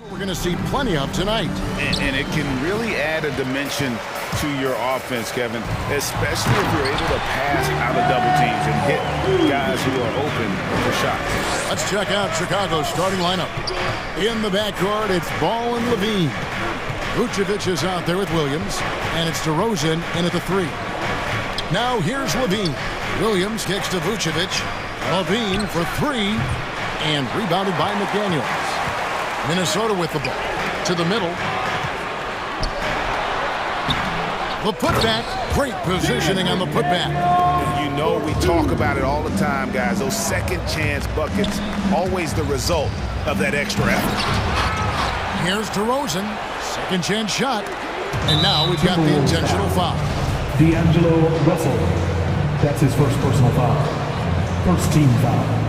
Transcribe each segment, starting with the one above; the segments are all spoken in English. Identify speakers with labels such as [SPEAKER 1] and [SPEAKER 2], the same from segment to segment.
[SPEAKER 1] We're going to see plenty of tonight.
[SPEAKER 2] And it can really add a dimension to your offense, Kevin, especially if you're able to pass out of double teams and hit guys who are open for shots.
[SPEAKER 1] Let's check out Chicago's starting lineup. In the backcourt, it's Ball and Levine. Vucevic is out there with Williams, and it's DeRozan in at the three. Now here's Levine. Williams kicks to Vucevic. Levine for three, and rebounded by McDaniels. Minnesota with the ball. To the middle. The putback. Great positioning on the putback.
[SPEAKER 2] You know we talk about it all the time, guys. Those second chance buckets, always the result of that extra effort.
[SPEAKER 1] Here's DeRozan. Second chance shot. And now we've got the intentional foul.
[SPEAKER 3] D'Angelo Russell. That's his first personal foul. First team foul.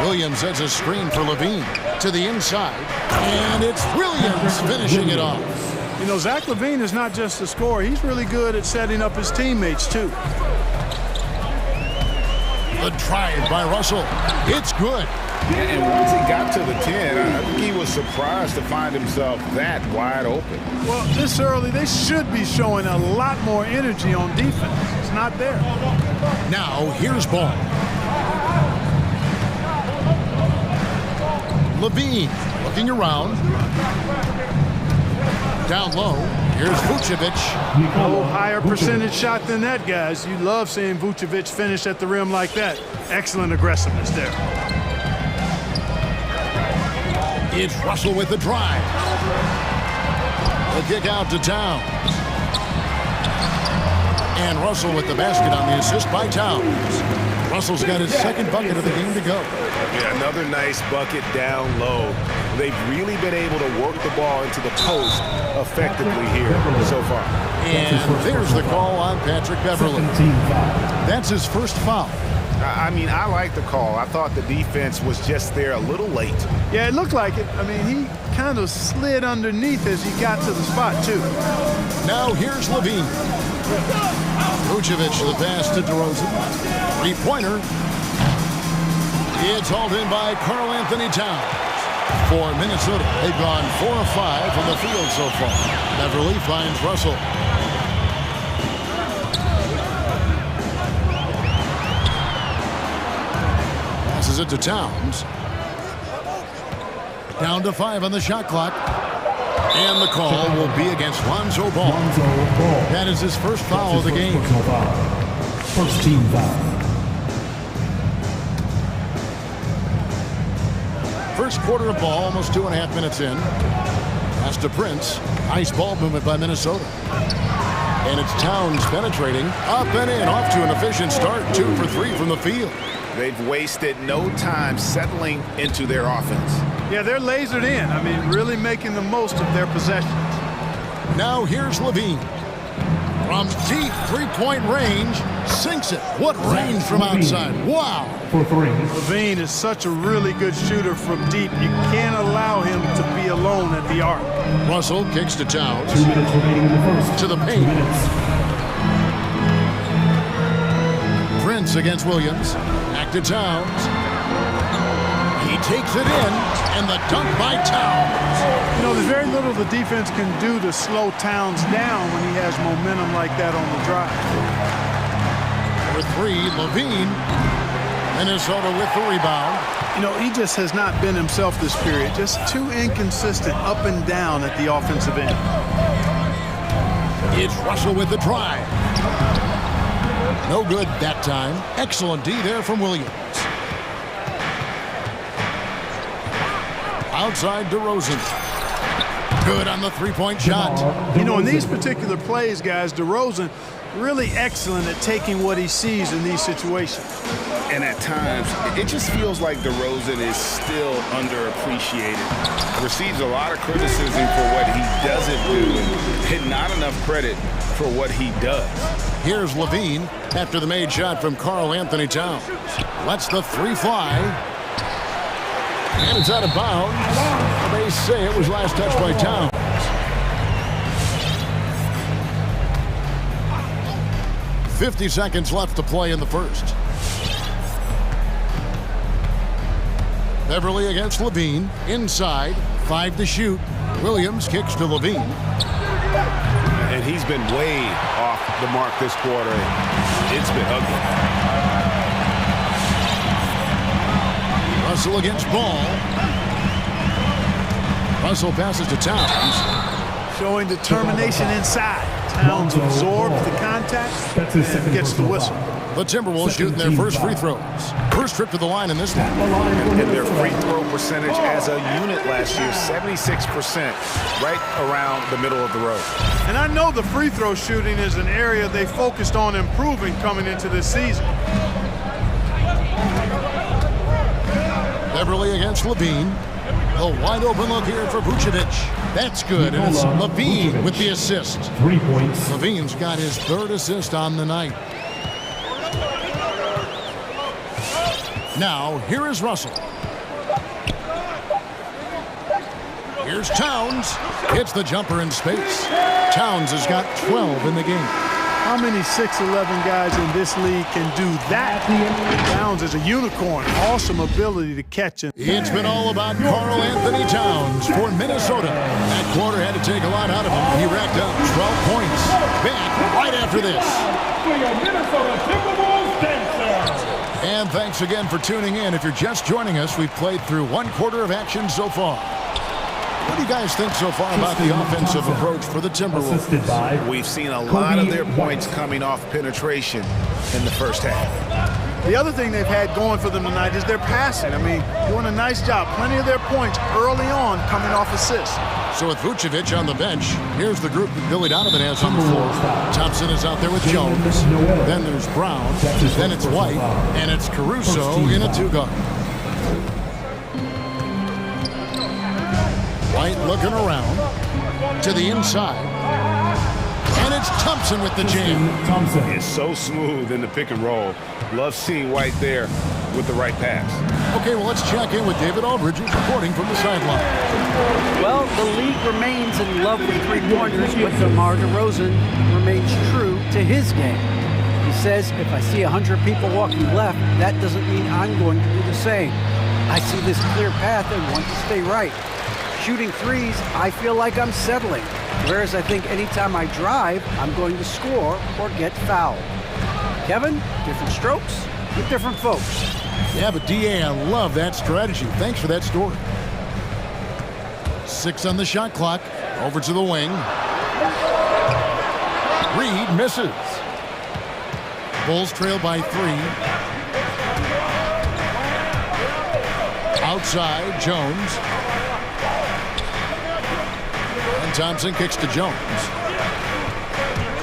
[SPEAKER 1] Williams sets a screen for Levine to the inside, and it's Williams finishing it off.
[SPEAKER 4] You know, Zach LaVine is not just a scorer. He's really good at setting up his teammates, too.
[SPEAKER 1] The drive by Russell. It's good.
[SPEAKER 2] And once he got to the 10, I think he was surprised to find himself that wide open.
[SPEAKER 4] Well, this early, they should be showing a lot more energy on defense. It's not there.
[SPEAKER 1] Now, here's Ball. Levine looking around. Down low. Here's Vucevic.
[SPEAKER 4] No higher percentage shot than that, guys. You love seeing Vucevic finish at the rim like that. Excellent aggressiveness there.
[SPEAKER 1] It's Russell with the drive. The kick out to Towns. And Russell with the basket on the assist by Towns. Russell's got his second bucket of the game to go.
[SPEAKER 2] Yeah, another nice bucket down low. They've really been able to work the ball into the post effectively here so far.
[SPEAKER 1] And there's the call on Patrick Beverley. That's his first foul.
[SPEAKER 2] I mean, I like the call. I thought the defense was just there a little late.
[SPEAKER 4] Yeah, it looked like it. I mean, he kind of slid underneath as he got to the spot, too.
[SPEAKER 1] Now here's Levine. Vucevic the pass to DeRozan. Three-pointer. It's hauled in by Karl Anthony Towns. For Minnesota, they've gone 4 of 5 from the field so far. Beverley finds Russell. Passes it to Towns. Down to 5 on the shot clock. And the call will be against Lonzo Ball. That is his first foul of the game.
[SPEAKER 3] First team foul.
[SPEAKER 1] First quarter of ball, almost 2.5 minutes in. Pass to Prince. Nice ball movement by Minnesota. And it's Towns penetrating. Up and in, off to an efficient start. 2 for 3 from the field.
[SPEAKER 2] They've wasted no time settling into their offense.
[SPEAKER 4] Yeah, they're lasered in. I mean, really making the most of their possessions.
[SPEAKER 1] Now here's Levine. From deep three-point range, sinks it. What range from outside. Wow.
[SPEAKER 3] For 3.
[SPEAKER 4] Levine is such a really good shooter from deep. You can't allow him to be alone at the arc.
[SPEAKER 1] Russell kicks to Towns.
[SPEAKER 3] 2 minutes remaining in the first.
[SPEAKER 1] To the
[SPEAKER 3] 2
[SPEAKER 1] paint.
[SPEAKER 3] minutes.
[SPEAKER 1] Prince against Williams. Back to Towns. He takes it in, and the dunk by Towns.
[SPEAKER 4] You know, there's very little the defense can do to slow Towns down when he has momentum like that on the drive.
[SPEAKER 1] For 3, Levine. Minnesota with the rebound.
[SPEAKER 4] You know, he just has not been himself this period. Just too inconsistent up and down at the offensive end.
[SPEAKER 1] It's Russell with the drive. No good that time. Excellent D there from Williams. Outside DeRozan. Good on the three-point shot.
[SPEAKER 4] You know, in these particular plays, guys, DeRozan really excellent at taking what he sees in these situations.
[SPEAKER 2] And at times, it just feels like DeRozan is still underappreciated. Receives a lot of criticism for what he doesn't do and not enough credit for what he does.
[SPEAKER 1] Here's Levine after the made shot from Karl Anthony Towns. Lets the three fly. And it's out of bounds. They say it was last touched by Towns. .50 seconds left to play in the first. Beverly against Levine. Inside. 5 to shoot. Williams kicks to Levine.
[SPEAKER 2] And he's been way off the mark this quarter. It's been ugly.
[SPEAKER 1] Russell against Ball. Russell passes to Towns.
[SPEAKER 4] Showing determination inside. Towns absorbs the contact and gets the whistle.
[SPEAKER 1] The Timberwolves shooting their first free throws. First trip to the line in this one.
[SPEAKER 2] And their free throw percentage as a unit last year, 76%, right around the middle of the road.
[SPEAKER 4] And I know the free throw shooting is an area they focused on improving coming into this season.
[SPEAKER 1] Beverly against Levine. A wide open look here for Vucevic. That's good, and it's Levine with the assist.
[SPEAKER 3] 3 points.
[SPEAKER 1] Levine's got his third assist on the night. Now, here is Russell. Here's Towns. Hits the jumper in space. Towns has got 12 in the game.
[SPEAKER 4] How many 6'11" guys in this league can do that? Towns is a unicorn. Awesome ability to catch it.
[SPEAKER 1] It's been all about Karl Anthony Towns for Minnesota. That quarter had to take a lot out of him. He racked up 12 points. Back right after this. And thanks again for tuning in. If you're just joining us, we've played through one quarter of action so far. What do you guys think so far about the offensive approach for the Timberwolves?
[SPEAKER 2] We've seen a lot of their points coming off penetration in the first half.
[SPEAKER 4] The other thing they've had going for them tonight is their passing. I mean, doing a nice job. Plenty of their points early on coming off assists.
[SPEAKER 1] So with Vucevic on the bench, here's the group that Billy Donovan has on the floor. Thompson is out there with Jones. Then there's Brown. Then it's White. And it's Caruso in a 2-guard. White looking around to the inside. And it's Thompson with the jam.
[SPEAKER 3] Thompson.
[SPEAKER 2] It's so smooth in the pick and roll. Love seeing White there with the right pass.
[SPEAKER 1] Okay, well, let's check in with David Aldridge reporting from the sideline.
[SPEAKER 5] Well, the league remains in love with three-pointers, but DeMar DeRozan remains true to his game. He says, if I see 100 people walking left, that doesn't mean I'm going to do the same. I see this clear path and want to stay right. Shooting threes, I feel like I'm settling. Whereas I think anytime I drive, I'm going to score or get fouled. Kevin, different strokes with different folks.
[SPEAKER 1] Yeah, but DA, I love that strategy. Thanks for that story. 6 on the shot clock. Over to the wing. Reed misses. Bulls trail by 3. Outside, Jones. And Thompson kicks to Jones.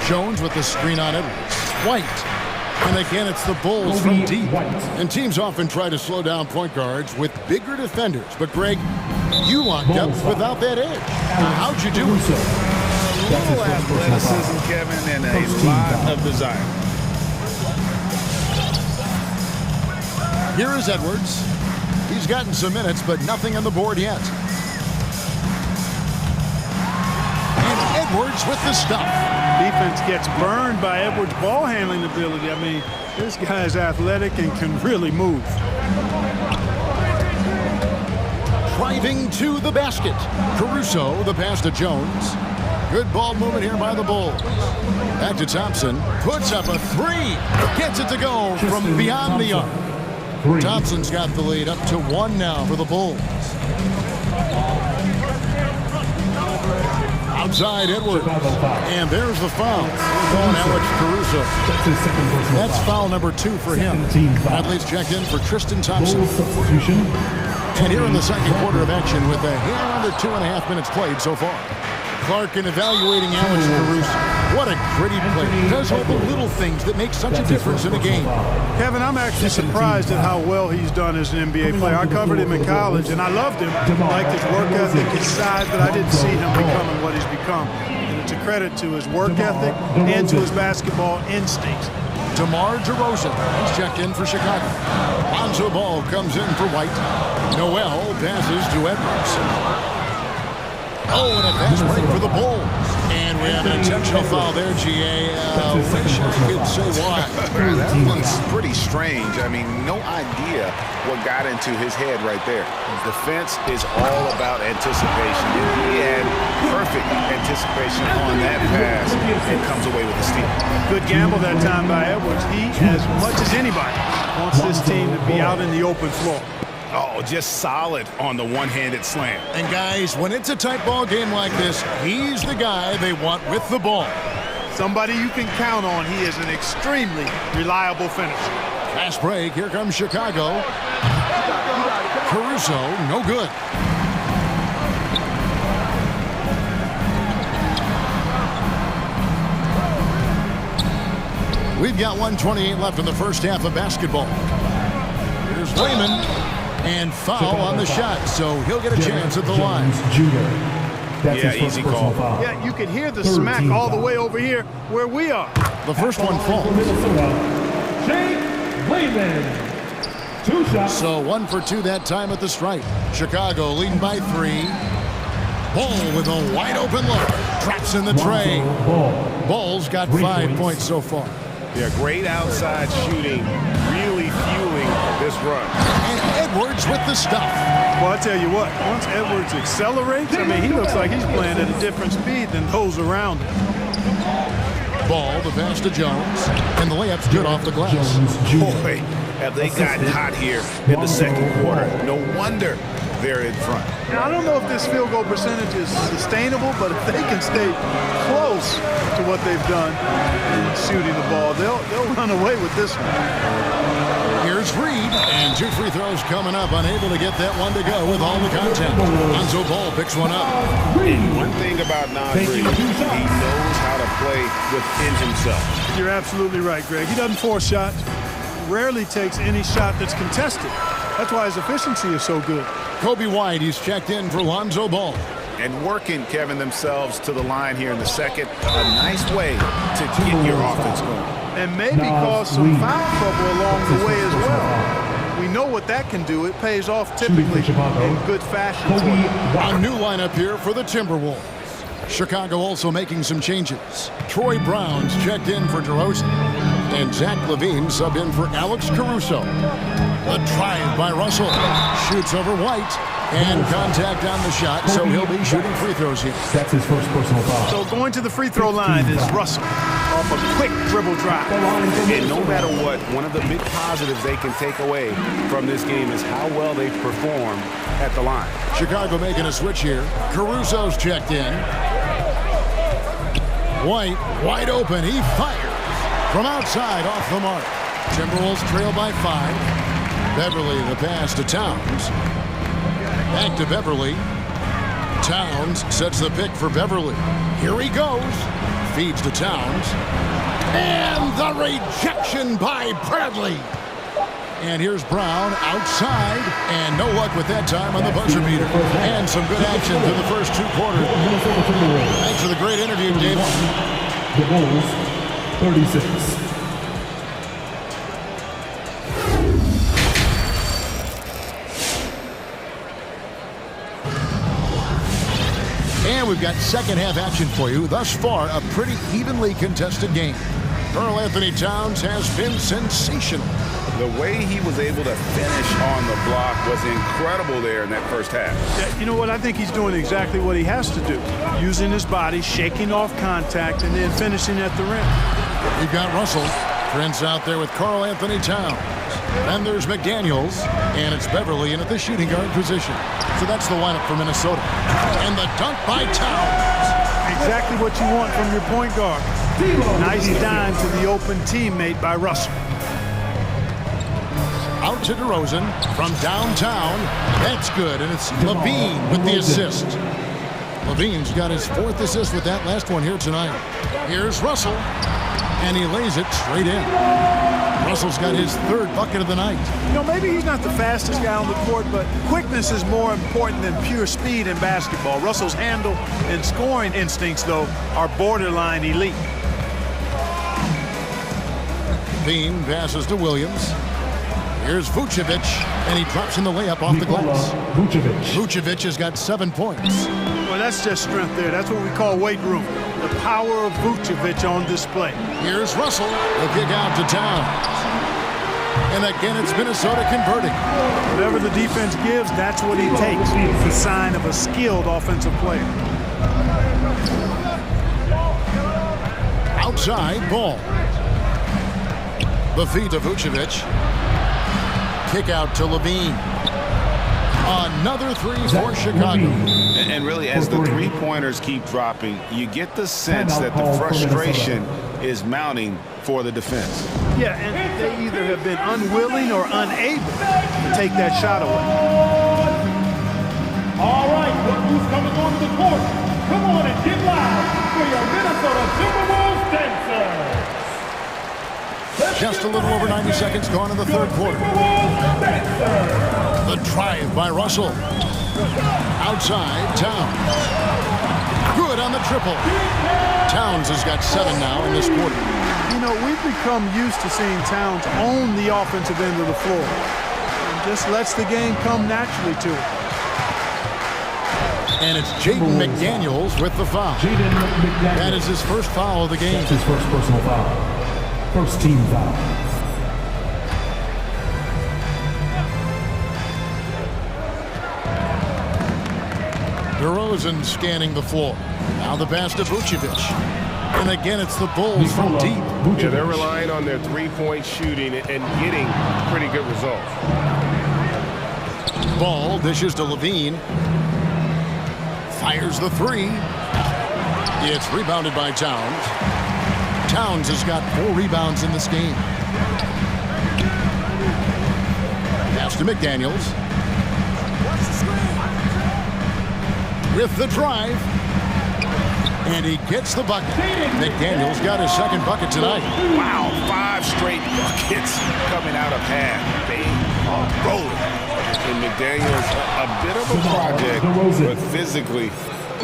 [SPEAKER 1] Jones with the screen on Edwards. White. And again, it's the Bulls from deep. And teams often try to slow down point guards with bigger defenders. But, Greg, you locked up without that edge. How'd you do it?
[SPEAKER 2] A little athleticism, Kevin, and a lot of desire.
[SPEAKER 1] Here is Edwards. He's gotten some minutes, but nothing on the board yet. And Edwards with the stop.
[SPEAKER 4] Defense gets burned by Edwards' ball handling ability. I mean, this guy's athletic and can really move.
[SPEAKER 1] Driving to the basket. Caruso, the pass to Jones. Good ball movement here by the Bulls. Back to Thompson. Puts up a 3. Gets it to go from beyond the arc. Thompson's got the lead up to 1 now for the Bulls. Outside Edwards. And there's the foul on Alex Caruso. That's foul number 2 for him. Athletes checked in for Tristan Thompson. And here in the second quarter of action with a hair under 2.5 minutes played so far. Clark in evaluating Alex Caruso. What a gritty play. Does all the little things that make such a difference in a game.
[SPEAKER 4] Kevin, I'm actually surprised at how well he's done as an NBA player. I covered him in college, and I loved him. I liked his work ethic, his size, but I didn't see him becoming what he's become. And it's a credit to his work ethic and to his basketball instincts.
[SPEAKER 1] DeMar DeRozan, he's checked in for Chicago. Lonzo Ball comes in for White. Noel passes to Edwards. Oh, and a fast break for the Bulls. And we have an Intentional foul there, GA. Wish I could say why.
[SPEAKER 2] That one's pretty strange. I mean, no idea what got into his head right there. Defense is all about anticipation. And he had perfect anticipation on that pass and comes away with a steal.
[SPEAKER 4] Good gamble that time by Edwards. He, as much as anybody, wants this team to be out in the open floor.
[SPEAKER 2] Oh, just solid on the one-handed slam.
[SPEAKER 1] And guys, when it's a tight ball game like this, he's the guy they want with the ball.
[SPEAKER 4] Somebody you can count on. He is an extremely reliable finisher.
[SPEAKER 1] Fast break. Here comes Chicago. Caruso, no good. We've got 1:28 left in the first half of basketball. Here's Wayman. And foul on the shot, so he'll get a chance at the line.
[SPEAKER 2] Yeah, easy call.
[SPEAKER 4] Yeah, you can hear the smack all the way over here where we are.
[SPEAKER 1] The first one falls. So 1 for 2 that time at the stripe. Chicago leading by 3. Ball with a wide open look. Drops in the tray. Ball's got 5 points so far.
[SPEAKER 2] Yeah, great outside shooting, really fueling this run.
[SPEAKER 1] And Edwards with the stuff.
[SPEAKER 4] Well, I tell you what, once Edwards accelerates, I mean, he looks like he's playing at a different speed than those around him.
[SPEAKER 1] Ball, the pass to Jones, and the layup's good off the glass.
[SPEAKER 2] Boy, have they gotten hot here in the second quarter. No wonder they're in front.
[SPEAKER 4] Now, I don't know if this field goal percentage is sustainable, but if they can stay close to what they've done in shooting the ball, they'll run away with this one.
[SPEAKER 1] Here's Reed, and 2 free throws coming up, unable to get that one to go with all the contact. Lonzo Ball picks one up.
[SPEAKER 2] And one thing about Nas Reed, he knows how to play within himself.
[SPEAKER 4] You're absolutely right, Greg. He doesn't force shots, rarely takes any shot that's contested. That's why his efficiency is so good.
[SPEAKER 1] Kobe White, he's checked in for Lonzo Ball.
[SPEAKER 2] And working, Kevin, themselves to the line here in the second. A nice way to get your offense going.
[SPEAKER 4] And maybe cause some foul trouble along the way as well. We know what that can do. It pays off typically in good fashion.
[SPEAKER 1] A new lineup here for the Timberwolves. Chicago also making some changes. Troy Brown's checked in for DeRozan. And Zach LaVine subbed in for Alex Caruso. A drive by Russell. Shoots over White. And contact on the shot, so he'll be shooting free throws here.
[SPEAKER 3] That's his first personal foul.
[SPEAKER 4] So going to the free throw line is Russell off a quick dribble drive.
[SPEAKER 2] And no matter what, one of the big positives they can take away from this game is how well they perform at the line.
[SPEAKER 1] Chicago making a switch here. Caruso's checked in. White, wide open. He fires from outside off the mark. Timberwolves trail by 5. Beverly, the pass to Towns. Back to Beverly. Towns sets the pick for Beverly. Here he goes. Feeds to Towns. And the rejection by Bradley. And here's Brown outside. And no luck with that time on the buzzer beater. And some good action through the first 2 quarters. Thanks for the great interview, David.
[SPEAKER 3] The Bulls, 36.
[SPEAKER 1] And we've got second half action for you. Thus far, a pretty evenly contested game. Karl Anthony Towns has been sensational.
[SPEAKER 2] The way he was able to finish on the block was incredible there in that first half.
[SPEAKER 4] Yeah, you know what? I think he's doing exactly what he has to do. Using his body, shaking off contact, and then finishing at the rim.
[SPEAKER 1] We've got Russell. Prince out there with Karl Anthony Towns. Then there's McDaniels, and it's Beverly in at the shooting guard position. So that's the lineup for Minnesota. And the dunk by Towns.
[SPEAKER 4] Exactly what you want from your point guard. Nice dime to the open teammate by Russell.
[SPEAKER 1] Out to DeRozan from downtown. That's good, and it's LaVine with the assist. LaVine's got his 4th assist with that last one here tonight. Here's Russell, and he lays it straight in. Russell's got his 3rd bucket of the night.
[SPEAKER 4] You know, maybe he's not the fastest guy on the court, but quickness is more important than pure speed in basketball. Russell's handle and scoring instincts, though, are borderline elite.
[SPEAKER 1] Bean passes to Williams. Here's Vucevic, and he drops in the layup off the glass. Vucevic has got 7 points.
[SPEAKER 4] Well, that's just strength there. That's what we call weight room. The power of Vucevic on display.
[SPEAKER 1] Here's Russell. The kick out to Towns. And again, it's Minnesota converting.
[SPEAKER 4] Whatever the defense gives, that's what he takes. It's a sign of a skilled offensive player.
[SPEAKER 1] Outside ball. The feet of Vucevic. Kick out to Levine. Another three for Chicago.
[SPEAKER 2] And really, as the three-pointers keep dropping, you get the sense that the frustration is mounting for the defense.
[SPEAKER 4] Yeah, and they either have been unwilling or unable to take that shot away.
[SPEAKER 3] All right, look who's coming onto the court. Come on and get loud for your Minnesota Timberwolves dancers.
[SPEAKER 1] Just a little over 90 seconds gone in the third quarter. The drive by Russell. Outside, Towns. Good on the triple. Towns has got 7 now in this quarter.
[SPEAKER 4] You know, we've become used to seeing Towns own the offensive end of the floor. And just lets the game come naturally to him.
[SPEAKER 1] And it's Jaden McDaniels with the foul. That is his first foul of the game.
[SPEAKER 3] That's his first personal foul. First team foul.
[SPEAKER 1] DeRozan scanning the floor. Now the pass to Vucevic. And again, it's the Bulls from deep.
[SPEAKER 6] Yeah, they're relying on their three-point shooting and getting pretty good results.
[SPEAKER 1] Ball dishes to Levine. Fires the three. It's rebounded by Towns. Towns has got 4 rebounds in this game. Pass to McDaniels. With the drive. And he gets the bucket. McDaniels got his second bucket tonight.
[SPEAKER 2] Wow, 5 straight buckets coming out of half. They are rolling. And McDaniels, a bit of a project, but physically,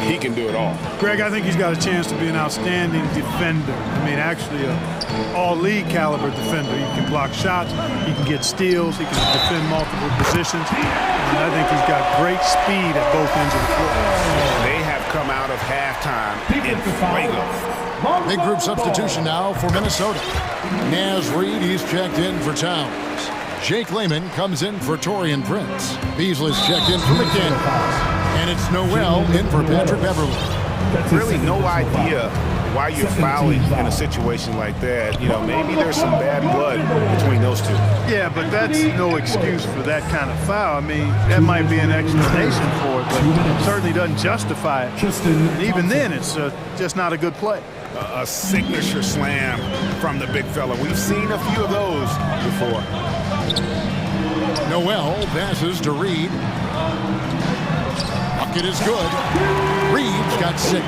[SPEAKER 2] he can do it all.
[SPEAKER 4] Greg, I think he's got a chance to be an outstanding defender. I mean, actually, an all-league caliber defender. He can block shots, he can get steals, he can defend multiple positions. And I think he's got great speed at both ends of the floor.
[SPEAKER 2] They have come out of halftime in fuego.
[SPEAKER 1] Big group substitution now for Minnesota. Naz Reid, he's checked in for Towns. Jake Layman comes in for Taurean Prince. Beasley's checked in for McDaniels. And it's Noel in for Patrick Beverly.
[SPEAKER 2] Really no idea why you're fouling in a situation like that. You know, maybe there's some bad blood between those two.
[SPEAKER 4] Yeah, but that's no excuse for that kind of foul. I mean, that might be an explanation for it, but it certainly doesn't justify it. And even then, it's just not a good play.
[SPEAKER 2] A signature slam from the big fella. We've seen a few of those before.
[SPEAKER 1] Noel passes to Reid. Bucket is good. Reid's got 6.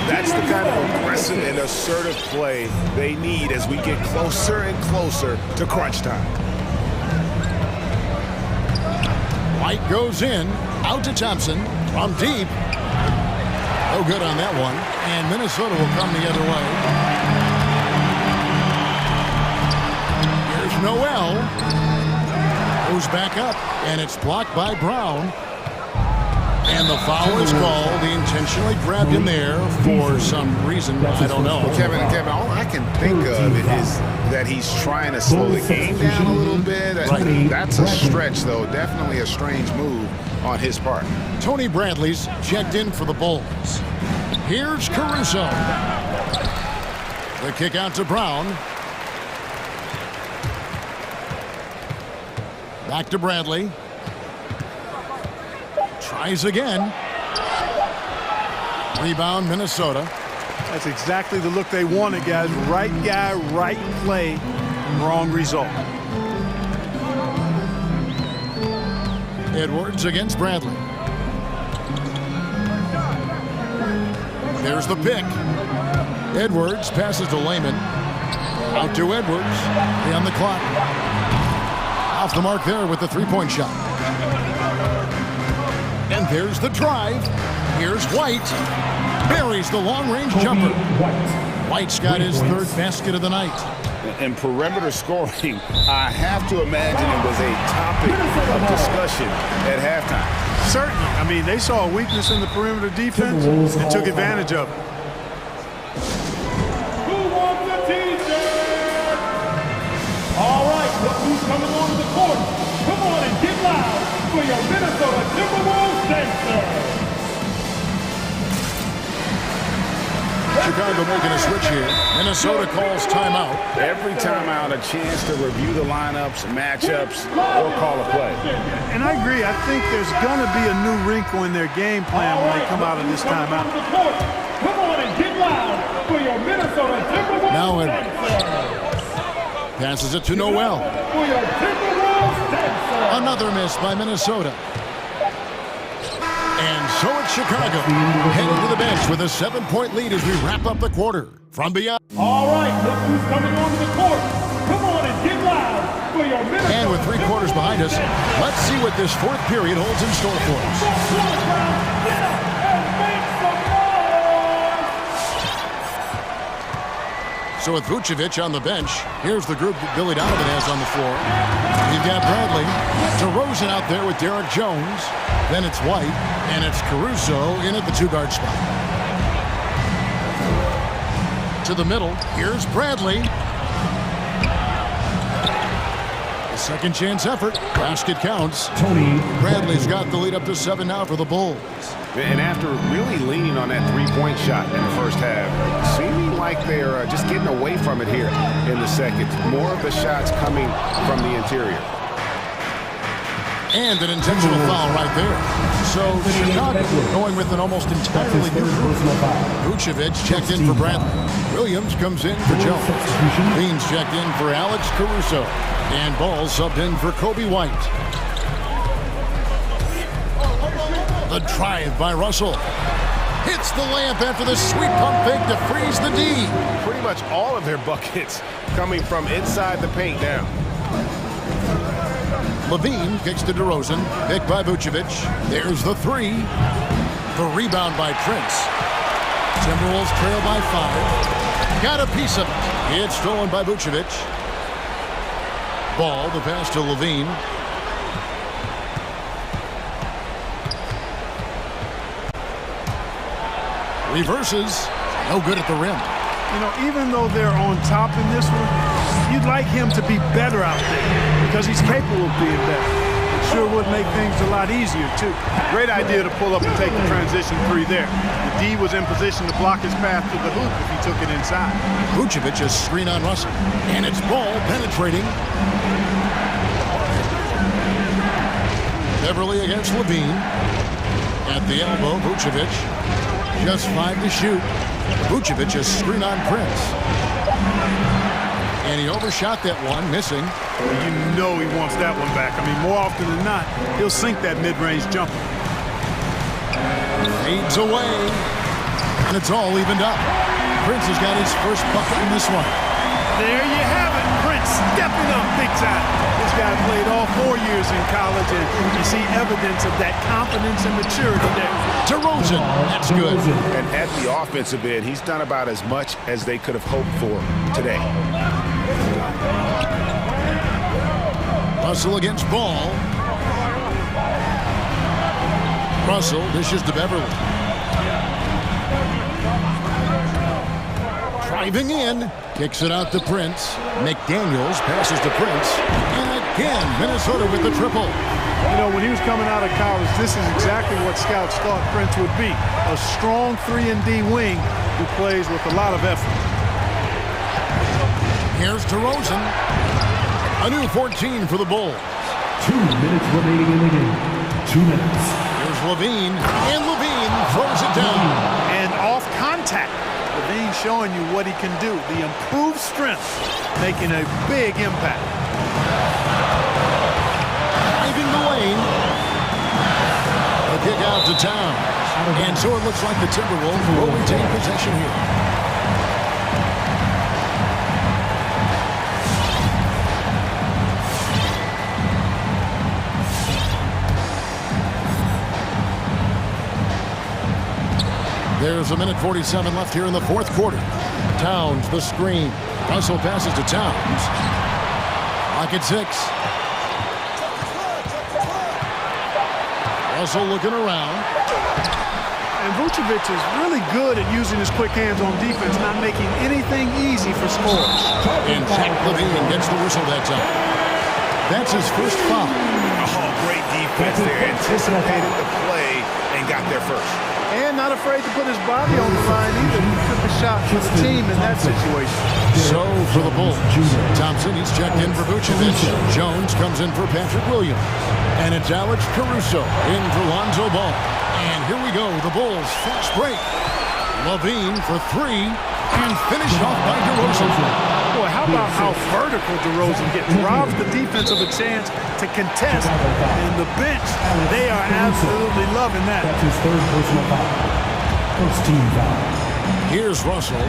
[SPEAKER 2] That's the kind of aggressive and assertive play they need as we get closer and closer to crunch time.
[SPEAKER 1] White goes in, out to Thompson, from deep. No good on that one, and Minnesota will come the other way. Here's Noel. Goes back up, and it's blocked by Brown. And the foul is called. He intentionally grabbed him there for some reason. I don't know.
[SPEAKER 2] Kevin, all I can think of is that he's trying to slow the game down a little bit.
[SPEAKER 1] Right.
[SPEAKER 2] That's a stretch, though. Definitely a strange move on his part.
[SPEAKER 1] Tony Bradley's checked in for the Bulls. Here's Caruso. The kick out to Brown. Back to Bradley. Tries again. Rebound, Minnesota.
[SPEAKER 4] That's exactly the look they wanted, guys. Right guy, right play, wrong result.
[SPEAKER 1] Edwards against Bradley. There's the pick. Edwards passes to Layman. Out to Edwards. 3 on the clock. Off the mark there with the three-point shot. And there's the drive. Here's White. Buries the long-range jumper. White's got his 3rd basket of the night.
[SPEAKER 2] And perimeter scoring, I have to imagine it was a topic of discussion at halftime.
[SPEAKER 4] Certainly. I mean, they saw a weakness in the perimeter defense and took advantage of it.
[SPEAKER 3] court. Come on and get loud for your Minnesota Timberwolves dancers.
[SPEAKER 1] Chicago making a switch here. Minnesota calls timeout.
[SPEAKER 2] Every timeout, a chance to review the lineups, matchups, or call a play.
[SPEAKER 4] And I agree. I think there's going to be a new wrinkle in their game plan when they come out of this timeout.
[SPEAKER 3] Come on and get loud for your Minnesota Timberwolves
[SPEAKER 1] Now it
[SPEAKER 3] dancers.
[SPEAKER 1] passes it to Noel.
[SPEAKER 3] For your Timberwolves dancers.
[SPEAKER 1] Another miss by Minnesota. And so it's Chicago heading to the bench with a 7-point lead as we wrap up the quarter. From beyond.
[SPEAKER 3] All right, look who's coming onto the court. Come on and get loud for your Minnesota.
[SPEAKER 1] And with 3 quarters behind us, let's see what this 4th period holds in store for us.
[SPEAKER 3] Get up and make some noise.
[SPEAKER 1] So with Vucevic on the bench, here's the group that Billy Donovan has on the floor. You've got Bradley, DeRozan out there with Derek Jones. Then it's White, and it's Caruso in at the 2-guard spot. To the middle, here's Bradley. A second chance effort. Basket counts. Bradley's got the lead up to 7 now for the Bulls.
[SPEAKER 6] And after really leaning on that three-point shot in the first half, seeming like they're just getting away from it here in the second. More of the shots coming from the interior.
[SPEAKER 1] And an intentional foul right there. So Chicago going with an almost entirely new group. Vucevic checked in for Bradley. Williams comes in for Jones. Beans checked in for Alex Caruso. And Ball subbed in for Kobe White. The drive by Russell. Hits the layup after the sweet pump fake to freeze the D.
[SPEAKER 6] Pretty much all of their buckets coming from inside the paint now.
[SPEAKER 1] Levine kicks to DeRozan. Picked by Vucevic. There's the 3. The rebound by Prince. Timberwolves trail by 5. Got a piece of it. It's stolen by Vucevic. Ball, the pass to Levine. Reverses. No good at the rim.
[SPEAKER 4] You know, even though they're on top in this one, you'd like him to be better out there because he's capable of being better. It sure would make things a lot easier, too. Great idea to pull up and take the transition 3 there. The D was in position to block his path to the hoop if he took it inside.
[SPEAKER 1] Vucevic a screen on Russell. And it's Ball penetrating. Beverly against Levine. At the elbow, Vucevic. Just 5 to shoot. Vucevic a screen on Prince. And he overshot that one, missing.
[SPEAKER 4] You know he wants that one back. I mean, more often than not, he'll sink that mid-range jumper.
[SPEAKER 1] Fades away. And it's all evened up. Prince has got his first bucket in this one.
[SPEAKER 4] There you have it. Prince stepping up big time. This guy played all 4 years in college, and you see evidence of that confidence and maturity there.
[SPEAKER 1] DeRozan, that's good.
[SPEAKER 6] And at the offensive end, he's done about as much as they could have hoped for today.
[SPEAKER 1] Russell against Ball. Russell dishes to Beverly. Driving in, kicks it out to Prince. McDaniels passes to Prince. And again, Minnesota with the triple.
[SPEAKER 4] You know, when he was coming out of college, this is exactly what scouts thought Prince would be. A strong 3-and-D wing who plays with a lot of effort.
[SPEAKER 1] Here's DeRozan. A new 14 for the Bulls.
[SPEAKER 7] 2 minutes remaining in the game. 2 minutes.
[SPEAKER 1] Here's Levine. And Levine throws it down.
[SPEAKER 4] And off contact. Levine showing you what he can do. The improved strength making a big impact.
[SPEAKER 1] Driving the lane. A kick out to Towns. And so it looks like the Timberwolves will retain possession here. There's a minute 47 left here in the 4th quarter. Towns, the screen. Russell passes to Towns. Clock at 6. Russell looking around.
[SPEAKER 4] And Vucevic is really good at using his quick hands on defense, not making anything easy for scorers.
[SPEAKER 1] And Zach Levine gets the whistle that time. That's his first foul.
[SPEAKER 6] Oh, great defense there. Anticipated the play and got there first.
[SPEAKER 4] And not afraid to put his body on the line either. He took a shot for the team in that situation.
[SPEAKER 1] So for the Bulls, Thompson, he's checked in for Vucevic. Jones comes in for Patrick Williams. And it's Alex Caruso in for Lonzo Ball. And here we go, the Bulls fast break. Levine for three, and finished off by DeRozan.
[SPEAKER 4] Boy, how about how vertical DeRozan gets? Robs the defense of a chance to contest. And the bench, they are absolutely loving that.
[SPEAKER 7] That's his third personal foul. First team foul.
[SPEAKER 1] Here's Russell.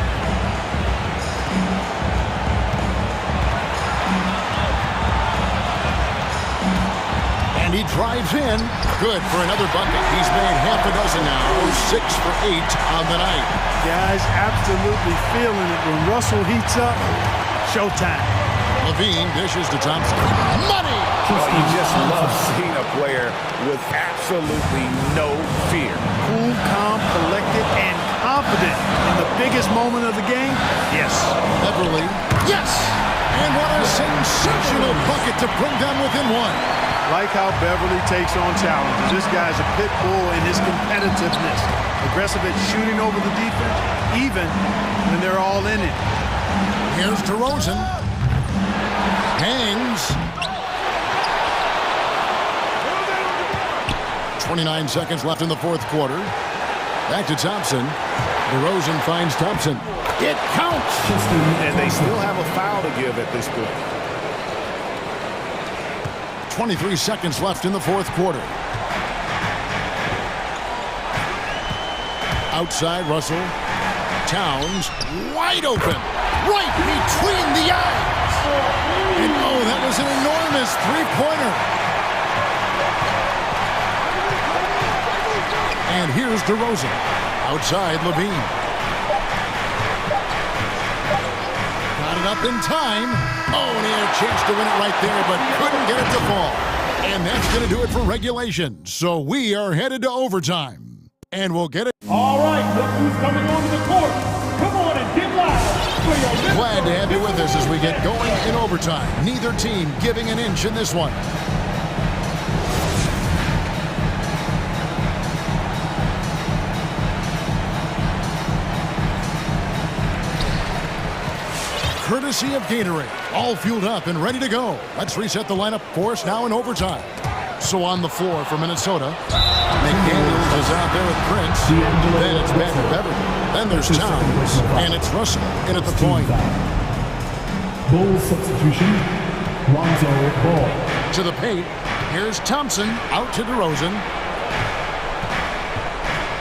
[SPEAKER 1] And he drives in. Good for another bucket. He's made half a dozen now. 6 for 8 on the night.
[SPEAKER 4] Guys absolutely feeling it. When Russell heats up, showtime.
[SPEAKER 1] Levine dishes to Thompson. Money!
[SPEAKER 6] You just love seeing a player with absolutely no fear.
[SPEAKER 4] Cool, calm, collected, and confident in the biggest moment of the game. Yes.
[SPEAKER 1] Beverly. Yes! And what a sensational bucket to bring them within one.
[SPEAKER 4] Like how Beverly takes on challenges. This guy's a pit bull in his competitiveness. Aggressive at shooting over the defense, even when they're all in it.
[SPEAKER 1] Here's DeRozan. Hangs. 29 seconds left in the fourth quarter. Back to Thompson. DeRozan finds Thompson. It counts!
[SPEAKER 6] And they still have a foul to give at this point.
[SPEAKER 1] 23 seconds left in the fourth quarter. Outside, Russell. Towns, wide open, right between the eyes. And oh, that was an enormous three-pointer. And here's DeRozan. Outside, Levine. Got it up in time. Oh, and he had a chance to win it right there, but couldn't get it to fall. And that's going to do it for regulation. So we are headed to overtime. And we'll get it.
[SPEAKER 3] All right, look who's coming onto the court. Come on and get loud for your
[SPEAKER 1] Glad to have you with us as we get going in overtime. Neither team giving an inch in this one. Courtesy of Gatorade. All fueled up and ready to go. Let's reset the lineup for us now in overtime. So on the floor for Minnesota, McDaniels is out there with Prince. Then it's back to Beverly. Then there's Towns. And it's Russell in at the point.
[SPEAKER 7] Bulls substitution, Lonzo Ball.
[SPEAKER 1] To the paint. Here's Thompson out to DeRozan.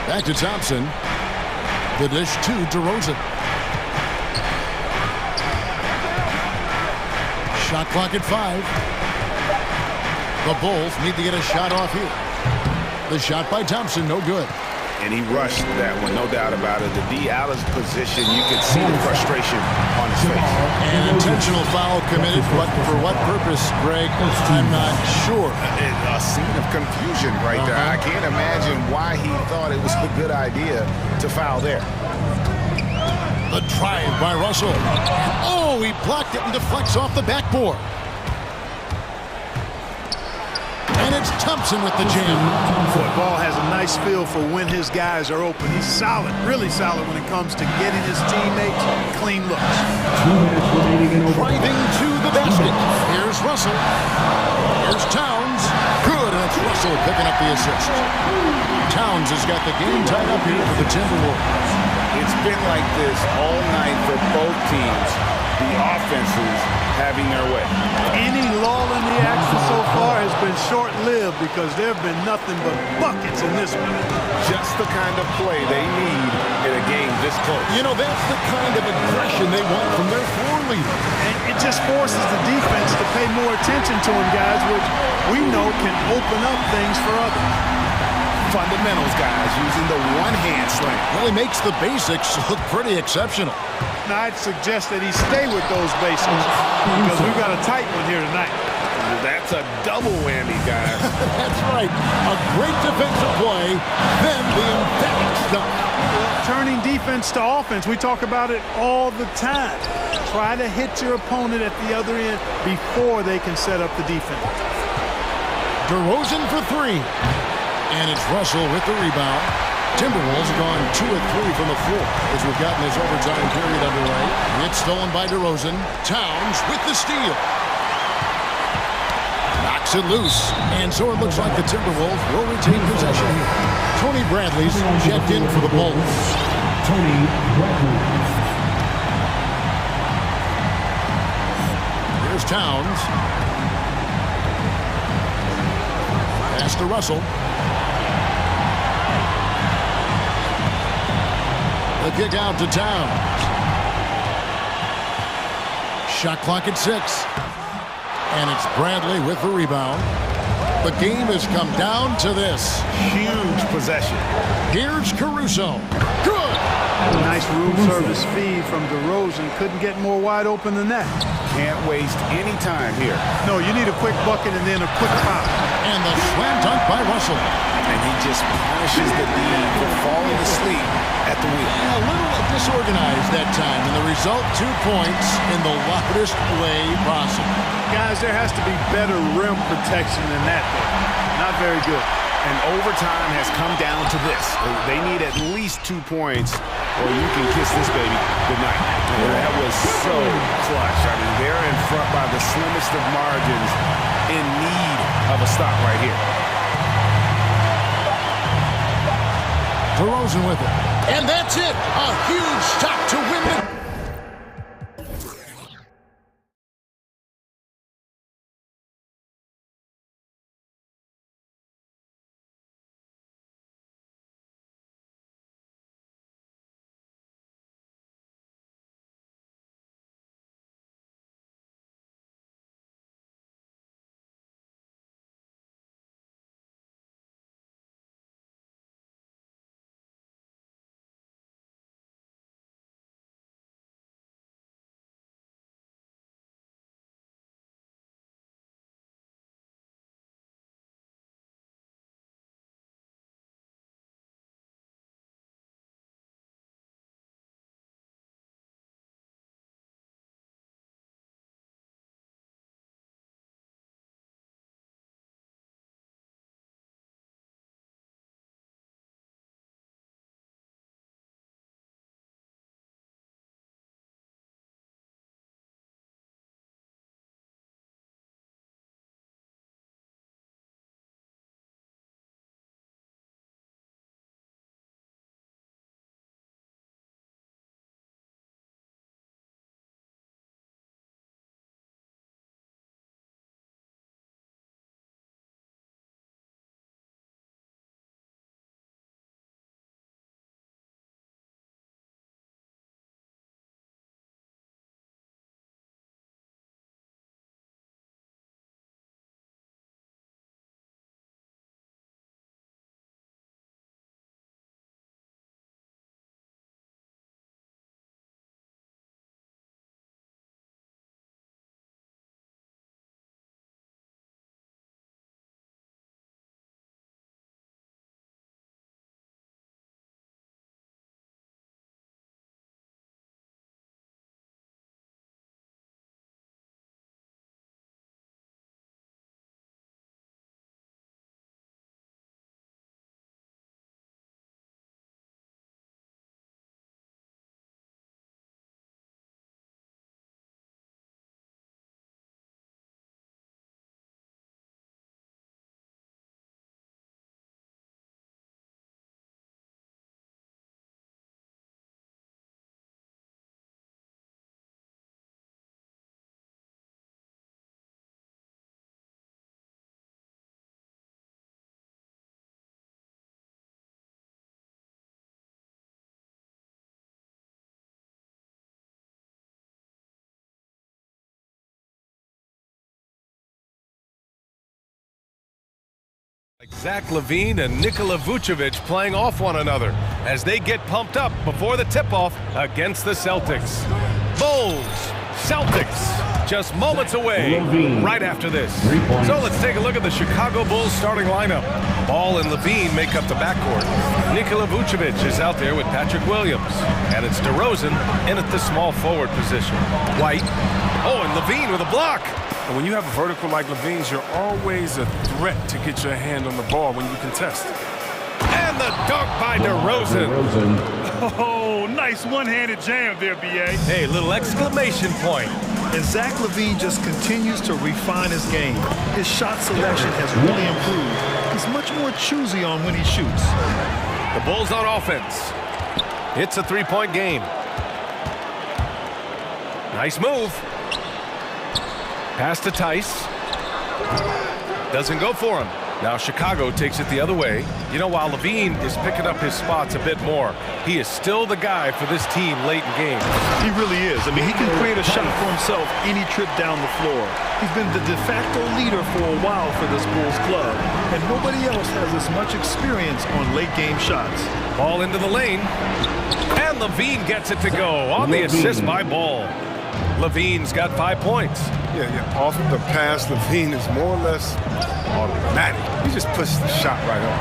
[SPEAKER 1] Back to Thompson. The dish to DeRozan. Shot clock at 5. The Bulls need to get a shot off here. The shot by Thompson, no good.
[SPEAKER 6] And he rushed that one, no doubt about it. The D out of position, you could see the frustration on his face.
[SPEAKER 1] An intentional foul committed, but for what purpose, Greg? I'm not sure.
[SPEAKER 6] A scene of confusion right there. I can't imagine why he thought it was a good idea to foul there.
[SPEAKER 1] The drive by Russell. Oh, he blocked it and deflects off the backboard. And it's Thompson with the jam.
[SPEAKER 4] Ball has a nice feel for when his guys are open. He's solid, really solid when it comes to getting his teammates clean looks.
[SPEAKER 7] 2 minutes remaining in overtime.
[SPEAKER 1] Driving to the basket. Here's Russell. Here's Towns. Good, and it's Russell picking up the assist. Towns has got the game tied up here for the Timberwolves.
[SPEAKER 2] It's been like this all night for both teams. The offenses having their way.
[SPEAKER 4] Any lull in the action so far has been short-lived because there have been nothing but buckets in this one.
[SPEAKER 2] Just the kind of play they need in a game this close.
[SPEAKER 1] You know, that's the kind of aggression they want from their floor leader.
[SPEAKER 4] And it just forces the defense to pay more attention to him, guys, which we know can open up things for others.
[SPEAKER 2] Fundamentals, guys, using the one-hand slam.
[SPEAKER 1] Well, he makes the basics look pretty exceptional.
[SPEAKER 4] Now, I'd suggest that he stay with those basics because we've got a tight one here tonight.
[SPEAKER 2] That's a double whammy, guys.
[SPEAKER 1] That's right. A great defensive play, then the emphatic stuff.
[SPEAKER 4] turning defense to offense. We talk about it all the time. Try to hit your opponent at the other end before they can set up the defense.
[SPEAKER 1] DeRozan for three. And it's Russell with the rebound. Timberwolves have gone 2 of 3 from the floor as we've gotten this overtime period underway. It's stolen by DeRozan. Towns with the steal. Knocks it loose. And so it looks like the Timberwolves will retain possession here. Tony Bradley's checked in for the Bulls.
[SPEAKER 7] Tony Bradley.
[SPEAKER 1] Here's Towns. Pass to Russell. The kick out to Towns. Shot clock at 6. And it's Bradley with the rebound. The game has come down to this.
[SPEAKER 6] Huge possession.
[SPEAKER 1] Here's Caruso. Good!
[SPEAKER 4] Nice room service feed from DeRozan. Couldn't get more wide open than that.
[SPEAKER 6] Can't waste any time here.
[SPEAKER 4] No, you need a quick bucket and then a quick foul.
[SPEAKER 1] And the slam dunk by Russell.
[SPEAKER 6] And he just punishes the D for falling asleep at the wheel.
[SPEAKER 1] A little disorganized that time, and the result 2 points in the loudest way possible.
[SPEAKER 4] Guys, there has to be better rim protection than that. Not very good.
[SPEAKER 6] And overtime has come down to this. They need at least 2 points, or you can kiss this baby goodnight. And that was so clutch. I mean, they're in front by the slimmest of margins, in need of a stop right here.
[SPEAKER 1] DeRozan with it. And that's it. A huge stop to win the...
[SPEAKER 8] Like Zach LaVine and Nikola Vucevic playing off one another as they get pumped up before the tip-off against the Celtics. Bulls, Celtics. just moments away right after this. So let's take a look at the Chicago Bulls starting lineup. Ball and Levine make up the backcourt. Nikola Vucevic is out there with Patrick Williams. And it's DeRozan in at the small forward position. White. Oh, and Levine with a block.
[SPEAKER 6] And when you have a vertical like Levine's, you're always a threat to get your hand on the ball when you contest.
[SPEAKER 8] And the dunk by DeRozan.
[SPEAKER 3] Oh, nice one-handed jam there, B.A.
[SPEAKER 8] Hey, little exclamation point.
[SPEAKER 9] And Zach LaVine just continues to refine his game. His shot selection has really improved. He's much more choosy on when he shoots.
[SPEAKER 8] The Bulls on offense. It's a three-point game. Nice move. Pass to Tice. Doesn't go for him. Now Chicago takes it the other way. You know, while Levine is picking up his spots a bit more, he is still the guy for this team late in games.
[SPEAKER 9] He really is. I mean, he can create a shot for himself any trip down the floor. He's been the de facto leader for a while for this Bulls club, and nobody else has as much experience on late-game shots.
[SPEAKER 8] Ball into the lane, and Levine gets it to go on the assist by Ball. Levine's got 5 points.
[SPEAKER 6] Yeah. Off of the pass, Levine is more or less automatic. He just pushes the shot right on.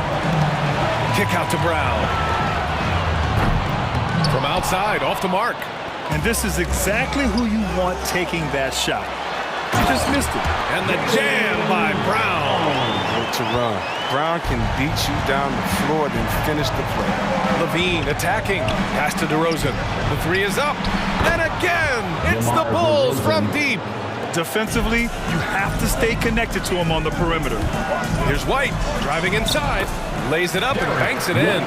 [SPEAKER 8] Kick out to Brown. From outside, off the mark.
[SPEAKER 9] And this is exactly who you want taking that shot. He just missed it.
[SPEAKER 8] And the jam by Brown.
[SPEAKER 6] To run. Brown can beat you down the floor, then finish the play.
[SPEAKER 8] Levine attacking. Pass to DeRozan. The three is up. And again, it's the Bulls from deep.
[SPEAKER 9] Defensively, you have to stay connected to him on the perimeter.
[SPEAKER 8] Here's White driving inside. Lays it up and banks it in.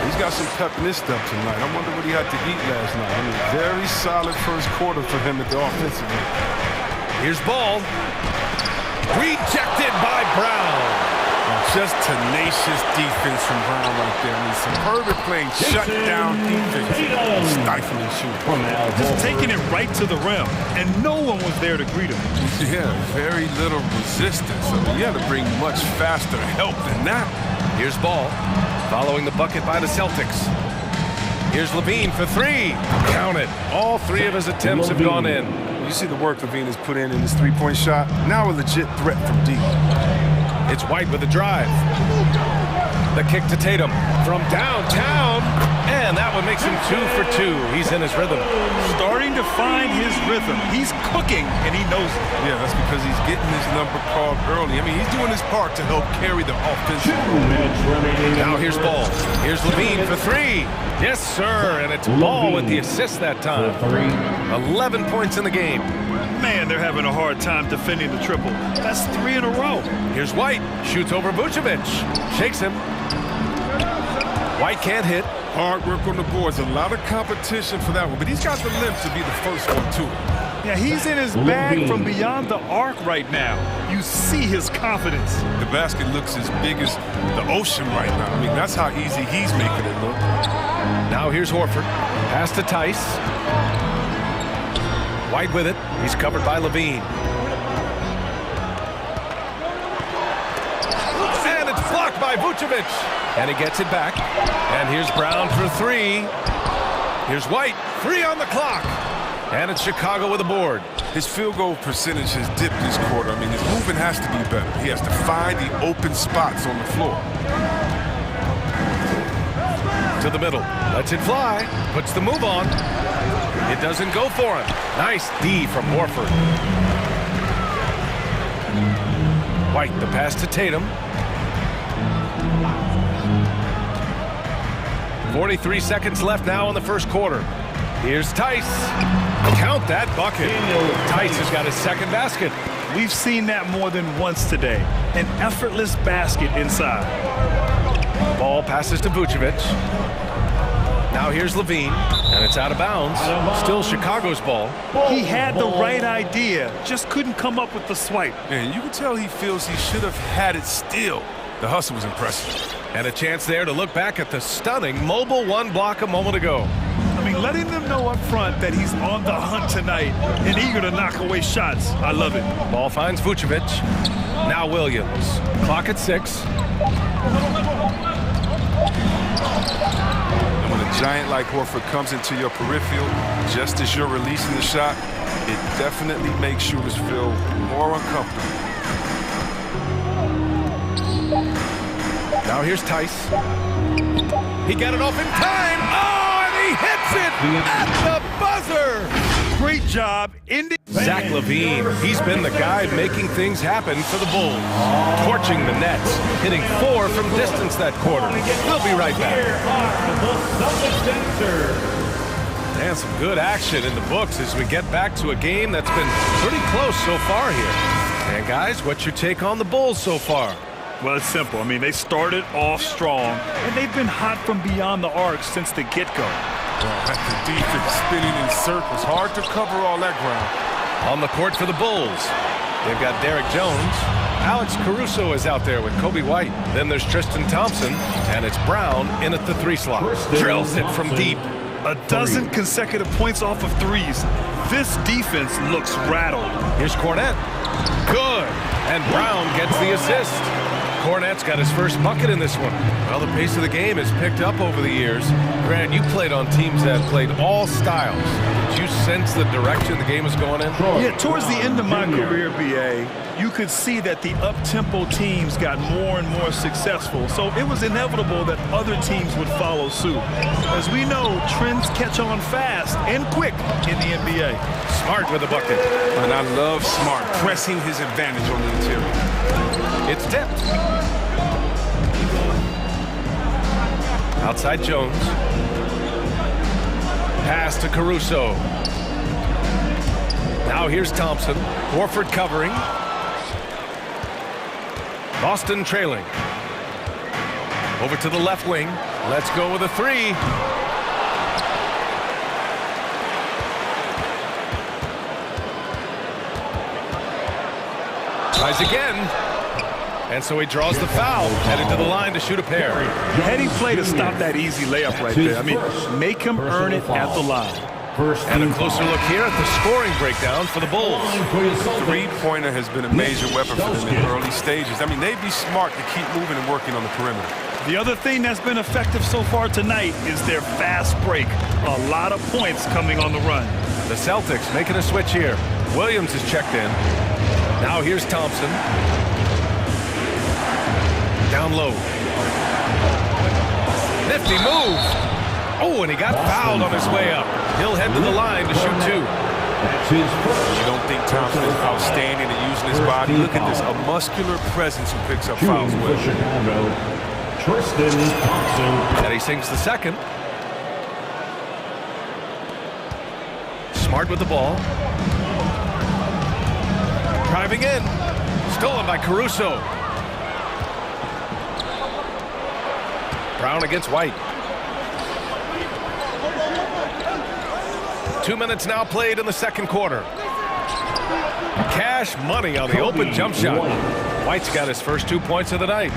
[SPEAKER 6] He's got some pep in his step tonight. I wonder what he had to eat last night. I mean, very solid first quarter for him at the offensive end.
[SPEAKER 8] Here's Ball. Rejected by Brown.
[SPEAKER 6] Just tenacious defense from Brown right there. I mean, superb playing, shut down defense, stifling shooting.
[SPEAKER 9] Just taking it right to the rim, and no one was there to greet him.
[SPEAKER 6] Yeah, very little resistance. So you had to bring much faster help than that.
[SPEAKER 8] Here's Ball, following the bucket by the Celtics. Here's Levine for three. Count it. All three of his attempts have gone in.
[SPEAKER 6] You see the work Levine has put in his three-point shot. Now a legit threat from deep.
[SPEAKER 8] It's White with the drive. The kick to Tatum from downtown. And that one makes him 2 for 2. He's in his rhythm.
[SPEAKER 9] Starting to find his rhythm. He's cooking, and he knows it.
[SPEAKER 6] Yeah, that's because he's getting his number called early. I mean, he's doing his part to help carry the offense.
[SPEAKER 8] Now here's Ball. Here's Levine for three. Yes, sir. And it's Ball with the assist that time. 11 points in the game.
[SPEAKER 9] Man, they're having a hard time defending the triple. That's 3 in a row.
[SPEAKER 8] Here's White. Shoots over Vucevic. Shakes him. White can't hit.
[SPEAKER 6] Hard work on the boards. A lot of competition for that one. But he's got the limp to be the first one, too.
[SPEAKER 9] Yeah, he's in his bag from beyond the arc right now. You see his confidence.
[SPEAKER 6] The basket looks as big as the ocean right now. I mean, that's how easy he's making it look.
[SPEAKER 8] Now here's Horford. Pass to Tice. White with it. He's covered by Levine. And it's blocked by Vucevic. And he gets it back. And here's Brown for three. Here's White. 3 on the clock. And it's Chicago with a board.
[SPEAKER 6] His field goal percentage has dipped this quarter. I mean, his movement has to be better. He has to find the open spots on the floor.
[SPEAKER 8] To the middle. Lets it fly. Puts the move on. It doesn't go for him. Nice D from Horford. White, the pass to Tatum. 43 seconds left now in the first quarter. Here's Tice. Count that bucket. Tice has got his second basket.
[SPEAKER 9] We've seen that more than once today. An effortless basket inside.
[SPEAKER 8] Ball passes to Vucevic. Now here's Levine, and it's out of bounds. Still Chicago's ball.
[SPEAKER 9] He had the right idea, just couldn't come up with the swipe.
[SPEAKER 6] And you can tell he feels he should have had it still. The hustle was impressive.
[SPEAKER 8] And a chance there to look back at the stunning mobile one block a moment ago.
[SPEAKER 9] I mean, letting them know up front that he's on the hunt tonight and eager to knock away shots. I love it.
[SPEAKER 8] Ball finds Vucevic. Now Williams. Clock at 6.
[SPEAKER 6] And when the
[SPEAKER 10] giant like Horford comes into your peripheral just as you're releasing the shot, it definitely makes shooters feel more uncomfortable.
[SPEAKER 8] Now here's Tice. He got it off in time. Oh, and he hits it at the buzzer.
[SPEAKER 9] Great job.
[SPEAKER 8] Zach LaVine, he's been the guy making things happen for the Bulls. Torching the nets, hitting 4 from distance that quarter. We'll be right back. And some good action in the books as we get back to a game that's been pretty close so far here. And guys, what's your take on the Bulls so far?
[SPEAKER 9] Well, it's simple. I mean, they started off strong, and they've been hot from beyond the arc since the get-go.
[SPEAKER 10] That's the defense spinning in circles. Hard to cover all that ground.
[SPEAKER 8] On the court for the Bulls, they've got Derek Jones. Alex Caruso is out there with Kobe White. Then there's Tristan Thompson, and it's Brown in at the 3 slot. Drills it from deep.
[SPEAKER 9] A dozen consecutive points off of threes. This defense looks rattled.
[SPEAKER 8] Here's Cornette. Good. And Brown gets the assist. Cornette's got his first bucket in this one. Well, the pace of the game has picked up over the years. Grant, you played on teams that played all styles. Did you sense the direction the game was going in?
[SPEAKER 9] Yeah, towards the end of my career, BA, you could see that the up-tempo teams got more and more successful. So it was inevitable that other teams would follow suit. As we know, trends catch on fast and quick in the NBA.
[SPEAKER 8] Smart with a bucket.
[SPEAKER 10] And I love Smart pressing his advantage on the interior.
[SPEAKER 8] It's tipped. Outside Jones. Pass to Caruso. Now here's Thompson. Horford covering. Boston trailing. Over to the left wing. Let's go with a 3. Tries again. And so he draws the foul, headed to the line to shoot a pair.
[SPEAKER 9] Heading play to stop that easy layup right there. I mean, make him earn it at the line.
[SPEAKER 8] And a closer look here at the scoring breakdown for the Bulls.
[SPEAKER 10] Three-pointer has been a major weapon for them in the early stages. I mean, they'd be smart to keep moving and working on the perimeter.
[SPEAKER 9] The other thing that's been effective so far tonight is their fast break. A lot of points coming on the run.
[SPEAKER 8] The Celtics making a switch here. Williams is checked in. Now here's Thompson. Down low. Nifty move. Oh, and he got fouled on his way up. He'll head to the line to shoot 2.
[SPEAKER 10] You don't think Thompson is outstanding at using his body? Look at this, a muscular presence who picks up fouls well.
[SPEAKER 7] Tristan Thompson.
[SPEAKER 8] And he sinks the second. Smart with the ball. Driving in. Stolen by Caruso. Brown against White. 2 minutes now played in the second quarter. Cash money on the open jump shot. White's got his first 2 points of the night.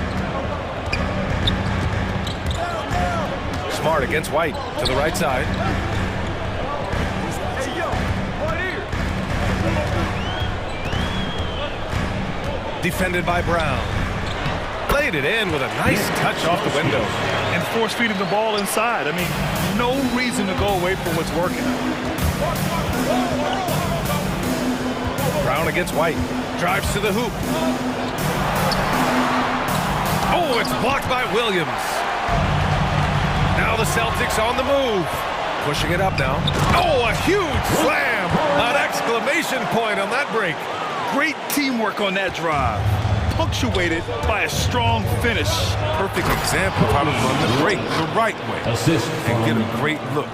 [SPEAKER 8] Smart against White to the right side. Defended by Brown. Played it in with a nice touch off the window.
[SPEAKER 9] And force-feeding the ball inside. I mean, no reason to go away from what's working.
[SPEAKER 8] Brown against White. Drives to the hoop. Oh, it's blocked by Williams. Now the Celtics on the move. Pushing it up now. Oh, a huge slam. An exclamation point on that break.
[SPEAKER 9] Great teamwork on that drive. Punctuated by a strong finish.
[SPEAKER 10] Perfect example of how to run the break the right way. And get a great look.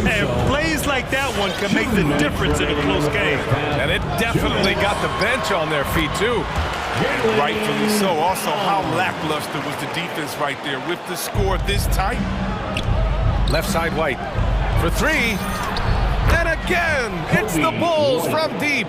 [SPEAKER 9] And plays like that one can make the difference in a close game.
[SPEAKER 8] And it definitely got the bench on their feet, too.
[SPEAKER 10] Rightfully so. Also, how lackluster was the defense right there with the score this tight?
[SPEAKER 8] Left side White for 3. And again, it's the Bulls from deep.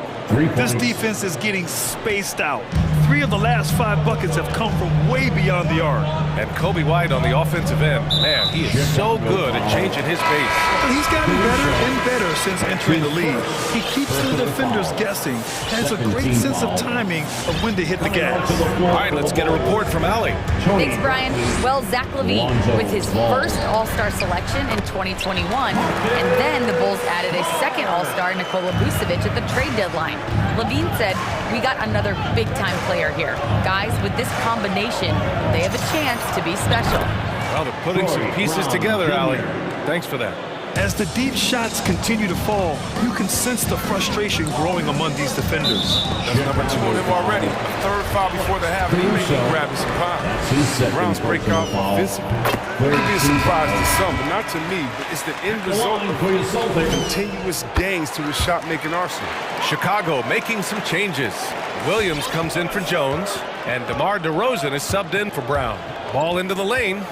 [SPEAKER 9] This defense is getting spaced out. 3 3 of the last 5 buckets have come from way beyond the arc.
[SPEAKER 8] And Kobe White on the offensive end. Man, he is so good at changing his pace.
[SPEAKER 9] But he's gotten better and better since entering the league. He keeps the defenders guessing, has a great sense of timing of when to hit the gas.
[SPEAKER 8] All right, let's get a report from Allie.
[SPEAKER 11] Thanks, Brian. Well, Zach LaVine with his first All-Star selection in 2021, and then the Bulls added a second All-Star, Nikola Vucevic, at the trade deadline. LaVine said, "We got another big-time player here. Guys, with this combination, they have a chance to be special."
[SPEAKER 8] Well, they're putting some pieces together, Allie. Thanks for that.
[SPEAKER 9] As the deep shots continue to fall, you can sense the frustration growing among these defenders.
[SPEAKER 10] That's number 2 on him already. A third foul before the half, and he may be grabbing some power. Browns break off offensively. Maybe a surprise to some, but not to me. But it's the end result of continuous gains to his shot-making arsenal.
[SPEAKER 8] Chicago making some changes. Williams comes in for Jones, and DeMar DeRozan is subbed in for Brown. Ball into the lane.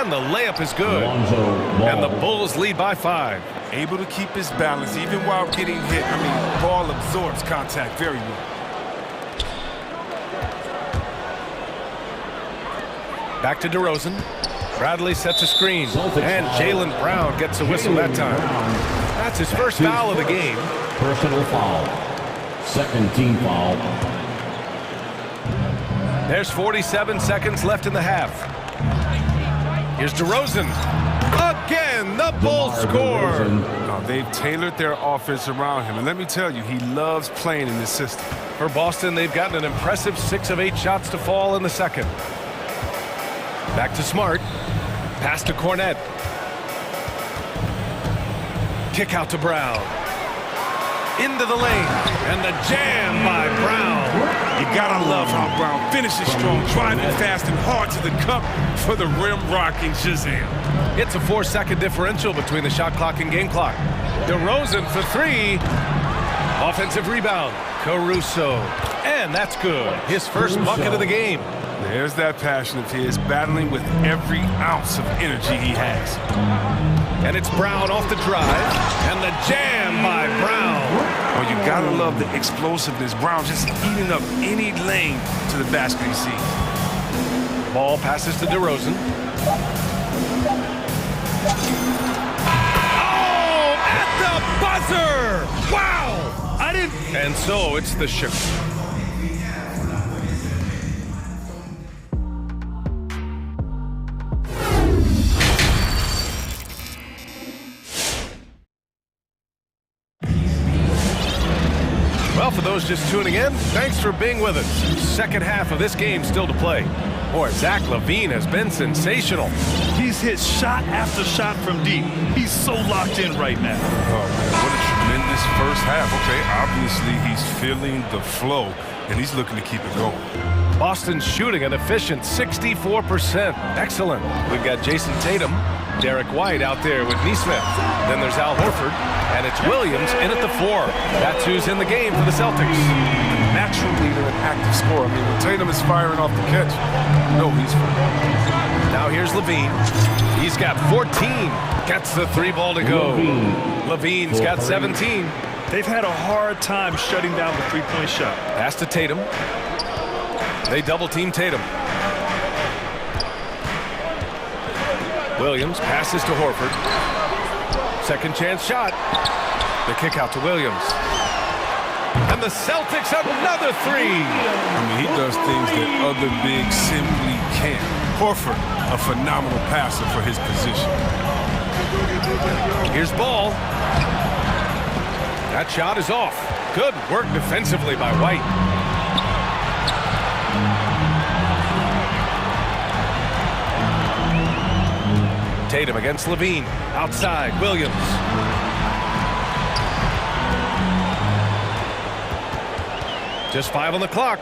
[SPEAKER 8] And the layup is good. And the Bulls lead by 5.
[SPEAKER 10] Able to keep his balance even while getting hit. I mean, ball absorbs contact very well.
[SPEAKER 8] Back to DeRozan. Bradley sets a screen. And Jaylen Brown gets a whistle that time. That's his first foul of the game.
[SPEAKER 7] Personal foul. Second team foul.
[SPEAKER 8] There's 47 seconds left in the half. Here's DeRozan. Again, the Bulls score.
[SPEAKER 10] No, they've tailored their offense around him. And let me tell you, he loves playing in this system.
[SPEAKER 8] For Boston, they've gotten an impressive 6 of 8 shots to fall in the second. Back to Smart. Pass to Cornette. Kick out to Brown. Into the lane. And the jam by Brown.
[SPEAKER 10] You gotta love how Brown finishes strong, driving fast and hard to the cup for the rim-rocking Shazam.
[SPEAKER 8] It's a 4-second differential between the shot clock and game clock. DeRozan for 3. Offensive rebound. Caruso. And that's good. His first bucket of the game.
[SPEAKER 10] There's that passion of his, battling with every ounce of energy he has.
[SPEAKER 8] And it's Brown off the drive. And the jam by Brown.
[SPEAKER 10] Oh, you gotta love the explosiveness. Brown just eating up any lane to the basket he sees.
[SPEAKER 8] Ball passes to DeRozan. Oh, at the buzzer! Wow! And so it's the Well, for those just tuning in, thanks for being with us. Second half of this game still to play. Boy, Zach LaVine has been sensational.
[SPEAKER 9] He's hit shot after shot from deep. He's so locked in right now.
[SPEAKER 10] Oh, man, what a tremendous first half. Okay, obviously he's feeling the flow, and he's looking to keep it going.
[SPEAKER 8] Boston's shooting an efficient 64%. Excellent. We've got Jason Tatum, Derek White out there with Nesmith. Then there's Al Horford, and it's Williams in at the 4. That's who's in the game for the Celtics.
[SPEAKER 10] Natural leader and active scorer. I mean, when Tatum is firing off the catch, no, he's fine.
[SPEAKER 8] Now here's LaVine. He's got 14. Gets the 3 ball to go. LaVine's got 17.
[SPEAKER 9] They've had a hard time shutting down the 3-point shot.
[SPEAKER 8] Pass to Tatum. They double-team Tatum. Williams passes to Horford. Second chance shot. The kick out to Williams. And the Celtics have another 3.
[SPEAKER 10] I mean, he does things that other bigs simply can't. Horford, a phenomenal passer for his position.
[SPEAKER 8] Here's Ball. That shot is off. Good work defensively by White. Tatum against LaVine. Outside, Williams. Just 5 on the clock.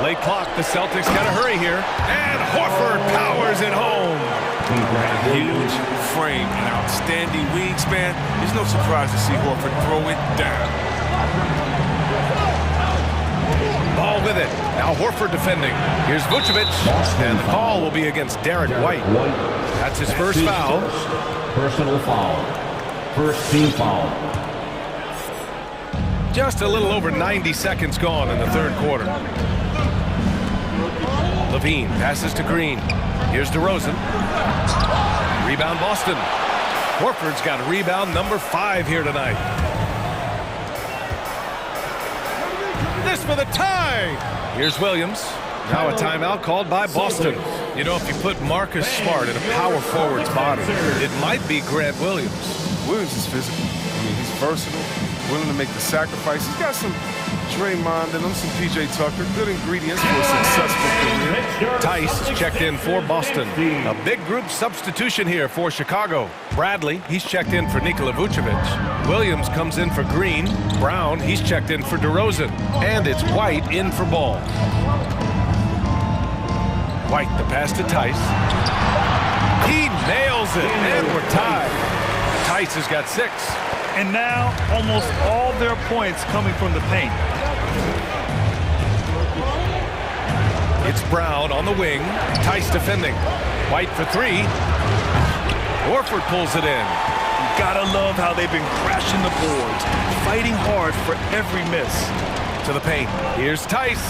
[SPEAKER 8] Late clock, the Celtics gotta hurry here. And Horford powers it home.
[SPEAKER 10] A huge frame and outstanding wingspan. There's no surprise to see Horford throw it down.
[SPEAKER 8] Ball with it. Now Horford defending. Here's Vucevic. And the call will be against Derek White. That's his first foul.
[SPEAKER 7] Personal foul. First team foul.
[SPEAKER 8] Just a little over 90 seconds gone in the third quarter. Levine passes to Green. Here's DeRozan. Rebound Boston. Horford's got rebound number 5 here tonight. This for the tie. Here's Williams. Now a timeout called by Boston. You know, if you put Marcus Smart in a power forward's body, it might be Grant Williams.
[SPEAKER 10] Williams is physical. I mean, he's versatile, willing to make the sacrifice. He's got some Draymond and some PJ Tucker. Good ingredients for a successful career.
[SPEAKER 8] Tice is checked in for Boston. A big group substitution here for Chicago. Bradley, he's checked in for Nikola Vucevic. Williams comes in for Green. Brown, he's checked in for DeRozan. And it's White in for Ball. White, the pass to Tice. He nails it, and we're tied. Tice has got 6.
[SPEAKER 9] And now, almost all their points coming from the paint.
[SPEAKER 8] It's Brown on the wing. Tice defending. White for 3. Horford pulls it in.
[SPEAKER 9] You gotta love how they've been crashing the boards, fighting hard for every miss.
[SPEAKER 8] To the paint. Here's Tice.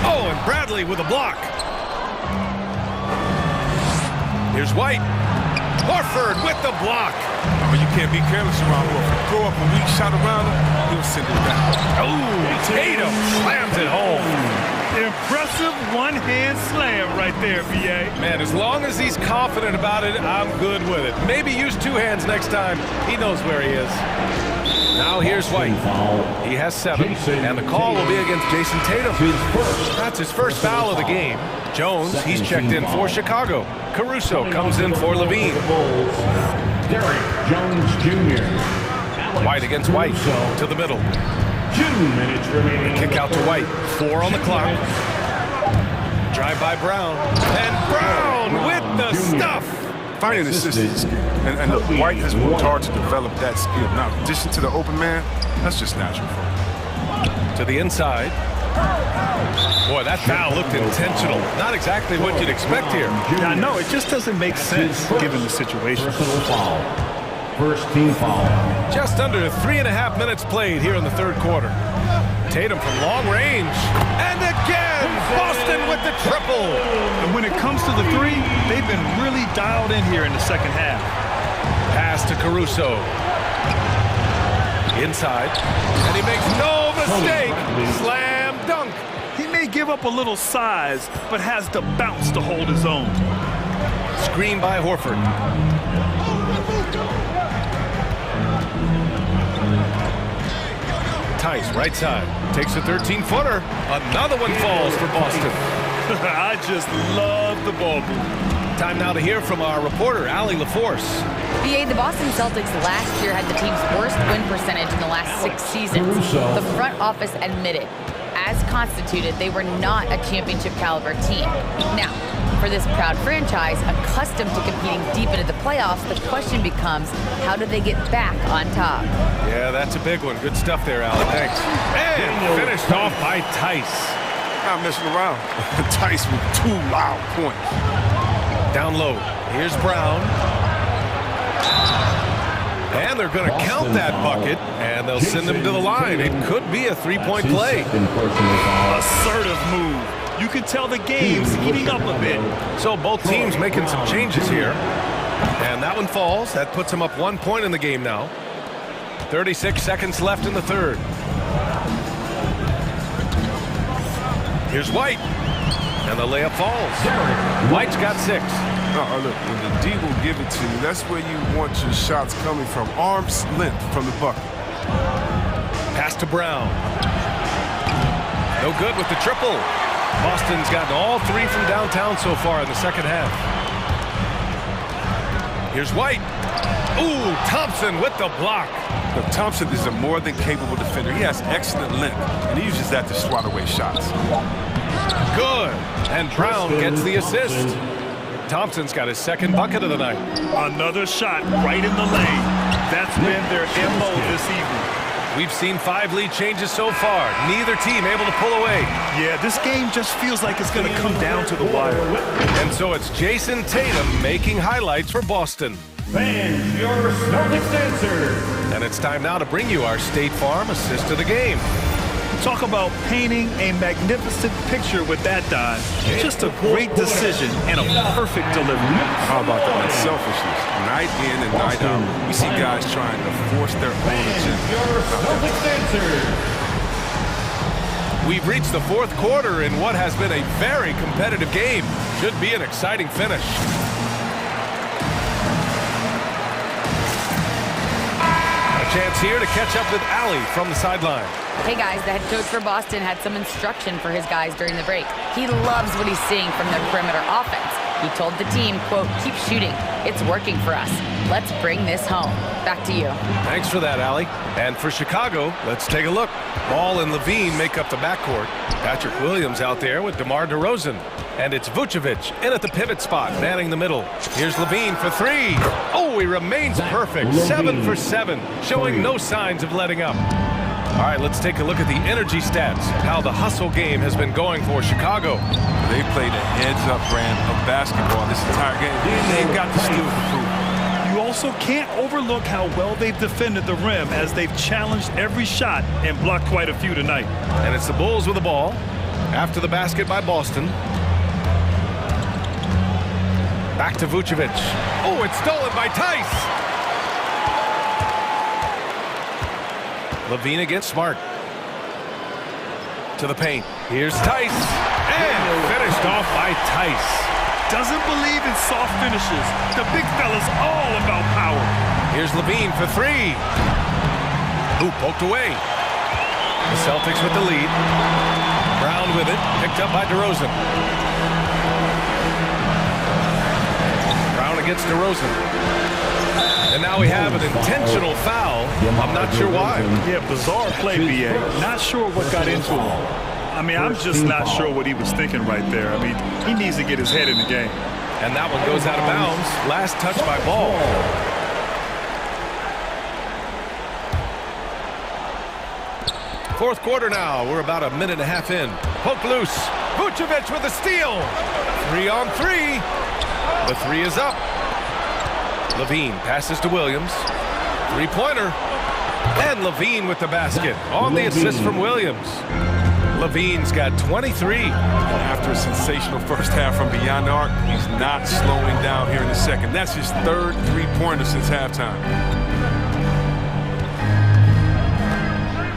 [SPEAKER 8] Oh, and Bradley with a block. Here's White. Horford with the block.
[SPEAKER 10] Oh, you can't be careless around Horford. Throw up a weak shot around him, he'll send it back.
[SPEAKER 8] Oh, Tatum slams it home.
[SPEAKER 9] Impressive one-hand slam right there, VA.
[SPEAKER 8] Man, as long as he's confident about it, I'm good with it. Maybe use 2 hands next time. He knows where he is. Now here's White. He has 7, and the call will be against Jason Tatum. That's his first foul of the game. Jones, he's checked in for Chicago. Caruso comes in for Levine.
[SPEAKER 7] Derek Jones Jr.
[SPEAKER 8] White against White to the middle.
[SPEAKER 7] 2 minutes remaining.
[SPEAKER 8] Kick out to White. 4 on the clock. Drive by Brown. And Brown with the stuff.
[SPEAKER 10] Finding assists is skill. And look, White has worked hard to develop that skill. Now, in addition to the open man, that's just natural for him.
[SPEAKER 8] To the inside. Boy, that foul looked intentional. Not exactly what you'd expect here.
[SPEAKER 9] I know, it just doesn't make sense given the situation.
[SPEAKER 7] First team foul.
[SPEAKER 8] Just under 3.5 minutes played here in the third quarter. Tatum from long range. And again, Boston with the triple.
[SPEAKER 9] And when it comes to the 3, they've been really dialed in here in the second half.
[SPEAKER 8] Pass to Caruso. Inside. And he makes no mistake. Slam dunk.
[SPEAKER 9] He may give up a little size, but has the bounce to hold his own.
[SPEAKER 8] Screen by Horford. Tice, right side. Takes a 13-footer. Another one falls for Boston.
[SPEAKER 9] I just love the ball move.
[SPEAKER 8] Time now to hear from our reporter, Allie LaForce.
[SPEAKER 11] BA, the Boston Celtics last year had the team's worst win percentage in the last 6 seasons. The front office admitted, as constituted, they were not a championship caliber team. Now, for this proud franchise, accustomed to competing deep into the playoffs, the question becomes, how do they get back on top?
[SPEAKER 8] Yeah, that's a big one. Good stuff there, Allie. Thanks. And finished off by Tice.
[SPEAKER 10] Not messing around. Tice with 2 loud points.
[SPEAKER 8] Down low. Here's Brown. And they're going to count that bucket, and they'll send him to the line. It could be a 3-point play.
[SPEAKER 9] Assertive move. You can tell the game's heating up a bit.
[SPEAKER 8] So both teams making some changes here. And that one falls. That puts them up 1 point in the game now. 36 seconds left in the third. Here's White. And the layup falls. White's got 6.
[SPEAKER 10] Look, when the D will give it to you, that's where you want your shots coming from. Arm's length from the bucket.
[SPEAKER 8] Pass to Brown. No good with the triple. Boston's gotten all 3 from downtown so far in the second half. Here's White. Ooh, Thompson with the block.
[SPEAKER 10] Look, Thompson is a more than capable defender. He has excellent length, and he uses that to swat away shots.
[SPEAKER 8] Good. And Brown gets the assist. Thompson's got his 2nd bucket of the night.
[SPEAKER 9] Another shot right in the lane. That's been their MO this evening.
[SPEAKER 8] We've seen 5 lead changes so far. Neither team able to pull away.
[SPEAKER 9] Yeah, this game just feels like it's going to come down to the wire.
[SPEAKER 8] And so it's Jason Tatum making highlights for Boston.
[SPEAKER 3] Fans, your Celtics answer.
[SPEAKER 8] And it's time now to bring you our State Farm assist of the game.
[SPEAKER 9] Talk about painting a magnificent picture with that dive. Just a great decision and a perfect delivery.
[SPEAKER 10] How about the unselfishness? Night in and night out, we see guys trying to force their own agenda.
[SPEAKER 3] Your Celtics answer.
[SPEAKER 8] We've reached the 4th quarter in what has been a very competitive game. Should be an exciting finish. A chance here to catch up with Allie from the sideline.
[SPEAKER 11] Hey guys, the head coach for Boston had some instruction for his guys during the break. He loves what he's seeing from their perimeter offense. He told the team, quote, keep shooting. It's working for us. Let's bring this home. Back to you.
[SPEAKER 8] Thanks for that, Allie. And for Chicago, let's take a look. Ball and Levine make up the backcourt. Patrick Williams out there with DeMar DeRozan. And it's Vucevic in at the pivot spot, manning the middle. Here's Levine for 3. Oh, he remains perfect. 7 for 7, showing no signs of letting up. All right, let's take a look at the energy stats, how the hustle game has been going for Chicago.
[SPEAKER 10] They played a heads-up brand of basketball this entire game. They've got the skills to prove.
[SPEAKER 9] You also can't overlook how well they've defended the rim as they've challenged every shot and blocked quite a few tonight.
[SPEAKER 8] And it's the Bulls with the ball after the basket by Boston. Back to Vucevic. Oh, it's stolen by Tice. Levine against Smart. To the paint. Here's Tice. And finished off by Tice.
[SPEAKER 9] Doesn't believe in soft finishes. The big fella's all about power.
[SPEAKER 8] Here's Levine for 3. Ooh, poked away. The Celtics with the lead. Brown with it. Picked up by DeRozan. Brown against DeRozan. And now we have an intentional foul. I'm not sure why.
[SPEAKER 9] Yeah, bizarre play, B.A. Not sure what got into him. I mean, I'm just not sure what he was thinking right there. I mean, he needs to get his head in the game.
[SPEAKER 8] And that one goes out of bounds. Last touch by Ball. Fourth quarter now. We're about a minute and a half in. Poke loose. Vucevic with a steal. 3 on 3. The 3 is up. Levine passes to Williams. 3-pointer. And Levine with the basket on the assist from Williams. Levine's got 23.
[SPEAKER 10] After a sensational first half from beyond the arc, he's not slowing down here in the second. That's his 3rd 3-pointer since halftime.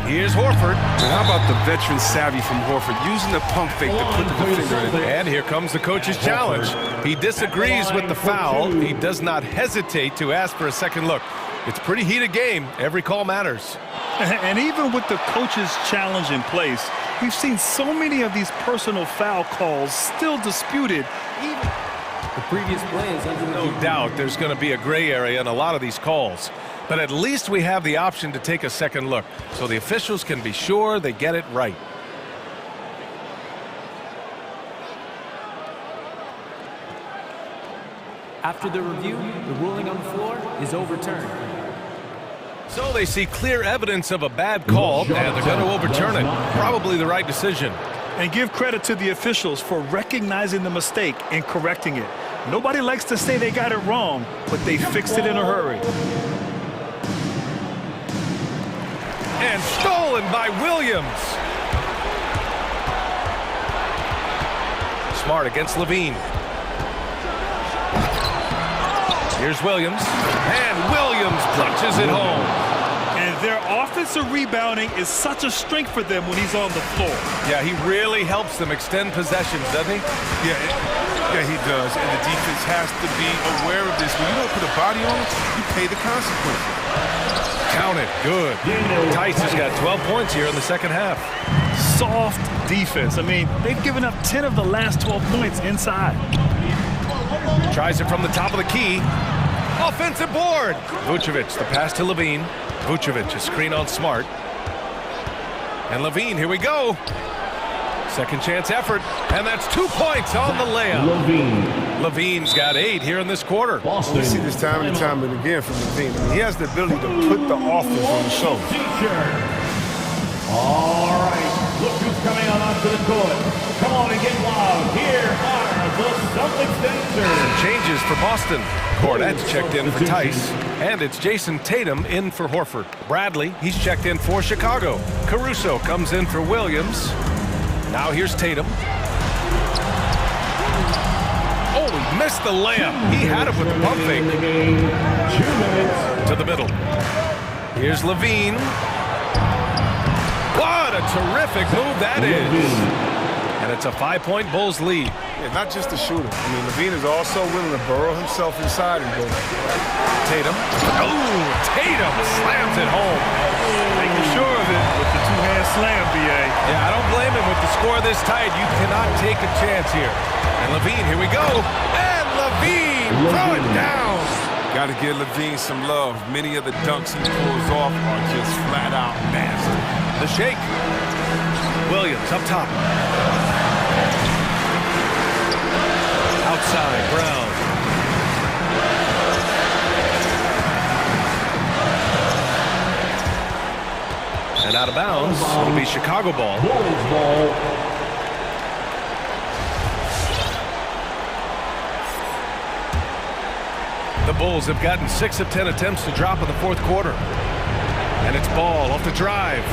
[SPEAKER 8] Here's Horford.
[SPEAKER 10] And how about the veteran savvy from Horford, using the pump fake to put the defender in.
[SPEAKER 8] And here comes the coach's challenge. He disagrees with the foul. He does not hesitate to ask for a second look. It's a pretty heated game. Every call matters.
[SPEAKER 9] And even with the coach's challenge in place, we've seen so many of these personal foul calls still disputed.
[SPEAKER 12] The previous play is under
[SPEAKER 8] no doubt there's going to be a gray area in a lot of these calls. But at least we have the option to take a second look, so the officials can be sure they get it right.
[SPEAKER 12] After the review, the ruling on the floor is overturned.
[SPEAKER 8] So they see clear evidence of a bad call, and they're going to overturn it. Probably the right decision.
[SPEAKER 9] And give credit to the officials for recognizing the mistake and correcting it. Nobody likes to say they got it wrong, but they fixed it in a hurry.
[SPEAKER 8] And stolen by Williams. Smart against Levine. Here's Williams. And Williams punches it home.
[SPEAKER 9] And their offensive rebounding is such a strength for them when he's on the floor.
[SPEAKER 8] Yeah, he really helps them extend possessions, doesn't he?
[SPEAKER 10] Yeah, he does. And the defense has to be aware of this. When you don't put a body on it, you pay the consequences.
[SPEAKER 8] Count it. Good. Tice has got 12 points here in the second half.
[SPEAKER 9] Soft defense. I mean, they've given up 10 of the last 12 points inside.
[SPEAKER 8] Tries it from the top of the key. Offensive board. Vucevic, the pass to Levine. Vucevic, a screen on Smart. And Levine, here we go. Second chance effort. And that's 2 points on the layup.
[SPEAKER 7] Levine.
[SPEAKER 8] Levine's got 8 here in this quarter.
[SPEAKER 10] You see this time and time and again from Levine. He has the ability to put the offense on the show.
[SPEAKER 3] All right, look who's coming on onto the court. Come on and get loud. Here are the Celtics dancers.
[SPEAKER 8] Changes for Boston. Cornette's checked in for Tice. And it's Jason Tatum in for Horford. Bradley, he's checked in for Chicago. Caruso comes in for Williams. Now here's Tatum. Oh, he missed the layup. He had it with the pump fake.
[SPEAKER 3] 2 minutes.
[SPEAKER 8] To the middle. Here's Levine. What a terrific move that is. And it's a 5-point Bulls lead.
[SPEAKER 10] Yeah, not just a shooter. I mean, Levine is also willing to burrow himself inside and go.
[SPEAKER 8] Tatum. Oh, Tatum slams it home.
[SPEAKER 9] Making sure of it with the two-hand slam, B.A.
[SPEAKER 8] Yeah, I don't blame him. With the score this tight, you cannot take a chance here. And Levine, here we go. And Levine, throw it down.
[SPEAKER 10] Got to give Levine some love. Many of the dunks he pulls off are just flat out nasty.
[SPEAKER 8] The shake. Williams up top. Outside, Brown. And out of bounds, it'll be Chicago ball. The Bulls have gotten 6 of 10 attempts to drop in the fourth quarter. And it's Ball off the drive.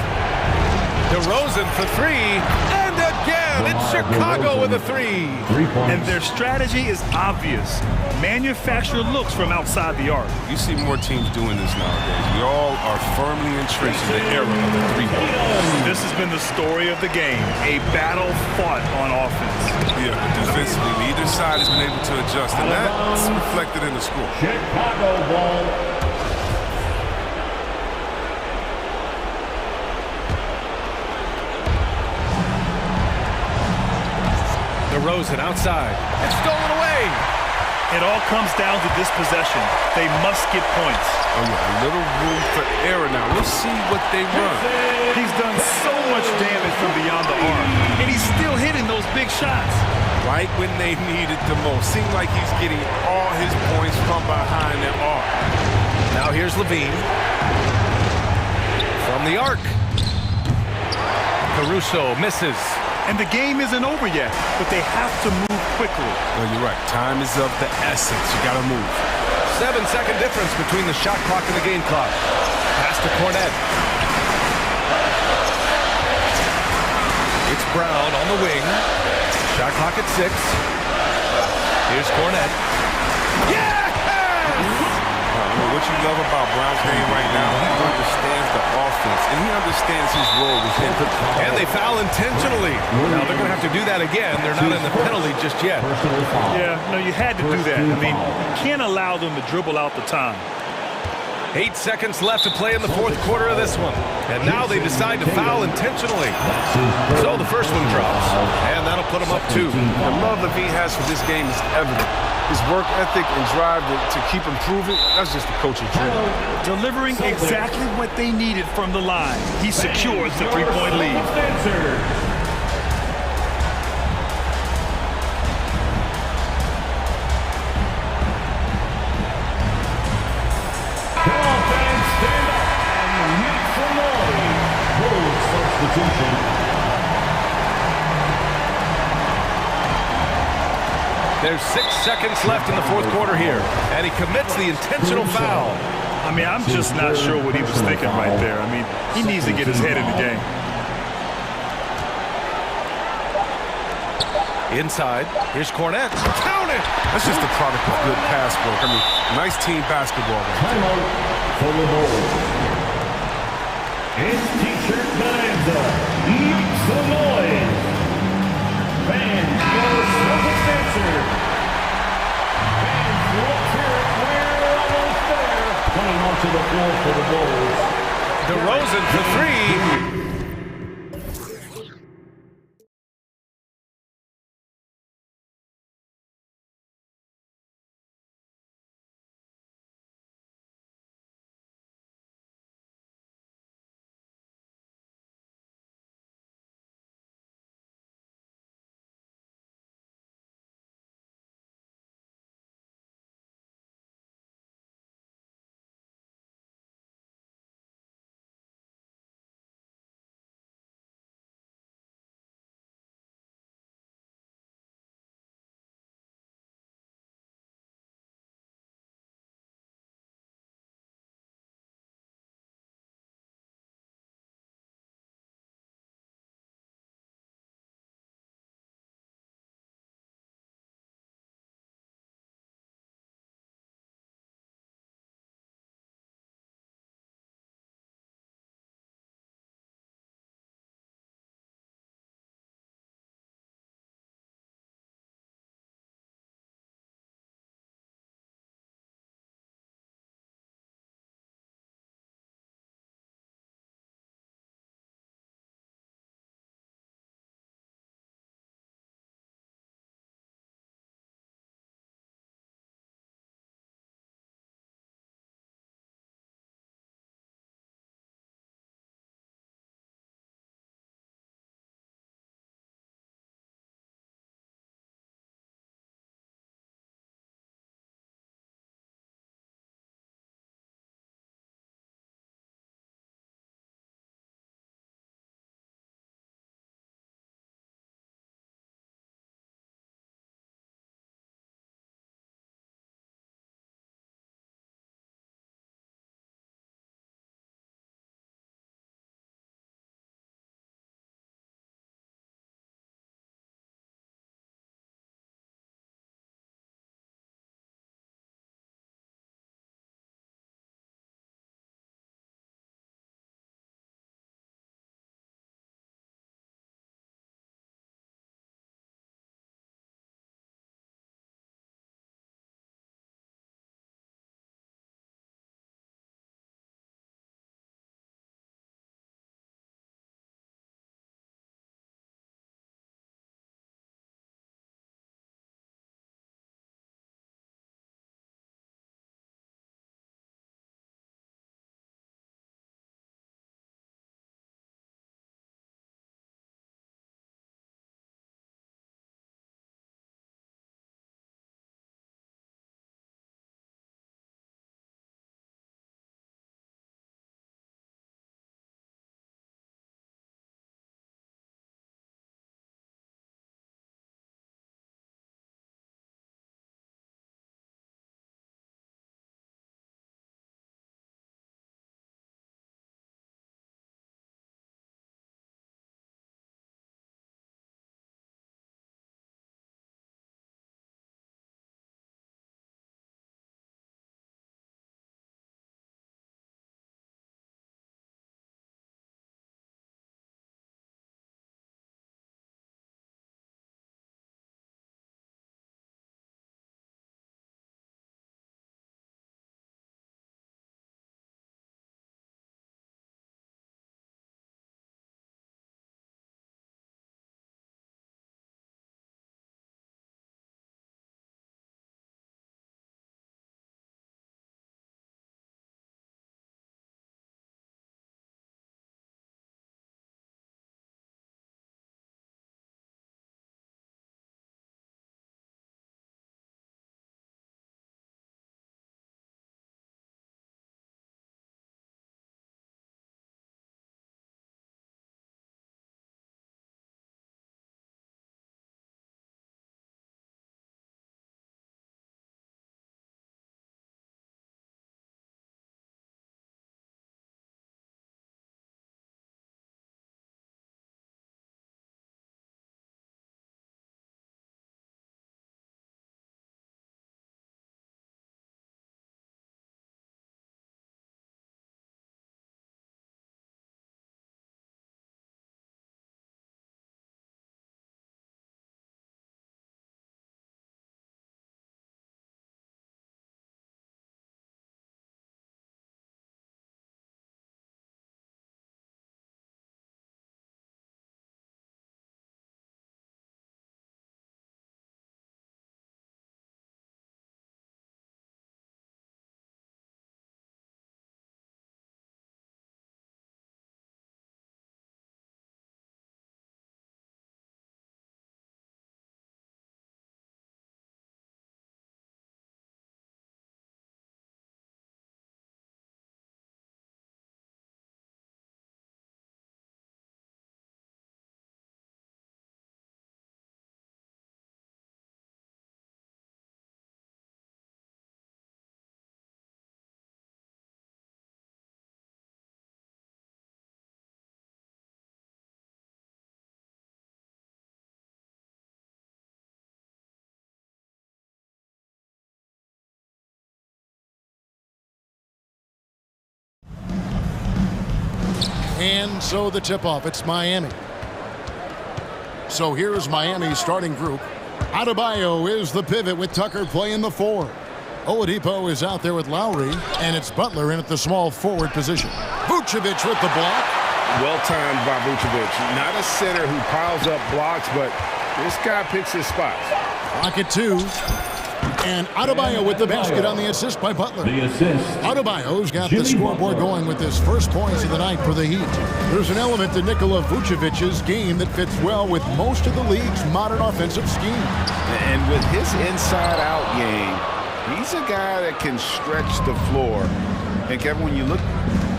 [SPEAKER 8] DeRozan for 3. And again, it's Chicago with a 3.
[SPEAKER 9] And their strategy is obvious. Manufacture looks from outside the arc.
[SPEAKER 10] You see more teams doing this nowadays. We all are firmly entrenched in the era of the 3-ball.
[SPEAKER 9] This has been the story of the game. A battle fought on offense.
[SPEAKER 10] Yeah, but defensively, neither side has been able to adjust, and that's reflected in the score.
[SPEAKER 3] Chicago ball.
[SPEAKER 8] DeRozan outside. And stolen away.
[SPEAKER 9] It all comes down to this possession. They must get points.
[SPEAKER 10] Oh, yeah, a little room for error now. Let's see what they run.
[SPEAKER 9] He's done so much damage from beyond the arc, and he's still hitting those big shots.
[SPEAKER 10] Right when they need it the most. Seems like he's getting all his points from behind the arc.
[SPEAKER 8] Now here's Levine. From the arc. Caruso misses.
[SPEAKER 9] And the game isn't over yet, but they have to move quickly.
[SPEAKER 10] Well, you're right. Time is of the essence. You got to move.
[SPEAKER 8] 7-second difference between the shot clock and the game clock. Pass to Cornette. It's Brown on the wing. Shot clock at 6. Here's Cornette. Yes!
[SPEAKER 10] What you love about Brown's game right now, he understands the offense, and he understands his role within the
[SPEAKER 8] And they foul intentionally. Now they're going to have to do that again. They're not in the penalty just yet.
[SPEAKER 9] Yeah, no, you had to do that. I mean, you can't allow them to dribble out the time.
[SPEAKER 8] 8 seconds left to play in the fourth quarter of this one. And now they decide to foul intentionally. So the first one drops, and that'll put them up 2.
[SPEAKER 10] The love Levine has for this game is evident. His work ethic and drive to keep improving, that's just the coach's dream.
[SPEAKER 9] Delivering exactly what they needed from the line. He secures the 3-point lead.
[SPEAKER 3] Come on, fans, stand up and make some noise. Bulls substitution.
[SPEAKER 8] There's 6 seconds left in the fourth quarter here, and he commits the intentional foul.
[SPEAKER 9] I mean, I'm just not sure what he was thinking right there. I mean, he needs to get his head in the game.
[SPEAKER 8] Inside, here's Cornette. Count it!
[SPEAKER 10] That's just a product of good pass work. I mean, nice team basketball right there.
[SPEAKER 3] Timeout for the Bulls. It's T-shirt bonanza. Make some noise. Fans, your Celtics dancer. Fans, let's hear it. We're almost there. Coming onto the floor for the Bulls.
[SPEAKER 8] DeRozan for 3.
[SPEAKER 1] And so the tip-off, it's Miami. So here's Miami's starting group. Adebayo is the pivot with Tucker playing the 4. Oladipo is out there with Lowry, and it's Butler in at the small forward position. Vucevic with the block.
[SPEAKER 2] Well timed by Vucevic. Not a center who piles up blocks, but this guy picks his spots.
[SPEAKER 1] Block at 2. And Adebayo with the basket on the assist by Butler.
[SPEAKER 7] The assist.
[SPEAKER 1] Adebayo's got the scoreboard going with his first points of the night for the Heat. There's an element to Nikola Vucevic's game that fits well with most of the league's modern offensive scheme.
[SPEAKER 2] And with his inside-out game, he's a guy that can stretch the floor. And Kevin, when you look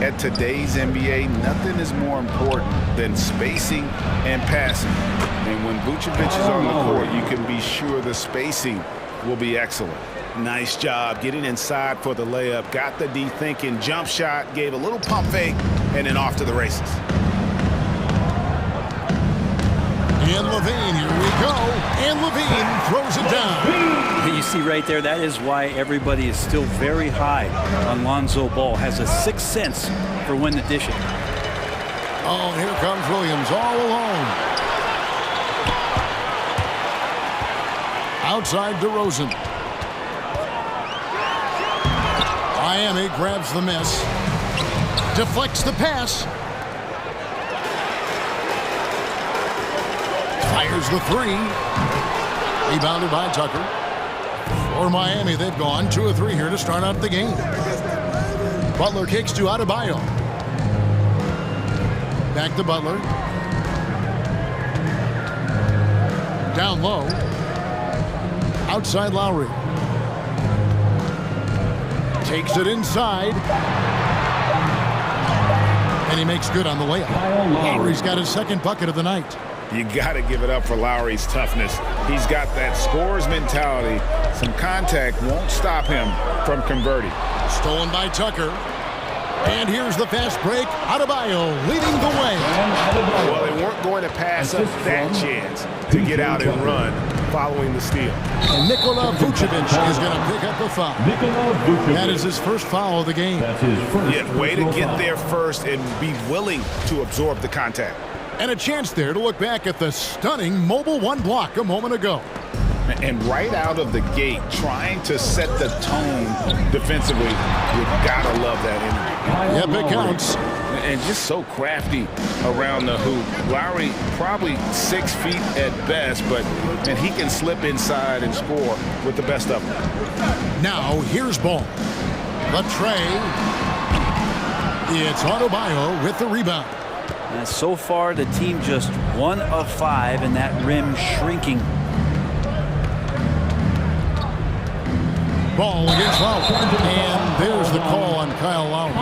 [SPEAKER 2] at today's NBA, nothing is more important than spacing and passing. And when Vucevic is on the court, you can be sure the spacing will be excellent.
[SPEAKER 6] Nice job getting inside for the layup. Got the D thinking, jump shot, gave a little pump fake, and then off to the races.
[SPEAKER 1] And LaVine, here we go. And LaVine throws it down.
[SPEAKER 12] You see right there, that is why everybody is still very high on Lonzo Ball. Has a sixth sense for when to dish it.
[SPEAKER 1] Oh, and here comes Williams all alone. Outside DeRozan. Miami grabs the miss. Deflects the pass. Fires the 3. Rebounded by Tucker. For Miami, they've gone 2 of 3 here to start out the game. Butler kicks to Adebayo. Back to Butler. Down low. Outside Lowry. Takes it inside. And he makes good on the layup. Lowry's got his second bucket of the night.
[SPEAKER 2] You got to give it up for Lowry's toughness. He's got that scorer's mentality. Some contact won't stop him from converting.
[SPEAKER 1] Stolen by Tucker. And here's the fast break. Adebayo leading the way.
[SPEAKER 6] Well, they weren't going to pass up that chance to get out and run following the steal.
[SPEAKER 1] And Nikola Vucevic is going to pick up the foul. That is his first foul of the game.
[SPEAKER 7] That's his first.
[SPEAKER 6] Yeah, way to get there first and be willing to absorb the contact.
[SPEAKER 1] And a chance there to look back at the stunning mobile 1 block a moment ago.
[SPEAKER 2] And right out of the gate, trying to set the tone defensively, you gotta love that energy.
[SPEAKER 1] Yep, it counts.
[SPEAKER 2] And just so crafty around the hoop. Lowry probably 6 feet at best, and he can slip inside and score with the best of them.
[SPEAKER 1] Now here's Ball. The tray. It's Adebayo with the rebound.
[SPEAKER 12] So far, the team just 1 of 5, and that rim shrinking.
[SPEAKER 1] Ball against Lowry. And there's the call on Kyle Lowry.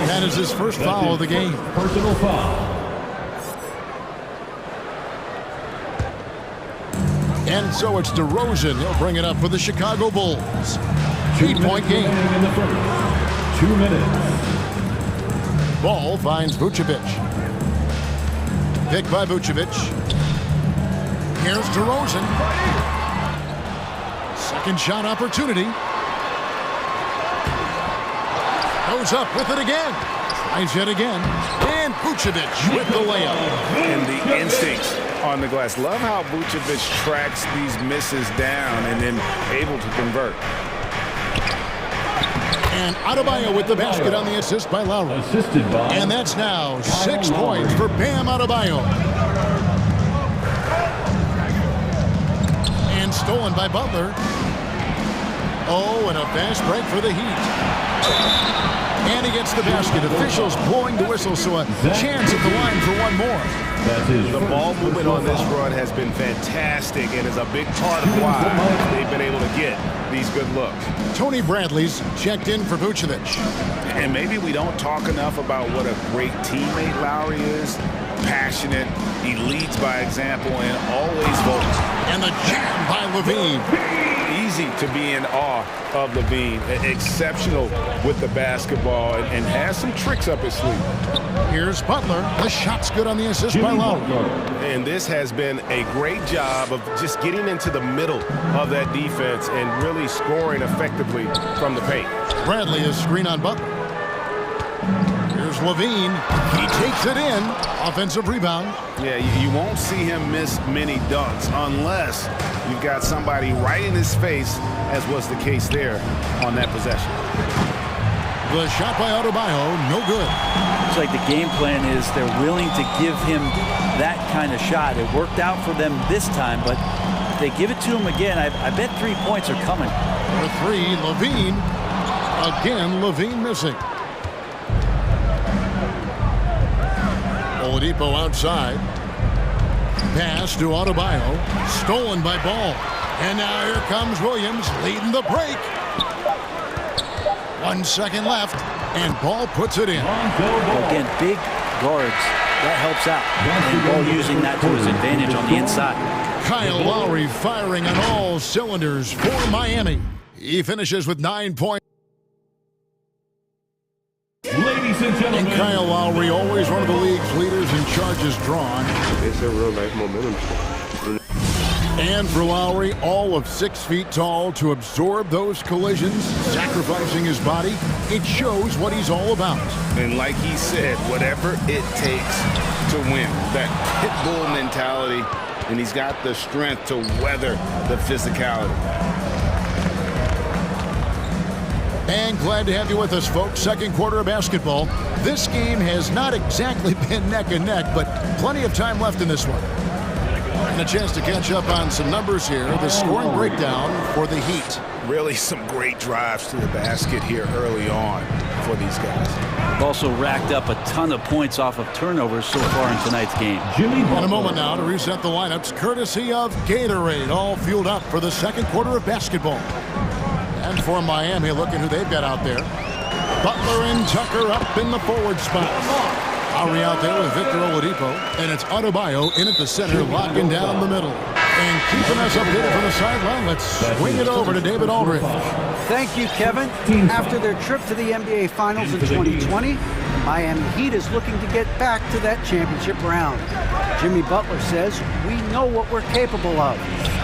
[SPEAKER 1] That is his first foul of the game.
[SPEAKER 7] Personal foul.
[SPEAKER 1] And so it's DeRozan. He'll bring it up for the Chicago Bulls. 8-point game.
[SPEAKER 7] In the first. 2 minutes.
[SPEAKER 1] Ball finds Vucevic. Picked by Vucevic. Here's DeRozan. Second shot opportunity. Goes up with it again. Tries yet again. And Vucevic with the layup.
[SPEAKER 2] And the instincts on the glass. Love how Vucevic tracks these misses down and then able to convert.
[SPEAKER 1] And Adebayo with the basket on the assist by Lowry.
[SPEAKER 7] Assisted by.
[SPEAKER 1] And that's now 6 points for Bam Adebayo. And stolen by Butler. Oh, and a fast break for the Heat. And he gets the basket. Officials blowing the whistle, so a chance at the line for one more.
[SPEAKER 6] The ball movement on this run has been fantastic and is a big part of why they've been able to get these good looks.
[SPEAKER 1] Tony Bradley's checked in for Vucevic.
[SPEAKER 2] And maybe we don't talk enough about what a great teammate Lowry is. Passionate, he leads by example, and always vocal.
[SPEAKER 1] And the jam by LaVine.
[SPEAKER 2] Easy to be in awe of LaVine. Exceptional with the basketball and has some tricks up his sleeve.
[SPEAKER 1] Here's Butler. The shot's good on the assist by Lowry.
[SPEAKER 6] And this has been a great job of just getting into the middle of that defense and really scoring effectively from the paint.
[SPEAKER 1] Bradley is screen on Butler. Here's Levine. He takes it in. Offensive rebound.
[SPEAKER 2] Yeah, you won't see him miss many dunks unless you've got somebody right in his face, as was the case there on that possession.
[SPEAKER 1] The shot by Adebayo, no good.
[SPEAKER 12] It's like the game plan is they're willing to give him that kind of shot. It worked out for them this time, but if they give it to him again, I bet 3 points are coming.
[SPEAKER 1] For three, Levine. Again, Levine missing. Oladipo outside. Pass to Adebayo. Stolen by Ball. And now here comes Williams leading the break. 1 second left, and Ball puts it in.
[SPEAKER 12] Again, big guards. That helps out. And Ball using that to his advantage on the inside.
[SPEAKER 1] Kyle Lowry firing on all cylinders for Miami. He finishes with 9 points.
[SPEAKER 7] Ladies and gentlemen.
[SPEAKER 1] And Kyle Lowry, always one of the league's leaders in charges drawn.
[SPEAKER 10] It's a real life momentum.
[SPEAKER 1] And for Lowry, all of 6 feet tall, to absorb those collisions, sacrificing his body, it shows what he's all about.
[SPEAKER 2] And like he said, whatever it takes to win. That pit bull mentality, and he's got the strength to weather the physicality.
[SPEAKER 1] And glad to have you with us, folks. Second quarter of basketball. This game has not exactly been neck and neck, but plenty of time left in this one. And a chance to catch up on some numbers here. The scoring breakdown for the Heat.
[SPEAKER 6] Really some great drives to the basket here early on for these guys.
[SPEAKER 12] Also racked up a ton of points off of turnovers so far in tonight's game.
[SPEAKER 1] In a moment now to reset the lineups, courtesy of Gatorade, all fueled up for the second quarter of basketball. And for Miami, look at who they've got out there. Butler and Tucker up in the forward spot. Lowry out there with Victor Oladipo. And it's Adebayo in at the center, locking down the middle. And keeping us updated from the sideline, let's swing it over to David Aldridge.
[SPEAKER 5] Thank you, Kevin. After their trip to the NBA Finals in 2020, Miami Heat is looking to get back to that championship round. Jimmy Butler says, we know what we're capable of.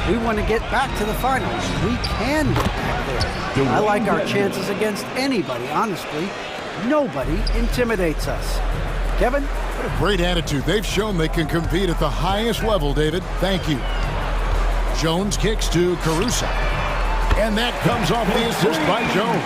[SPEAKER 5] We want to get back to the finals. We can get back there. I like our chances against anybody, honestly. Nobody intimidates us. Kevin?
[SPEAKER 1] What a great attitude. They've shown they can compete at the highest level, David. Thank you. Jones kicks to Caruso. And that comes off the assist by Jones.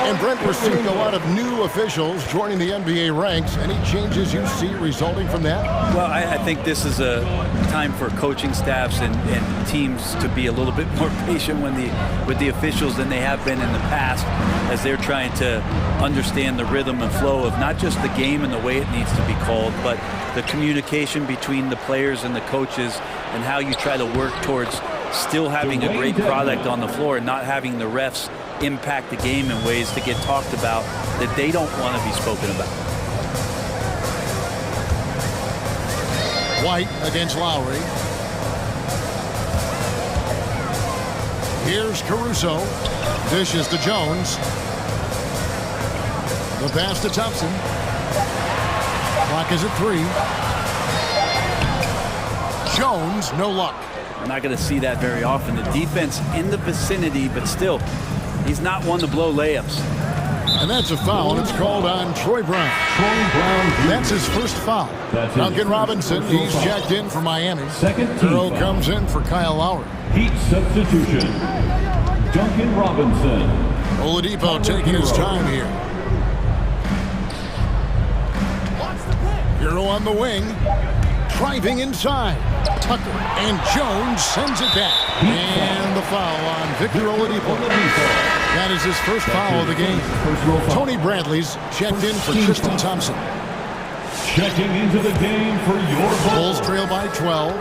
[SPEAKER 1] And Brent, we're seeing a lot of new officials joining the NBA ranks. Any changes you see resulting from that?
[SPEAKER 12] Well, I think this is a time for coaching staffs and teams to be a little bit more patient with the officials than they have been in the past, as they're trying to understand the rhythm and flow of not just the game and the way it needs to be called, but the communication between the players and the coaches, and how you try to work towards still having a great product on the floor and not having the refs impact the game in ways to get talked about that they don't want to be spoken about.
[SPEAKER 1] White against Lowry. Here's Caruso. Dishes to Jones. The pass to Thompson. Clock is at 3. Jones, no luck.
[SPEAKER 12] We're not going to see that very often. The defense in the vicinity, but still, he's not one to blow layups.
[SPEAKER 1] And that's a foul, and it's called on Troy Brown. That's his first foul. Duncan Robinson, he's checked in for Miami. Earl comes in for Kyle Lowry.
[SPEAKER 7] Heat substitution. Duncan Robinson.
[SPEAKER 1] Oladipo taking his time here. Hero on the wing. Driving inside. Tucker and Jones sends it back. And the foul on Victor Oladipo. That is his first foul of the game. Tony Bradley's checked in for Tristan Thompson.
[SPEAKER 7] Checking into the game for your
[SPEAKER 1] Bulls trail by 12.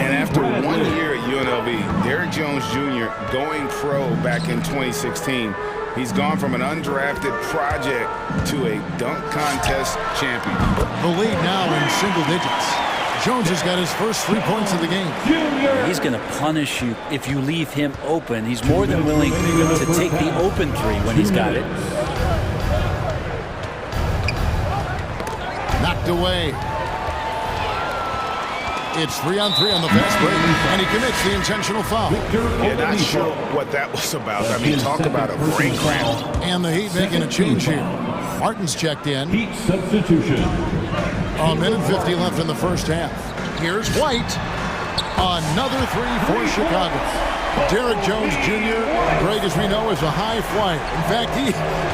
[SPEAKER 2] And after 1 year at UNLV, Derrick Jones Jr. going pro back in 2016. He's gone from an undrafted project to a dunk contest champion.
[SPEAKER 1] The lead now in single digits. Jones has got his first 3 points of the game.
[SPEAKER 12] He's going to punish you if you leave him open. He's more than willing to take the open three when he's got it.
[SPEAKER 1] Knocked away. It's 3-on-3 on the fast break, and he commits the intentional foul.
[SPEAKER 6] Yeah, not sure what that was about. I mean, talk about a break round.
[SPEAKER 1] And the Heat making a change here. Martin's checked in.
[SPEAKER 7] Heat substitution.
[SPEAKER 1] A minute 50 left in the first half. Here's White. Another three for Chicago. Derek Jones Jr., Greg, as we know, is a high flyer. In fact,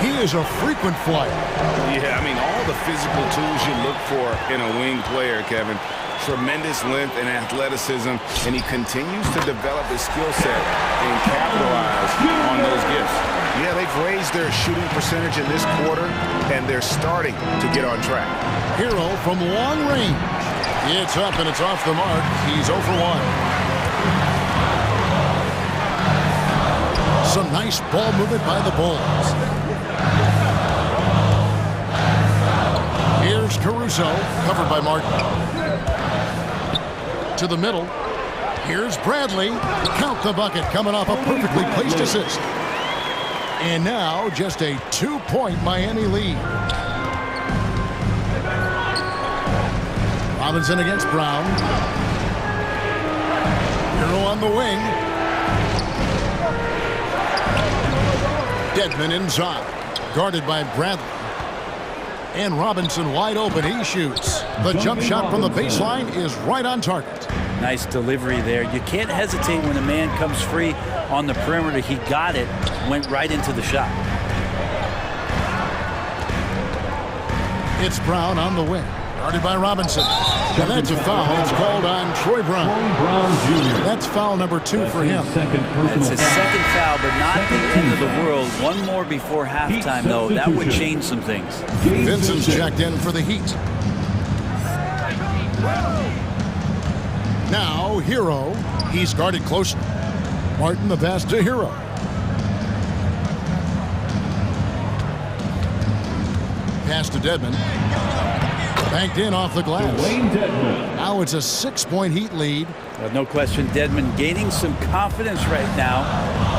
[SPEAKER 1] he is a frequent flyer.
[SPEAKER 2] Yeah, I mean, all the physical tools you look for in a wing player, Kevin. Tremendous length and athleticism, and he continues to develop his skill set and capitalize on those gifts.
[SPEAKER 6] Yeah, they've raised their shooting percentage in this quarter, and they're starting to get on track.
[SPEAKER 1] Hero from long range. It's up and it's off the mark. He's 0 for 1. Some nice ball movement by the Bulls. Here's Caruso, covered by Martin. To the middle. Here's Bradley. Count the bucket, coming off a perfectly placed assist. And now just a 2-point Miami lead. Robinson against Brown. Hero on the wing. Dedmon inside. Guarded by Bradley. And Robinson wide open. He shoots. The jump shot from the baseline is right on target.
[SPEAKER 12] Nice delivery there. You can't hesitate when a man comes free on the perimeter. He got it, went right into the shot.
[SPEAKER 1] It's Brown on the wing. Guarded by Robinson. And that's a foul. It's called on Troy Brown. That's foul number 2 for him.
[SPEAKER 12] It's his second foul, but not the end of the world. One more before halftime, though. That would change some things.
[SPEAKER 1] Vincent's checked in for the Heat. Now, Hero. He's guarded closely. Martin the pass to Hero. Pass to Dedmon. Banked in off the glass. Now it's a 6-point Heat lead.
[SPEAKER 12] No question, Dedmon gaining some confidence right now.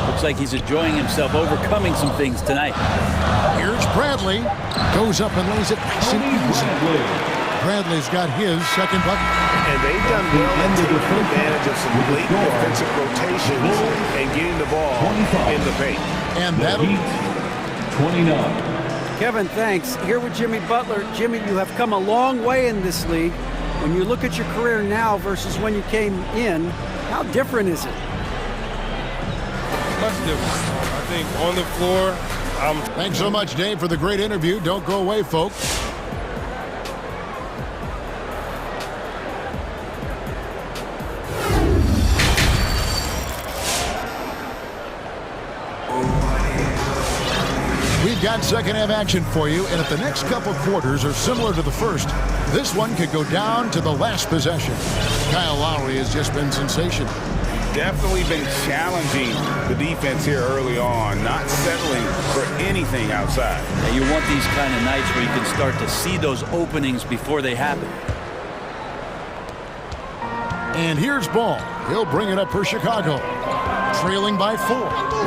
[SPEAKER 12] Looks like he's enjoying himself, overcoming some things tonight.
[SPEAKER 1] Here's Bradley. Goes up and lays it nice and easy. Bradley's got his second bucket.
[SPEAKER 6] And they've done well in taking advantage of some late defensive rotations and getting the ball in the paint.
[SPEAKER 1] And that'll...
[SPEAKER 7] 29.
[SPEAKER 5] Kevin, thanks. Here with Jimmy Butler. Jimmy, you have come a long way in this league. When you look at your career now versus when you came in, how different is it?
[SPEAKER 10] Much different. I think on the floor,
[SPEAKER 1] Thanks so much, Dave, for the great interview. Don't go away, folks. We've got second half action for you, and if the next couple quarters are similar to the first, this one could go down to the last possession. Kyle Lowry has just been sensational.
[SPEAKER 2] Definitely been challenging the defense here early on, not settling for anything outside.
[SPEAKER 12] And you want these kind of nights where you can start to see those openings before they happen.
[SPEAKER 1] And here's Ball. He'll bring it up for Chicago. Trailing by 4.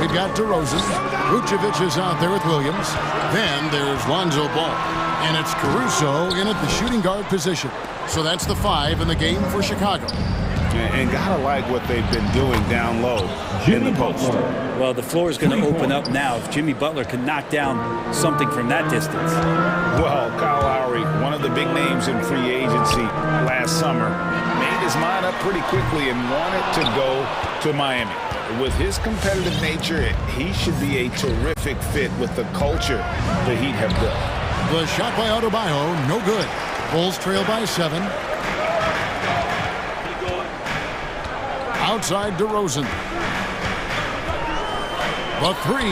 [SPEAKER 1] We've got DeRozan. Vucevic is out there with Williams. Then there's Lonzo Ball. And it's Caruso in at the shooting guard position. So that's the 5 in the game for Chicago.
[SPEAKER 2] And gotta like what they've been doing down low in the post.
[SPEAKER 12] Well, the floor is going to open up now if Jimmy Butler can knock down something from that distance.
[SPEAKER 2] Well, Kyle Lowry, one of the big names in free agency last summer, made his mind up pretty quickly and wanted to go to Miami. With his competitive nature, he should be a terrific fit with the culture the Heat have built.
[SPEAKER 1] The shot by Adebayo, no good. Bulls trail by 7. Outside DeRozan. The 3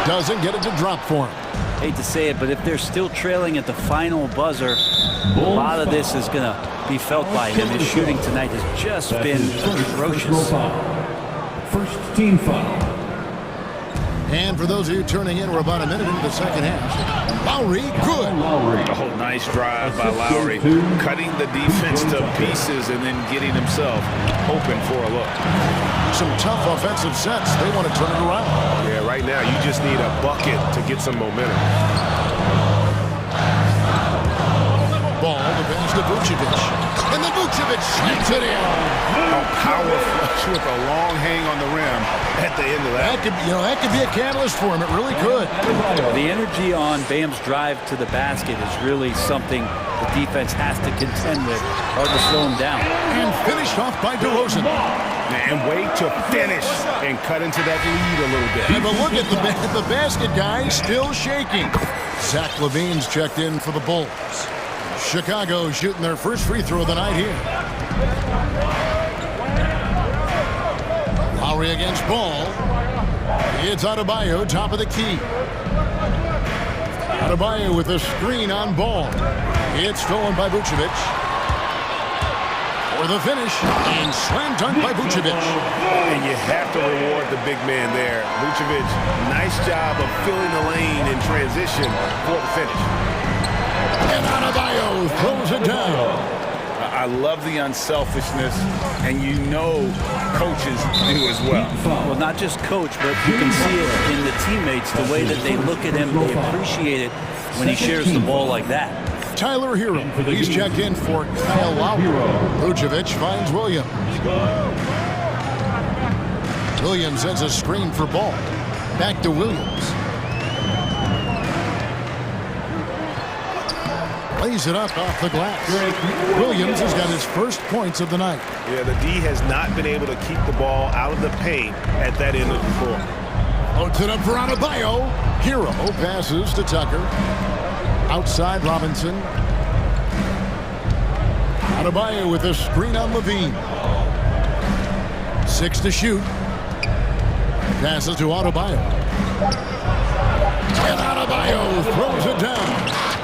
[SPEAKER 1] doesn't get it to drop for him.
[SPEAKER 12] Hate to say it, but if they're still trailing at the final buzzer, a lot of this is going to be felt by him. His shooting tonight has just been atrocious.
[SPEAKER 7] First team foul.
[SPEAKER 1] And for those of you turning in, we're about a minute into the second half. Lowry, good.
[SPEAKER 2] Oh, nice drive by Lowry. Cutting the defense to pieces and then getting himself open for a look.
[SPEAKER 1] Some tough offensive sets. They want to turn it around.
[SPEAKER 6] Yeah, right now you just need a bucket to get some momentum.
[SPEAKER 1] Ball, the pass to Vucevic. and then Vucevic slams it in.
[SPEAKER 6] A power flush with a long hang on the rim at the end of that.
[SPEAKER 1] That could be a catalyst for him. It really could.
[SPEAKER 12] The energy on Bam's drive to the basket is really something the defense has to contend with. Hard to slow him down.
[SPEAKER 1] And finished off by DeRozan.
[SPEAKER 6] And wait to finish and cut into that lead a little bit.
[SPEAKER 1] Yeah, but look at the basket guy still shaking. Zach LaVine's checked in for the Bulls. Chicago shooting their first free throw of the night here. Lowry against Ball. It's Adebayo, top of the key. Adebayo with a screen on Ball. It's stolen by Vucevic. For the finish, and slam dunk by Vucevic.
[SPEAKER 6] And you have to reward the big man there. Vucevic, nice job of filling the lane in transition for the finish.
[SPEAKER 1] And Adebayo throws it down.
[SPEAKER 2] I love the unselfishness, and you know coaches do as well.
[SPEAKER 12] Well, not just coach, but you can see it in the teammates, the way that they look at him. They appreciate it when he shares the ball like that.
[SPEAKER 1] Tyler Hero, he's checked in for Kyle Lowry. Vucevic finds Williams. Williams has a screen for Ball. Back to Williams. Lays it up off the glass. Williams has got his first points of the night.
[SPEAKER 6] Yeah, the D has not been able to keep the ball out of the paint at that end of the floor.
[SPEAKER 1] Puts it up for Adebayo. Hero passes to Tucker. Outside Robinson. Adebayo with a screen on Levine. 6 to shoot. Passes to Adebayo. And Adebayo throws it down.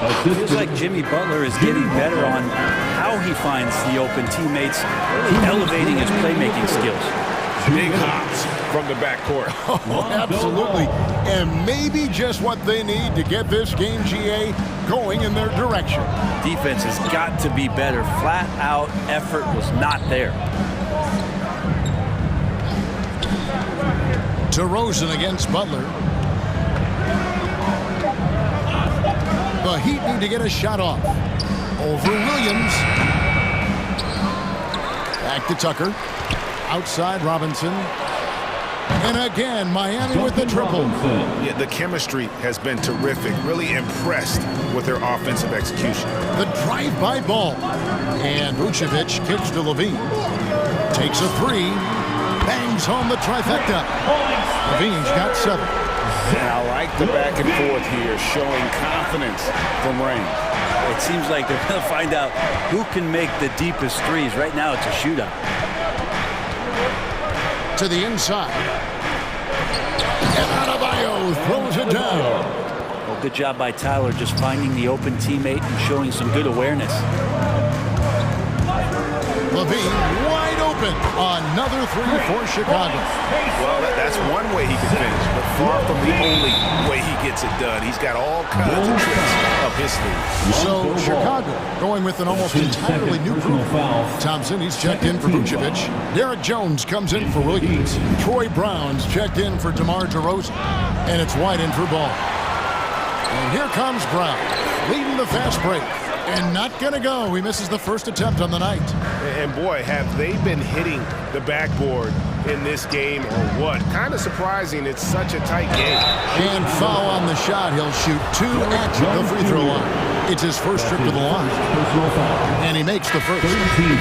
[SPEAKER 12] It feels like Jimmy Butler is getting better on how he finds the open teammates, really elevating his playmaking skills.
[SPEAKER 6] Big hops from the backcourt.
[SPEAKER 1] Oh, absolutely. And maybe just what they need to get this game, GA, going in their direction.
[SPEAKER 12] Defense has got to be better. Flat out effort was not there.
[SPEAKER 1] DeRozan against Butler. The Heat need to get a shot off. Over Williams. Back to Tucker. Outside Robinson. And again, Miami with the triple.
[SPEAKER 6] Yeah, the chemistry has been terrific. Really impressed with their offensive execution.
[SPEAKER 1] The drive-by ball. And Vucevic kicks to Levine. Takes a three. Bangs home the trifecta. Levine's got 7.
[SPEAKER 2] And I like the back and forth here, showing confidence from range.
[SPEAKER 12] It seems like they're going to find out who can make the deepest threes. Right now, it's a shootout.
[SPEAKER 1] To the inside. And Adebayo throws it down.
[SPEAKER 12] Well, good job by Tyler just finding the open teammate and showing some good awareness.
[SPEAKER 1] Levine wide open. Another three for Chicago.
[SPEAKER 6] Well, that's one way he can finish, but far from the only way he gets it done. He's got all kinds of tricks up his sleeve.
[SPEAKER 1] So Chicago going with an almost entirely new group. Thompson, he's checked in for Vucevic. Derek Jones comes in for Williams. Troy Brown's checked in for DeMar DeRozan. And it's White in for Ball. And here comes Brown, leading the fast break. And not going to go. He misses the first attempt on the night.
[SPEAKER 6] And boy, have they been hitting the backboard in this game or what? Kind of surprising. It's such a tight game.
[SPEAKER 1] And foul on the shot. He'll shoot 2 at the free throw line. It's his first trip to the line. And he makes the first.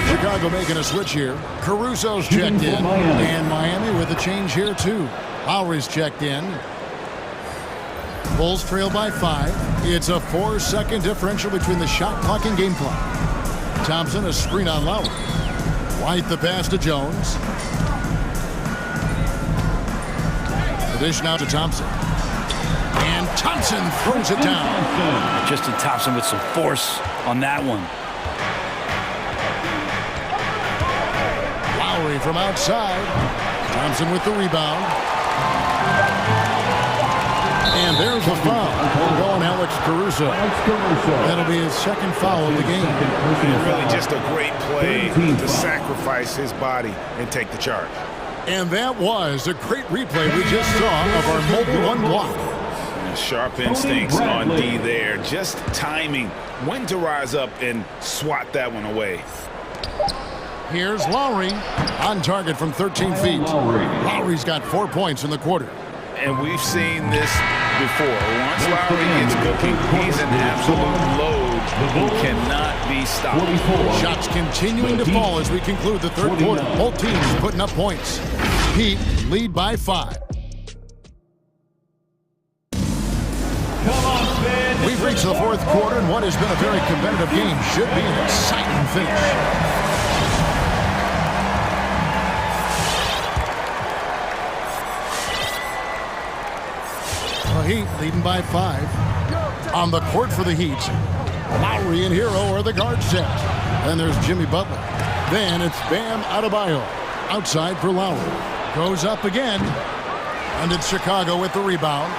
[SPEAKER 1] Chicago making a switch here. Caruso's checked in. And Miami with a change here too. Lowry's checked in. Bulls trail by 5. It's a 4-second differential between the shot clock and game clock. Thompson, a screen on Lowry. White the pass to Jones. The dish now to Thompson. And Thompson throws it down.
[SPEAKER 12] Justin Thompson with some force on that one.
[SPEAKER 1] Lowry from outside. Thompson with the rebound. And there's a foul going Alex Caruso. That'll be his second foul of the game.
[SPEAKER 6] And really just a great play to sacrifice his body and take the charge.
[SPEAKER 1] And that was a great replay we just saw of our mobile one block.
[SPEAKER 2] And sharp instincts on D there. Just timing when to rise up and swat that one away.
[SPEAKER 1] Here's Lowry on target from 13 feet. Lowry's got 4 points in the quarter.
[SPEAKER 2] And we've seen this before. Once Lowry gets cooking, he's an absolute load who cannot be stopped.
[SPEAKER 1] Shots continuing to fall as we conclude the third quarter. Both teams putting up points. Heat lead by 5. We've reached the fourth quarter, and what has been a very competitive game should be an exciting finish. Heat leading by 5. On the court for the Heat, Lowry and Hero are the guard set. Then there's Jimmy Butler. Then it's Bam Adebayo. Outside for Lowry. Goes up again. And it's Chicago with the rebound.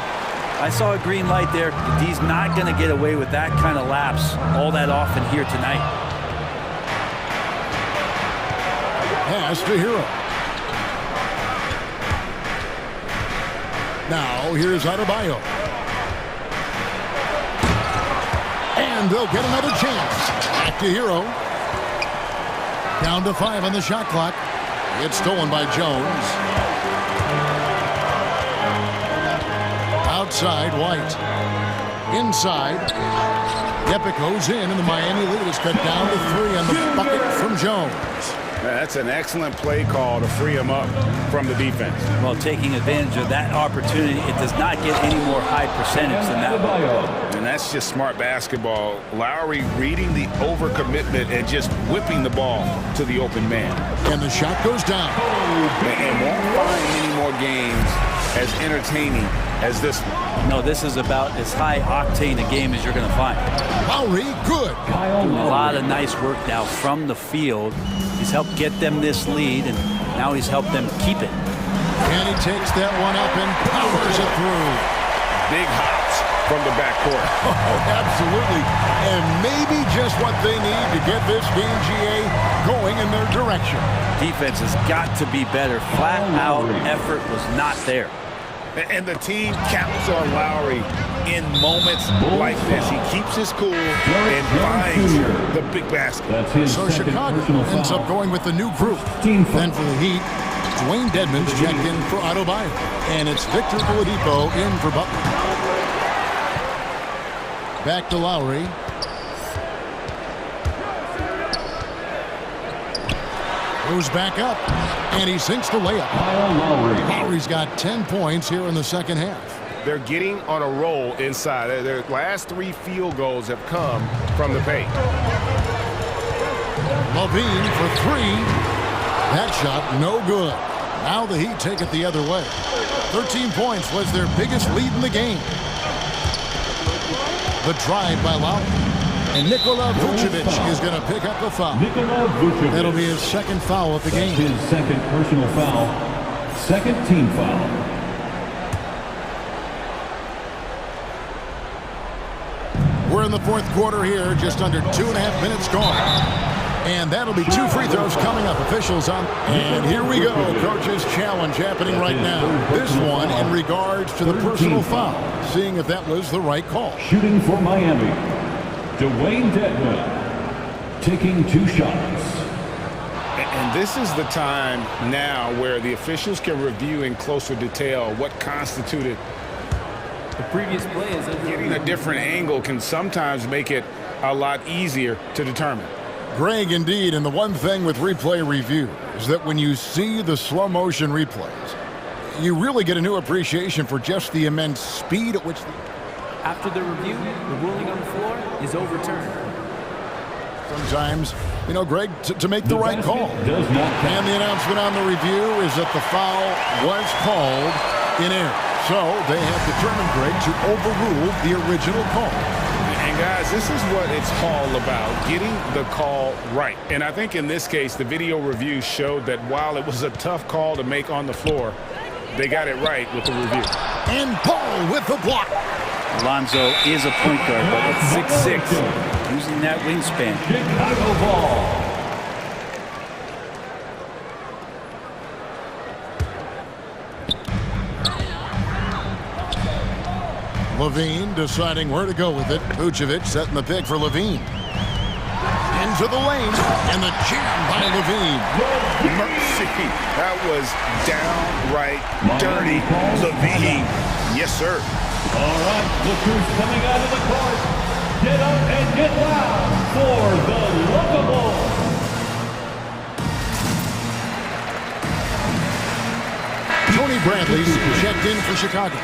[SPEAKER 12] I saw a green light there. He's not going to get away with that kind of lapse all that often here tonight.
[SPEAKER 1] Pass to Hero. Now, here's Adebayo. And they'll get another chance. Back to Hero. Down to 5 on the shot clock. It's stolen by Jones. Outside, White. Inside. Yepik goes in, and the Miami lead is cut down to 3 on the bucket from Jones.
[SPEAKER 2] That's an excellent play call to free him up from the defense.
[SPEAKER 12] Well, taking advantage of that opportunity, it does not get any more high percentage than that.
[SPEAKER 2] And that's just smart basketball. Lowry reading the overcommitment and just whipping the ball to the open man.
[SPEAKER 1] And the shot goes down.
[SPEAKER 2] And won't find many more games as entertaining as this one.
[SPEAKER 12] No, this is about as high octane a game as you're going to find.
[SPEAKER 1] Lowry, good.
[SPEAKER 12] Doing a lot of nice work now from the field. He's helped get them this lead, and now he's helped them keep it.
[SPEAKER 1] And he takes that one up and powers it through.
[SPEAKER 2] Big hops from the backcourt.
[SPEAKER 1] Oh, absolutely. And maybe just what they need to get this game, GA, going in their direction.
[SPEAKER 12] Defense has got to be better. Flat out effort was not there.
[SPEAKER 2] And the team counts on Lowry in moments like this. He keeps his cool and finds the big basket.
[SPEAKER 1] So Chicago ends up going with the new group. Then for the Heat, Dwayne Dedmon's checked in for Adebayo. And it's Victor Oladipo in for Butler. Back to Lowry. Goes back up, and he sinks the layup. Lowry's got 10 points here in the second half.
[SPEAKER 6] They're getting on a roll inside. Their last 3 field goals have come from the paint.
[SPEAKER 1] Levine for 3. That shot, no good. Now the Heat take it the other way. 13 points was their biggest lead in the game. The drive by Lowry. And Nikola Vucevic is going to pick up the foul. That'll be his second foul of the game.
[SPEAKER 7] His second personal foul. Second team foul.
[SPEAKER 1] We're in the fourth quarter here, just under 2.5 minutes gone. And that'll be 2 free throws coming up. Officials on. And here we go. Coach's challenge happening right now. This one in regards to the personal foul. Seeing if that was the right call.
[SPEAKER 7] Shooting for Miami. Dwayne Dedmon taking 2 shots.
[SPEAKER 2] And this is the time now where the officials can review in closer detail what constituted
[SPEAKER 13] the previous play. Is
[SPEAKER 2] getting a different angle can sometimes make it a lot easier to determine.
[SPEAKER 1] Greg, indeed, and the one thing with replay review is that when you see the slow motion replays, you really get a new appreciation for just the immense speed at which
[SPEAKER 13] after the review, the ruling on the floor is overturned.
[SPEAKER 1] Sometimes, Greg, to make the right call. And the announcement on the review is that the foul was called in error. So they have determined, Greg, to overrule the original call.
[SPEAKER 2] And guys, this is what it's all about, getting the call right. And I think in this case, the video review showed that while it was a tough call to make on the floor, they got it right with the review.
[SPEAKER 1] And Paul with the block.
[SPEAKER 12] Alonzo is a point guard, but at 6'6", using that wingspan.
[SPEAKER 7] Chicago ball.
[SPEAKER 1] Levine deciding where to go with it. Vucevic setting the pick for Levine. into the lane, and the jam by Levine.
[SPEAKER 2] Mercy. That was downright dirty. Levine. Yes, sir.
[SPEAKER 7] All right, look who's coming out of the court. Get up and get loud for the Lovable.
[SPEAKER 1] Tony Bradley's checked in for Chicago.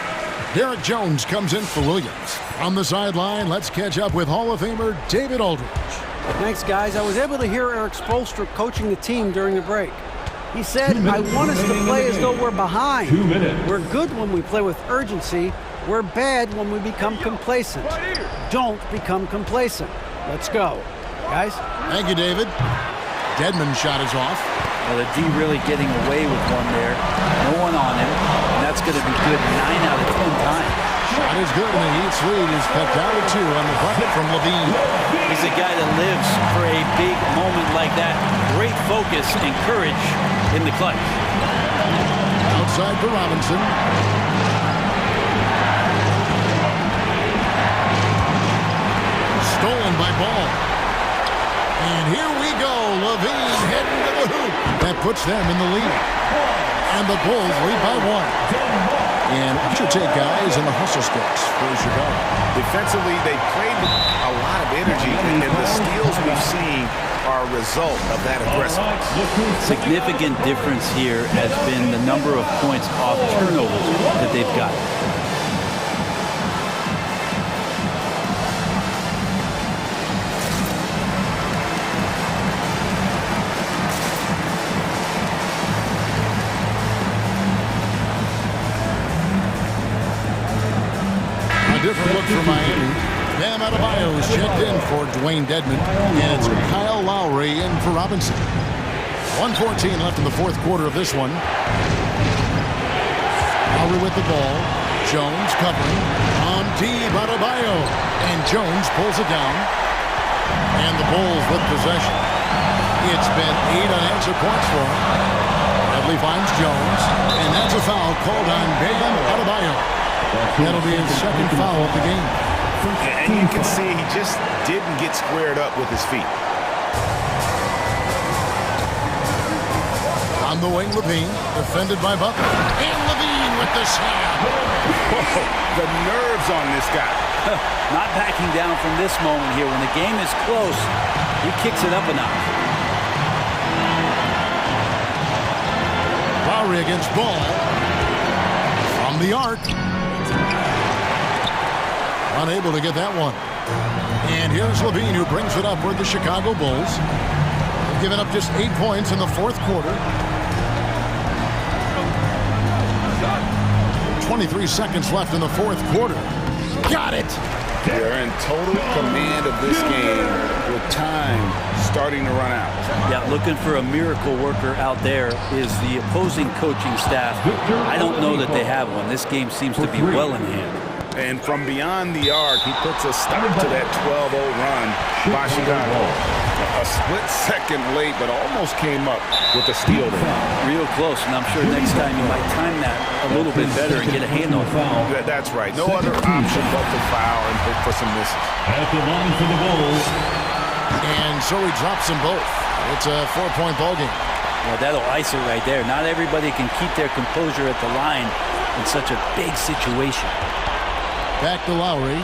[SPEAKER 1] Derek Jones comes in for Williams. On the sideline, let's catch up with Hall of Famer David Aldridge.
[SPEAKER 5] Thanks, guys. I was able to hear Eric Spoelstra coaching the team during the break. He said, I want us to play as though we're behind.
[SPEAKER 7] 2 minutes.
[SPEAKER 5] We're good when we play with urgency. We're bad when we become complacent. Don't become complacent. Let's go. Guys?
[SPEAKER 1] Thank you, David. Dedmon's shot is off.
[SPEAKER 12] Well, the D really getting away with one there. No one on him. And that's going to be good 9 out of 10 times.
[SPEAKER 1] Shot is good, and the Heat's lead is cut down to 2 on the bucket from Levine.
[SPEAKER 12] He's a guy that lives for a big moment like that. Great focus and courage in the clutch.
[SPEAKER 1] Outside for Robinson. Stolen by Ball. And here we go. Levine heading to the hoop. That puts them in the lead. And the Bulls lead by 1. And I should take guys in the hustle sticks for Chicago.
[SPEAKER 6] Defensively, they played with a lot of energy, and the steals we've seen are a result of that aggressiveness.
[SPEAKER 12] Significant difference here has been the number of points off turnovers that they've got.
[SPEAKER 1] Different look for Miami. Bam Adebayo is checked in for Dwayne Dedmon, and it's Kyle Lowry in for Robinson. 1:14 left in the fourth quarter of this one. Lowry with the ball. Jones covering. On deep, Adebayo. And Jones pulls it down. And the Bulls with possession. It's been 8 unanswered points for him. Bradley finds Jones. And that's a foul called on Bam Adebayo. That'll be his second foul of the game.
[SPEAKER 6] And you can see he just didn't get squared up with his feet.
[SPEAKER 1] On the wing, Levine, defended by Butler. And Levine with the slam.
[SPEAKER 6] Whoa, the nerves on this guy.
[SPEAKER 12] Not backing down from this moment here. When the game is close, he kicks it up a notch.
[SPEAKER 1] Lowry against Ball. From the arc. Unable to get that one. And here's Levine, who brings it up for the Chicago Bulls. They've given up just 8 points in the fourth quarter. 23 seconds left in the fourth quarter. Got it!
[SPEAKER 2] They're in total command of this game with time starting to run out.
[SPEAKER 12] Yeah, looking for a miracle worker out there is the opposing coaching staff. I don't know that they have one. This game seems to be well in hand.
[SPEAKER 2] And from beyond the arc, he puts a stop to that 12-0 run by Chicago. A split second late, but almost came up with a steal there.
[SPEAKER 12] Real close, and I'm sure next time you might time that a little bit better and get a hand on it.
[SPEAKER 2] That's right. No other option but to foul and hope for some misses.
[SPEAKER 7] At the line for the Bulls.
[SPEAKER 1] And so he drops them both. It's a 4-point ball game.
[SPEAKER 12] Well, that'll ice it right there. Not everybody can keep their composure at the line in such a big situation.
[SPEAKER 1] Back to Lowry.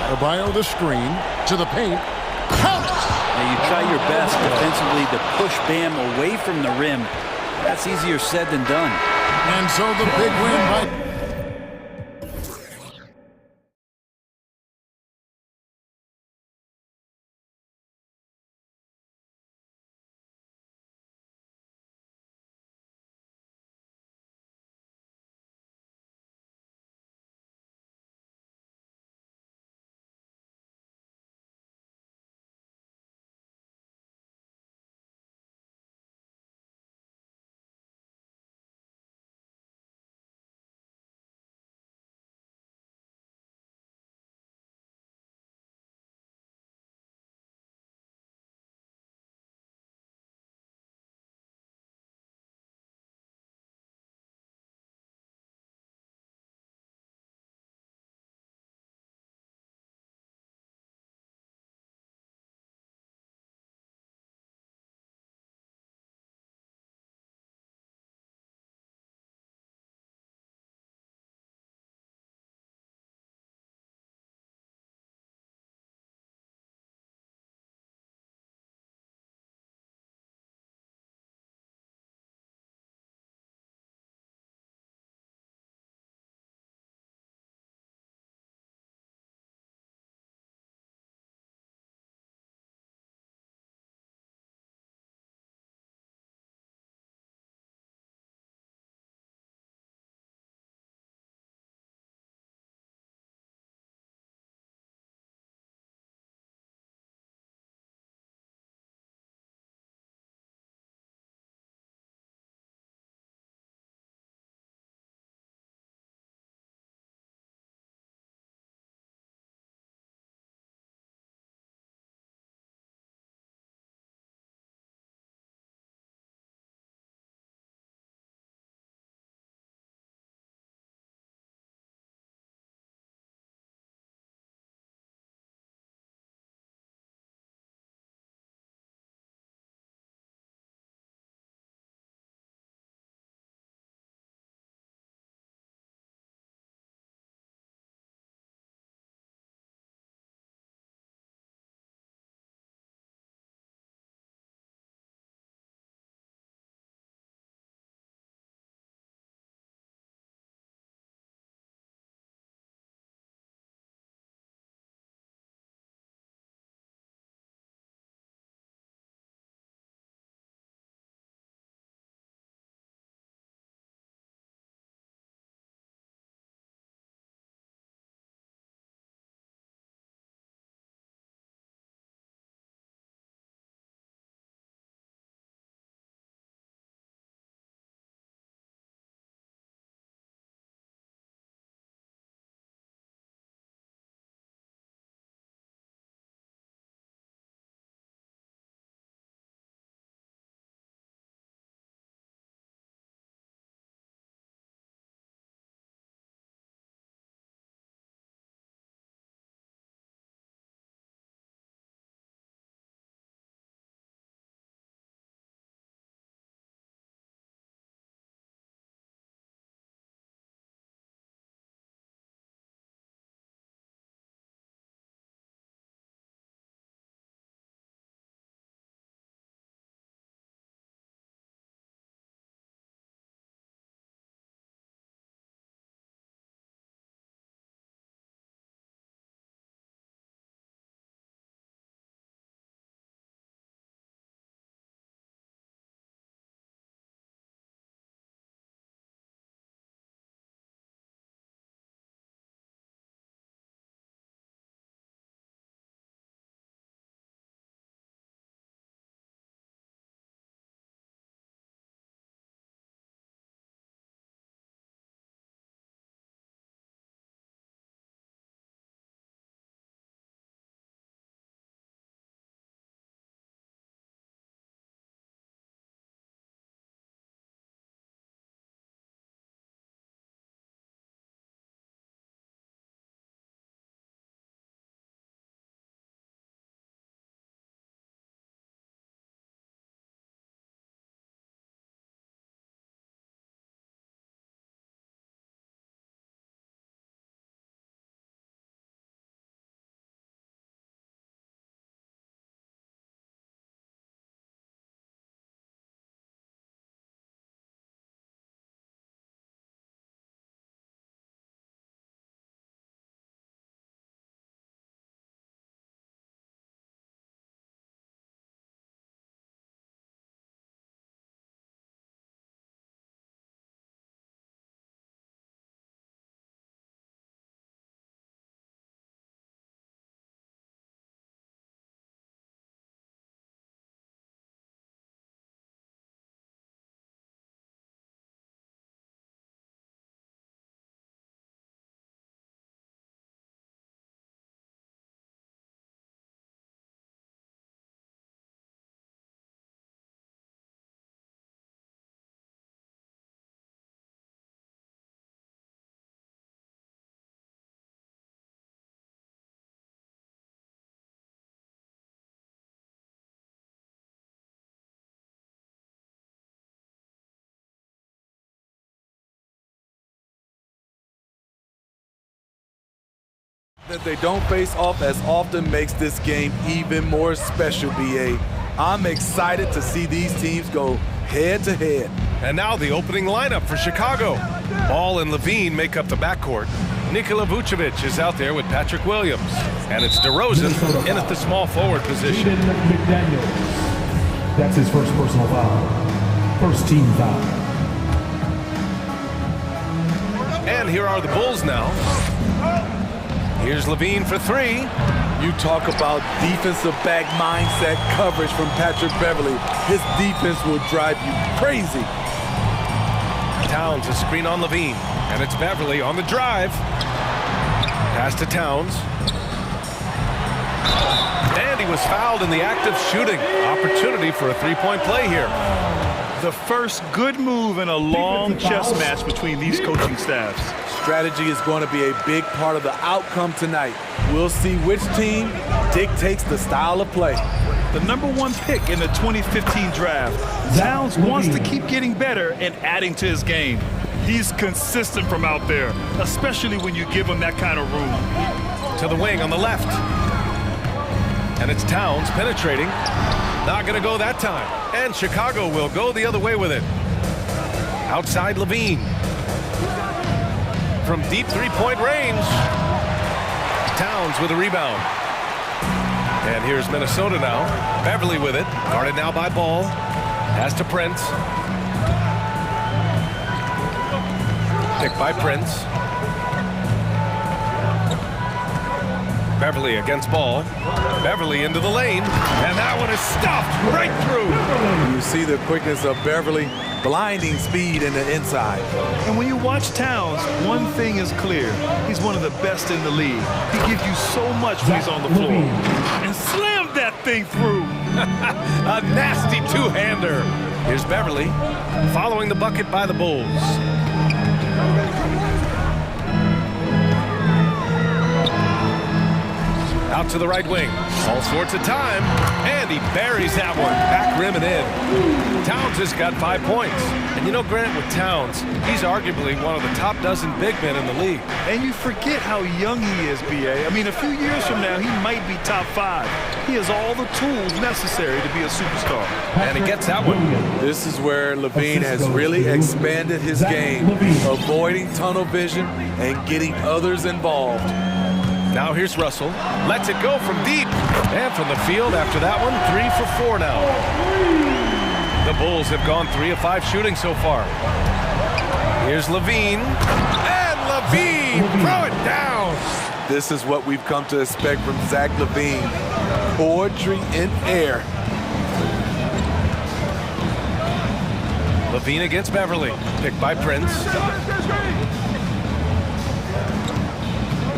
[SPEAKER 1] Adebayo the screen to the paint. Count it!
[SPEAKER 12] Now you try your best defensively to push Bam away from the rim. That's easier said than done.
[SPEAKER 1] And so the big win by
[SPEAKER 14] That they don't face off as often makes this game even more special, BA. I'm excited to see these teams go head-to-head.
[SPEAKER 8] And now the opening lineup for Chicago. Ball and Levine make up the backcourt. Nikola Vucevic is out there with Patrick Williams. And it's DeRozan in at the small forward position.
[SPEAKER 7] That's his first personal foul. First team foul.
[SPEAKER 8] And here are the Bulls now. Here's Levine for three.
[SPEAKER 14] You talk about defensive back mindset coverage from Patrick Beverly. His defense will drive you crazy.
[SPEAKER 8] Towns, a screen on Levine. And it's Beverly on the drive. Pass to Towns. And he was fouled in the act of shooting. Opportunity for a three-point play here.
[SPEAKER 9] The first good move in a long chess match between these coaching staffs.
[SPEAKER 14] Strategy is going to be a big part of the outcome tonight. We'll see which team dictates the style of play.
[SPEAKER 9] The #1 pick in the 2015 draft, Towns wants to keep getting better and adding to his game. He's consistent from out there, especially when you give him that kind of room.
[SPEAKER 8] To the wing on the left. And it's Towns penetrating. Not going to go that time. And Chicago will go the other way with it. Outside Levine. From deep three-point range. Towns with a rebound. And here's Minnesota now. Beverly with it. Guarded now by Ball. Pass to Prince. Picked by Prince. Beverly against Ball. Beverly into the lane. And that one is stuffed right through.
[SPEAKER 14] You see the quickness of Beverly, blinding speed in the inside.
[SPEAKER 9] And when you watch Towns, one thing is clear. He's one of the best in the league. He gives you so much when he's on the floor. And slammed that thing through.
[SPEAKER 8] A nasty two-hander. Here's Beverly following the bucket by the Bulls. Out to the right wing. All sorts of time. And he buries that one. Back rim and in. Towns has got 5 points. And you know, Grant, with Towns, he's arguably one of the top dozen big men in the league.
[SPEAKER 9] And you forget how young he is, B.A. I mean, a few years from now, he might be top 5. He has all the tools necessary to be a superstar.
[SPEAKER 8] And he gets that one.
[SPEAKER 14] This is where Levine has really expanded his game, avoiding tunnel vision and getting others involved.
[SPEAKER 8] Now here's Russell. Lets it go from deep. And from the field after that one, 3 for 4 now. The Bulls have gone 3 of 5 shooting so far. Here's Levine. And Levine, throw it down.
[SPEAKER 14] This is what we've come to expect from Zach Levine. Poetry in air.
[SPEAKER 8] Levine against Beverly. Picked by Prince.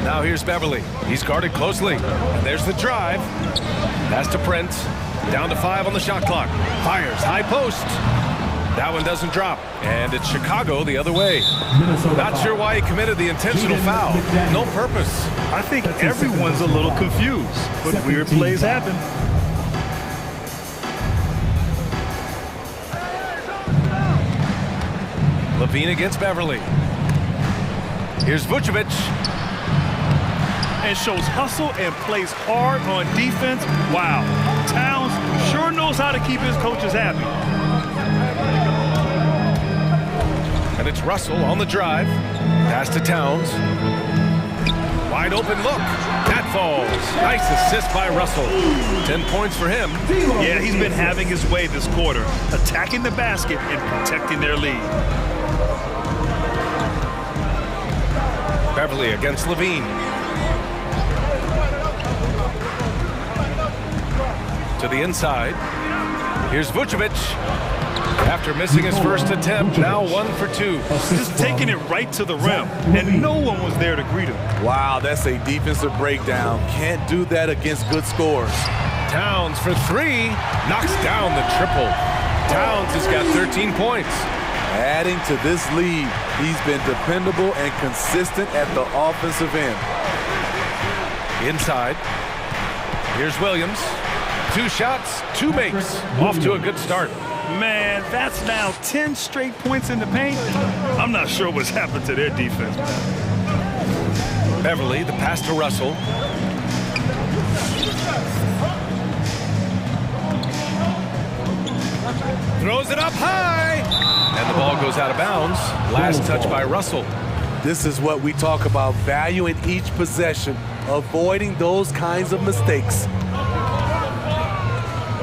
[SPEAKER 8] Now here's Beverly. He's guarded closely. And there's the drive. Pass to Prince. Down to 5 on the shot clock. Fires, high post. That one doesn't drop. And it's Chicago the other way. Not sure why he committed the intentional foul. No purpose.
[SPEAKER 9] I think everyone's a little confused, but weird plays happen.
[SPEAKER 8] Levine against Beverly. Here's Vucevic.
[SPEAKER 9] And shows hustle and plays hard on defense. Wow, Towns sure knows how to keep his coaches happy.
[SPEAKER 8] And it's Russell on the drive. Pass to Towns. Wide open look. That falls. Nice assist by Russell. 10 points for him.
[SPEAKER 9] Yeah, he's been having his way this quarter, attacking the basket and protecting their lead.
[SPEAKER 8] Beverly against Levine. To the inside. Here's Vucevic. After missing his first attempt, now 1 for 2.
[SPEAKER 9] Just taking it right to the rim, and no one was there to greet him.
[SPEAKER 14] Wow, that's a defensive breakdown. Can't do that against good scores.
[SPEAKER 8] Towns for 3. Knocks down the triple. Towns has got 13 points.
[SPEAKER 14] Adding to this lead, he's been dependable and consistent at the offensive end.
[SPEAKER 8] Inside. Here's Williams. 2 shots, 2 makes. Off to a good start.
[SPEAKER 9] Man, that's now 10 straight points in the paint. I'm not sure what's happened to their defense.
[SPEAKER 8] Beverly, the pass to Russell. Throws it up high. And the ball goes out of bounds. Last touch by Russell.
[SPEAKER 14] This is what we talk about, valuing each possession, avoiding those kinds of mistakes.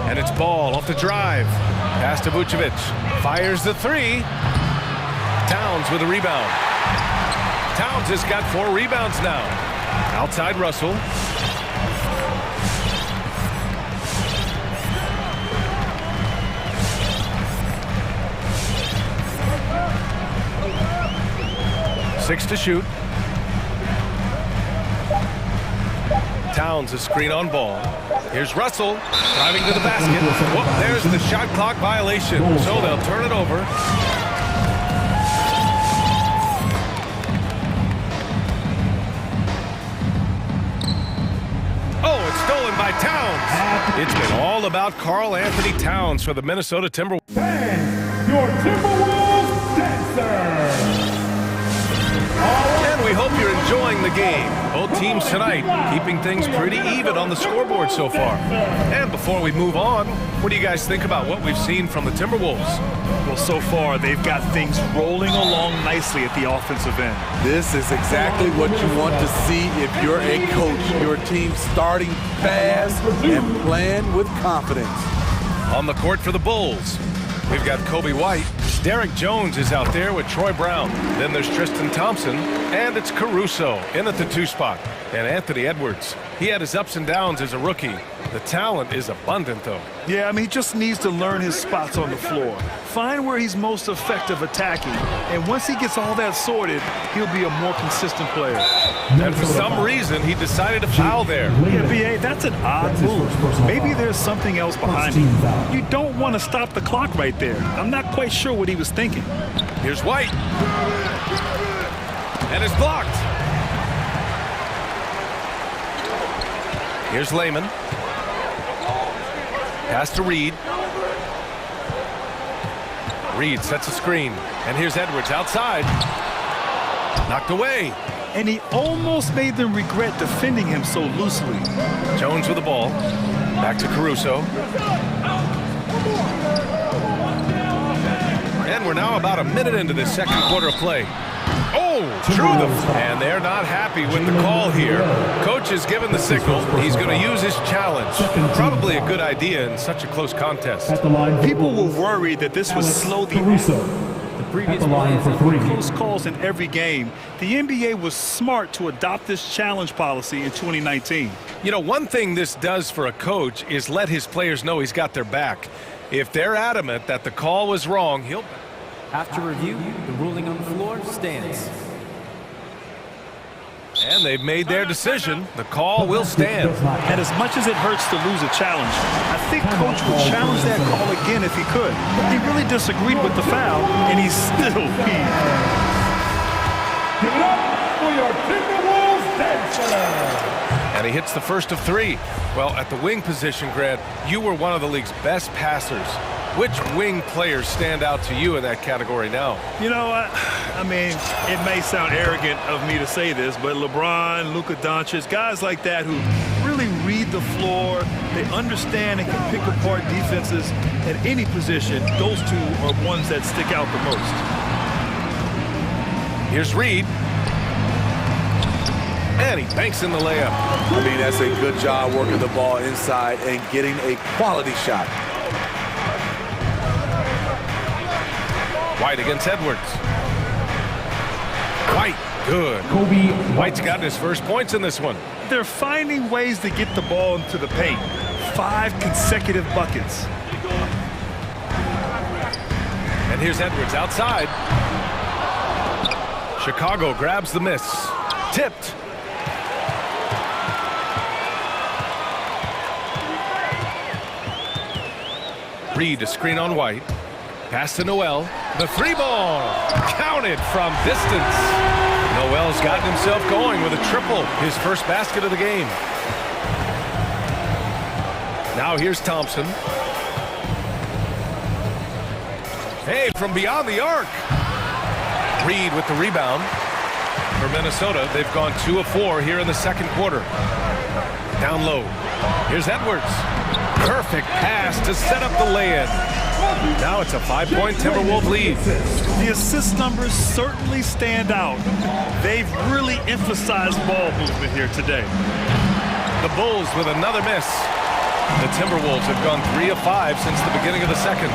[SPEAKER 8] And it's ball off the drive. Pass to Vucevic. Fires the three. Towns with a rebound. Towns has got 4 rebounds now. Outside Russell. Six to shoot. Towns a screen on ball. Here's Russell driving to the basket. Whoop, there's the shot clock violation. So they'll turn it over. Oh, it's stolen by Towns. It's been all about Karl Anthony Towns for the Minnesota Timberwolves.
[SPEAKER 7] And your Timberwolves dancer.
[SPEAKER 8] And we hope you're enjoying the game. Both teams tonight keeping things pretty even on the scoreboard so far. And before we move on, what do you guys think about what we've seen from the Timberwolves?
[SPEAKER 9] Well, so far, they've got things rolling along nicely at the offensive end.
[SPEAKER 14] This is exactly what you want to see if you're a coach. Your team starting fast and playing with confidence.
[SPEAKER 8] On the court for the Bulls, we've got Kobe White. Derek Jones is out there with Troy Brown. Then there's Tristan Thompson, and it's Caruso in at the 2 spot. And Anthony Edwards. He had his ups and downs as a rookie. The talent is abundant, though.
[SPEAKER 9] Yeah, I mean, he just needs to learn his spots on the floor. Find where he's most effective attacking. And once he gets all that sorted, he'll be a more consistent player.
[SPEAKER 8] And for some reason, he decided to foul there.
[SPEAKER 9] Yeah, B.A., that's an odd move. Maybe there's something else behind it. You don't want to stop the clock right there. I'm not quite sure what he was thinking.
[SPEAKER 8] Here's White. And it's blocked. Here's Layman. Pass to Reed. Reed sets a screen. And here's Edwards outside. Knocked away.
[SPEAKER 9] And he almost made them regret defending him so loosely.
[SPEAKER 8] Jones with the ball. Back to Caruso. And we're now about a minute into this second quarter of play. Oh, through them. And they're not happy with the call here. Coach has given the signal. He's going to use his challenge. Probably a good idea in such a close contest.
[SPEAKER 9] People were worried that this would slow the previous close calls in every game. The NBA was smart to adopt this challenge policy in 2019.
[SPEAKER 8] You know, one thing this does for a coach is let his players know he's got their back. If they're adamant that the call was wrong, he'll...
[SPEAKER 13] After review, the ruling on the floor stands.
[SPEAKER 8] And they've made their decision. The call will stand.
[SPEAKER 9] And as much as it hurts to lose a challenge, I think Coach would challenge that call again if he could. He really disagreed with the foul, and he's still peeved.
[SPEAKER 7] Give it up for your Timberwolves dancer.
[SPEAKER 8] And he hits the first of 3. Well, at the wing position, Grant, you were one of the league's best passers. Which wing players stand out to you in that category now?
[SPEAKER 9] You know, I mean, it may sound arrogant of me to say this, but LeBron, Luka Doncic, guys like that who really read the floor, they understand and can pick apart defenses at any position, those two are ones that stick out the most.
[SPEAKER 8] Here's Reed. And he banks in the layup.
[SPEAKER 14] I mean, that's a good job working the ball inside and getting a quality shot.
[SPEAKER 8] White against Edwards. White, good. White's gotten his first points in this one.
[SPEAKER 9] They're finding ways to get the ball into the paint. 5 consecutive buckets.
[SPEAKER 8] And here's Edwards outside. Chicago grabs the miss. Tipped. Reed to screen on White. Pass to Noel. The 3-ball. Counted from distance. Noel's gotten himself going with a triple. His first basket of the game. Now here's Thompson. Hey, from beyond the arc. Reed with the rebound. for Minnesota. They've gone 2 of 4 here in the second quarter. Down low. Here's Edwards. Perfect pass to set up the lay-in. Now it's a 5-point Timberwolves lead.
[SPEAKER 9] The assist numbers certainly stand out. They've really emphasized ball movement here today.
[SPEAKER 8] The Bulls with another miss. The Timberwolves have gone 3 of 5 since the beginning of the second.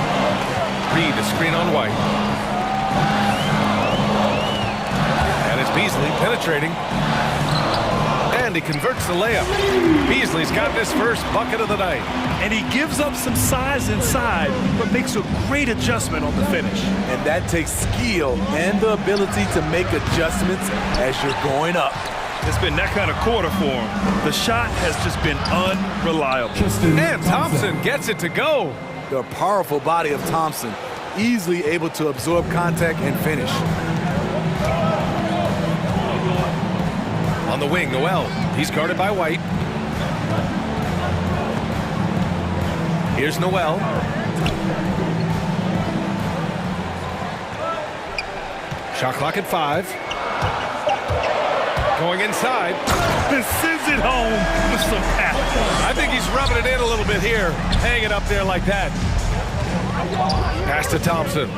[SPEAKER 8] Reed, a screen on White. And it's Beasley penetrating. And he converts the layup. Beasley's got his first bucket of the night.
[SPEAKER 9] And he gives up some size inside, but makes a great adjustment on the finish.
[SPEAKER 14] And that takes skill and the ability to make adjustments as you're going up.
[SPEAKER 9] It's been that kind of quarter for him. The shot has just been unreliable.
[SPEAKER 8] And Thompson gets it to go.
[SPEAKER 14] The powerful body of Thompson, easily able to absorb contact and finish.
[SPEAKER 8] On the wing, Noel. He's guarded by White. Here's Noel. Shot clock at 5. Going inside.
[SPEAKER 9] And sends it home with some power.
[SPEAKER 8] I think he's rubbing it in a little bit here. Hang it up there like that. Pass to Thompson.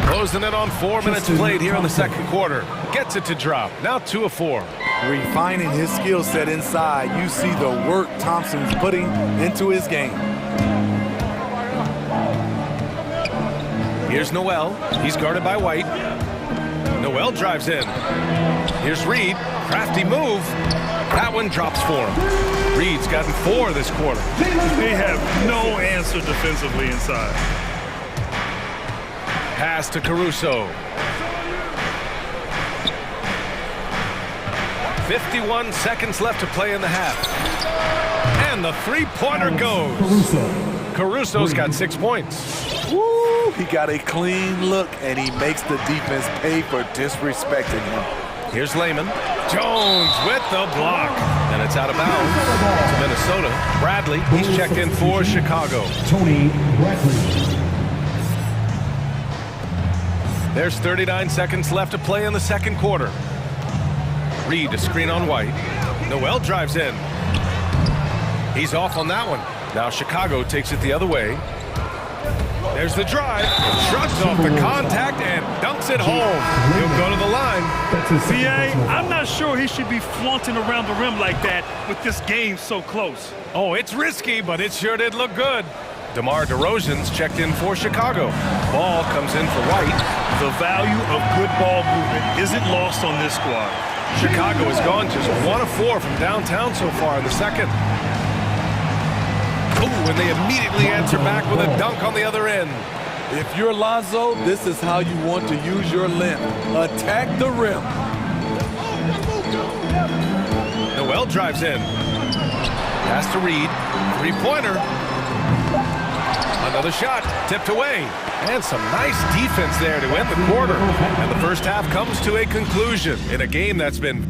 [SPEAKER 8] Closing it on 4 minutes played here in the second quarter. Gets it to drop. Now 2 of 4.
[SPEAKER 14] Refining his skill set inside, you see the work Thompson's putting into his game.
[SPEAKER 8] Here's Noel. He's guarded by White. Noel drives in. Here's Reed. Crafty move. That one drops for him. Reed's gotten 4 this quarter.
[SPEAKER 9] They have no answer defensively inside.
[SPEAKER 8] Pass to Caruso. 51 seconds left to play in the half. And the three-pointer goes. Caruso's got 6 points.
[SPEAKER 14] Woo! He got a clean look, and he makes the defense pay for disrespecting him.
[SPEAKER 8] Here's Layman. Jones with the block. And it's out of bounds to Minnesota. Bradley, he's checked in for Chicago.
[SPEAKER 7] Tony Bradley.
[SPEAKER 8] There's 39 seconds left to play in the second quarter. Reed, a screen on White. Noel drives in. He's off on that one. Now Chicago takes it the other way. There's the drive. Shrugs off the contact and dunks it home. He'll go to the line.
[SPEAKER 9] CA, I'm not sure he should be flaunting around the rim like that with this game so close.
[SPEAKER 8] Oh, it's risky, but it sure did look good. DeMar DeRozan's checked in for Chicago. Ball comes in for White.
[SPEAKER 9] The value of good ball movement isn't lost on this squad.
[SPEAKER 8] Chicago has gone just 1 of 4 from downtown so far in the second. Ooh, and they immediately answer back with a dunk on the other end.
[SPEAKER 14] If you're Lonzo, this is how you want to use your length. Attack the rim.
[SPEAKER 8] Noel drives in. Pass to Reed. Three-pointer. Another shot, tipped away. And some nice defense there to end the quarter. And the first half comes to a conclusion in a game that's been...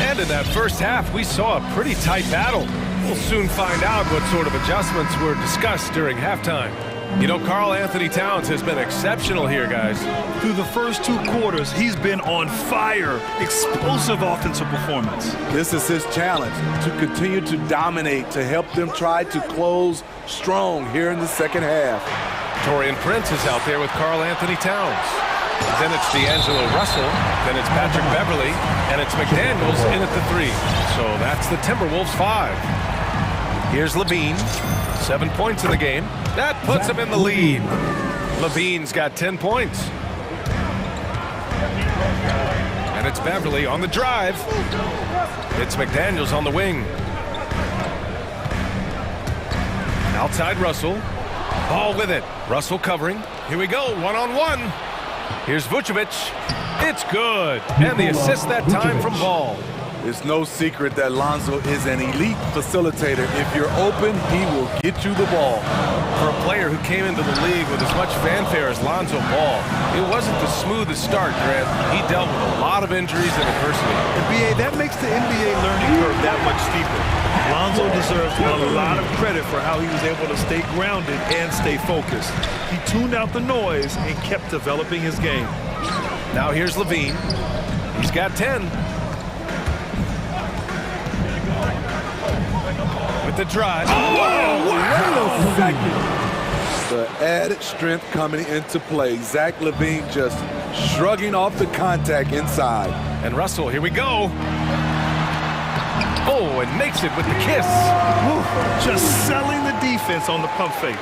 [SPEAKER 8] And in that first half, we saw a pretty tight battle. We'll soon find out what sort of adjustments were discussed during halftime. You know, Karl Anthony Towns has been exceptional here, guys.
[SPEAKER 9] Through the first 2 quarters, he's been on fire. Explosive offensive performance.
[SPEAKER 14] This is his challenge, to continue to dominate, to help them try to close strong here in the second half.
[SPEAKER 8] Taurean Prince is out there with Karl Anthony Towns. Then it's D'Angelo Russell, then it's Patrick Beverley, and it's McDaniels in at the 3. So that's the Timberwolves 5. Here's Levine, 7 points in the game. That puts him in the lead. Levine's got 10 points. And it's Beverley on the drive. It's McDaniels on the wing. Outside Russell. Ball with it. Russell covering. Here we go, one-on-one. Here's Vucevic. It's good. And the assist that time from Ball.
[SPEAKER 14] It's no secret that Lonzo is an elite facilitator. If you're open, he will get you the ball.
[SPEAKER 8] For a player who came into the league with as much fanfare as Lonzo Ball, it wasn't the smoothest start, Grant. He dealt with a lot of injuries and adversity.
[SPEAKER 9] NBA, that makes the NBA learning curve that much steeper. Lonzo deserves a lot of credit for how he was able to stay grounded and stay focused. He tuned out the noise and kept developing his game.
[SPEAKER 8] Now here's Levine. He's got 10. With the drive.
[SPEAKER 14] Oh, wait a second. The added strength coming into play. Zach Levine just shrugging off the contact inside.
[SPEAKER 8] And Russell, here we go. Oh, and makes it with the kiss.
[SPEAKER 9] Woo, just selling the defense on the pump fake.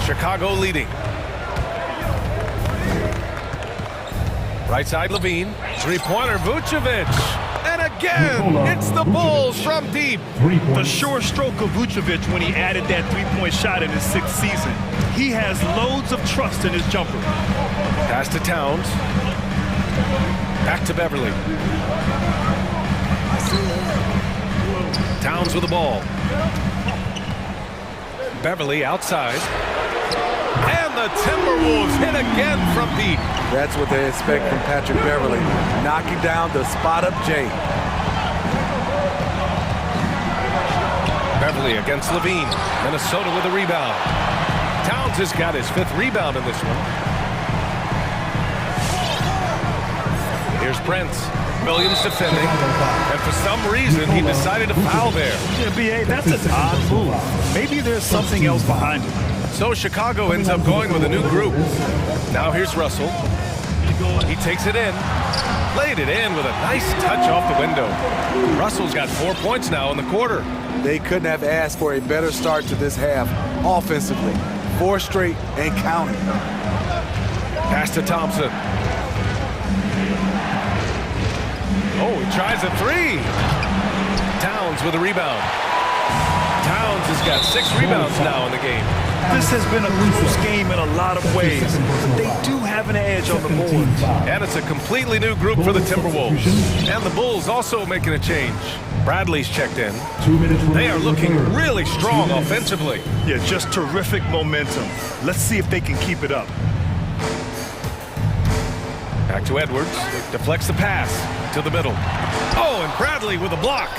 [SPEAKER 8] Chicago leading. Right side Levine. Three-pointer Vucevic. And again, it's the Bulls from deep.
[SPEAKER 9] The sure stroke of Vucevic when he added that three-point shot in his 6th season. He has loads of trust in his jumper.
[SPEAKER 8] Pass to Towns. Back to Beverly. Towns with the ball. Beverly outside. And the Timberwolves hit again from deep.
[SPEAKER 14] That's what they expect from Patrick Beverly, knocking down the spot-up J.
[SPEAKER 8] Beverly against Levine. Minnesota with a rebound. Towns has got his 5th rebound in this one. Here's Prince. Williams defending. And for some reason, he decided to foul there.
[SPEAKER 9] Yeah, B.A., that's an odd move. Maybe there's something else behind it.
[SPEAKER 8] So Chicago ends up going with a new group. Now here's Russell. He takes it in. Laid it in with a nice touch off the window. Russell's got 4 points now in the quarter.
[SPEAKER 14] They couldn't have asked for a better start to this half offensively. 4 straight and counting.
[SPEAKER 8] Pass to Thompson. Oh, he tries a 3. Towns with a rebound. Towns has got 6 rebounds now in the game.
[SPEAKER 9] This has been a close game in a lot of ways, but they do have an edge on the board.
[SPEAKER 8] And it's a completely new group for the Timberwolves. And the Bulls also making a change. Bradley's checked in. They are looking really strong offensively.
[SPEAKER 9] Yeah, just terrific momentum. Let's see if they can keep it up.
[SPEAKER 8] Back to Edwards. Deflects the pass to the middle. Oh, and Bradley with a block.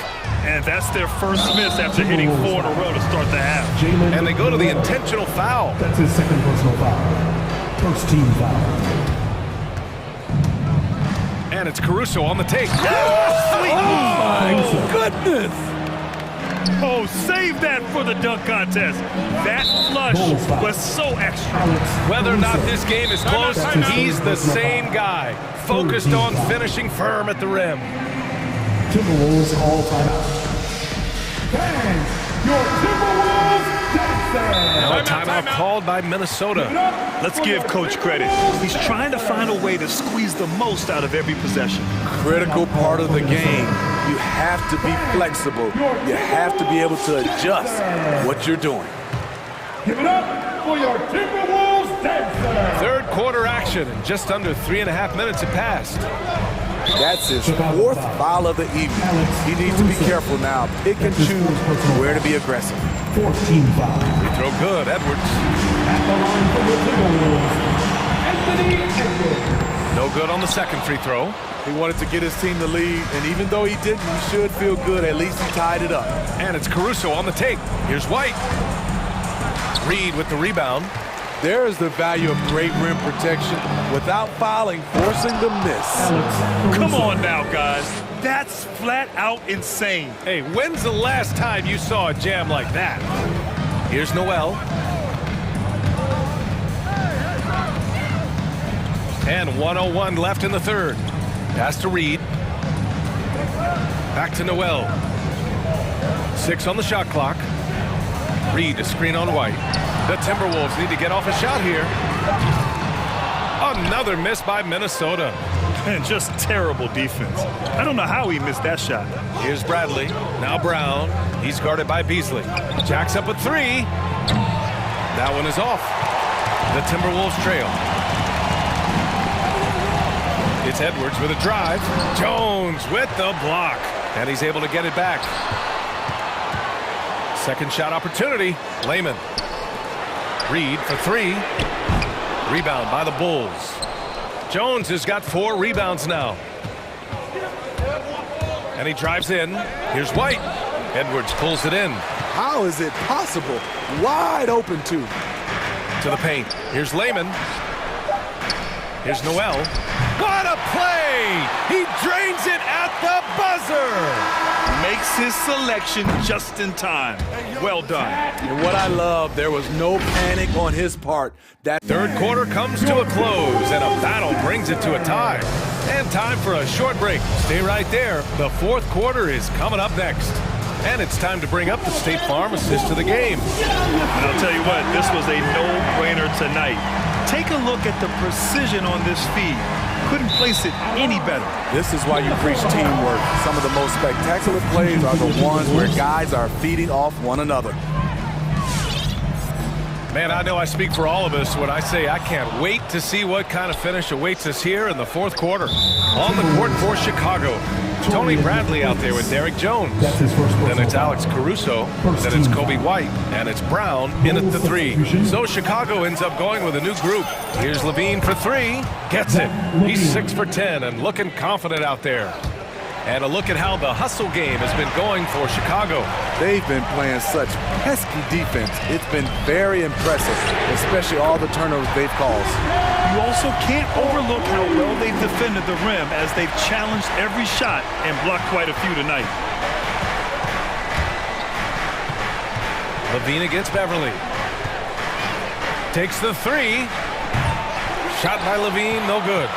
[SPEAKER 9] And that's their first miss after hitting 4 in a row to start the half.
[SPEAKER 8] And they go to the intentional foul.
[SPEAKER 7] That's his 2nd personal foul. First team foul.
[SPEAKER 8] And it's Caruso on the take.
[SPEAKER 9] Oh, my goodness. Oh, save that for the dunk contest. That flush was so extra.
[SPEAKER 8] Whether or not this game is close, he's the same guy. Focused on finishing firm at the rim.
[SPEAKER 7] Timberwolves all timeout. Fans, your Timberwolves dancing.
[SPEAKER 8] Now a timeout called by Minnesota.
[SPEAKER 9] Let's give Coach credit. He's trying to find a way to squeeze the most out of every possession.
[SPEAKER 14] Critical part of the game. You have to be flexible. You have to be able to adjust what you're doing.
[SPEAKER 7] Give it up for your Timberwolves dancer.
[SPEAKER 8] 3rd quarter action, and just under 3.5 minutes have passed.
[SPEAKER 14] That's his 4th foul of the evening. He needs to be careful now. Pick and choose where to be aggressive.
[SPEAKER 7] 14 foul.
[SPEAKER 8] Free throw good, Edwards.
[SPEAKER 7] At the line for the Timberwolves, Anthony Edwards.
[SPEAKER 8] No good on the 2nd free throw.
[SPEAKER 14] He wanted to get his team the lead, and even though he didn't, he should feel good. At least he tied it up.
[SPEAKER 8] And it's Caruso on the take. Here's White. Reed with the rebound.
[SPEAKER 14] There is the value of great rim protection without fouling, forcing the miss.
[SPEAKER 9] Come on now, guys. That's flat out insane.
[SPEAKER 8] Hey, when's the last time you saw a jam like that? Here's Noel. And 1:01 left in the 3rd. Pass to Reed. Back to Noel. 6 on the shot clock. Reed a screen on White. The Timberwolves need to get off a shot here. Another miss by Minnesota.
[SPEAKER 9] And just terrible defense. I don't know how he missed that shot.
[SPEAKER 8] Here's Bradley. Now Brown. He's guarded by Beasley. Jacks up a 3. That one is off. The Timberwolves trail. It's Edwards with a drive. Jones with the block. And he's able to get it back. Second shot opportunity. Lehman. Reed for three. Rebound by the Bulls. Jones has got 4 rebounds now. And he drives in. Here's White. Edwards pulls it in.
[SPEAKER 14] How is it possible? Wide open two.
[SPEAKER 8] To the paint. Here's Lehman. Here's Noel. What a play! He drains it at the buzzer!
[SPEAKER 9] Makes his selection just in time. Well done.
[SPEAKER 14] And what I love, there was no panic on his part. That
[SPEAKER 8] third quarter comes to a close, and a battle brings it to a tie. And time for a short break. Stay right there. The fourth quarter is coming up next. And it's time to bring up the State Farm assist to the game.
[SPEAKER 9] And I'll tell you what, this was a no-brainer tonight. Take a look at the precision on this feed. Couldn't place it any better.
[SPEAKER 14] This is why you preach teamwork. Some of the most spectacular plays are the ones where guys are feeding off one another.
[SPEAKER 8] Man, I know I speak for all of us when I say I can't wait to see what kind of finish awaits us here in the fourth quarter. On the court for Chicago, Tony Bradley out there with Derek Jones. Then it's Alex Caruso. Then it's Kobe White. And it's Brown in at the 3. So Chicago ends up going with a new group. Here's Levine for 3. Gets it. He's 6 for 10 and looking confident out there. And a look at how the hustle game has been going for Chicago.
[SPEAKER 14] They've been playing such pesky defense. It's been very impressive, especially all the turnovers they've caused.
[SPEAKER 9] You also can't overlook how well they've defended the rim as they've challenged every shot and blocked quite a few tonight.
[SPEAKER 8] Levine against Beverly. Takes the 3. Shot by Levine, no good.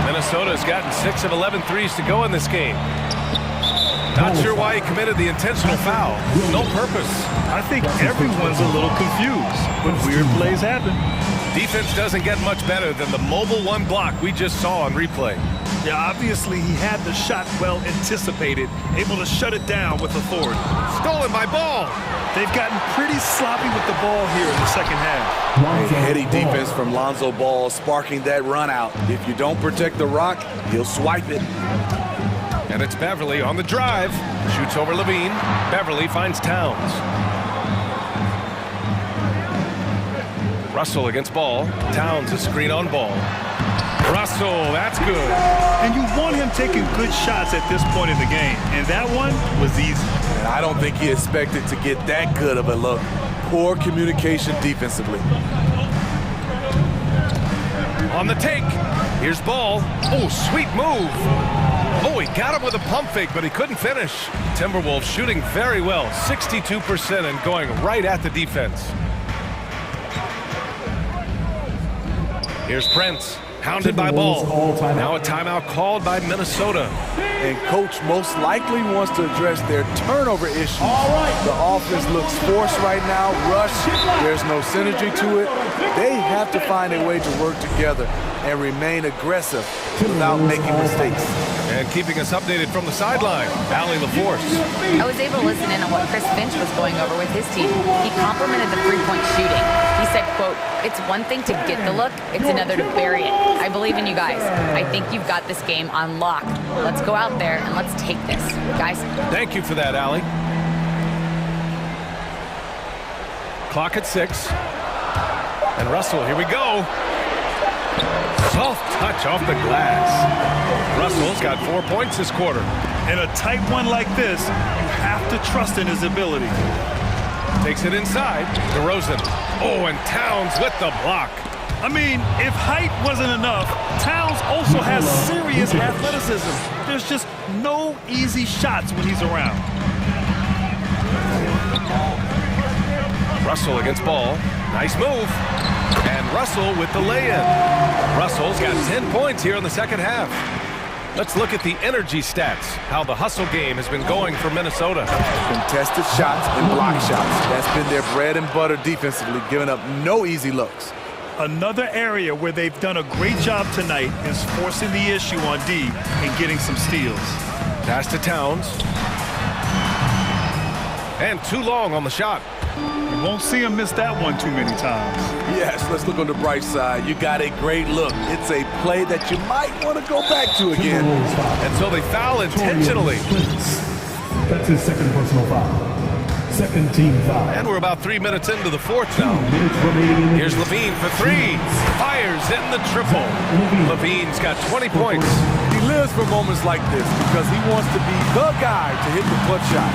[SPEAKER 8] Minnesota's gotten 6 of 11 threes to go in this game. Not sure why he committed the intentional foul. No purpose.
[SPEAKER 9] I think everyone's a little confused, but weird plays happen.
[SPEAKER 8] Defense doesn't get much better than the mobile 1 block we just saw on replay.
[SPEAKER 9] Yeah, obviously he had the shot well anticipated, able to shut it down with authority.
[SPEAKER 8] Stolen by Ball.
[SPEAKER 9] They've gotten pretty sloppy with the ball here in the second half.
[SPEAKER 14] A heady defense from Lonzo Ball sparking that run out. If you don't protect the rock, he'll swipe it.
[SPEAKER 8] And it's Beverly on the drive. Shoots over Levine. Beverly finds Towns. Russell against Ball. Towns a screen on Ball. Russell, that's good.
[SPEAKER 9] And you want him taking good shots at this point in the game. And that one was easy.
[SPEAKER 14] And I don't think he expected to get that good of a look. Poor communication defensively.
[SPEAKER 8] On the take. Here's Ball. Oh, sweet move. Oh, he got him with a pump fake, but he couldn't finish. Timberwolves shooting very well. 62% and going right at the defense. Here's Prince. Hounded by Ball. Now a timeout called by Minnesota.
[SPEAKER 14] And coach most likely wants to address their turnover issue. The offense looks forced right now, rush. There's no synergy to it. They have to find a way to work together and remain aggressive without making mistakes.
[SPEAKER 8] And keeping us updated from the sideline, Allie LaForce.
[SPEAKER 11] I was able to listen in on what Chris Finch was going over with his team. He complimented the three-point shooting. He said, quote, "It's one thing to get the look, it's another to bury it. I believe in you guys. I think you've got this game on lock. Let's go out there and let's take this, guys."
[SPEAKER 8] Thank you for that, Allie. Clock at 6. And Russell, here we go. Soft touch off the glass. Russell's got 4 points this quarter.
[SPEAKER 9] In a tight one like this, you have to trust in his ability.
[SPEAKER 8] Takes it inside. DeRozan. Oh, and Towns with the block.
[SPEAKER 9] I mean, if height wasn't enough, Towns also has serious athleticism. There's just no easy shots when he's around.
[SPEAKER 8] Russell against Ball. Nice move. And Russell with the lay-in. Russell's got 10 points here in the second half. Let's look at the energy stats, how the hustle game has been going for Minnesota.
[SPEAKER 14] Contested shots and block shots. That's been their bread and butter defensively, giving up no easy looks.
[SPEAKER 9] Another area where they've done a great job tonight is forcing the issue on D and getting some steals.
[SPEAKER 8] Pass to Towns. And too long on the shot.
[SPEAKER 9] You won't see him miss that one too many times.
[SPEAKER 6] Yes, let's look on the bright side. You got a great look. It's a play that you might want to go back to again.
[SPEAKER 8] And so they foul intentionally.
[SPEAKER 7] That's his second personal foul. Second team foul.
[SPEAKER 8] And we're about 3 minutes into the fourth now. Here's Levine for three. Fires in the triple. Levine's got 20 points.
[SPEAKER 6] He lives for moments like this because he wants to be the guy to hit the clutch shot.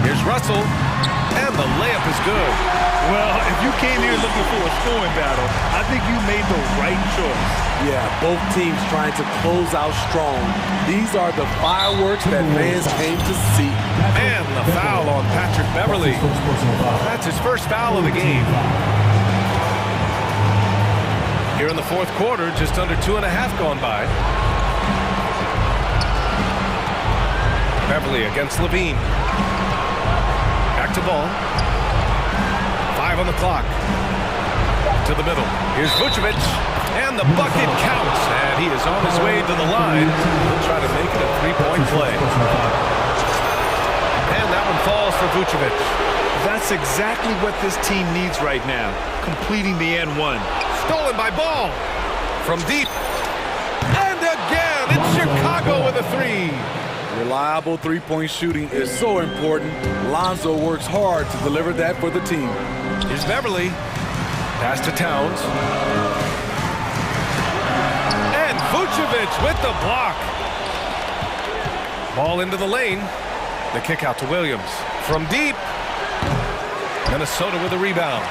[SPEAKER 8] Here's Russell, and the layup is good.
[SPEAKER 9] Well, if you came here looking for a scoring battle, I think you made the right choice.
[SPEAKER 6] Yeah, both teams trying to close out strong. These are the fireworks that fans came to see.
[SPEAKER 8] And the foul on Patrick Beverly. That's his first foul of the game. Here in the fourth quarter, just under 2.5 gone by. Beverly against Levine. Back to ball. 5 on the clock. To the middle. Here's Vucevic. And the bucket counts. And he is on his way to the line. He'll try to make it a three-point play. And that one falls for Vucevic.
[SPEAKER 9] That's exactly what this team needs right now. Completing the and one.
[SPEAKER 8] Stolen by Ball. From deep. And again, it's Chicago with a three.
[SPEAKER 6] Reliable three-point shooting is so important. Lonzo works hard to deliver that for the team.
[SPEAKER 8] Here's Beverly. Pass to Towns. And Vucevic with the block. Ball into the lane. The kick out to Williams. From deep. Minnesota with a rebound.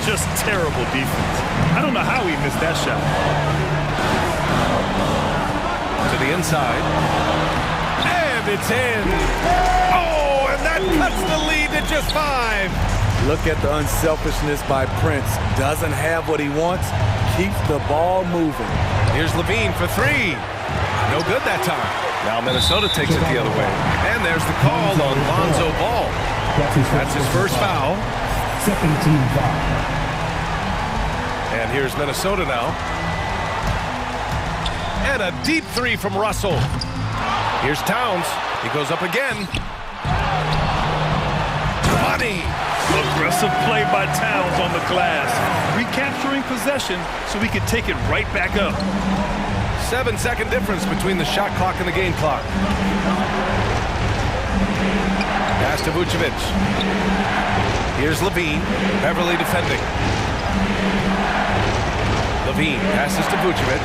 [SPEAKER 9] Just terrible defense. I don't know how he missed that shot.
[SPEAKER 8] To the inside. And it's in. Oh, and that cuts the lead to just 5.
[SPEAKER 6] Look at the unselfishness by Prince. Doesn't have what he wants. Keeps the ball moving.
[SPEAKER 8] Here's Levine for three. No good that time. Now Minnesota takes it the other way. And there's the call on Lonzo Ball. That's his first foul.
[SPEAKER 7] Second team foul.
[SPEAKER 8] And here's Minnesota now. And a deep three from Russell. Here's Towns. He goes up again. Money.
[SPEAKER 9] Aggressive play by Towns on the glass. Recapturing possession so he can take it right back up.
[SPEAKER 8] 7-second difference between the shot clock and the game clock. Pass to Vucevic. Here's Levine. Beverly defending. Levine passes to Vucevic.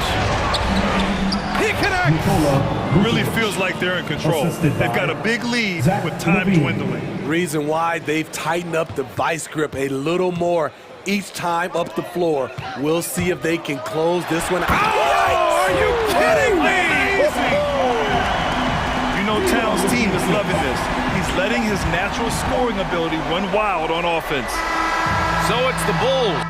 [SPEAKER 8] He connects!
[SPEAKER 9] Really feels like they're in control. They've got a big lead with time dwindling.
[SPEAKER 6] Reason why they've tightened up the vice grip a little more each time up the floor. We'll see if they can close this one out.
[SPEAKER 8] Oh, are you kidding me?
[SPEAKER 9] You know Towns' team is loving this. He's letting his natural scoring ability run wild on offense.
[SPEAKER 8] So it's the Bulls.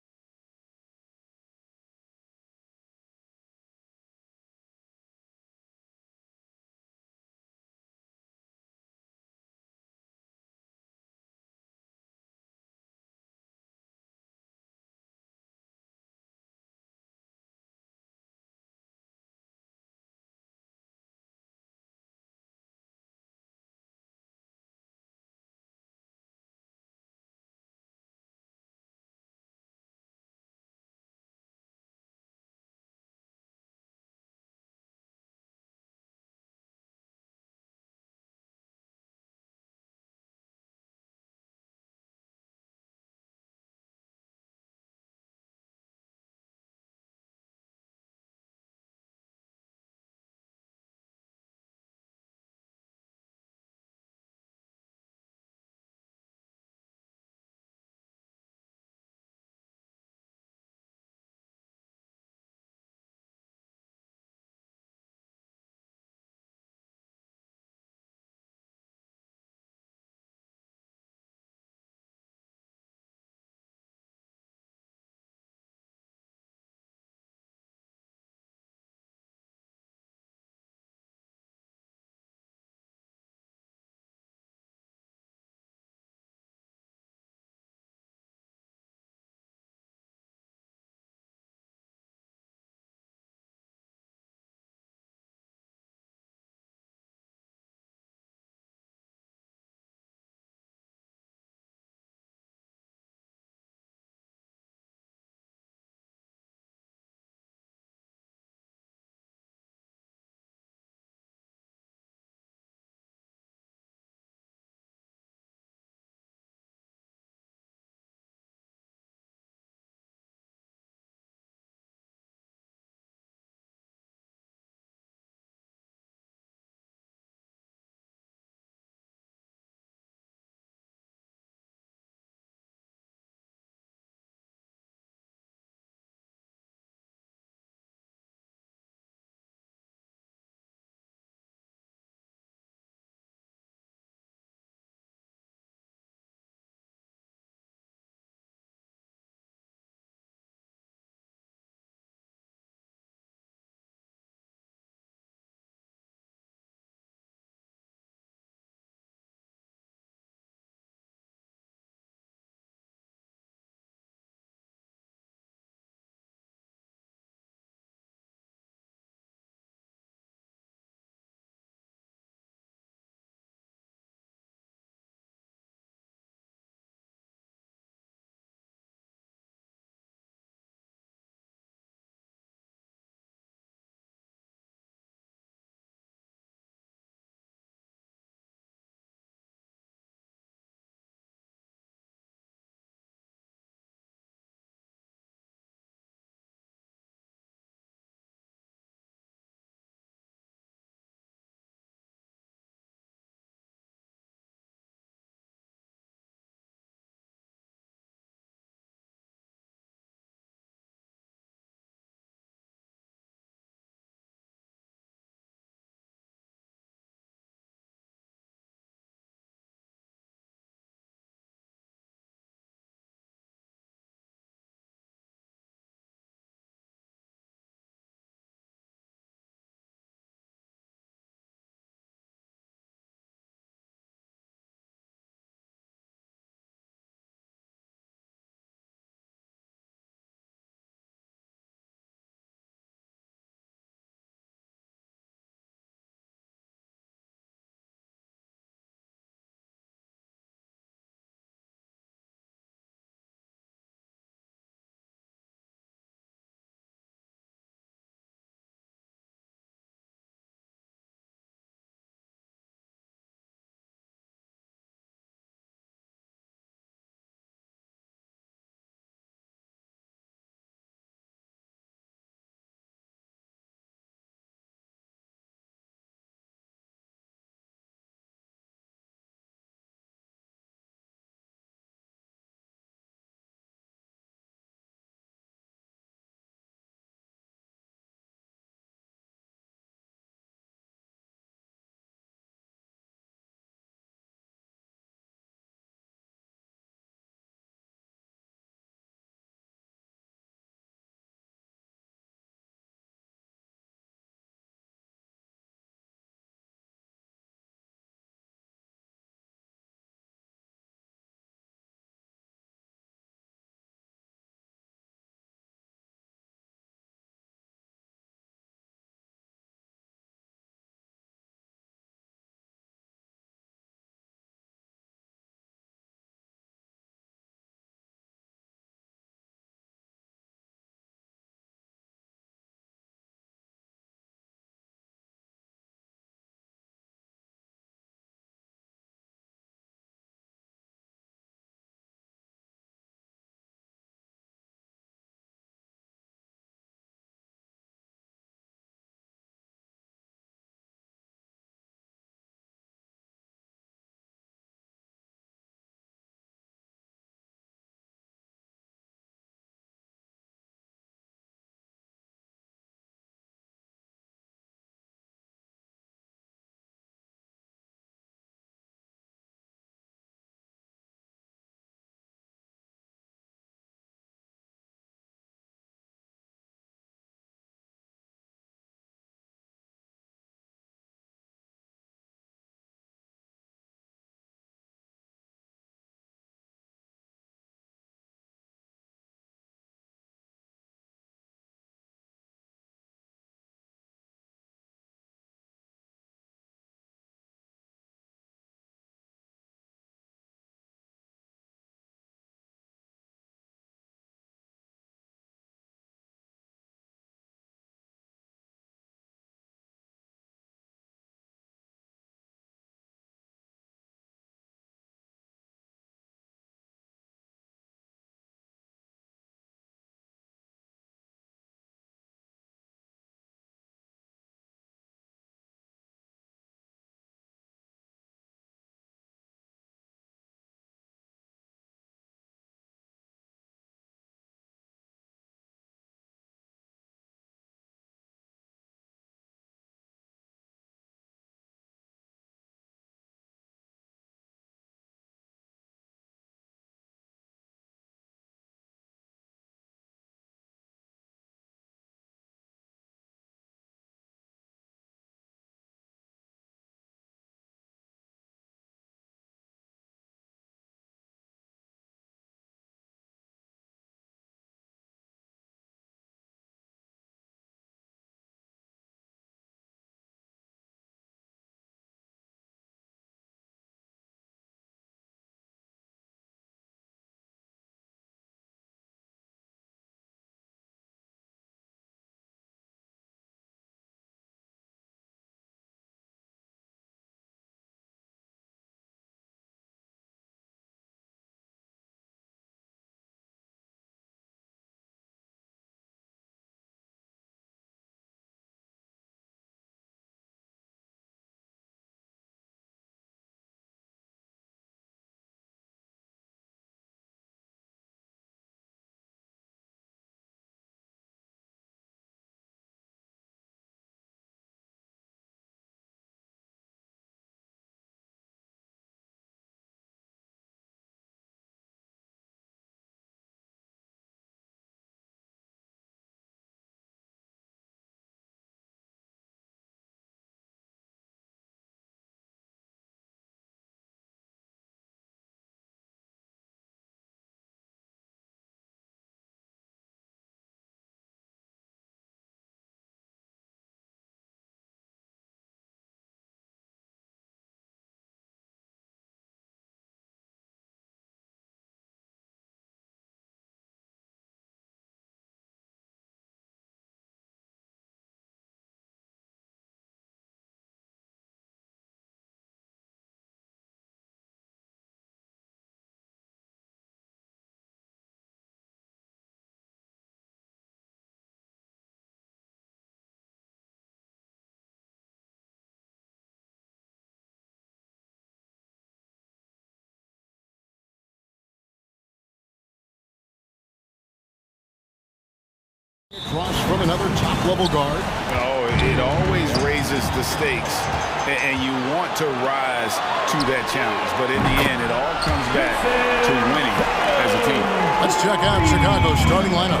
[SPEAKER 1] Cross from another top-level guard.
[SPEAKER 2] Oh, it always raises the stakes, and you want to rise to that challenge. But in the end, it all comes back to winning as a team.
[SPEAKER 1] Let's check out Chicago's starting lineup.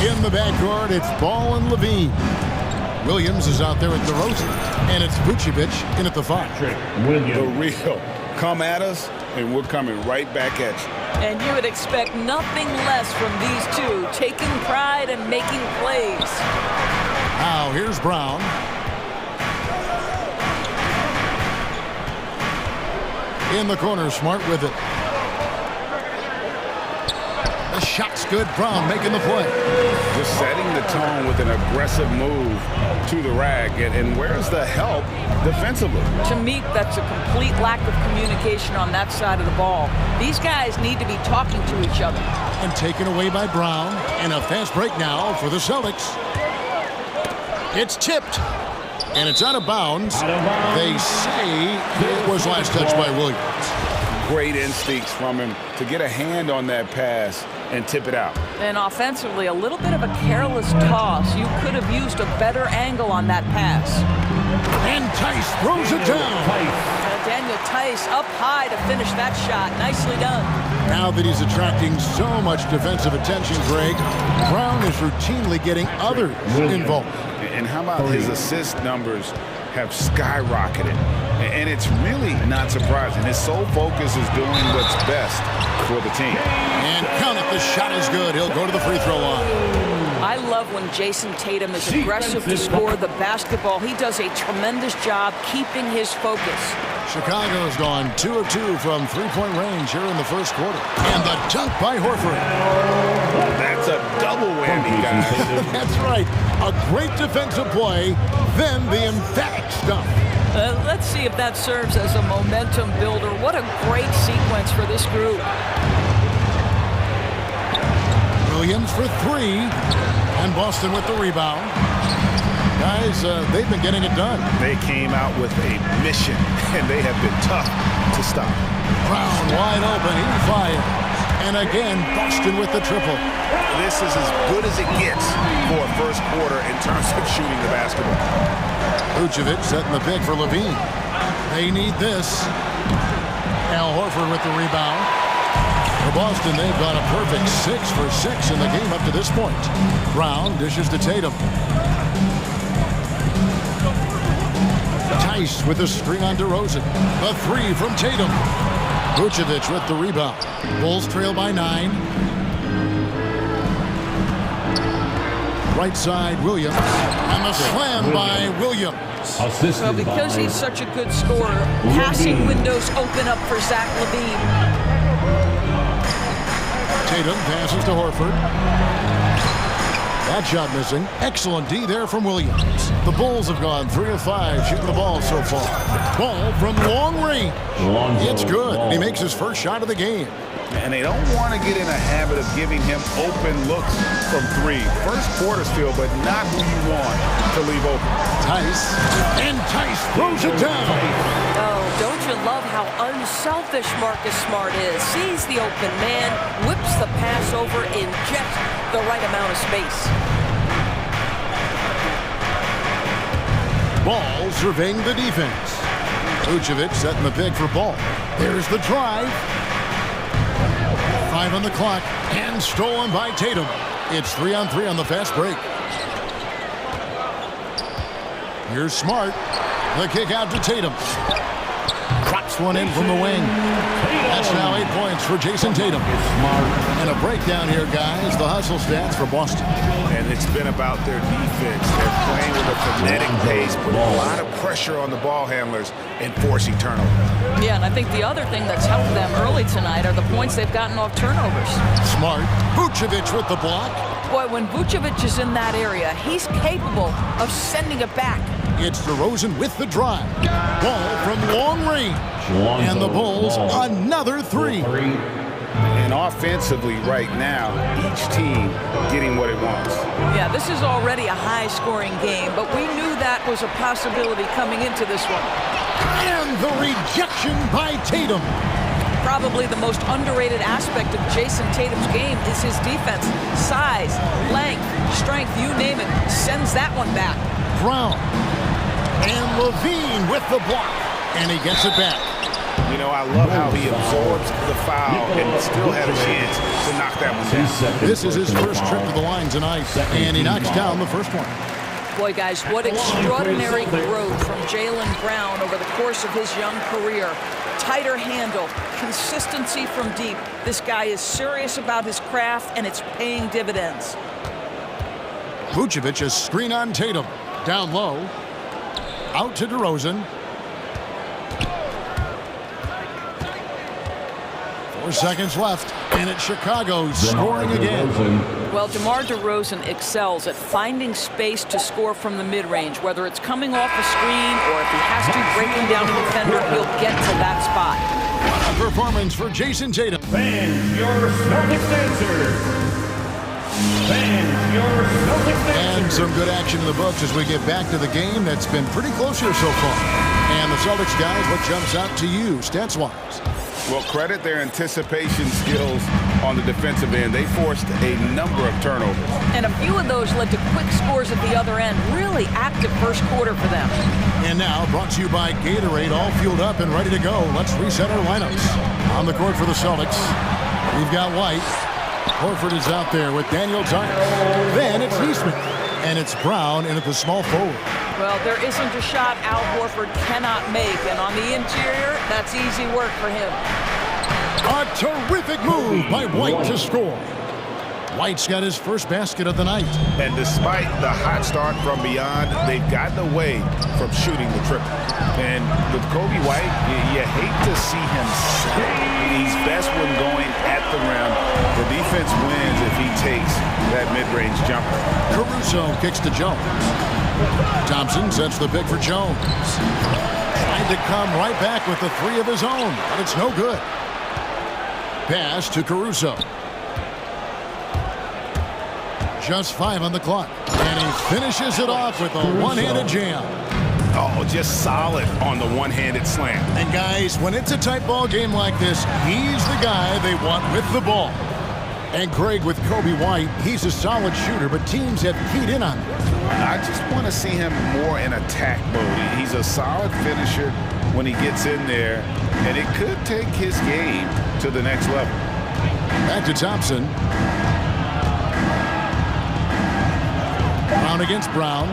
[SPEAKER 1] In the backcourt, it's Ball and Levine. Williams is out there at DeRozan, and it's Vucevic in at the 5.
[SPEAKER 2] The real come at us, and we're coming right back at you.
[SPEAKER 15] And you would expect nothing less from these two, taking pride and making plays.
[SPEAKER 1] Now here's Brown. In the corner, Smart with it. The shot's good. Brown making the play.
[SPEAKER 2] Just setting the tone with an aggressive move to the rack. And where's the help defensively?
[SPEAKER 15] To me, that's a complete lack of communication on that side of the ball. These guys need to be talking to each other.
[SPEAKER 1] And taken away by Brown. And a fast break now for the Celtics. It's tipped. And it's out of bounds. They say it was last touched by Williams.
[SPEAKER 2] Great instincts from him to get a hand on that pass and tip it out.
[SPEAKER 15] And offensively, a little bit of a careless toss. You could have used a better angle on that pass.
[SPEAKER 1] And Tice throws it down.
[SPEAKER 15] Daniel Tice up high to finish that shot. Nicely done.
[SPEAKER 1] Now that he's attracting so much defensive attention, Greg, Brown is routinely getting others involved.
[SPEAKER 2] And how about his assist numbers have skyrocketed? And it's really not surprising. His sole focus is doing what's best for the team.
[SPEAKER 1] And count it, the shot is good. He'll go to the free throw line.
[SPEAKER 15] I love when Jason Tatum is aggressive to score the basketball. He does a tremendous job keeping his focus.
[SPEAKER 1] Chicago's gone 2 of 2 from three-point range here in the first quarter. And the dunk by Horford.
[SPEAKER 2] That's a double whammy, guys.
[SPEAKER 1] That's right. A great defensive play, then the emphatic stuff.
[SPEAKER 15] Let's see if that serves as a momentum builder. What a great sequence for this group.
[SPEAKER 1] Williams for 3, and Boston with the rebound. Guys, they've been getting it done.
[SPEAKER 6] They came out with a mission, and they have been tough to stop.
[SPEAKER 1] Brown wide open, he fires. And again, Boston with the triple.
[SPEAKER 6] This is as good as it gets for a first quarter in terms of shooting the basketball.
[SPEAKER 1] Vucevic setting the pick for Levine. They need this. Al Horford with the rebound. For Boston, they've got a perfect 6 for 6 in the game up to this point. Brown dishes to Tatum. Tice with a screen on DeRozan. The 3 from Tatum. Vucevic with the rebound. Bulls trail by 9. Right side, Williams. And the slam by Williams.
[SPEAKER 15] Well, because he's such a good scorer, passing windows open up for Zach LaVine.
[SPEAKER 1] Tatum passes to Horford. That shot missing. Excellent D there from Williams. The Bulls have gone 3 of 5 shooting the ball so far. Ball from long range. It's good. And he makes his first shot of the game.
[SPEAKER 2] And they don't want to get in a habit of giving him open looks from 3. First quarter still, but not who you want to leave open.
[SPEAKER 1] Tice. And Tice throws it down.
[SPEAKER 15] Oh, don't you love how unselfish Marcus Smart is? Sees the open man, whips the pass over in just the right amount of space.
[SPEAKER 1] Ball surveying the defense. Vucevic setting the pick for Ball. There's the drive. 5 on the clock, and stolen by Tatum. It's 3-on-3 on the fast break. Here's Smart. The kick out to Tatum. Drops one in from the wing. That's now 8 points for Jason Tatum. And a breakdown here, guys. The hustle stats for Boston.
[SPEAKER 6] And it's been about their defense. They're playing with a frenetic pace, putting a lot of pressure on the ball handlers and forcing turnovers.
[SPEAKER 15] Yeah, and I think the other thing that's helped them early tonight are the points they've gotten off turnovers.
[SPEAKER 1] Smart. Vucevic with the block.
[SPEAKER 15] Boy, when Vucevic is in that area, he's capable of sending it back.
[SPEAKER 1] It's DeRozan with the drive. Ball from long range. And the Bulls, another 3.
[SPEAKER 2] And offensively right now, each team getting what it wants.
[SPEAKER 15] Yeah, this is already a high-scoring game, but we knew that was a possibility coming into this one.
[SPEAKER 1] And the rejection by Tatum.
[SPEAKER 15] Probably the most underrated aspect of Jason Tatum's game is his defense. Size, length, strength, you name it, sends that one back.
[SPEAKER 1] Brown. And Levine with the block. And he gets it back.
[SPEAKER 2] You know, I love how he absorbs the foul and still had a chance to knock that one down.
[SPEAKER 1] This is his first trip to the line tonight, and he knocks down the first one.
[SPEAKER 15] Boy, guys, what extraordinary growth from Jaylen Brown over the course of his young career. Tighter handle, consistency from deep. This guy is serious about his craft, and it's paying dividends.
[SPEAKER 1] Vucevic is screen on Tatum. Down low. Out to DeRozan. 4 seconds left, and it's Chicago scoring again.
[SPEAKER 15] Well, DeMar DeRozan excels at finding space to score from the mid-range. Whether it's coming off a screen or if he has to breaking down a defender, he'll get to that spot.
[SPEAKER 1] What a performance for Jason Tatum.
[SPEAKER 7] Fans, your Celtics answer. Fans, your Celtics answer.
[SPEAKER 1] And some good action in the books as we get back to the game that's been pretty close here so far. And the Celtics guys, what jumps out to you stats-wise?
[SPEAKER 2] Well, credit their anticipation skills on the defensive end. They forced a number of turnovers.
[SPEAKER 15] And a few of those led to quick scores at the other end. Really active first quarter for them.
[SPEAKER 1] And now, brought to you by Gatorade, all fueled up and ready to go. Let's reset our lineups. On the court for the Celtics, we've got White. Horford is out there with Daniel Tice. Then it's Neesmith. And it's Brown in at the small forward.
[SPEAKER 15] Well, there isn't a shot Al Horford cannot make, and on the interior, that's easy work for him.
[SPEAKER 1] A terrific move by White to score. White's got his first basket of the night.
[SPEAKER 2] And despite the hot start from beyond, they've gotten away from shooting the triple. And with Kobe White, you hate to see him settle. He's best when going at the rim. The defense wins if he takes that mid-range jumper.
[SPEAKER 1] Caruso kicks to Jones. Thompson sets the pick for Jones. Trying to come right back with the three of his own, but it's no good. Pass to Caruso. Just 5 on the clock. And he finishes it off with a one-handed jam.
[SPEAKER 2] Oh, just solid on the one-handed slam.
[SPEAKER 1] And guys, when it's a tight ball game like this, he's the guy they want with the ball. And Greg, with Kobe White, he's a solid shooter, but teams have keyed in on him.
[SPEAKER 2] I just want to see him more in attack mode. He's a solid finisher when he gets in there, and it could take his game to the next level.
[SPEAKER 1] Back to Thompson. Brown against Brown.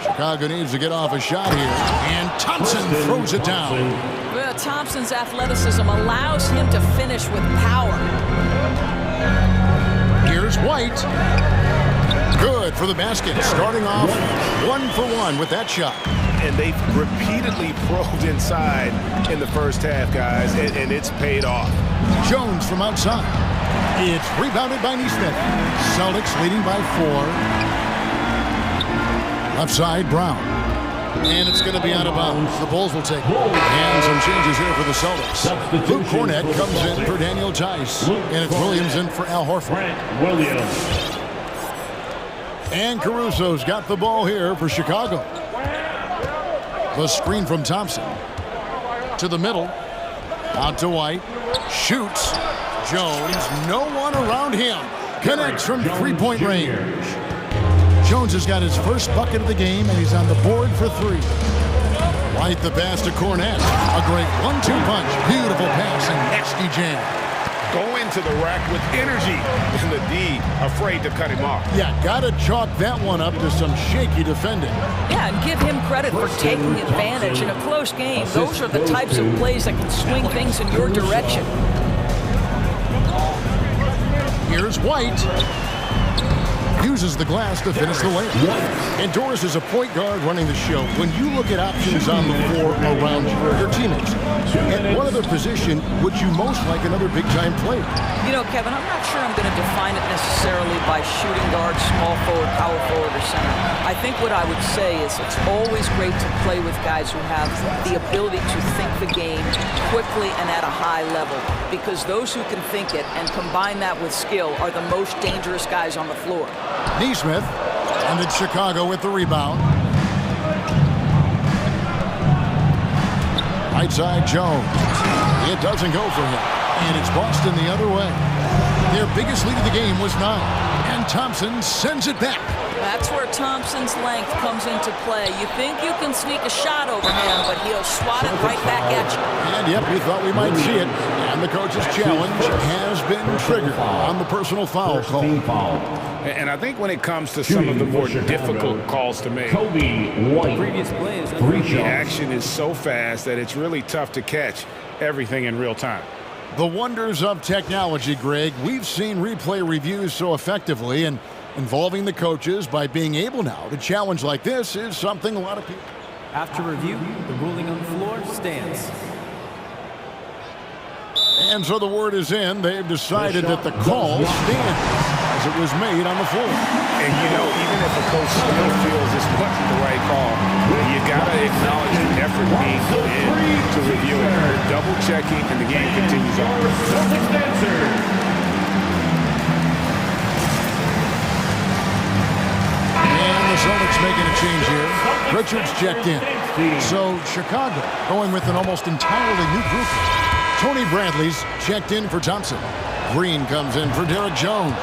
[SPEAKER 1] Chicago needs to get off a shot here. And Thompson throws it down.
[SPEAKER 15] Well, Thompson's athleticism allows him to finish with power.
[SPEAKER 1] Here's White. Good for the basket. Starting off 1 for 1 with that shot.
[SPEAKER 2] And they've repeatedly probed inside in the first half, guys, and it's paid off.
[SPEAKER 1] Jones from outside. It's rebounded by Neesmith. Celtics leading by 4. Left side, Brown. And it's going to be out of bounds. The Bulls will take it. And some changes here for the Celtics. Luke Cornett comes in for Daniel Tice. And it's Williams in for Al Horford. And Caruso's got the ball here for Chicago. The screen from Thompson. To the middle. Out to White. Shoots. Jones. No one around him. Connects from three-point range. Jones has got his first bucket of the game, and he's on the board for 3. White the pass to Cornett. A great 1-2 punch. Beautiful pass and nasty jam.
[SPEAKER 2] Going to the rack with energy. And the D afraid to cut him off.
[SPEAKER 1] Yeah, got to chalk that one up to some shaky defending.
[SPEAKER 15] Yeah, and give him credit for taking advantage in a close game. Those are the types of plays that can swing things in your direction.
[SPEAKER 1] Here's White. Uses the glass to finish the layup. And Doris is a point guard running the show. When you look at options on the floor around your teammates, at what other position would you most like another big-time player?
[SPEAKER 15] You know, Kevin, I'm not sure I'm going to define it necessarily by shooting guard, small forward, power forward, or center. I think what I would say is it's always great to play with guys who have the ability to think the game quickly and at a high level, because those who can think it and combine that with skill are the most dangerous guys on the floor.
[SPEAKER 1] Neesmith, and it's Chicago with the rebound. Right side, Jones. It doesn't go for him. And it's Boston the other way. Their biggest lead of the game was 9. And And Thompson sends it back.
[SPEAKER 15] That's where Thompson's length comes into play. You think you can sneak a shot over him, but he'll swat it right back at you.
[SPEAKER 1] And yep, we thought we might see it. And the coach's challenge has been triggered on the personal foul call.
[SPEAKER 2] And I think when it comes to some of the more difficult calls to make,
[SPEAKER 13] Previous plays.
[SPEAKER 2] the action is so fast that it's really tough to catch everything in real time.
[SPEAKER 1] The wonders of technology, Greg. We've seen replay reviews so effectively, and involving the coaches by being able now to challenge like this is something a lot of people...
[SPEAKER 13] After review, the ruling on the floor stands.
[SPEAKER 1] And so the word is in. They've decided that the call stands as it was made on the floor.
[SPEAKER 2] And, you know, even if a coach still feels this wasn't the right call, you got to acknowledge the effort being put in to review it. They're double-checking, and the game continues on.
[SPEAKER 1] And the Celtics making a change here. Richards checked in. So Chicago going with an almost entirely new group. Tony Bradley's checked in for Thompson. Green comes in for Derek Jones.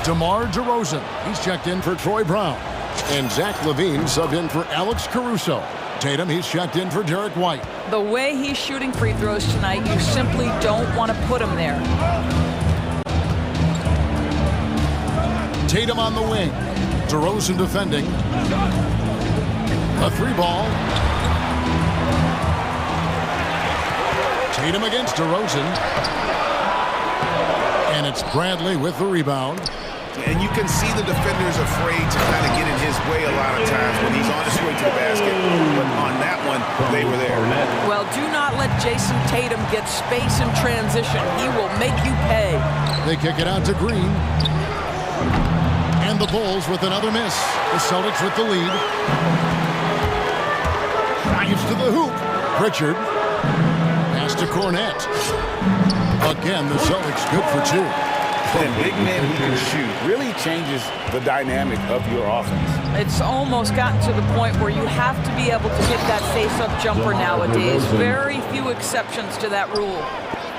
[SPEAKER 1] DeMar DeRozan, he's checked in for Troy Brown. And Zach LaVine subbed in for Alex Caruso. Tatum, he's checked in for Derek White.
[SPEAKER 15] The way he's shooting free throws tonight, you simply don't want to put him there.
[SPEAKER 1] Tatum on the wing. DeRozan defending. A three ball. Tatum against DeRozan. And it's Bradley with the rebound.
[SPEAKER 2] And you can see the defenders afraid to kind of get in his way a lot of times when he's on his way to the basket. But on that one, they were there.
[SPEAKER 15] Well, do not let Jason Tatum get space in transition. He will make you pay.
[SPEAKER 1] They kick it out to Green. And the Bulls with another miss. The Celtics with the lead. Drives to the hoop. Pritchard. Pass to Cornette. Again, the Celtics good for two.
[SPEAKER 2] And big men who can shoot really changes the dynamic of your offense.
[SPEAKER 15] It's almost gotten to the point where you have to be able to hit that face-up jumper nowadays. Very few exceptions to that rule.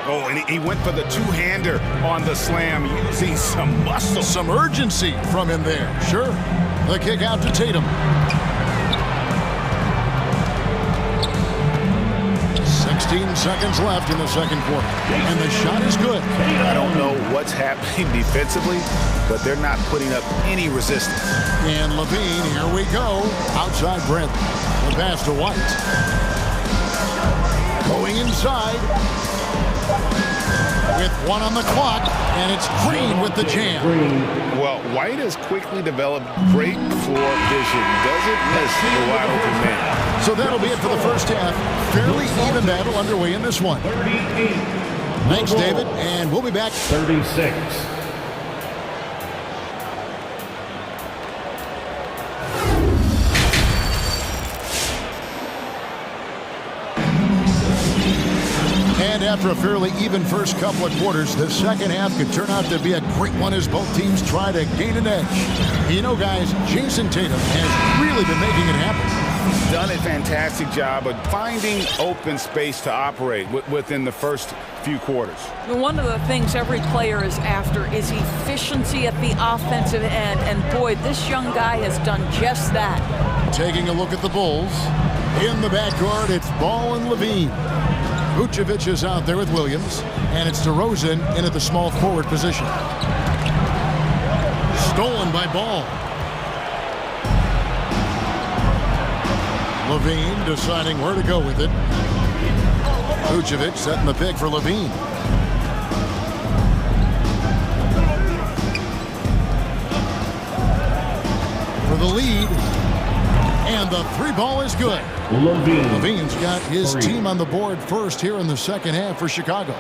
[SPEAKER 2] Oh, and he went for the two-hander on the slam, using some muscle.
[SPEAKER 1] Some urgency from him there. Sure. The kick out to Tatum. 16 seconds left in the second quarter. And the shot is good.
[SPEAKER 2] I don't know what's happening defensively, but they're not putting up any resistance.
[SPEAKER 1] And LaVine, here we go. Outside Bradley. The pass to White. Going inside. With one on the clock, and it's Green with the jam.
[SPEAKER 2] Well, White has quickly developed great floor vision. Doesn't miss the wide open man.
[SPEAKER 1] So that'll be it for the first half. Fairly even battle underway in this one. Thanks, David, and we'll be back.
[SPEAKER 7] 36.
[SPEAKER 1] And after a fairly even first couple of quarters, the second half could turn out to be a great one as both teams try to gain an edge. You know, guys, Jason Tatum has really been making it happen.
[SPEAKER 2] He's done a fantastic job of finding open space to operate within the first few quarters.
[SPEAKER 15] One of the things every player is after is efficiency at the offensive end, and boy, this young guy has done just that.
[SPEAKER 1] Taking a look at the Bulls. In the backcourt, it's Ball and LaVine. Vucevic is out there with Williams, and it's DeRozan in at the small forward position. Stolen by Ball. LaVine deciding where to go with it. Vucevic setting the pick for LaVine. For the lead. And the three ball is good. LaVine's got his team on the board first here in the second half for Chicago.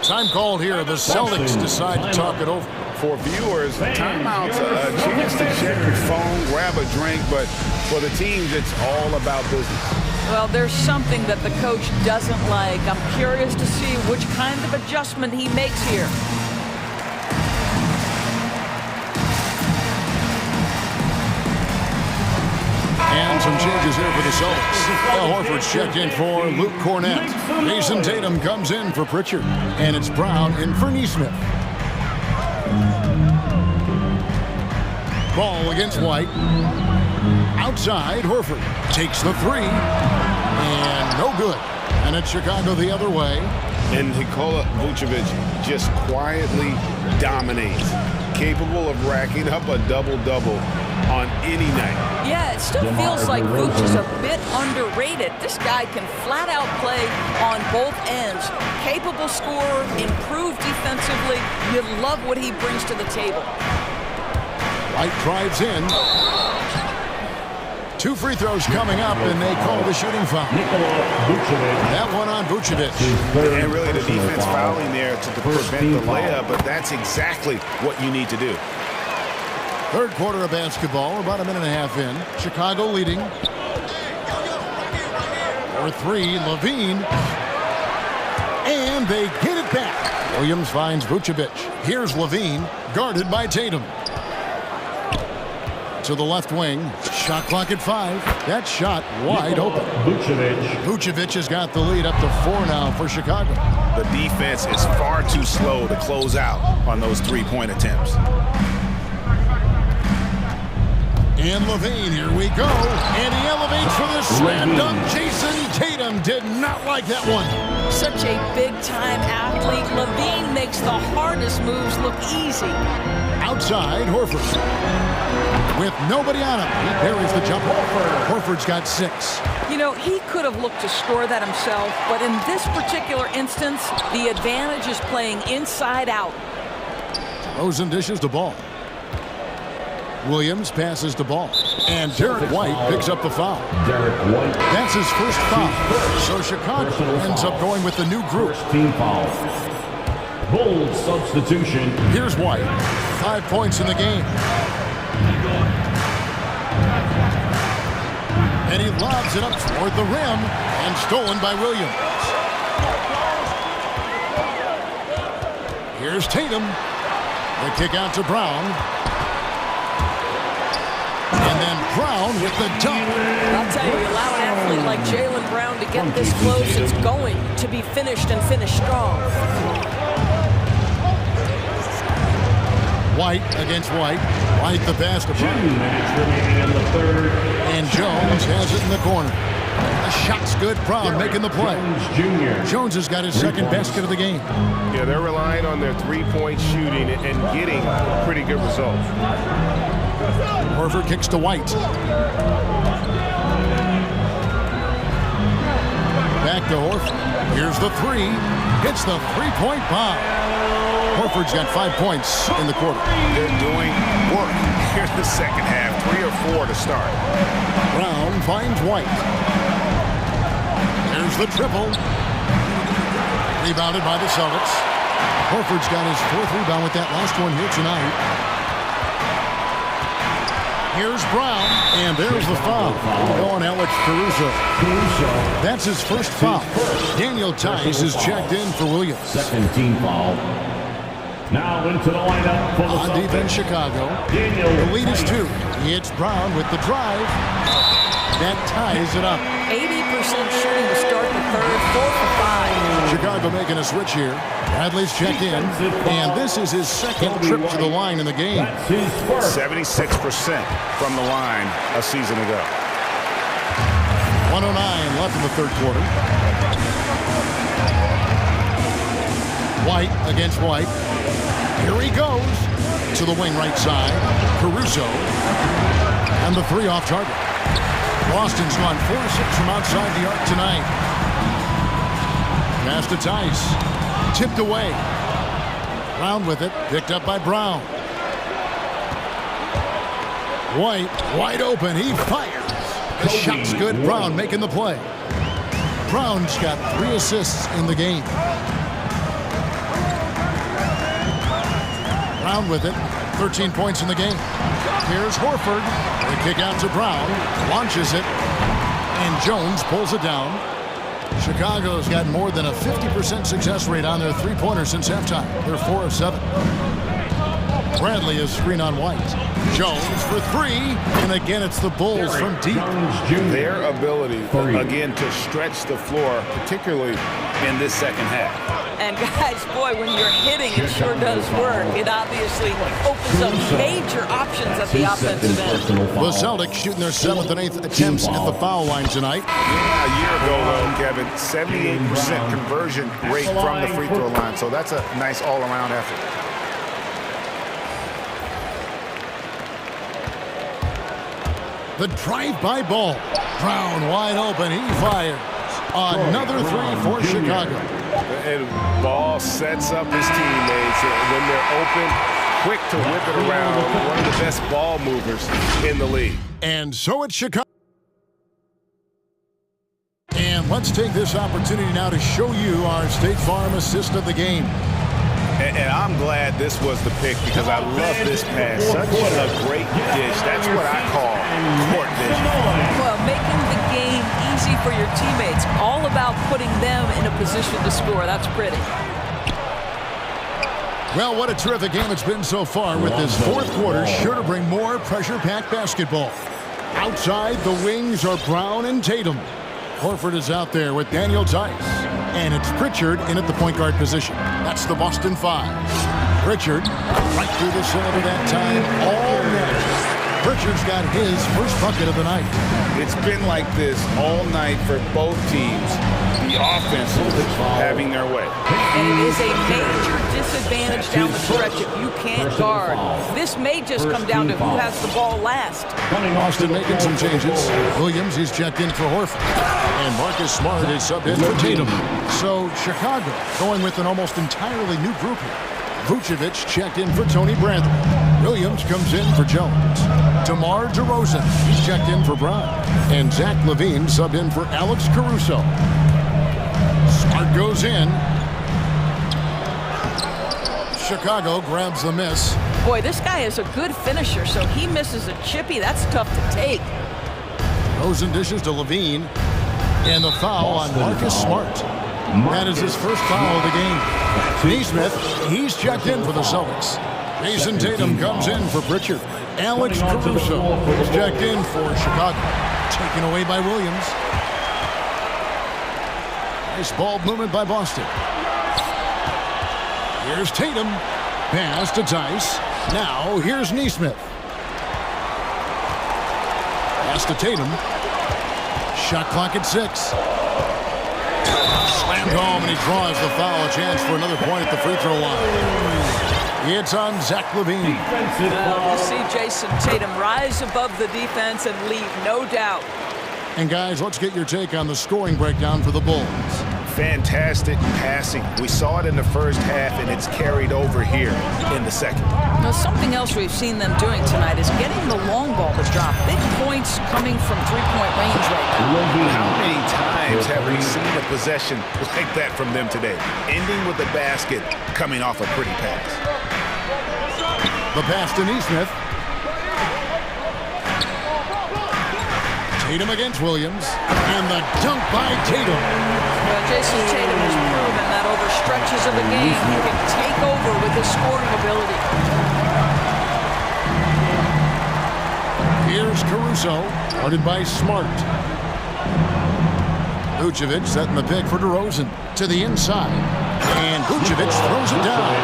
[SPEAKER 1] Time called here. The Celtics decide to talk it over.
[SPEAKER 2] For viewers, timeout's a chance to check your phone, grab a drink, but for the teams, it's all about business.
[SPEAKER 15] Well, there's something that the coach doesn't like. I'm curious to see which kind of adjustment he makes here.
[SPEAKER 1] And some changes here for the Celtics. Al Horford's checked in for Luke Cornette. Jason Tatum comes in for Pritchard. And it's Brown in for Nesmith. Ball against White. Outside, Horford takes the three. And no good. And it's Chicago the other way.
[SPEAKER 2] And Nikola Vucevic just quietly dominates. Capable of racking up a double-double on any night.
[SPEAKER 15] Yeah, it still feels like Vooch is a bit underrated. This guy can flat out play on both ends. Capable scorer, improved defensively. You love what he brings to the table.
[SPEAKER 1] White drives in. 2 free throws coming up, and they call the shooting foul. That one on Vucevic.
[SPEAKER 2] And really the defense fouling there to prevent the layup, but that's exactly what you need to do.
[SPEAKER 1] Third quarter of basketball, about a minute and a half in. Chicago leading. For 3, Levine. And they get it back. Williams finds Vucevic. Here's Levine, guarded by Tatum. To the left wing. Shot clock at 5. That shot wide open. Vucevic has got the lead up to 4 now for Chicago.
[SPEAKER 2] The defense is far too slow to close out on those three-point attempts.
[SPEAKER 1] And Levine, here we go. And he elevates for the slam dunk. Jason Tatum did not like that one.
[SPEAKER 15] Such a big-time athlete. Levine makes the hardest moves look easy.
[SPEAKER 1] Outside, Horford. With nobody on him, he buries the jumper. Horford's got 6.
[SPEAKER 15] You know, he could have looked to score that himself, but in this particular instance, the advantage is playing inside out.
[SPEAKER 1] Rosen dishes the ball. Williams passes the ball. And Derek White picks up the foul. That's his first foul. So Chicago ends up going with the new group.
[SPEAKER 7] Team foul. Bold substitution.
[SPEAKER 1] Here's White. 5 points in the game. And he lobs it up toward the rim and stolen by Williams. Here's Tatum. The kick out to Brown. And then Brown with the dunk.
[SPEAKER 15] I'll tell you, allow an athlete like Jaylen Brown to get this close, it's going to be finished and finished strong.
[SPEAKER 1] White against White. White the pass to Brown.
[SPEAKER 7] 2 minutes remaining in the third.
[SPEAKER 1] And Jones has it in the corner. The shot's good. Brown making the play. Jones has got his second basket of the game.
[SPEAKER 6] Yeah, they're relying on their three-point shooting and getting pretty good results.
[SPEAKER 1] Horford kicks to White. Back to Horford. Here's the 3. Hits the three-point bomb. Horford's got 5 points in the quarter.
[SPEAKER 2] They're doing work here in the second half. 3 or 4 to start.
[SPEAKER 1] Brown finds White. There's the triple. Rebounded by the Celtics. Horford's got his 4th rebound with that last one here tonight. Here's Brown, and there's the foul. Going Alex Caruso. That's his first foul. Daniel Tice is checked in for Williams.
[SPEAKER 7] Second team foul. Now into the lineup for the
[SPEAKER 1] on defense, Chicago. The lead is 2. He hits Brown with the drive. That ties it up.
[SPEAKER 15] 80% shooting to start the third, 4 for 5.
[SPEAKER 1] Chicago making a switch here. Bradley's checked in, and this is his second trip to the line in the game.
[SPEAKER 2] 76% from the line a season ago.
[SPEAKER 1] 109 left in the third quarter. White against White. Here he goes to the wing right side. Caruso. And the 3 off target. Boston's gone 4-6 from outside the arc tonight. Pass to Tice. Tipped away. Brown with it. Picked up by Brown. White wide open. He fires. The shot's good. Brown making the play. Brown's got 3 assists in the game. Brown with it. 13 points in the game. Here's Horford. The kick out to Brown. Launches it. And Jones pulls it down. Chicago's got more than a 50% success rate on their three-pointers since halftime. They're 4 of 7. Bradley is screen on White. Jones for three, and again it's the Bulls from deep.
[SPEAKER 2] Their ability, again, to stretch the floor, particularly in this second half.
[SPEAKER 15] And guys, boy, when you're hitting, it sure does work. It obviously opens up major options at the offensive end.
[SPEAKER 1] The Celtics shooting their 7th and 8th attempts at the foul line tonight.
[SPEAKER 2] Yeah, a year ago, though, Kevin, 78% conversion rate from the free throw line. So that's a nice all-around effort.
[SPEAKER 1] The drive-by ball. Brown wide open. He fires. Another three for Chicago.
[SPEAKER 2] And ball sets up his teammates when they're open, quick to whip it around. One of the best ball movers in the league.
[SPEAKER 1] And so it's Chicago. And let's take this opportunity now to show you our State Farm assist of the game.
[SPEAKER 2] And I'm glad this was the pick because I love this pass. Such a great dish. That's what I call court vision.
[SPEAKER 15] Well, making the game easy for your teammates. All about putting them in a position to score. That's pretty.
[SPEAKER 1] Well, what a terrific game it's been so far with this fourth quarter. Sure to bring more pressure-packed basketball. Outside, the wings are Brown and Tatum. Horford is out there with Daniel Tice. And it's Pritchard in at the point guard position. That's the Boston Five. Pritchard right through the cylinder that time all night. Pritchard's got his first bucket of the night.
[SPEAKER 2] It's been like this all night for both teams. The offense having their way.
[SPEAKER 15] And it is a major disadvantage down the stretch if you can't guard. This may just come down to who has the ball last.
[SPEAKER 1] Austin making some changes. Williams, he's checked in for Horford. And Marcus Smart is subbed in for Tatum. So Chicago going with an almost entirely new group here. Vucevic checked in for Tony Bradley. Williams comes in for Jones. DeMar DeRozan, he's checked in for Brown. And Zach LaVine subbed in for Alex Caruso. Smart goes in. Chicago grabs the miss.
[SPEAKER 15] Boy, this guy is a good finisher, so he misses a chippy. That's tough to take.
[SPEAKER 1] Rosen dishes to LaVine. And the foul on Marcus Smart. That is his first foul of the game. Neesmith, he's checked in for the Celtics. Jason Tatum comes in for Pritchard. Alex Caruso is checked in for Chicago. Taken away by Williams. Nice ball movement by Boston. Here's Tatum. Pass to Tice. Now here's Neesmith. Pass to Tatum. Shot clock at 6. Slammed home, and he draws the foul. A chance for another point at the free throw line. It's on Zach LaVine.
[SPEAKER 15] You see Jason Tatum rise above the defense and lead, no doubt.
[SPEAKER 1] And guys, let's get your take on the scoring breakdown for the Bulls.
[SPEAKER 2] Fantastic passing. We saw it in the first half, and it's carried over here in the second.
[SPEAKER 15] Now, something else we've seen them doing tonight is getting the long ball to drop. Big points coming from three-point range right now.
[SPEAKER 2] How many times have we seen a possession like that from them today? Ending with the basket coming off a pretty pass.
[SPEAKER 1] The pass to Neesmith. Tatum against Williams. And the dunk by Tatum.
[SPEAKER 15] Well, Jason Tatum has proven that over stretches of a game, he can take over with his scoring ability.
[SPEAKER 1] Here's Caruso, guarded by Smart. Vucevic setting the pick for DeRozan to the inside. And Vucevic throws it down.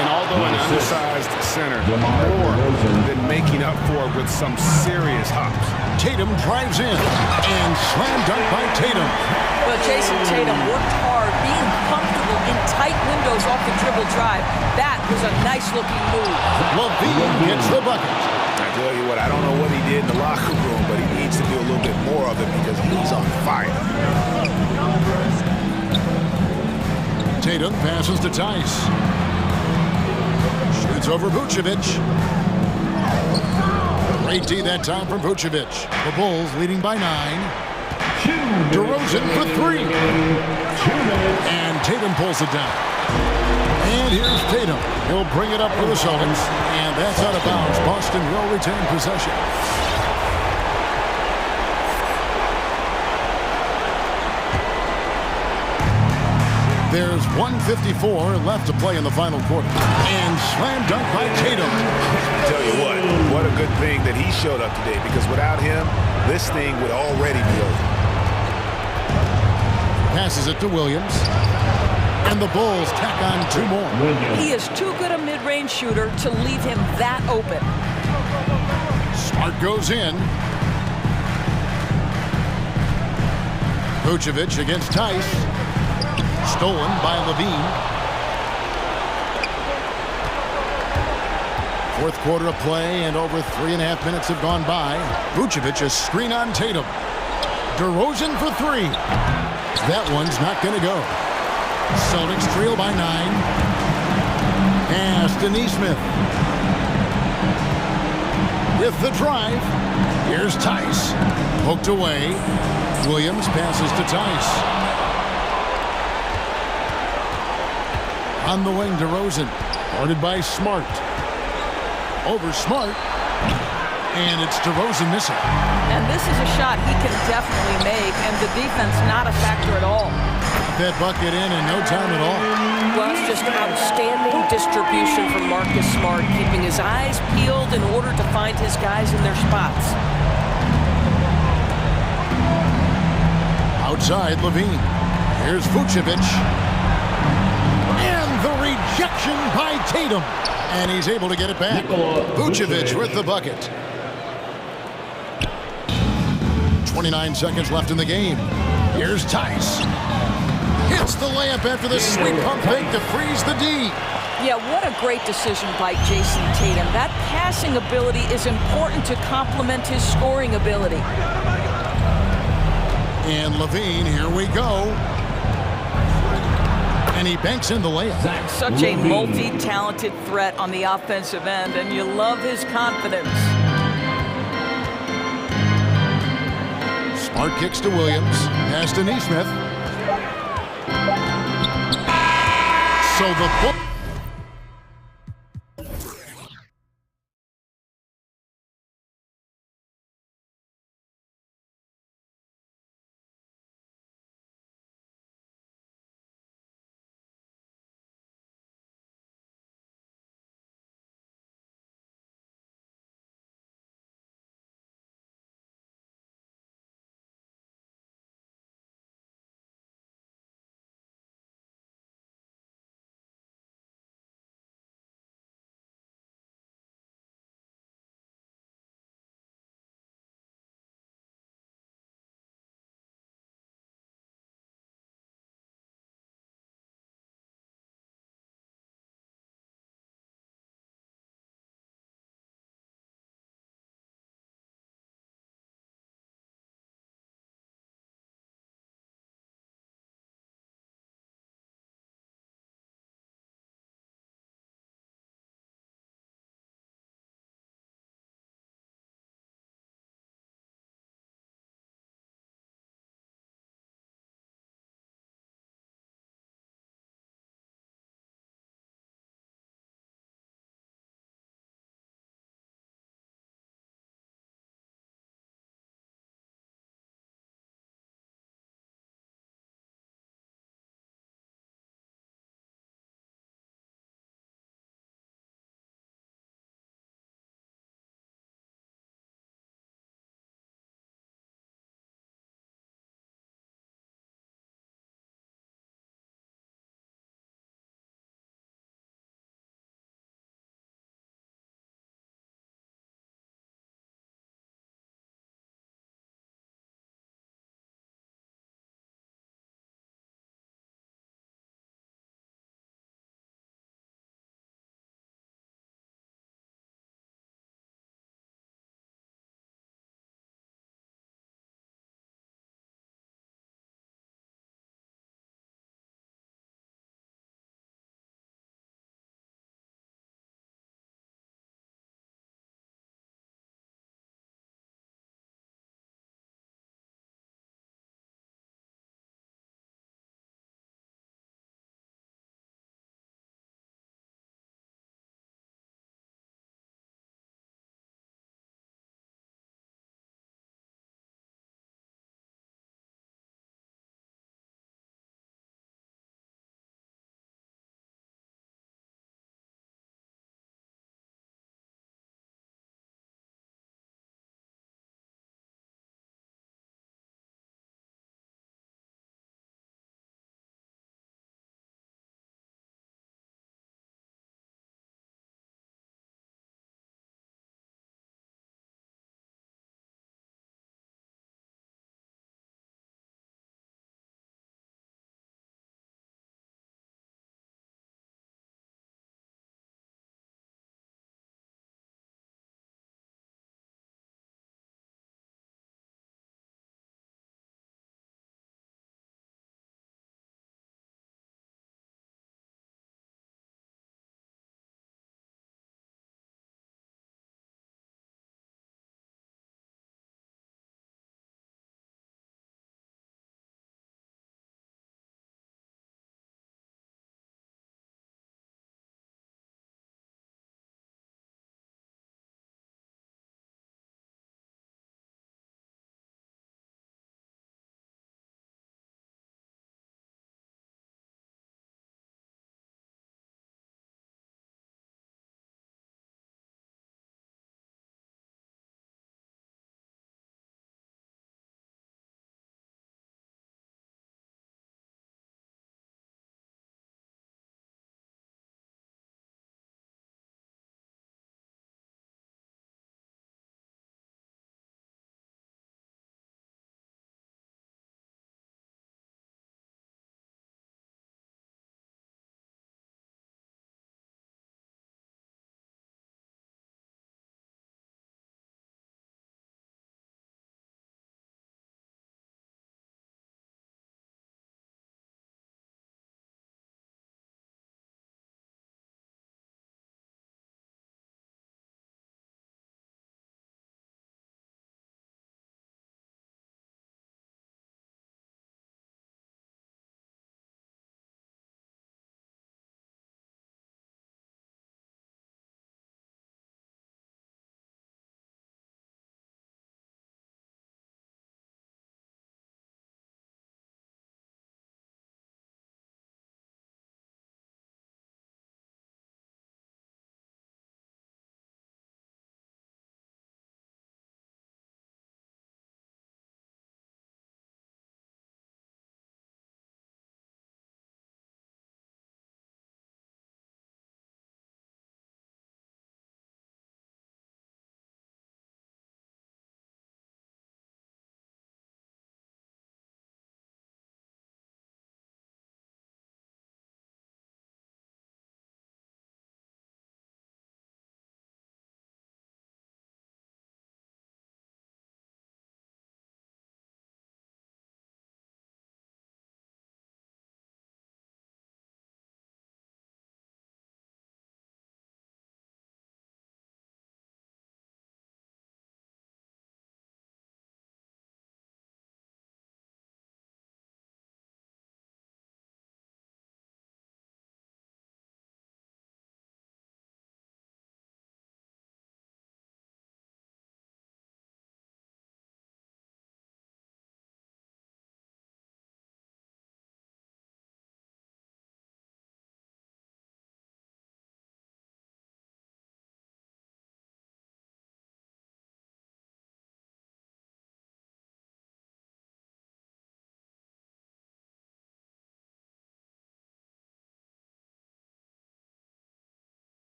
[SPEAKER 2] And although an undersized center, more than making up for it with some serious hops.
[SPEAKER 1] Tatum drives in, and slam dunk by Tatum.
[SPEAKER 15] Well, Jason Tatum worked hard, being comfortable in tight windows off the dribble drive. That was a nice-looking move.
[SPEAKER 1] LaVine gets the bucket.
[SPEAKER 2] I tell you what, I don't know what he did in the locker room, but he needs to do a little bit more of it because he's on fire.
[SPEAKER 1] Tatum passes to Tice. Shoots over Vucevic. Great D that time from Vucevic. The Bulls leading by 9. DeRozan for 3. And Tatum pulls it down. And here's Tatum. He'll bring it up for the Celtics. And that's out of bounds. Boston will retain possession. There's 1:54 left to play in the final quarter. And slam dunk by Tatum.
[SPEAKER 6] Tell you what a good thing that he showed up today, because without him, this thing would already be over.
[SPEAKER 1] Passes it to Williams. And the Bulls tack on 2 more.
[SPEAKER 15] He is too good a mid-range shooter to leave him that open.
[SPEAKER 1] Smart goes in. Vucevic against Tice. Stolen by Levine. Fourth quarter of play, and over 3.5 minutes have gone by. Vucevic, a screen on Tatum. DeRozan for 3. That one's not going to go. Celtics trail by 9. Pass to Nesmith. With the drive. Here's Tice. Poked away. Williams passes to Tice. On the wing, DeRozan. Guarded by Smart. Over Smart. And it's DeRozan missing.
[SPEAKER 15] And this is a shot he can definitely make, and the defense not a factor at all.
[SPEAKER 1] That bucket in no time at all.
[SPEAKER 15] Well, it's just outstanding distribution from Marcus Smart, keeping his eyes peeled in order to find his guys in their spots.
[SPEAKER 1] Outside, Levine. Here's Vucevic. And the rejection by Tatum. And he's able to get it back. Vucevic with the bucket. 29 seconds left in the game. Here's Tice. Hits the layup after the sweet pump fake to freeze the D.
[SPEAKER 15] Yeah, what a great decision by Jason Tatum. That passing ability is important to complement his scoring ability.
[SPEAKER 1] And Levine, here we go. And he banks in the layup.
[SPEAKER 15] Such a multi-talented threat on the offensive end, and you love his confidence.
[SPEAKER 1] Smart kicks to Williams. Pass to Nesmith. So the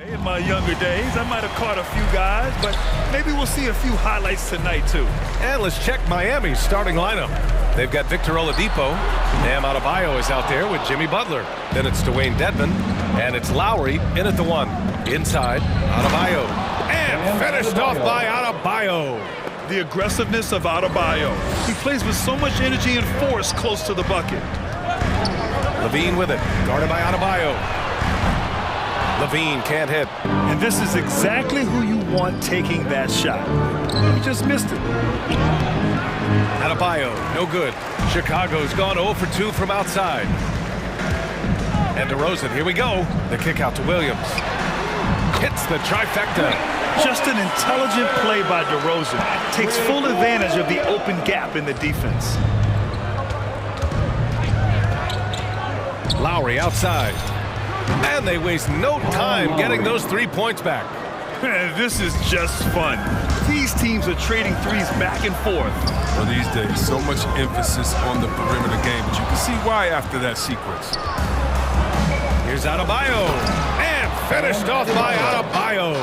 [SPEAKER 9] In my younger days, I might have caught a few guys, but maybe we'll see a few highlights tonight, too.
[SPEAKER 8] And let's check Miami's starting lineup. They've got Victor Oladipo. Bam Adebayo is out there with Jimmy Butler. Then it's Dwayne Dedmon, and it's Lowry in at the 1. Inside, Adebayo. And finished off by Adebayo.
[SPEAKER 9] The aggressiveness of Adebayo. He plays with so much energy and force close to the bucket.
[SPEAKER 8] Levine with it, guarded by Adebayo. Levine can't hit.
[SPEAKER 9] And this is exactly who you want taking that shot. He just missed it.
[SPEAKER 8] Adebayo, no good. Chicago's gone 0 for 2 from outside. And DeRozan, here we go. The kick out to Williams. Hits the trifecta.
[SPEAKER 9] Just an intelligent play by DeRozan. Takes full advantage of the open gap in the defense.
[SPEAKER 8] Lowry outside. And they waste no time getting those 3 points back.
[SPEAKER 9] This is just fun. These teams are trading threes back and forth.
[SPEAKER 10] Well, these days, so much emphasis on the perimeter game, but you can see why after that sequence.
[SPEAKER 8] Here's Adebayo. And finished off by Adebayo.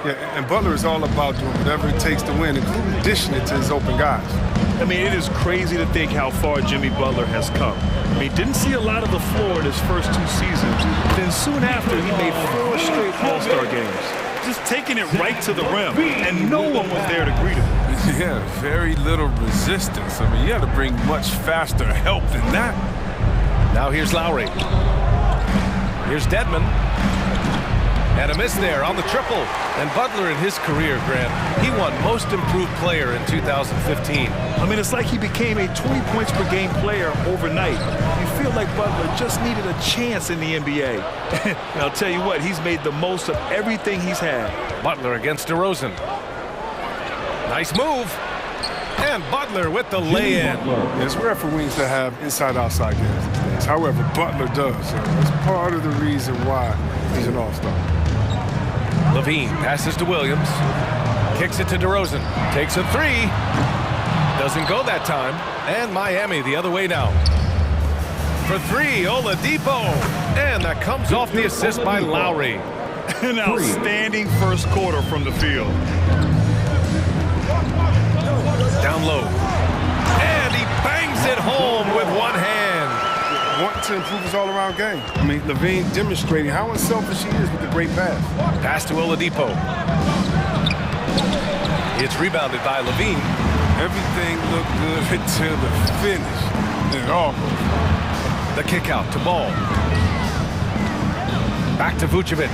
[SPEAKER 10] Yeah, and Butler is all about doing whatever it takes to win, including dishing it to his open guys.
[SPEAKER 9] I mean, it is crazy to think how far Jimmy Butler has come. I mean, didn't see a lot of the floor in his first 2 seasons. Then soon after, he made 4 straight All-Star games. Just taking it right to the rim, and no one was there to greet him.
[SPEAKER 10] Yeah, very little resistance. I mean, you had to bring much faster help than that.
[SPEAKER 8] Now here's Lowry. Here's Dedmon. And a miss there on the triple. And Butler in his career, Grant, he won Most Improved Player in 2015.
[SPEAKER 9] I mean, it's like he became a 20 points per game player overnight. You feel like Butler just needed a chance in the NBA. And I'll tell you what, he's made the most of everything he's had.
[SPEAKER 8] Butler against DeRozan. Nice move. And Butler with the lay-in.
[SPEAKER 10] It's rare for wings to have inside-outside games these days. However, Butler does. So that's part of the reason why he's an all-star.
[SPEAKER 8] Levine passes to Williams. Kicks it to DeRozan. Takes a 3. Doesn't go that time. And Miami the other way now. For 3, Oladipo. And that comes off the assist by Lowry.
[SPEAKER 9] An outstanding first quarter from the field.
[SPEAKER 8] Down low. And he bangs it home with one hand.
[SPEAKER 10] Wanting to improve his all-around game. I mean, Levine demonstrating how unselfish he is with the great pass.
[SPEAKER 8] Pass to Oladipo. It's rebounded by Levine.
[SPEAKER 10] Everything looked good until the finish. And
[SPEAKER 8] the kick out to Ball. Back to Vucevic.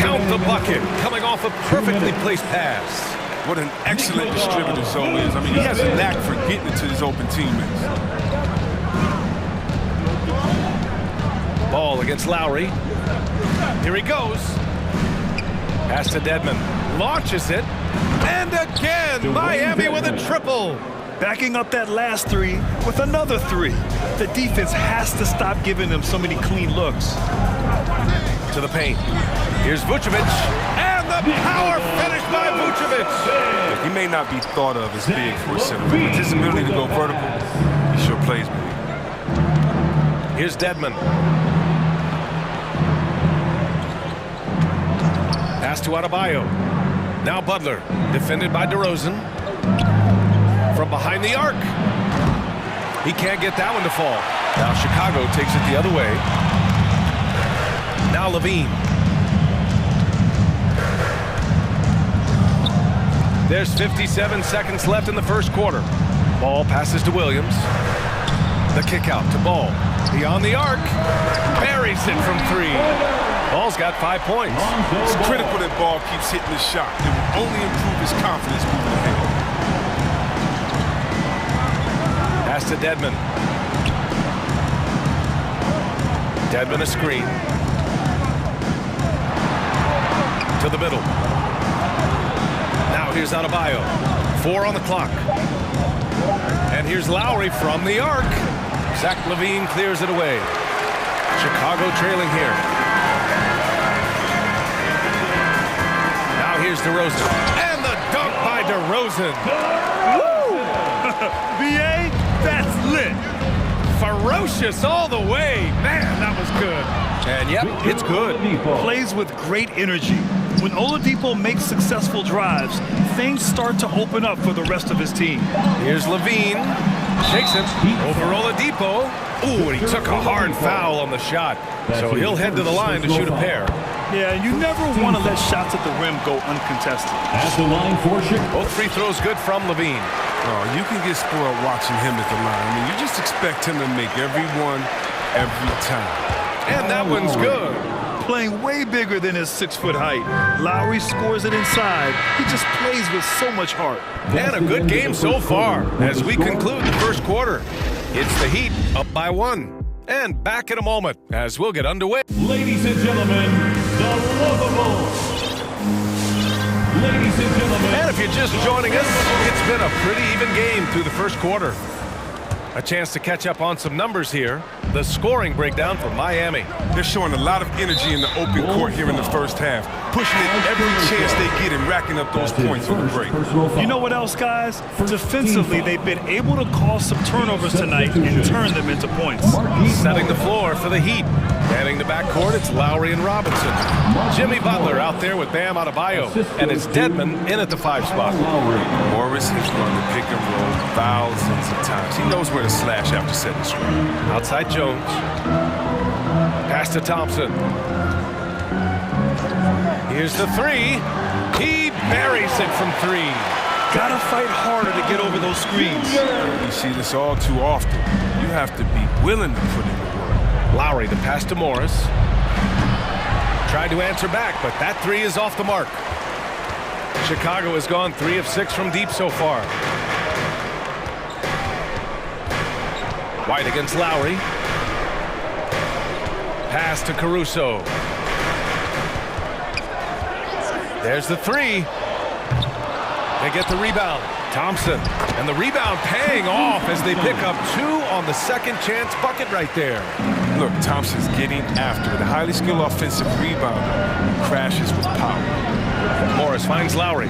[SPEAKER 8] Count the bucket. Coming off a perfectly placed pass.
[SPEAKER 10] What an excellent distributor Zoe is. I mean, he has a knack for getting it to his open teammates.
[SPEAKER 8] Ball against Lowry. Here he goes. Pass to Dedmon. Launches it. And again, Miami with a triple.
[SPEAKER 9] Backing up that last 3 with another 3. The defense has to stop giving them so many clean looks.
[SPEAKER 8] To the paint. Here's Vucevic. And the power finish by Vucevic.
[SPEAKER 10] He may not be thought of as big for a center, but his ability to go vertical, he sure plays big.
[SPEAKER 8] Here's Dedmon. Pass to Adebayo. Now Butler, defended by DeRozan. From behind the arc. He can't get that one to fall. Now Chicago takes it the other way. Now Levine. There's 57 seconds left in the first quarter. Ball passes to Williams. The kick out to Ball. Beyond the arc. Buries it from 3. Ball's got 5 points.
[SPEAKER 10] It's critical that Ball keeps hitting the shot. It will only improve his confidence moving ahead.
[SPEAKER 8] Pass to Dedmon. Dedmon a screen. To the middle. Now here's Adebayo. 4 on the clock. And here's Lowry from the arc. Zach LaVine clears it away. Chicago trailing here. Now here's DeRozan. And the dunk by DeRozan.
[SPEAKER 9] Woo! BA, that's lit.
[SPEAKER 8] ferocious all the way. Man, that was good. And yep, it's good.
[SPEAKER 9] Plays with great energy. When Oladipo makes successful drives, things start to open up for the rest of his team.
[SPEAKER 8] Here's Levine. Shakes him over Oladipo. Ooh, and he took a hard foul on the shot. So he'll head to the line to shoot a pair.
[SPEAKER 9] Yeah, you never want to let shots at the rim go uncontested.
[SPEAKER 7] At the line for Chicago.
[SPEAKER 8] Both free throws good from Levine.
[SPEAKER 10] Oh, you can get spoiled watching him at the line. I mean, you just expect him to make every one, every time.
[SPEAKER 8] And that one's good.
[SPEAKER 9] Playing way bigger than his 6-foot height. Lowry scores it inside. He just plays with so much heart.
[SPEAKER 8] And a good game so far as we conclude the first quarter. It's the Heat up by 1. And back in a moment as we'll get underway.
[SPEAKER 7] Ladies and gentlemen, the lovable. Ladies and gentlemen.
[SPEAKER 8] And if you're just joining us, it's been a pretty even game through the first quarter. A chance to catch up on some numbers here. The scoring breakdown for Miami.
[SPEAKER 10] They're showing a lot of energy in the open court here in the first half, pushing it every chance they get and racking up those points on the break.
[SPEAKER 9] You know what else, guys? Defensively, they've been able to cause some turnovers tonight and turn them into points.
[SPEAKER 8] Setting the floor for the Heat. Heading to backcourt, it's Lowry and Robinson. Jimmy Butler out there with Bam Adebayo. And it's Dedmon in at the 5 spot.
[SPEAKER 10] Morris has run the pick and roll thousands of times. He knows where to slash after setting the screen.
[SPEAKER 8] Outside Jones. Pass to Thompson. Here's the 3. He buries it from 3.
[SPEAKER 9] Gotta fight harder to get over those screens.
[SPEAKER 10] You see this all too often. You have to be willing to put in the work.
[SPEAKER 8] Lowry, the pass to Morris. Tried to answer back, but that 3 is off the mark. Chicago has gone 3 of 6 from deep so far. White against Lowry. Pass to Caruso. There's the 3. They get the rebound. Thompson. And the rebound paying off as they pick up 2 on the second chance bucket right there.
[SPEAKER 10] Look, Thompson's getting after it. A highly skilled offensive rebounder crashes with power.
[SPEAKER 8] Morris finds Lowry.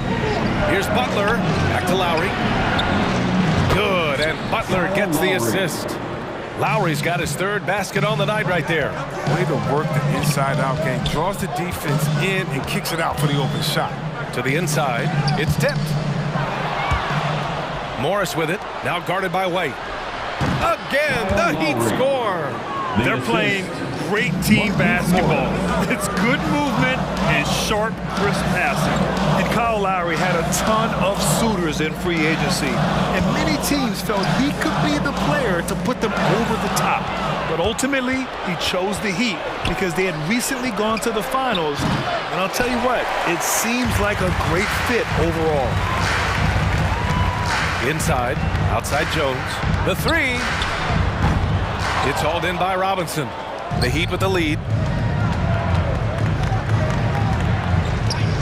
[SPEAKER 8] Here's Butler. Back to Lowry. Good, and Butler gets the assist. Lowry's got his 3rd basket on the night right there.
[SPEAKER 10] Way to work the inside-out game. Draws the defense in and kicks it out for the open shot.
[SPEAKER 8] To the inside, it's tipped. Morris with it, now guarded by White. Again, the Heat score.
[SPEAKER 9] They're playing great team basketball. It's good movement and sharp, crisp passing. And Kyle Lowry had a ton of suitors in free agency. And many teams felt he could be the player to put them over the top. But ultimately, he chose the Heat because they had recently gone to the finals. And I'll tell you what, it seems like a great fit overall.
[SPEAKER 8] Inside, outside Jones. The 3. It's hauled in by Robinson. The Heat with the lead.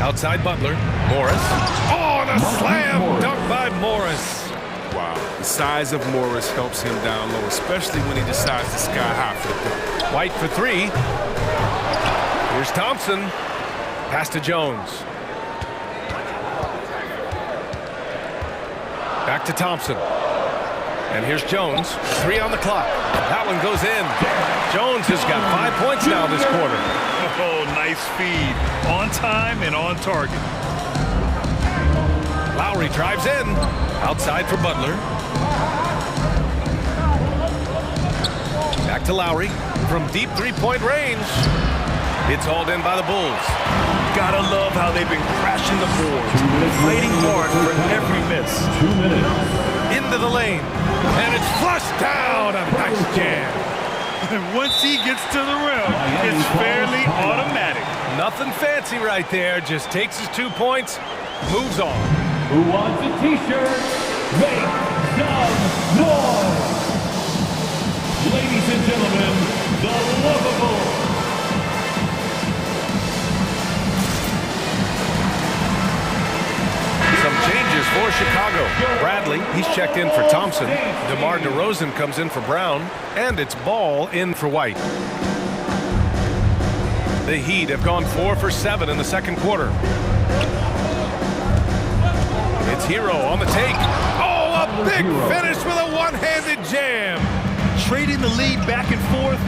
[SPEAKER 8] Outside Butler. Morris. Oh, and a slam dunk by Morris.
[SPEAKER 10] Wow. The size of Morris helps him down low, especially when he decides to sky high for the pick.
[SPEAKER 8] White for 3. Here's Thompson. Pass to Jones. Back to Thompson. And here's Jones. 3 on the clock. That one goes in. Jones has got 5 points now this quarter.
[SPEAKER 9] Oh, nice feed. On time and on target.
[SPEAKER 8] Lowry drives in. Outside for Butler. Back to Lowry. From deep 3-point range. It's hauled in by the Bulls.
[SPEAKER 9] Gotta love how they've been crashing the boards. Fighting hard for every miss.
[SPEAKER 7] 2 minutes.
[SPEAKER 8] Into the lane. And it's flushed down. A nice jam.
[SPEAKER 9] And once he gets to the rim, it's fairly automatic.
[SPEAKER 8] Nothing fancy right there. Just takes his 2 points, moves on.
[SPEAKER 7] Who wants a t-shirt? Make some noise! Ladies and gentlemen, the lovable.
[SPEAKER 8] Some changes for Chicago. Bradley, he's checked in for Thompson. DeMar DeRozan comes in for Brown. And it's Ball in for White. The Heat have gone 4 for 7 in the second quarter. It's Hero on the take. Oh, a big finish with a one-handed jam.
[SPEAKER 9] trading the lead back and forth.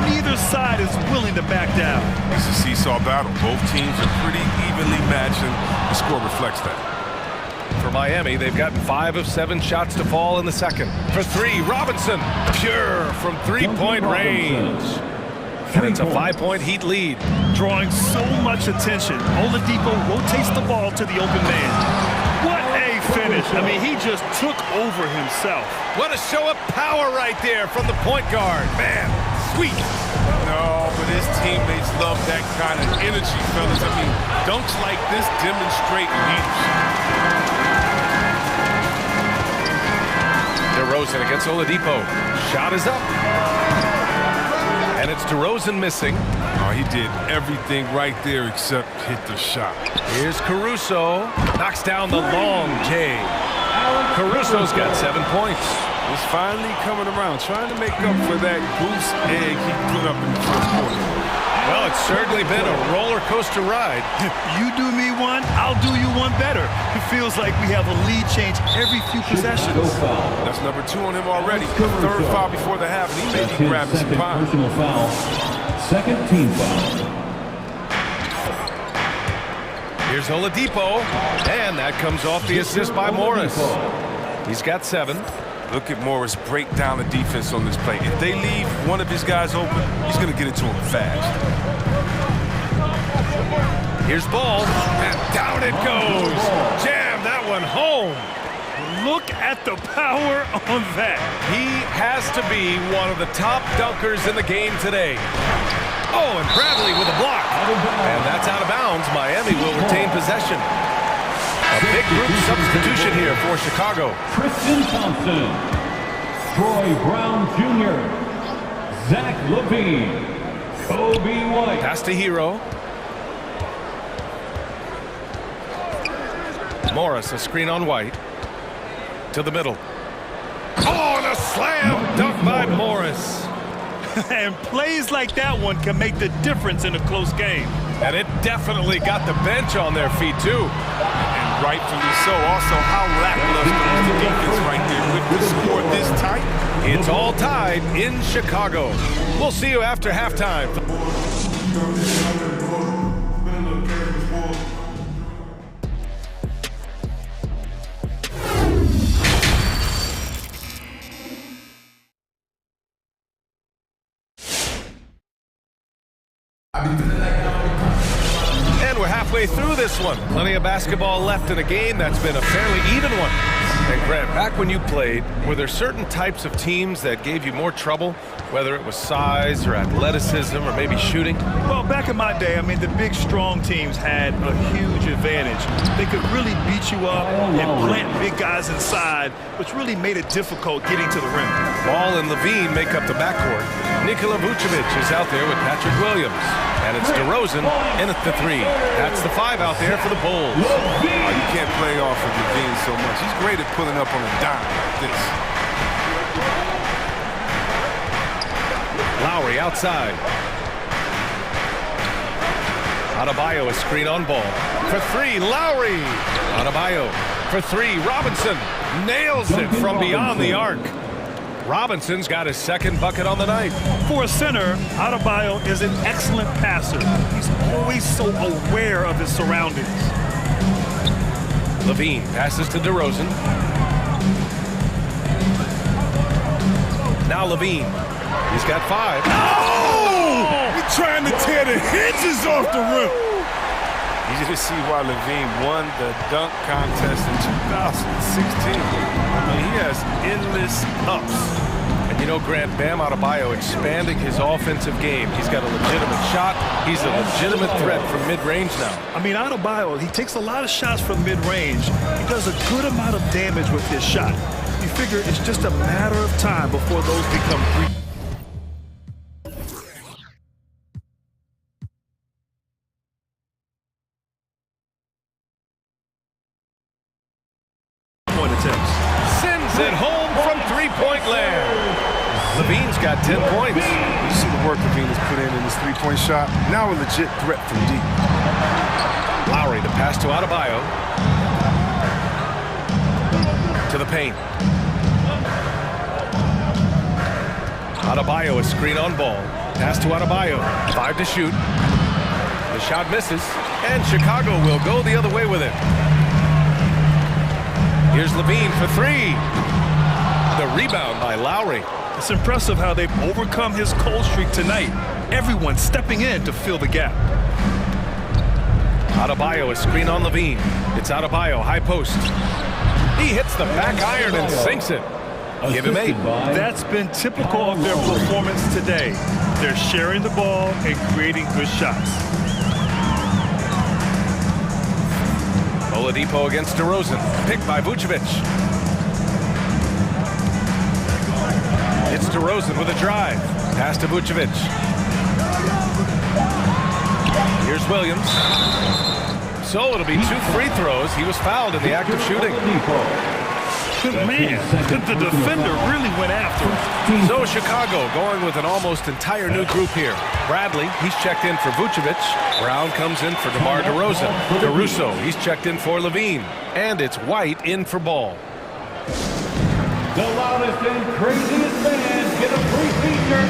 [SPEAKER 9] Neither side is willing to back down.
[SPEAKER 10] It's a seesaw battle. Both teams are pretty evenly matched, and the score reflects that.
[SPEAKER 8] For Miami, they've gotten 5 of 7 shots to fall in the second. For 3, Robinson, pure from three-point range. And it's a 5-point Heat lead.
[SPEAKER 9] Drawing so much attention, Oladipo rotates the ball to the open man. What a finish. I mean, he just took over himself.
[SPEAKER 8] What a show of power right there from the point guard. Man, sweet.
[SPEAKER 10] No, but his teammates love that kind of energy, fellas. I mean, dunks like this demonstrate leadership.
[SPEAKER 8] DeRozan against Oladipo. Shot is up. And it's DeRozan missing.
[SPEAKER 10] Oh, he did everything right there except hit the shot.
[SPEAKER 8] Here's Caruso. Knocks down the long J. Caruso's got 7 points.
[SPEAKER 10] He's finally coming around, trying to make up for that goose egg he put up in the first quarter.
[SPEAKER 8] Well, it's certainly been a roller coaster ride.
[SPEAKER 9] You do me one, I'll do you one better. It feels like we have a lead change every few possessions.
[SPEAKER 10] That's number 2 on him already. Third foul before the half, and he may be grabbing some pine.
[SPEAKER 7] Personal foul. Second team foul.
[SPEAKER 8] Here's Oladipo, and that comes off the assist by Morris. He's got 7.
[SPEAKER 10] Look at Morris break down the defense on this play. If they leave one of his guys open, he's going to get it to him fast.
[SPEAKER 8] Here's Ball, and down it goes. Jam that one home.
[SPEAKER 9] Look at the power on that.
[SPEAKER 8] He has to be one of the top dunkers in the game today. Oh, and Bradley with a block. And that's out of bounds. Miami will retain possession. A big group substitution here for Chicago.
[SPEAKER 7] Tristan Thompson, Troy Brown Jr., Zach LaVine, Kobe White.
[SPEAKER 8] Pass to Hero. Morris, a screen on White. To the middle. Oh, and a slam dunk by Morris.
[SPEAKER 9] And plays like that one can make the difference in a close game.
[SPEAKER 8] And it definitely got the bench on their feet, too.
[SPEAKER 10] And rightfully so. Also, how lackluster is the defense right there with the score this tight?
[SPEAKER 8] It's all tied in Chicago. We'll see you after halftime. And we're halfway through this one. Plenty of basketball left in a game that's been a fairly even one. And Grant, back when you played, were there certain types of teams that gave you more trouble, whether it was size or athleticism or maybe shooting?
[SPEAKER 9] Well, back in my day, I mean, the big, strong teams had a huge advantage. They could really beat you up and plant big guys inside, which really made it difficult getting to the rim.
[SPEAKER 8] Ball and LaVine make up the backcourt. Nikola Vucevic is out there with Patrick Williams. And it's DeRozan in at the 3. That's the 5 out there for the Bulls.
[SPEAKER 10] Oh, you can't play off of LaVine so much. He's great at pulling up on a dime like this.
[SPEAKER 8] Lowry outside. Adebayo a screen on Ball. For 3, Lowry. Adebayo for 3, Robinson. Nails it from beyond the arc. Robinson's got his second bucket on the night.
[SPEAKER 9] For a center, Adebayo is an excellent passer. He's always so aware of his surroundings.
[SPEAKER 8] LaVine passes to DeRozan. Now LaVine. He's got 5.
[SPEAKER 10] Oh! He's trying to tear the hinges off the rim. You just see why LaVine won the dunk contest in 2016. I mean, he has endless ups.
[SPEAKER 8] And you know, Grant, Bam Adebayo expanding his offensive game. He's got a legitimate shot. He's a legitimate threat from mid-range now.
[SPEAKER 9] I mean, Adebayo, he takes a lot of shots from mid-range. He does a good amount of damage with his shot. You figure it's just a matter of time before those become 3.
[SPEAKER 8] Sends it home from three-point land. LaVine's got 10 points.
[SPEAKER 10] You see the work LaVine has put in this three-point shot. Now a legit threat from deep.
[SPEAKER 8] Lowry, the pass to Adebayo. To the paint. Adebayo, a screen on ball. Pass to Adebayo. 5 to shoot. The shot misses, and Chicago will go the other way with it. Here's Levine for 3. The rebound by Lowry.
[SPEAKER 9] It's impressive how they've overcome his cold streak tonight. Everyone stepping in to fill the gap.
[SPEAKER 8] Adebayo, a screen on Levine. It's Adebayo, high post. He hits the back iron and sinks it. Give him 8.
[SPEAKER 9] That's been typical of their performance today. They're sharing the ball and creating good shots.
[SPEAKER 8] Oladipo against DeRozan. Picked by Vucevic. It's DeRozan with a drive. Pass to Vucevic. Here's Williams. So it'll be 2 free throws. He was fouled in the act of shooting.
[SPEAKER 9] Man, the defender really went after him.
[SPEAKER 8] So Chicago going with an almost entire new group here. Bradley, he's checked in for Vucevic. Brown comes in for DeMar DeRozan. Caruso, he's checked in for Levine. And it's White in for Ball.
[SPEAKER 7] The loudest and craziest fans get a free t-shirt.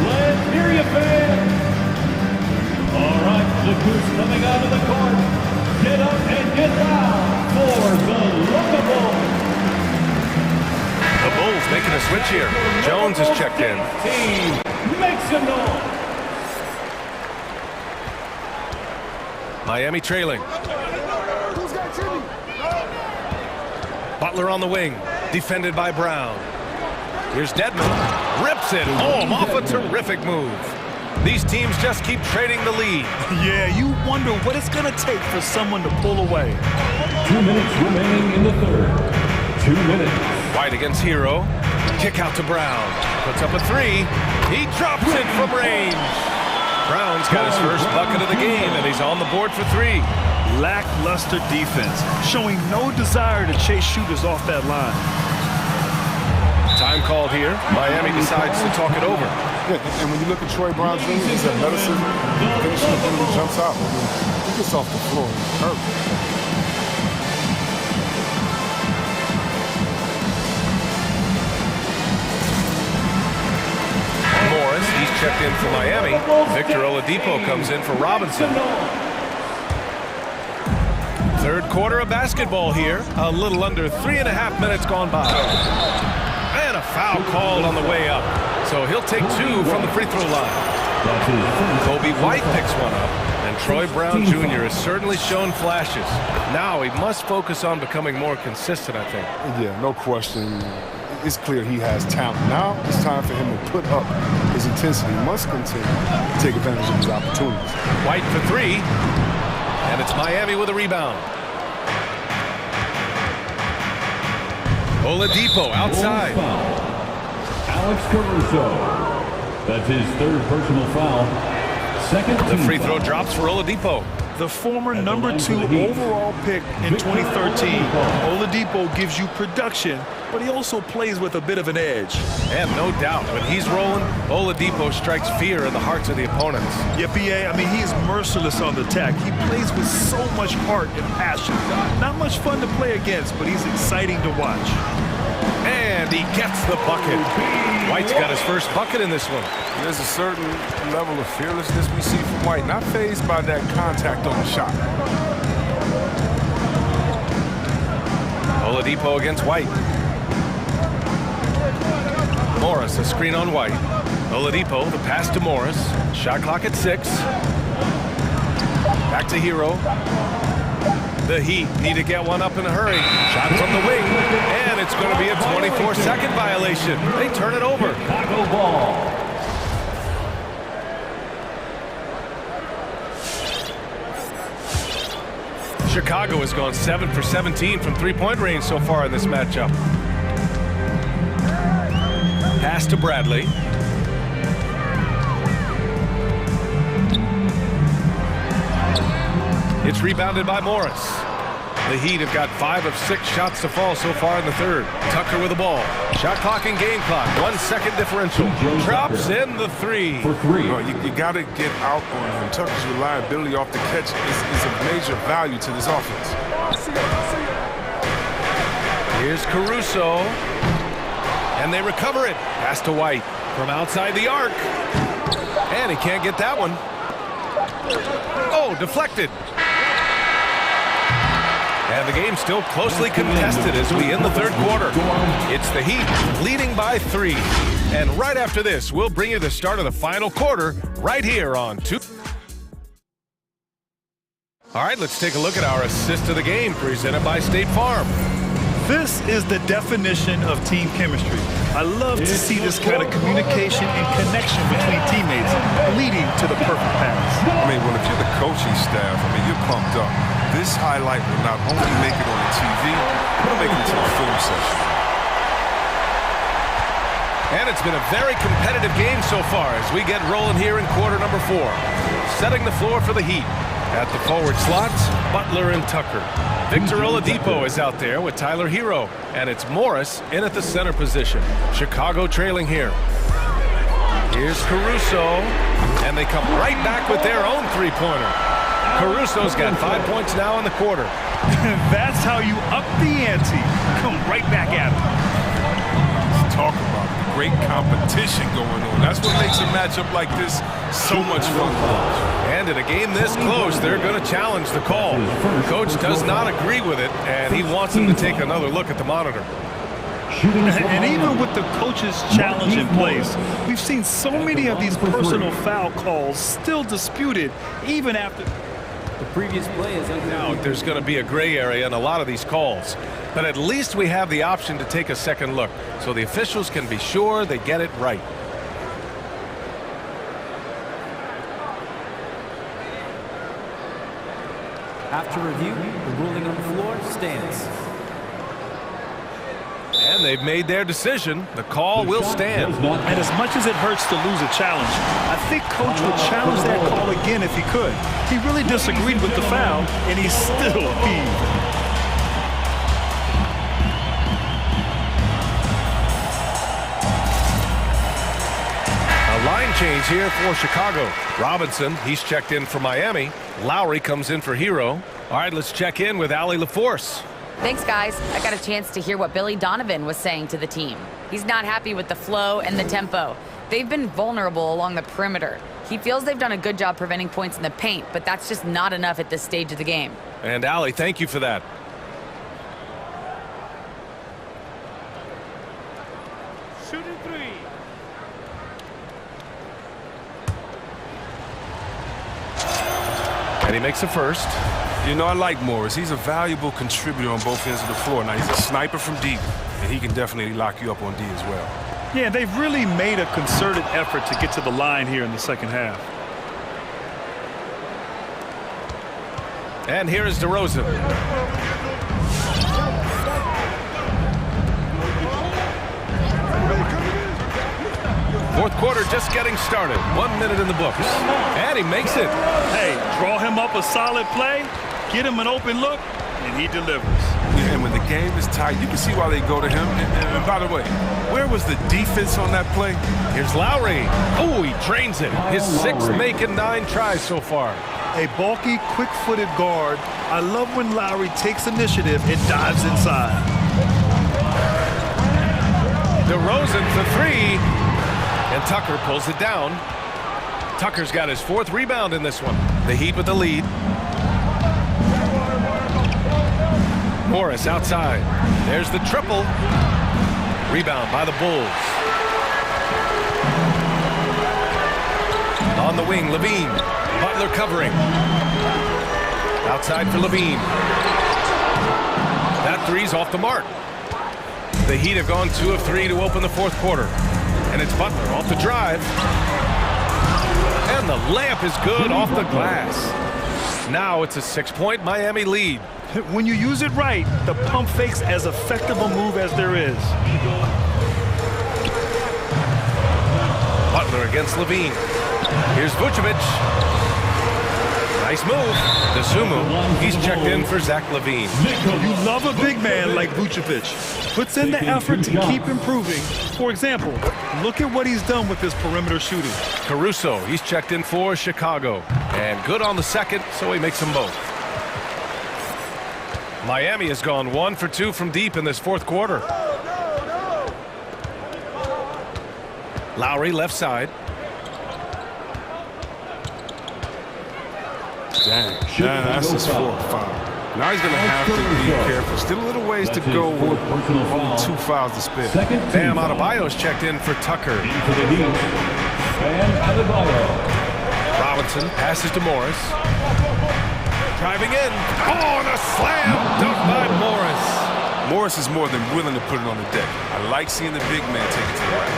[SPEAKER 7] Let's hear you, fans. All right, look who's coming out of the court. Get up and get loud for the lookable.
[SPEAKER 8] The Bulls making a switch here. Jones is checked in.
[SPEAKER 7] Make some noise.
[SPEAKER 8] Miami trailing. Butler on the wing. Defended by Brown. Here's Dedmon. Rips it home off a terrific move. These teams just keep trading the lead.
[SPEAKER 9] Yeah, you wonder what it's going to take for someone to pull away.
[SPEAKER 7] 2 minutes remaining in the third. 2 minutes.
[SPEAKER 8] White against Hero. Kick out to Brown. Puts up a 3. He drops it from range. Brown's got his first bucket of the game, and he's on the board for 3.
[SPEAKER 9] Lackluster defense, showing no desire to chase shooters off that line.
[SPEAKER 8] Time called here. Miami decides to talk it over.
[SPEAKER 10] Yeah, and when you look at Troy Brown's game, his athleticism, finishing ability jumps out. He gets off the floor. He's hurt.
[SPEAKER 8] Morris, he's checked in for Miami. Victor Oladipo comes in for Robinson. Third quarter of basketball here. A little under 3.5 minutes gone by. And a foul called on the way up. So he'll take 2 from the free throw line. Kobe White picks one up. And Troy Brown Jr. has certainly shown flashes. Now he must focus on becoming more consistent, I think.
[SPEAKER 10] Yeah, no question. It's clear he has talent. Now it's time for him to put up his intensity. He must continue to take advantage of his opportunities.
[SPEAKER 8] White for 3. And it's Miami with a rebound. Oladipo outside.
[SPEAKER 7] Alex Caruso. That's his 3rd personal foul.
[SPEAKER 8] The free throw drops for Oladipo.
[SPEAKER 9] The former number 2 overall pick in 2013. Oladipo gives you production, but he also plays with a bit of an edge.
[SPEAKER 8] And no doubt, when he's rolling, Oladipo strikes fear in the hearts of the opponents.
[SPEAKER 9] Yeah, B.A., I mean, he is merciless on the attack. He plays with so much heart and passion. Not much fun to play against, but he's exciting to watch.
[SPEAKER 8] And he gets the bucket. White's got his first bucket in this one.
[SPEAKER 10] There's a certain level of fearlessness we see from White, not fazed by that contact on the shot.
[SPEAKER 8] Oladipo against White. Morris, a screen on White. Oladipo, the pass to Morris. Shot clock at 6. Back to Hero. The Heat need to get one up in a hurry. Shot from the wing, and it's going to be a 24-second violation. They turn it over.
[SPEAKER 7] Chicago ball.
[SPEAKER 8] Chicago has gone 7 for 17 from three-point range so far in this matchup. Pass to Bradley. It's rebounded by Morris. The Heat have got 5 of 6 shots to fall so far in the third. Tucker with the ball. Shot clock and game clock. 1 second differential. Drops in the 3.
[SPEAKER 7] For 3.
[SPEAKER 10] You got to get out on him. Tucker's reliability off the catch is of major value to this offense.
[SPEAKER 8] Here's Caruso. And they recover it. Pass to White. From outside the arc. And he can't get that one. Oh, deflected. And the game's still closely contested as we end the third quarter. It's the Heat leading by 3. And right after this, we'll bring you the start of the final quarter right here on 2. All right, let's take a look at our assist of the game presented by State Farm.
[SPEAKER 9] This is the definition of team chemistry. I love to see this kind of communication and connection between teammates leading to the perfect pass.
[SPEAKER 10] I mean, well, if you're the coaching staff, I mean, you're pumped up. This highlight will not only make it on the TV, it'll make it to the film session.
[SPEAKER 8] And it's been a very competitive game so far as we get rolling here in quarter number 4. Setting the floor for the Heat. At the forward slots, Butler and Tucker. Victor Oladipo is out there with Tyler Hero. And it's Morris in at the center position. Chicago trailing here. Here's Caruso. And they come right back with their own three-pointer. Caruso's got 5 points now in the quarter.
[SPEAKER 9] That's how you up the ante. Come right back at him.
[SPEAKER 10] Let's talk about the great competition going on. That's what makes a matchup like this so much fun to watch.
[SPEAKER 8] And in a game this close, they're going to challenge the call. Coach does not agree with it, and he wants them to take another look at the monitor.
[SPEAKER 9] And even with the coach's challenge in place, we've seen so many of these personal foul calls still disputed even after
[SPEAKER 13] The previous play is
[SPEAKER 8] now there's going to be a gray area in a lot of these calls. But at least we have the option to take a second look, so the officials can be sure they get it right.
[SPEAKER 13] After review, the ruling on the floor stands.
[SPEAKER 8] And they've made their decision. The call will stand.
[SPEAKER 9] And as much as it hurts to lose a challenge, I think Coach would challenge that call again if he could. He really disagreed with the foul, and he still heaved.
[SPEAKER 8] A line change here for Chicago. Robinson, he's checked in for Miami. Lowry comes in for Hero. All right, let's check in with Allie LaForce.
[SPEAKER 11] Thanks, guys. I got a chance to hear what Billy Donovan was saying to the team. He's not happy with the flow and the tempo. They've been vulnerable along the perimeter. He feels they've done a good job preventing points in the paint, but that's just not enough at this stage of the game.
[SPEAKER 8] And Allie, thank you for that.
[SPEAKER 3] Shooting three.
[SPEAKER 8] And he makes the first.
[SPEAKER 10] You know, I like Morris. He's a valuable contributor on both ends of the floor. Now, he's a sniper from deep, and he can definitely lock you up on D as well.
[SPEAKER 9] Yeah, they've really made a concerted effort to get to the line here in the second half.
[SPEAKER 8] And here is DeRozan. Fourth quarter just getting started. 1 minute in the books. And he makes it.
[SPEAKER 9] Hey, draw him up a solid play, get him an open look, and he delivers.
[SPEAKER 10] Yeah, and when the game is tight, you can see why they go to him. And by the way, where was the defense on that play?
[SPEAKER 8] Here's Lowry. Oh, he drains it. His sixth make and 9 tries so far.
[SPEAKER 9] A bulky, quick-footed guard. I love when Lowry takes initiative and dives inside.
[SPEAKER 8] DeRozan for 3. And Tucker pulls it down. Tucker's got his 4th rebound in this one. The Heat with the lead. Morris outside. There's the triple. Rebound by the Bulls. On the wing, Levine. Butler covering. Outside for Levine. That three's off the mark. The Heat have gone 2 of 3 to open the fourth quarter. And it's Butler off the drive. And the layup is good off the glass. Now it's a 6-point Miami lead.
[SPEAKER 9] When you use it right, the pump fake's as effective a move as there is.
[SPEAKER 8] Butler against Levine. Here's Vucevic. Nice move. DeSumo, he's checked in for Zach Levine.
[SPEAKER 9] You love a big man like Vucevic. Puts in the effort to keep improving. For example, look at what he's done with his perimeter shooting.
[SPEAKER 8] Caruso, he's checked in for Chicago. And good on the second, so he makes them both. Miami has gone 1 for 2 from deep in this fourth quarter. Lowry left side.
[SPEAKER 10] Dang, that's his fourth foul. Now he's going to have to be careful. Still a little ways to go with only 2 fouls to spare.
[SPEAKER 8] Bam Adebayo's checked in for Tucker. Robinson passes to Morris. Driving in. Oh, and a slam dunk by Morris.
[SPEAKER 10] Morris is more than willing to put it on the deck. I like seeing the big man take it to the rack.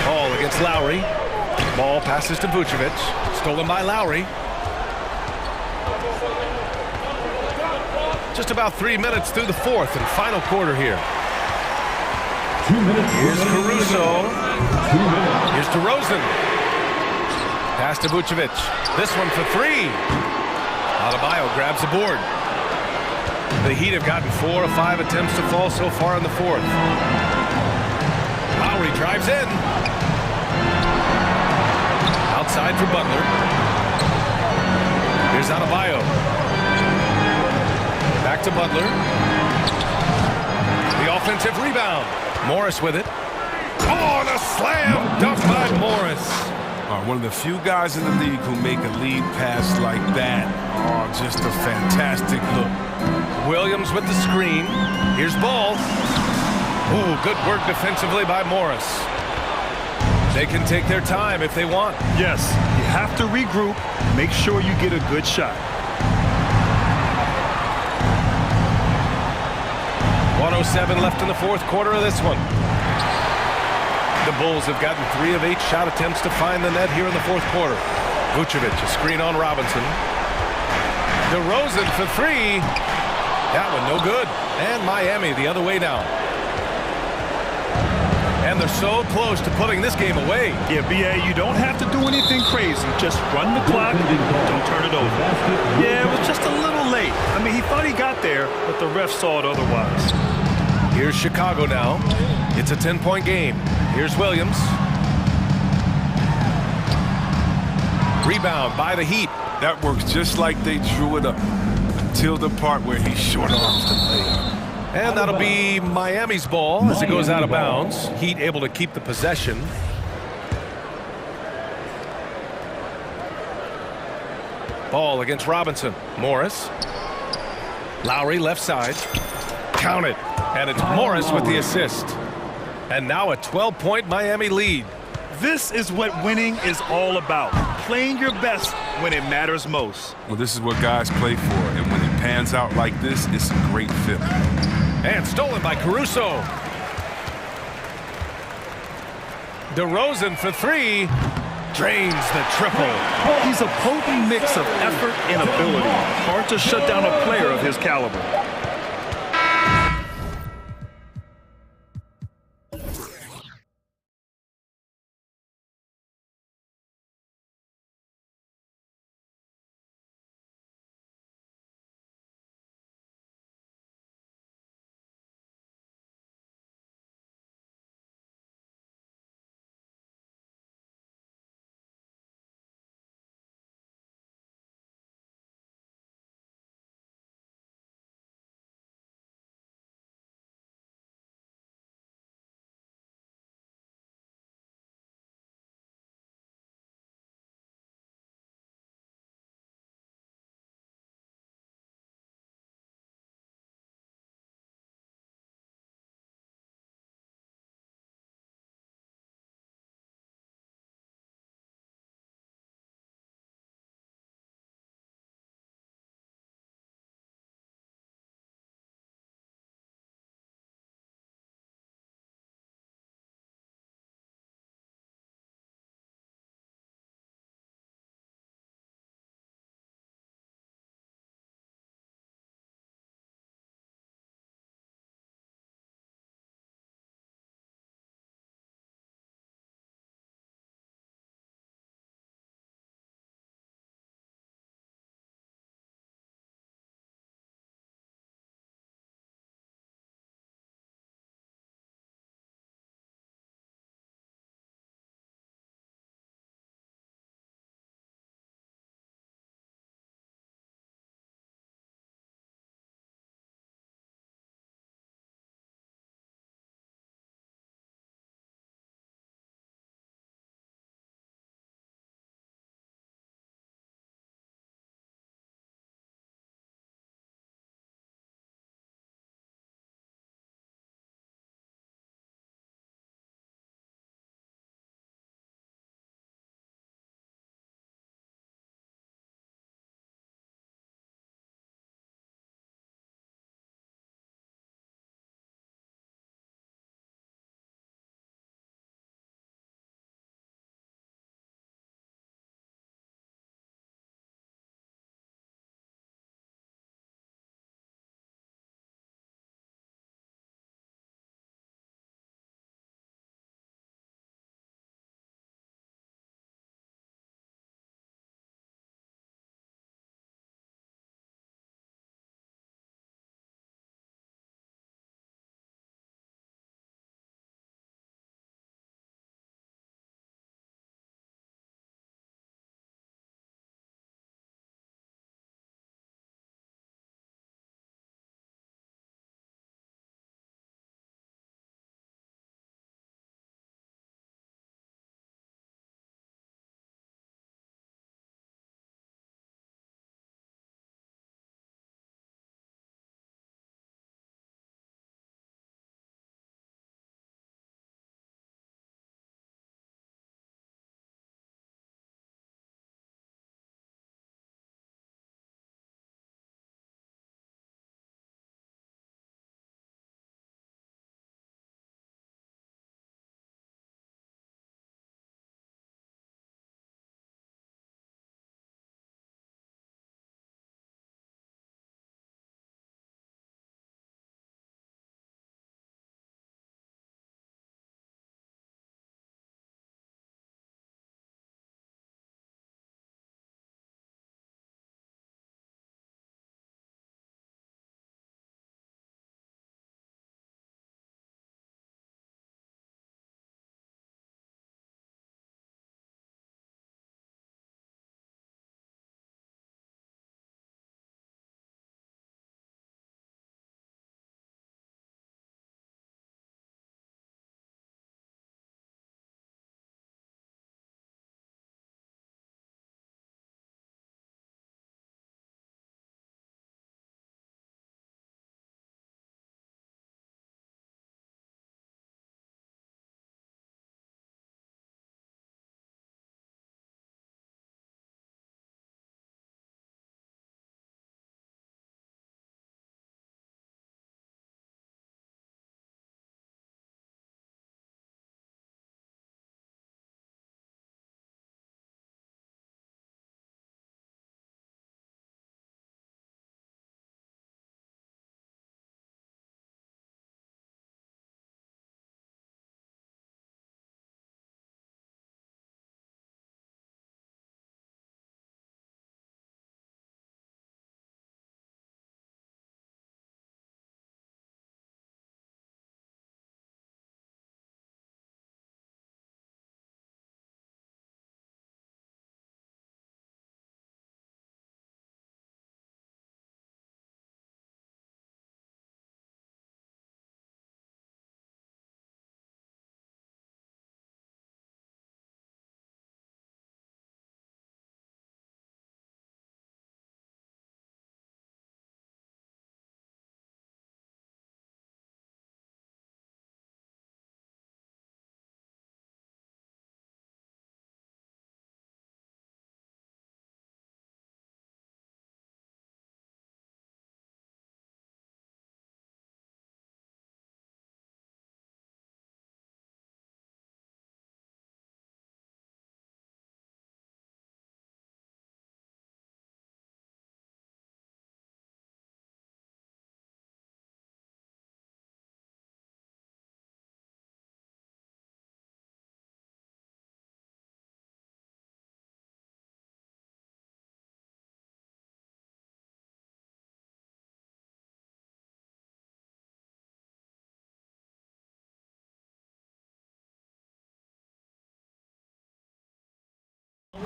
[SPEAKER 8] Ball against Lowry. Ball passes to Vucevic. Stolen by Lowry. Just about 3 minutes through the fourth and final quarter here.
[SPEAKER 7] 2 minutes.
[SPEAKER 8] Here's Caruso. Here's DeRozan. Pass to Vucevic. This one for three. Adebayo grabs the board. The Heat have gotten 4 of 5 attempts to fall so far in the fourth. Lowry drives in. Outside for Butler. Here's Adebayo. Back to Butler. The offensive rebound. Morris with it. Oh, and a slam dunk by Morris.
[SPEAKER 10] One of the few guys in the league who make a lead pass like that. Oh, just a fantastic look.
[SPEAKER 8] Williams with the screen. Here's Ball. Ooh, good work defensively by Morris. They can take their time if they want.
[SPEAKER 9] Yes, you have to regroup. Make sure you get a good shot.
[SPEAKER 8] 1:07 left in the fourth quarter of this one. The Bulls have gotten 3 of 8 shot attempts to find the net here in the fourth quarter. Vucevic, a screen on Robinson. DeRozan for three. That one no good. And Miami the other way now. And they're so close to putting this game away.
[SPEAKER 9] Yeah, B.A., you don't have to do anything crazy. Just run the clock. Don't turn it over. Yeah, it was just a little late. I mean, he thought he got there, but the ref saw it otherwise.
[SPEAKER 8] Here's Chicago now. It's a 10-point game. Here's Williams. Rebound by the Heat.
[SPEAKER 10] That works just like they drew it up until the part where he short arms the layup.
[SPEAKER 8] And that'll be Miami's ball as it goes out of bounds. Heat able to keep the possession. Ball against Robinson. Morris. Lowry left side. Count it. And it's Morris with the assist. And now a 12-point Miami lead.
[SPEAKER 9] This is what winning is all about. Playing your best when it matters most.
[SPEAKER 10] Well, this is what guys play for. And when it pans out like this, it's a great feeling.
[SPEAKER 8] And stolen by Caruso. DeRozan for three. Drains the triple.
[SPEAKER 9] He's a potent mix of effort and ability. Hard to shut down a player of his caliber.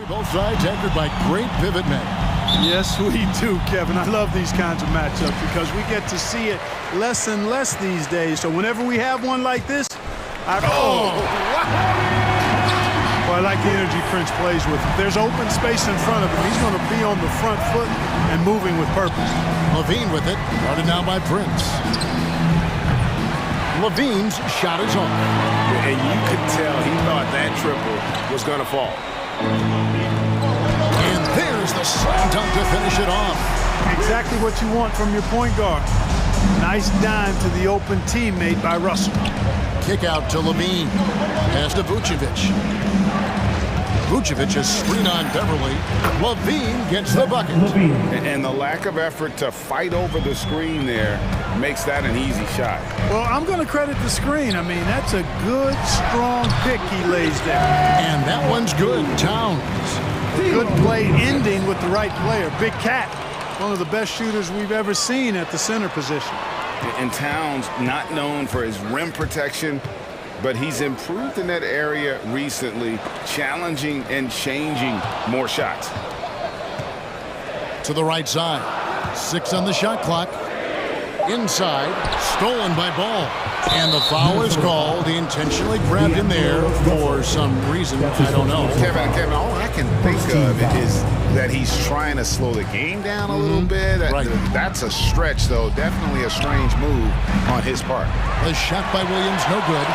[SPEAKER 1] Both sides anchored by great pivot men.
[SPEAKER 4] Yes, we do, Kevin. I love these kinds of matchups because we get to see it less and less these days. So whenever we have one like this, well, I like the energy Prince plays with. If there's open space in front of him, he's going to be on the front foot and moving with purpose.
[SPEAKER 1] Levine with it, guarded now by Prince. Levine's shot is off.
[SPEAKER 6] And you could tell he thought that triple was going to fall.
[SPEAKER 1] And there's the slam dunk to finish it off.
[SPEAKER 4] Exactly what you want from your point guard. Nice dime to the open teammate by Russell.
[SPEAKER 1] Kick out to Levine. Pass to Vucevic. Vucevic is screen on Beverly. Levine gets the bucket.
[SPEAKER 2] And the lack of effort to fight over the screen there makes that an easy shot.
[SPEAKER 4] Well, I'm going to credit the screen. I mean, that's a good, strong pick he lays there.
[SPEAKER 1] And that one's good. Towns.
[SPEAKER 4] Good play ending with the right player. Big Cat, one of the best shooters we've ever seen at the center position.
[SPEAKER 2] And Towns, not known for his rim protection, but he's improved in that area recently, challenging and changing more shots.
[SPEAKER 1] To the right side. 6 on the shot clock. Inside, stolen by Ball. And the foul is called. He intentionally grabbed him there for some reason. I don't know.
[SPEAKER 2] Kevin, all I can think of is that he's trying to slow the game down a little bit.
[SPEAKER 1] Right.
[SPEAKER 2] That's a stretch, though. Definitely a strange move on his part.
[SPEAKER 1] A shot by Williams, no good.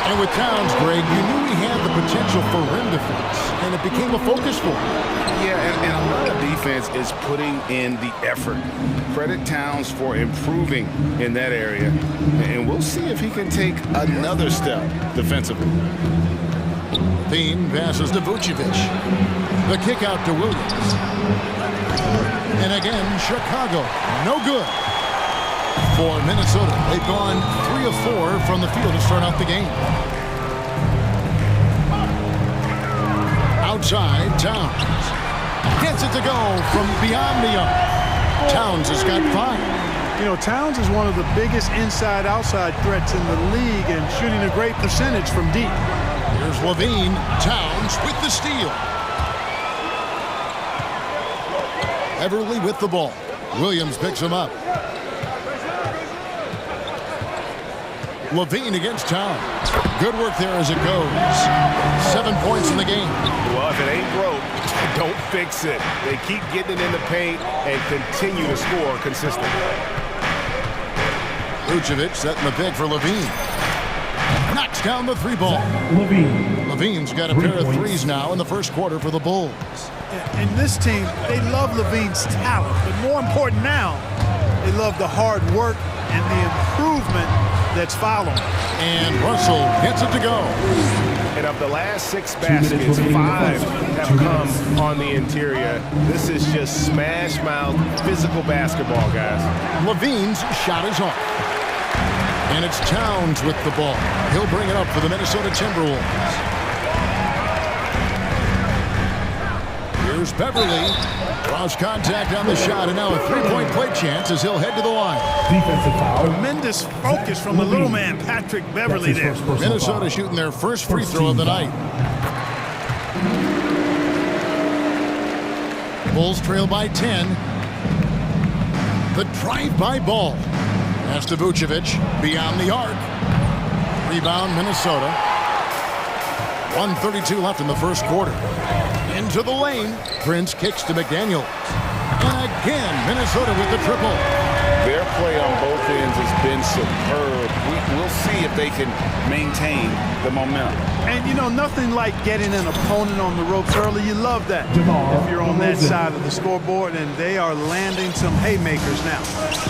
[SPEAKER 1] And with Towns, Greg, you knew he had the potential for rim defense, and it became a focus for him.
[SPEAKER 2] Yeah, and a lot of defense is putting in the effort. Credit Towns for improving in that area, and we'll see if he can take another step defensively.
[SPEAKER 1] Thien passes to Vucevic. The kick out to Williams. And again, Chicago, no good. For Minnesota, they've gone 3 of 4 from the field to start out the game. Outside, Towns gets it to go from beyond the arc. Towns has got 5.
[SPEAKER 4] You know, Towns is one of the biggest inside-outside threats in the league and shooting a great percentage from deep.
[SPEAKER 1] Here's Levine. Towns with the steal. Everly with the ball. Williams picks him up. Levine against Towns. Good work there as it goes. 7 points in the game.
[SPEAKER 6] Well, if it ain't broke, don't fix it. They keep getting it in the paint and continue to score consistently.
[SPEAKER 1] Vucevic setting the pick for Levine. Knocks down the 3 ball. Levine's got a pair of 3s now in the first quarter for the Bulls.
[SPEAKER 4] And this team, they love Levine's talent, but more important now, they love the hard work and the improvement that's following.
[SPEAKER 1] And Russell gets it to go.
[SPEAKER 6] And of the last 6 baskets, 5 have come on the interior. This is just smash mouth physical basketball, guys.
[SPEAKER 1] Levine's shot is off. And it's Towns with the ball. He'll bring it up for the Minnesota Timberwolves. Here's Beverly. Draws contact on the shot, and now a 3-point play chance as he'll head to the line.
[SPEAKER 4] Defensive foul. Tremendous focus from the little man, Patrick Beverly there.
[SPEAKER 1] Minnesota shooting their first free throw of the night. Bulls trail by 10. The drive-by Ball. Pass to Vucevic, beyond the arc. Rebound, Minnesota. 1:32 left in the first quarter. Into the lane. Prince kicks to McDaniels. And again, Minnesota with the triple.
[SPEAKER 2] Their play on both ends has been superb. We'll see if they can maintain the momentum.
[SPEAKER 4] And, you know, nothing like getting an opponent on the ropes early. You love that. If you're on that side of the scoreboard, and they are landing some haymakers now.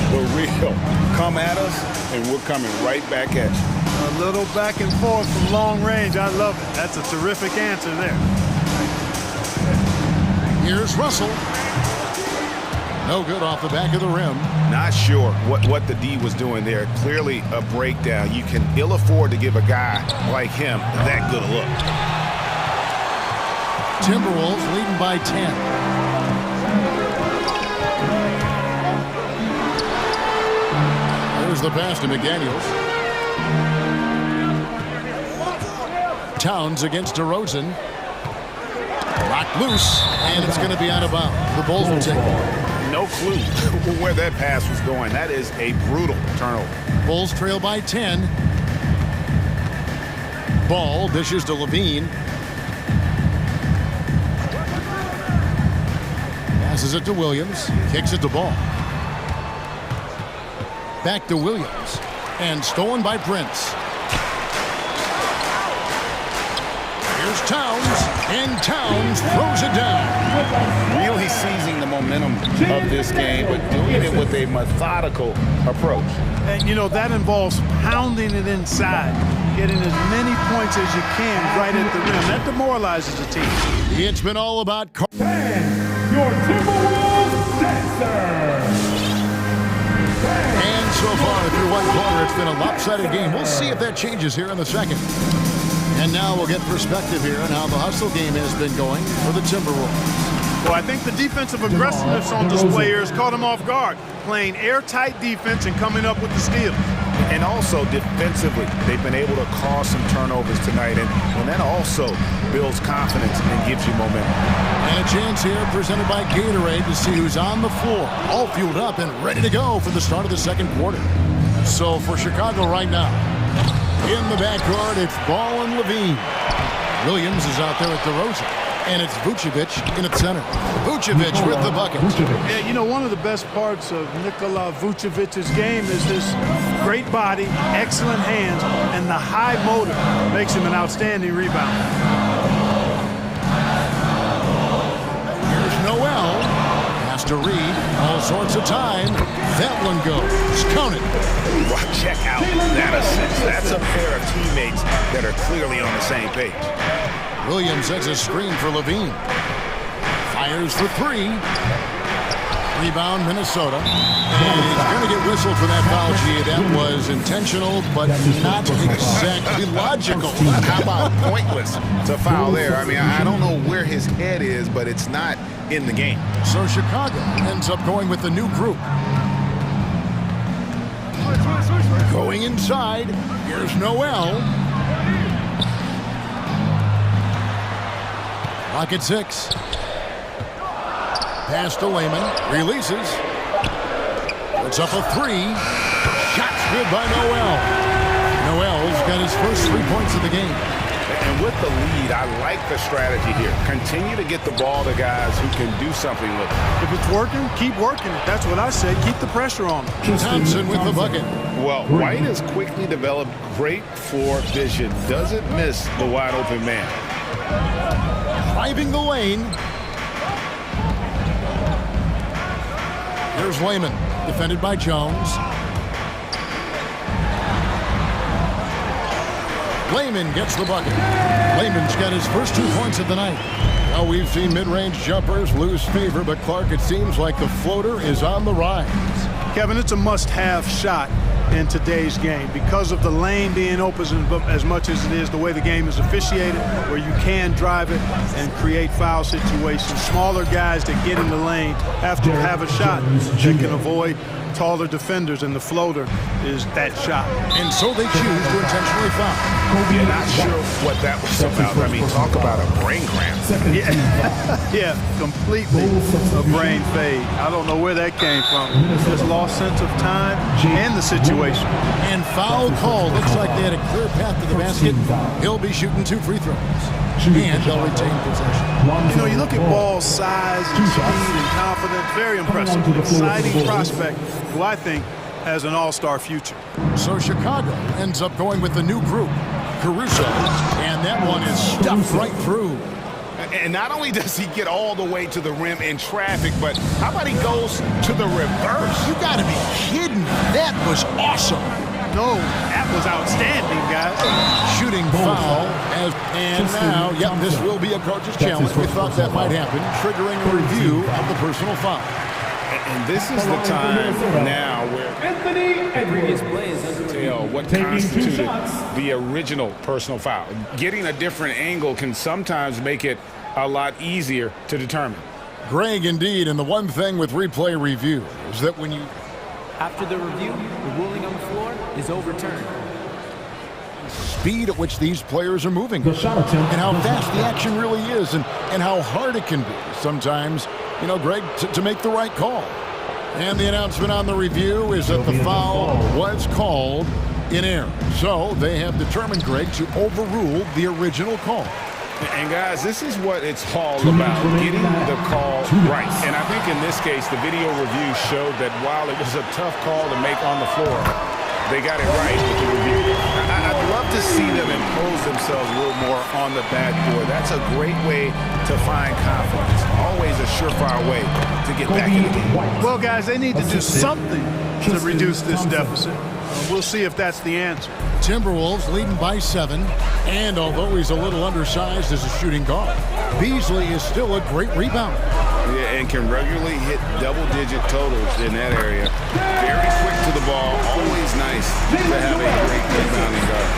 [SPEAKER 2] For real. Come at us, and we're coming right back at you.
[SPEAKER 4] A little back and forth from long range. I love it. That's a terrific answer there.
[SPEAKER 1] Here's Russell. No good off the back of the rim.
[SPEAKER 2] Not sure what the D was doing there. Clearly a breakdown. You can ill afford to give a guy like him that good a look.
[SPEAKER 1] Timberwolves leading by 10. There's the pass to McDaniels. Towns against DeRozan. Rocked loose, and it's going to be out of bounds. The Bulls will take it.
[SPEAKER 6] No clue where that pass was going. That is a brutal turnover.
[SPEAKER 1] Bulls trail by 10. Ball dishes to Levine. Passes it to Williams. Kicks it to Ball. Back to Williams. And stolen by Prince. Here's Towns, and Towns throws it down.
[SPEAKER 2] Really seizing the momentum of this game, but doing it with a methodical approach.
[SPEAKER 4] And, you know, that involves pounding it inside, getting as many points as you can right at the rim. That demoralizes the team.
[SPEAKER 1] It's been all about...
[SPEAKER 7] Your Timberwolves dancer.
[SPEAKER 1] And so far, through one quarter, it's been a lopsided game. We'll see if that changes here in the second. And now we'll get perspective here on how the hustle game has been going for the Timberwolves.
[SPEAKER 4] Well, I think the defensive aggressiveness on display here has caught them off guard, playing airtight defense and coming up with the steals.
[SPEAKER 6] And also defensively, they've been able to cause some turnovers tonight, and that also builds confidence and gives you momentum.
[SPEAKER 1] And a chance here presented by Gatorade to see who's on the floor, all fueled up and ready to go for the start of the second quarter. So for Chicago right now, in the backcourt, it's Ball and Levine. Williams is out there at DeRozan. And it's Vucevic in its center. Vucevic with the bucket.
[SPEAKER 4] Yeah, you know, one of the best parts of Nikola Vucevic's game is his great body, excellent hands, and the high motor makes him an outstanding rebounder.
[SPEAKER 1] Here's Noel. Has to read. All sorts of time. That one goes. Count it.
[SPEAKER 6] Check out that assist. That's a pair of teammates that are clearly on the same page.
[SPEAKER 1] Williams sets a screen for Levine. Fires for three. Rebound, Minnesota. And he's going to get whistled for that foul, G. That was intentional, but not exactly logical.
[SPEAKER 6] How about pointless to foul there? I mean, I don't know where his head is, but it's not in the game.
[SPEAKER 1] So Chicago ends up going with the new group. Going inside, here's Noel. Rocket 6. Pass to Layman. Releases. Puts up a three. Shot's good by Noel. Noel's got his first 3 points of the game.
[SPEAKER 6] And with the lead, I like the strategy here. Continue to get the ball to guys who can do something with it.
[SPEAKER 4] If it's working, keep working it. That's what I say. Keep the pressure on him.
[SPEAKER 1] Thompson with the bucket.
[SPEAKER 6] Well, White has quickly developed great floor vision. Doesn't miss the wide open man.
[SPEAKER 1] Driving the lane. Here's Layman, defended by Jones. Layman gets the bucket. Layman's got his first 2 points of the night. Now we've seen mid-range jumpers lose favor, but Clark, it seems like the floater is on the rise.
[SPEAKER 4] Kevin, it's a must-have shot in today's game because of the lane being open as much as it is, the way the game is officiated, where you can drive it and create foul situations. Smaller guys that get in the lane have to have a shot that can avoid taller defenders, and the floater is that shot.
[SPEAKER 1] And so they choose to intentionally foul.
[SPEAKER 6] You're not sure what that was about. I mean, talk about a brain cramp.
[SPEAKER 4] Yeah, completely a brain fade. I don't know where that came from. Just lost sense of time and the situation.
[SPEAKER 1] And foul call. Looks like they had a clear path to the basket. He'll be shooting 2 free throws. And they'll retain possession.
[SPEAKER 4] You know, you look at Ball's size and speed and confidence. Very impressive. Exciting prospect who I think has an all-star future.
[SPEAKER 1] So Chicago ends up going with the new group. Caruso. And that one is stuffed right through.
[SPEAKER 6] And not only does he get all the way to the rim in traffic, but how about he goes to the reverse?
[SPEAKER 1] You gotta be kidding me. That was awesome.
[SPEAKER 4] No, that was outstanding, guys.
[SPEAKER 1] Shooting foul. And now, yep, this will be a coach's challenge. We thought that might happen, triggering a review of the personal foul.
[SPEAKER 6] And this is the time now where
[SPEAKER 7] previous plays
[SPEAKER 6] tell what constituted the original personal foul. Getting a different angle can sometimes make it a lot easier to determine.
[SPEAKER 1] Greg, indeed, and the one thing with replay review is that when you...
[SPEAKER 13] After the review, the ruling on the floor is overturned.
[SPEAKER 1] speed at which these players are moving and how fast the action really is and how hard it can be sometimes, you know, Greg, to make the right call. And the announcement on the review is that the foul was called in error. So they have determined, Greg, to overrule the original call.
[SPEAKER 2] And guys, this is what it's all about, getting the call right. And I think in this case, the video review showed that while it was a tough call to make on the floor, they got it right with the review.
[SPEAKER 6] I'd love to see them impose themselves a little more on the backboard. That's a great way to find confidence. Always a surefire way to get back in the game.
[SPEAKER 4] Well, guys, they need to do something to reduce this deficit. We'll see if that's the answer.
[SPEAKER 1] Timberwolves leading by 7, and although he's a little undersized as a shooting guard, Beasley is still a great rebounder.
[SPEAKER 2] Yeah, and can regularly hit double-digit totals in that area. Very quick to the ball, always nice to have a great rebounding guard.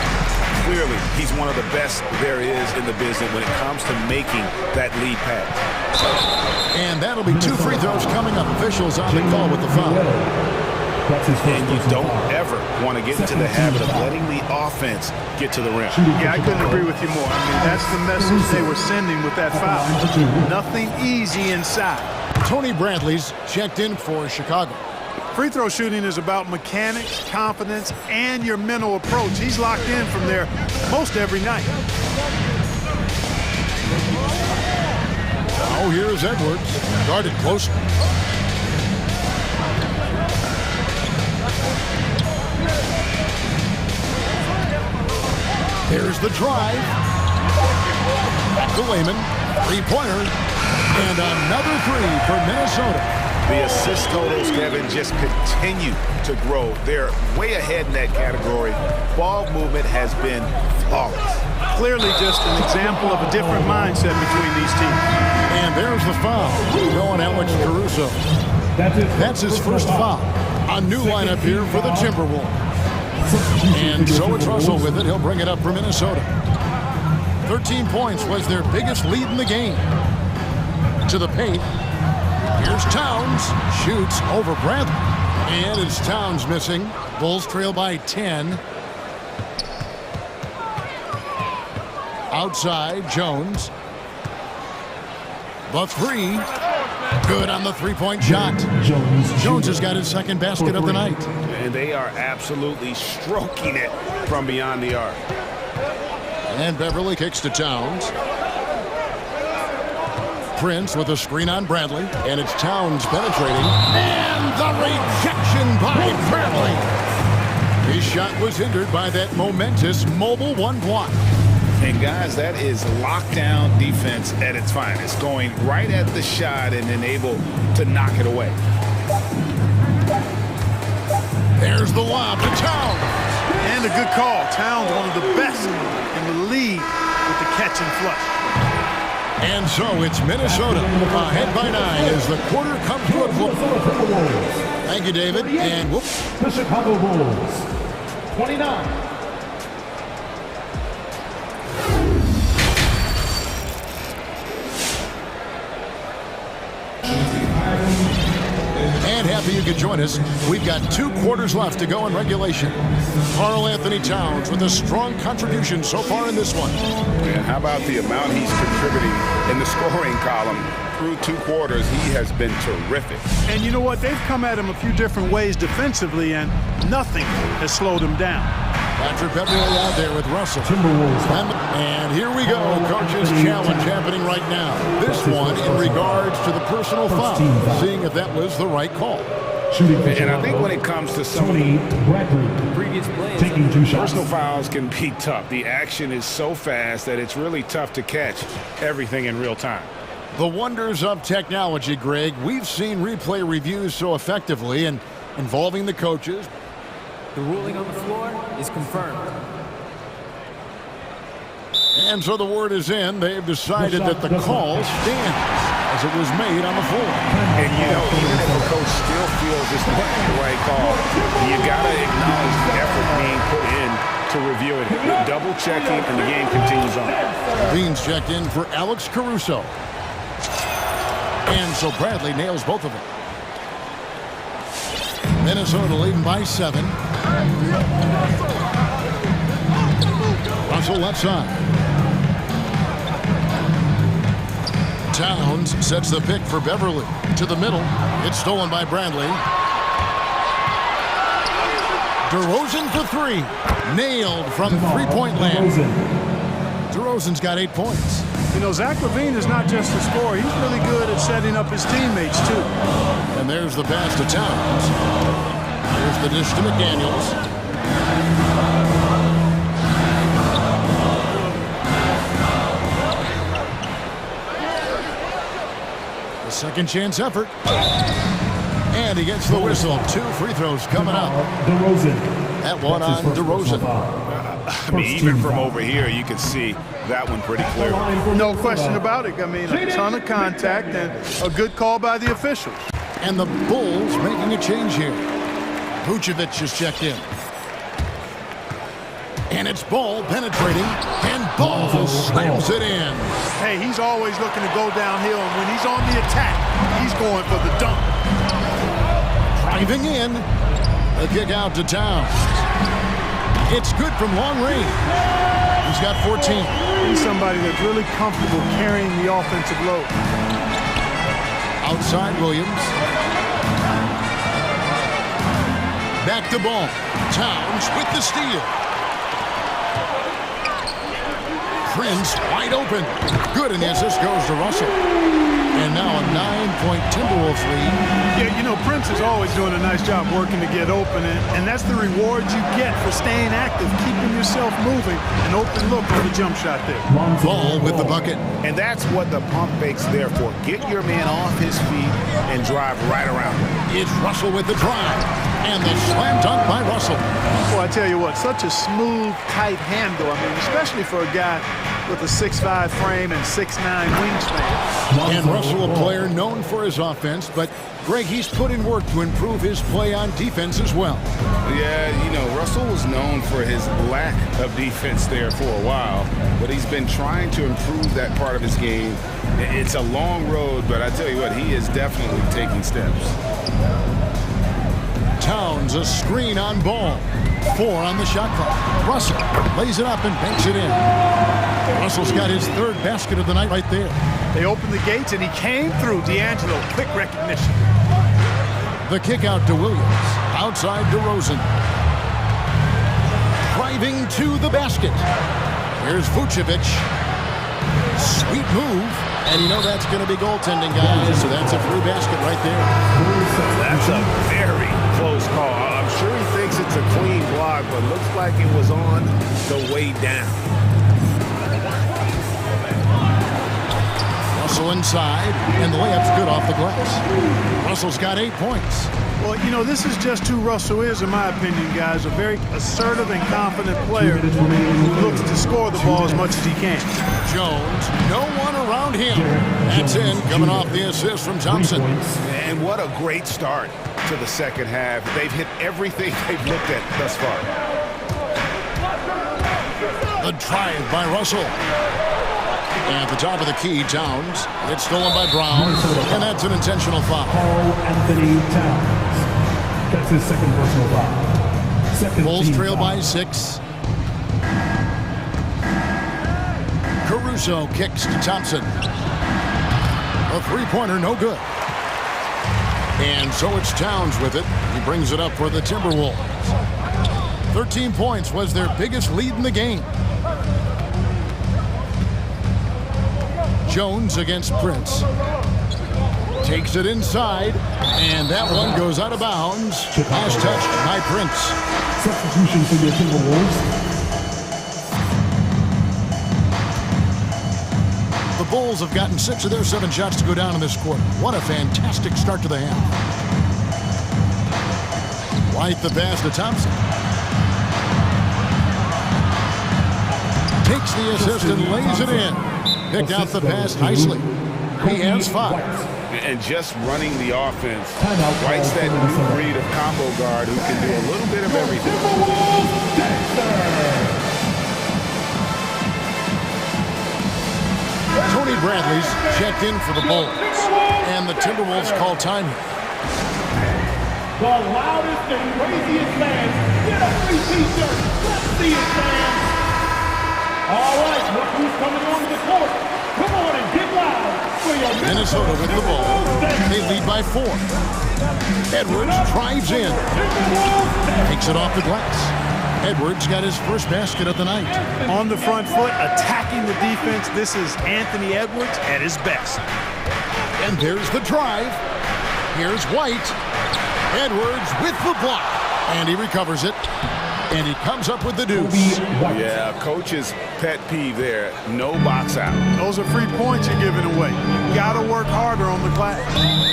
[SPEAKER 6] Clearly, he's one of the best there is in the business when it comes to making that lead pass.
[SPEAKER 1] And that'll be 2 free throws coming up. Officials on the call with the foul.
[SPEAKER 6] And you don't ever want to get into the habit of letting the offense get to the rim.
[SPEAKER 4] Yeah, I couldn't agree with you more. I mean, that's the message they were sending with that foul. Nothing easy inside.
[SPEAKER 1] Tony Bradley's checked in for Chicago.
[SPEAKER 4] Free throw shooting is about mechanics, confidence, and your mental approach. He's locked in from there most every night.
[SPEAKER 1] Now here's Edwards, guarded closely. Here's the drive. The Layman, three-pointer, and another 3 for Minnesota.
[SPEAKER 6] The assist totals, Kevin, just continue to grow. They're way ahead in that category. Ball movement has been flawless.
[SPEAKER 4] Clearly just an example of a different mindset between these teams.
[SPEAKER 1] And there's the foul going Alex Caruso. That's his first foul. A new lineup here for the Timberwolves. And so it's Russell with it. He'll bring it up for Minnesota. 13 points was their biggest lead in the game. To the paint. Here's Towns. Shoots over Bradley. And it's Towns missing. Bulls trail by 10. Outside, Jones. The 3. Good on the three-point shot. Jones has got his second basket of the night.
[SPEAKER 6] And they are absolutely stroking it from beyond the arc.
[SPEAKER 1] And Beverly kicks to Towns. Prince with a screen on Bradley. And it's Towns penetrating. And the rejection by Bradley. His shot was hindered by that momentous mobile 1 block.
[SPEAKER 2] And guys, that is lockdown defense at its finest. Going right at the shot and then able to knock it away.
[SPEAKER 1] There's the lob to Towns.
[SPEAKER 4] And a good call. Towns, one of the best in the league with the catch and flush.
[SPEAKER 1] And so it's Minnesota ahead by 9 as the quarter comes to a close. Thank you, David. And whoops.
[SPEAKER 7] The Chicago Bulls, 29.
[SPEAKER 1] And happy you could join us. We've got 2 quarters left to go in regulation. Karl Anthony Towns with a strong contribution so far in this one.
[SPEAKER 2] And how about the amount he's contributing in the scoring column? Through 2 quarters, he has been terrific.
[SPEAKER 4] And you know what? They've come at him a few different ways defensively, and nothing has slowed him down.
[SPEAKER 1] Patrick Beverly out there with Russell. And here we go. Coach's challenge happening right now. This one in regards to the personal foul. Seeing if that was the right call.
[SPEAKER 2] And I think when it comes to some of the
[SPEAKER 13] previous plays,
[SPEAKER 7] taking 2 shots.
[SPEAKER 2] personal fouls can be tough. The action is so fast that it's really tough to catch everything in real time.
[SPEAKER 1] The wonders of technology, Greg. We've seen replay reviews so effectively and involving the coaches.
[SPEAKER 13] The ruling on the floor is confirmed.
[SPEAKER 1] And so the word is in. They've decided that the call stands as it was made on the floor.
[SPEAKER 2] And you know, even if a coach still feels this wasn't the right call, you got to acknowledge the effort being put in to review it. Double checking, and the game continues on.
[SPEAKER 1] Beans checked in for Alex Caruso. And so Bradley nails both of them. Minnesota leading by 7. Russell left side. Towns sets the pick for Beverly. To the middle. It's stolen by Bradley. DeRozan for three. Nailed from three-point land. DeRozan's got 8 points.
[SPEAKER 4] You know, Zach LaVine is not just a scorer. He's really good at setting up his teammates, too.
[SPEAKER 1] And there's the pass to Towns. Here's the dish to McDaniels. The second chance effort. And he gets the whistle. 2 free throws coming up. That one on DeRozan.
[SPEAKER 6] I mean, even from over here, you can see that one pretty clearly.
[SPEAKER 4] No question about it. I mean, a ton of contact and a good call by the officials.
[SPEAKER 1] And the Bulls making a change here. Vucevic is checked in. And it's Ball penetrating, and Ball slams it in.
[SPEAKER 4] Hey, he's always looking to go downhill, and when he's on the attack, he's going for the dunk.
[SPEAKER 1] Driving in, the kick out to Towns. It's good from long range. He's got 14.
[SPEAKER 4] He's somebody that's really comfortable carrying the offensive load.
[SPEAKER 1] Outside Williams. Back to Ball. Towns with the steal. Prince wide open. Good, and the assist goes to Russell. And now a 9-point Timberwolves lead.
[SPEAKER 4] Yeah, you know, Prince is always doing a nice job working to get open, and that's the reward you get for staying active, keeping yourself moving. An open look on the jump shot there.
[SPEAKER 1] Ball with the bucket.
[SPEAKER 6] And that's what the pump fake's there for. Get your man off his feet and drive right around him.
[SPEAKER 1] It's Russell with the drive. And the slam dunk by Russell.
[SPEAKER 4] Well, I tell you what, such a smooth, tight handle. I mean, especially for a guy with a 6'5" frame and 6'9" wingspan.
[SPEAKER 1] And Russell, a player known for his offense, but Greg, he's put in work to improve his play on defense as well.
[SPEAKER 2] Yeah, you know, Russell was known for his lack of defense there for a while, but he's been trying to improve that part of his game. It's a long road, but I tell you what, he is definitely taking steps.
[SPEAKER 1] Towns, a screen on Ball. 4 on the shot clock. Russell lays it up and banks it in. Russell's got his 3rd basket of the night right there.
[SPEAKER 4] They opened the gates and he came through. D'Angelo, quick recognition.
[SPEAKER 1] The kick out to Williams. Outside DeRozan. Driving to the basket. Here's Vucevic. Sweet move. And you know that's going to be goaltending, guys. So that's a free basket right there.
[SPEAKER 6] That's a very close call. I'm sure he thinks it's a clean block, but looks like it was on the way down.
[SPEAKER 1] Russell inside, and the layup's good off the glass. Russell's got 8 points.
[SPEAKER 4] Well, you know, this is just who Russell is, in my opinion, guys. A very assertive and confident player who looks to score the ball as much as he can.
[SPEAKER 1] Jones, no one around him. That's in, coming off the assist from Thompson.
[SPEAKER 6] And what a great start to the second half. They've hit everything they've looked at thus far.
[SPEAKER 1] The drive by Russell. And at the top of the key, Towns. It's stolen by Brown, and that's an intentional foul.
[SPEAKER 7] Anthony Towns. That's his 2nd personal foul.
[SPEAKER 1] Bulls trail by 6. Caruso kicks to Thompson. A 3-pointer, no good. And so it's Towns with it. He brings it up for the Timberwolves. 13 points was their biggest lead in the game. Jones against Prince. Takes it inside, and that one goes out of bounds. Pass touched by Prince.
[SPEAKER 7] Substitution for the Timberwolves.
[SPEAKER 1] The Bulls have gotten 6 of their 7 shots to go down in this quarter. What a fantastic start to the half. White the pass to Thompson. Takes the assist and lays it in. Picked out the pass nicely. He has 5.
[SPEAKER 2] And just running the offense, White's that new breed of combo guard who can do a little bit of everything.
[SPEAKER 1] Tony Bradley's checked in for the Bulls. And the Timberwolves call time.
[SPEAKER 7] The loudest and craziest fans. Get a free t-shirt. Let's see it, fans. All right, look who's coming onto the court. Come on and get loud for your
[SPEAKER 1] Minnesota with the ball. They lead by 4. Edwards drives in. Takes it off the glass. Edwards got his first basket of the night.
[SPEAKER 4] On the front foot, attacking the defense. This is Anthony Edwards at his best.
[SPEAKER 1] And there's the drive. Here's White. Edwards with the block. And he recovers it. And he comes up with the deuce.
[SPEAKER 2] Yeah, coach's pet peeve there. No box out.
[SPEAKER 4] Those are free points you're giving away. You got to work harder on the glass.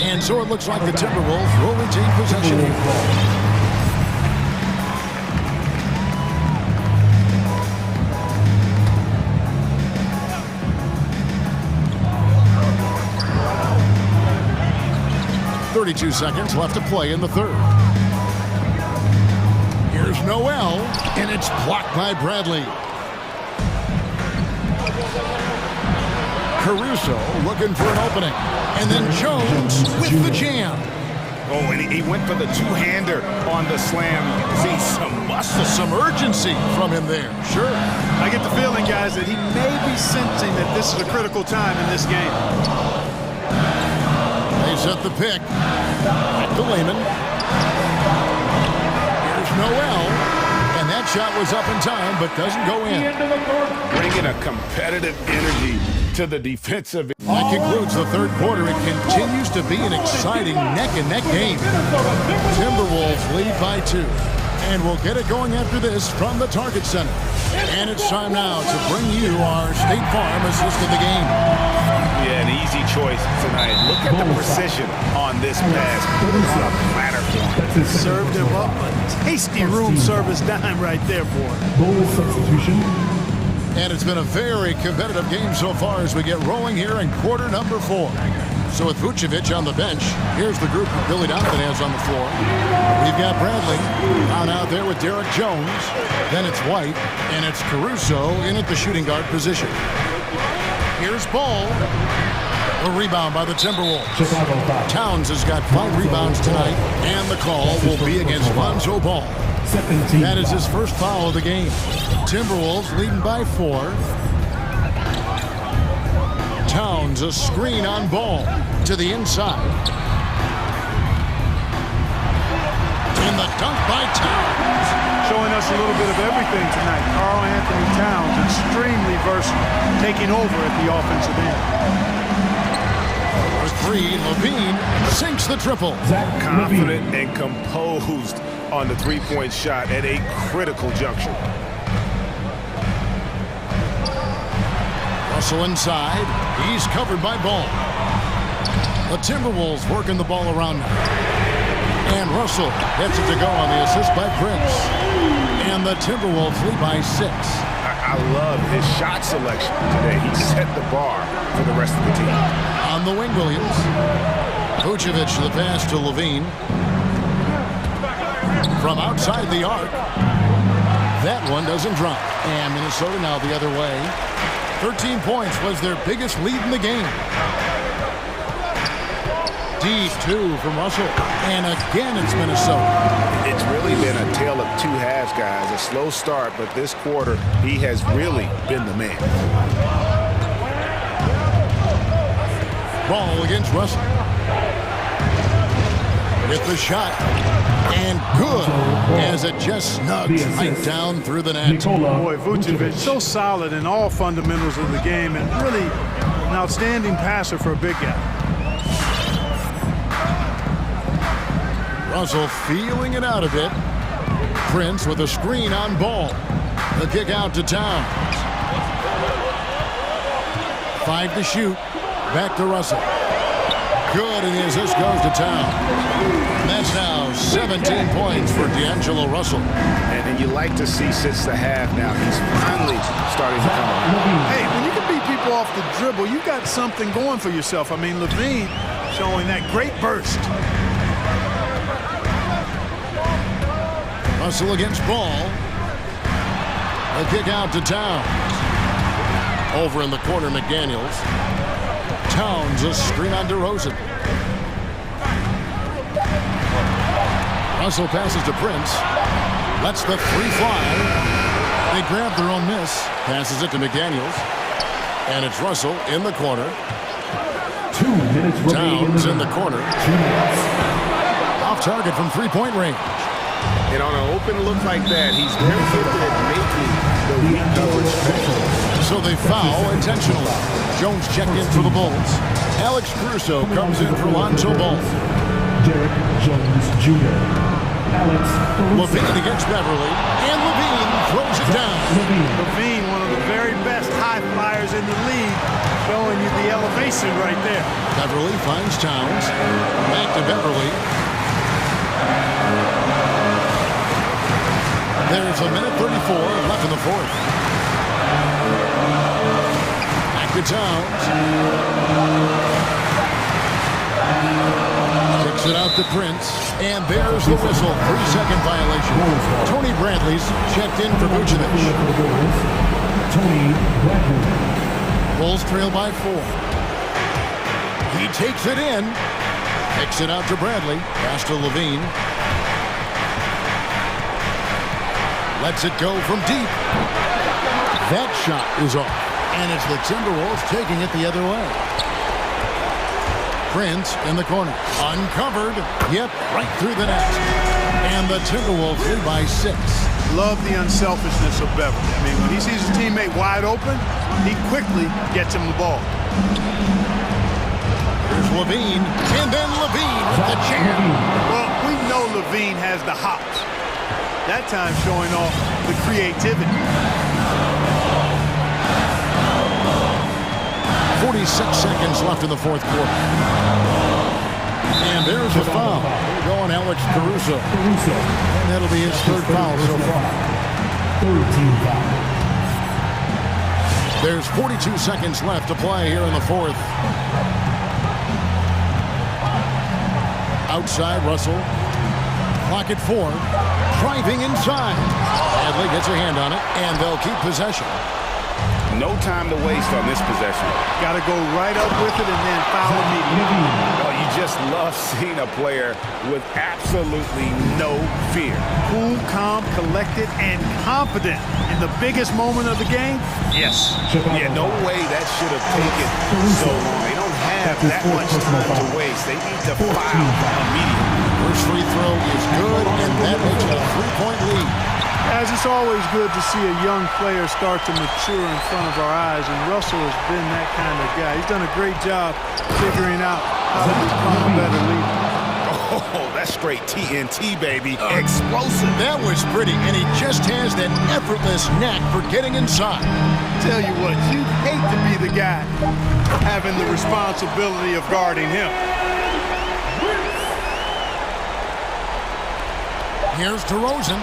[SPEAKER 1] And so it looks like the Timberwolves will retain possession here. .32 seconds left to play in the third. Here's Noel, and it's blocked by Bradley. Caruso looking for an opening. And then Jones with the jam.
[SPEAKER 2] Oh, and he went for the two-hander on the slam. See some muscle,
[SPEAKER 1] some urgency from him there. Sure.
[SPEAKER 4] I get the feeling, guys, that he may be sensing that this is a critical time in this game.
[SPEAKER 1] They set the pick. Back to Lehman. Here's Noel. And that shot was up in time, but doesn't go in.
[SPEAKER 2] Bringing a competitive energy to the defensive.
[SPEAKER 1] That concludes the third quarter. It continues to be an exciting neck-and-neck game. Timberwolves lead by 2. And we'll get it going after this from the Target Center. And it's time now to bring you our State Farm assist of the game.
[SPEAKER 2] Yeah, an easy choice tonight. Look at the precision on this pass. On a platter form.
[SPEAKER 4] Served him up a tasty room service dime right there for him.
[SPEAKER 7] Goal substitution.
[SPEAKER 1] And it's been a very competitive game so far as we get rolling here in quarter number 4. So with Vucevic on the bench, here's the group that Billy Donovan has on the floor. We've got Bradley out there with Derek Jones. Then it's White, and it's Caruso in at the shooting guard position. Here's Ball. A rebound by the Timberwolves. Towns has got 5 rebounds tonight, and the call will be against Lonzo Ball. That is his first foul of the game. Timberwolves leading by 4. Towns, a screen on Ball to the inside. And the dunk by Towns.
[SPEAKER 4] Showing us a little bit of everything tonight. Karl Anthony Towns, extremely versatile, taking over at the offensive end.
[SPEAKER 1] For 3, Levine sinks the triple.
[SPEAKER 2] Confident and composed on the three-point shot at a critical juncture.
[SPEAKER 1] Russell inside. He's covered by Ball. The Timberwolves working the ball around now. And Russell gets it to go on the assist by Prince. And the Timberwolves lead by 6.
[SPEAKER 2] I love his shot selection today. He set the bar for the rest of the team.
[SPEAKER 1] On the wing, Williams. Vucevic the pass to Levine. From outside the arc. That one doesn't drop. And Minnesota now the other way. 13 points was their biggest lead in the game. Deep 2 from Russell. And again, it's Minnesota.
[SPEAKER 2] It's really been a tale of 2 halves, guys. A slow start, but this quarter, he has really been the man.
[SPEAKER 1] Ball against Russell. With the shot. And good, as it just snugs right down through the net.
[SPEAKER 4] Boy, Vucevic so solid in all fundamentals of the game and really an outstanding passer for a big guy.
[SPEAKER 1] Russell feeling it out a bit. Prince with a screen on Ball. The kick out to Towns. 5 to shoot. Back to Russell. Good, and the assist goes to Towns. And that's now 17 points for D'Angelo Russell.
[SPEAKER 2] And you like to see since the half now, he's finally starting to come on.
[SPEAKER 4] Hey, when you can beat people off the dribble, you got something going for yourself. I mean, Levine showing that great burst.
[SPEAKER 1] Russell against Ball. A kick out to Towns. Over in the corner, McDaniels. Towns, a screen on DeRozan. Russell passes to Prince. Lets the 3 fly. They grab their own miss. Passes it to McDaniels. And it's Russell in the corner.
[SPEAKER 3] 2 minutes remaining.
[SPEAKER 1] Towns in the corner.
[SPEAKER 3] 2 minutes.
[SPEAKER 1] Off target from three-point range.
[SPEAKER 2] And on an open look like that, he's very gifted at making the weak coverage special.
[SPEAKER 1] So they foul intentionally. Jones checked in for the Bulls. Alex Caruso comes in for Lonzo Ball.
[SPEAKER 3] Derek Jones Jr. Alex
[SPEAKER 1] Levine against Beverly. And Levine throws it down.
[SPEAKER 4] Levine, one of the very best high flyers in the league, showing you the elevation right there.
[SPEAKER 1] Beverly finds Towns. Back to Beverly. There's a minute 34 left in the fourth. Back to Towns. Kicks it out to Prince. And there's the whistle. 3-second violation. Tony Bradley's checked in for Vucevic.
[SPEAKER 3] Tony Bradley.
[SPEAKER 1] Bulls trail by 4. He takes it in. Kicks it out to Bradley. Pass to Levine. Lets it go from deep. That shot is off. And it's the Timberwolves taking it the other way. Prince in the corner. Uncovered. Yep, right through the net. And the Timberwolves lead by 6.
[SPEAKER 4] Love the unselfishness of Beverly. I mean, when he sees his teammate wide open, he quickly gets him the ball.
[SPEAKER 1] Here's Levine. And then Levine with the jam.
[SPEAKER 4] Well, we know Levine has the hops. That time showing off the creativity.
[SPEAKER 1] 46 seconds left in the fourth quarter. And there's a foul. Going Alex Caruso. And that'll be his third foul so far.
[SPEAKER 3] Third team foul.
[SPEAKER 1] There's 42 seconds left to play here in the fourth. Outside, Russell. Clock at 4. Driving inside. Bradley gets a hand on it, and they'll keep possession.
[SPEAKER 2] No time to waste on this possession.
[SPEAKER 4] Got to go right up with it and then foul immediately.
[SPEAKER 2] Oh, you just love seeing a player with absolutely no fear.
[SPEAKER 4] Cool, calm, collected, and confident in the biggest moment of the game. Yes.
[SPEAKER 2] Yeah, no way that should have taken so long. They don't have that much time to waste. They need to foul immediately.
[SPEAKER 1] First free throw is good, and that makes it a 3-point lead.
[SPEAKER 4] As it's always good to see a young player start to mature in front of our eyes, and Russell has been that kind of guy. He's done a great job figuring out how to become a better leader.
[SPEAKER 2] Oh, that's straight TNT, baby. Explosive.
[SPEAKER 1] That was pretty, and he just has that effortless knack for getting inside.
[SPEAKER 4] Tell you what, you'd hate to be the guy having the responsibility of guarding him.
[SPEAKER 1] Here's DeRozan.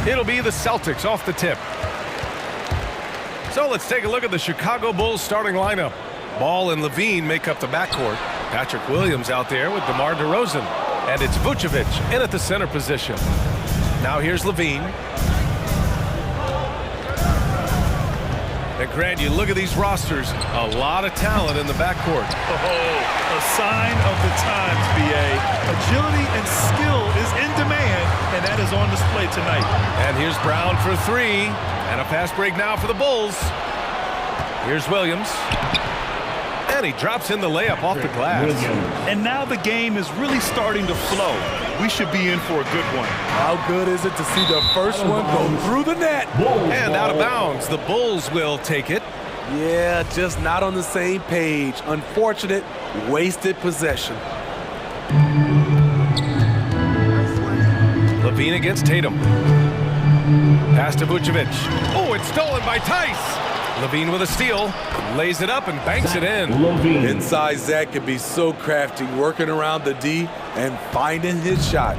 [SPEAKER 8] It'll be the Celtics off the tip. So let's take a look at the Chicago Bulls starting lineup. Ball and Levine make up the backcourt. Patrick Williams out there with DeMar DeRozan. And it's Vucevic in at the center position. Now here's Levine. And Grant, you look at these rosters, a lot of talent in the backcourt.
[SPEAKER 9] Oh, a sign of the times, BA. Agility and skill is in demand, and that is on display tonight.
[SPEAKER 8] And here's Brown for three. And a fast break now for the Bulls. Here's Williams. And he drops in the layup off the glass.
[SPEAKER 9] And now the game is really starting to flow. We should be in for a good one.
[SPEAKER 14] How good is it to see the first one go through the net?
[SPEAKER 8] And out of bounds, the Bulls will take it.
[SPEAKER 14] Yeah, just not on the same page. Unfortunate, wasted possession.
[SPEAKER 8] Levine against Tatum. Pass to Vucevic. Oh, it's stolen by Tice. Levine with a steal, lays it up and banks it in.
[SPEAKER 14] Inside Zach can be so crafty, working around the D and finding his shot.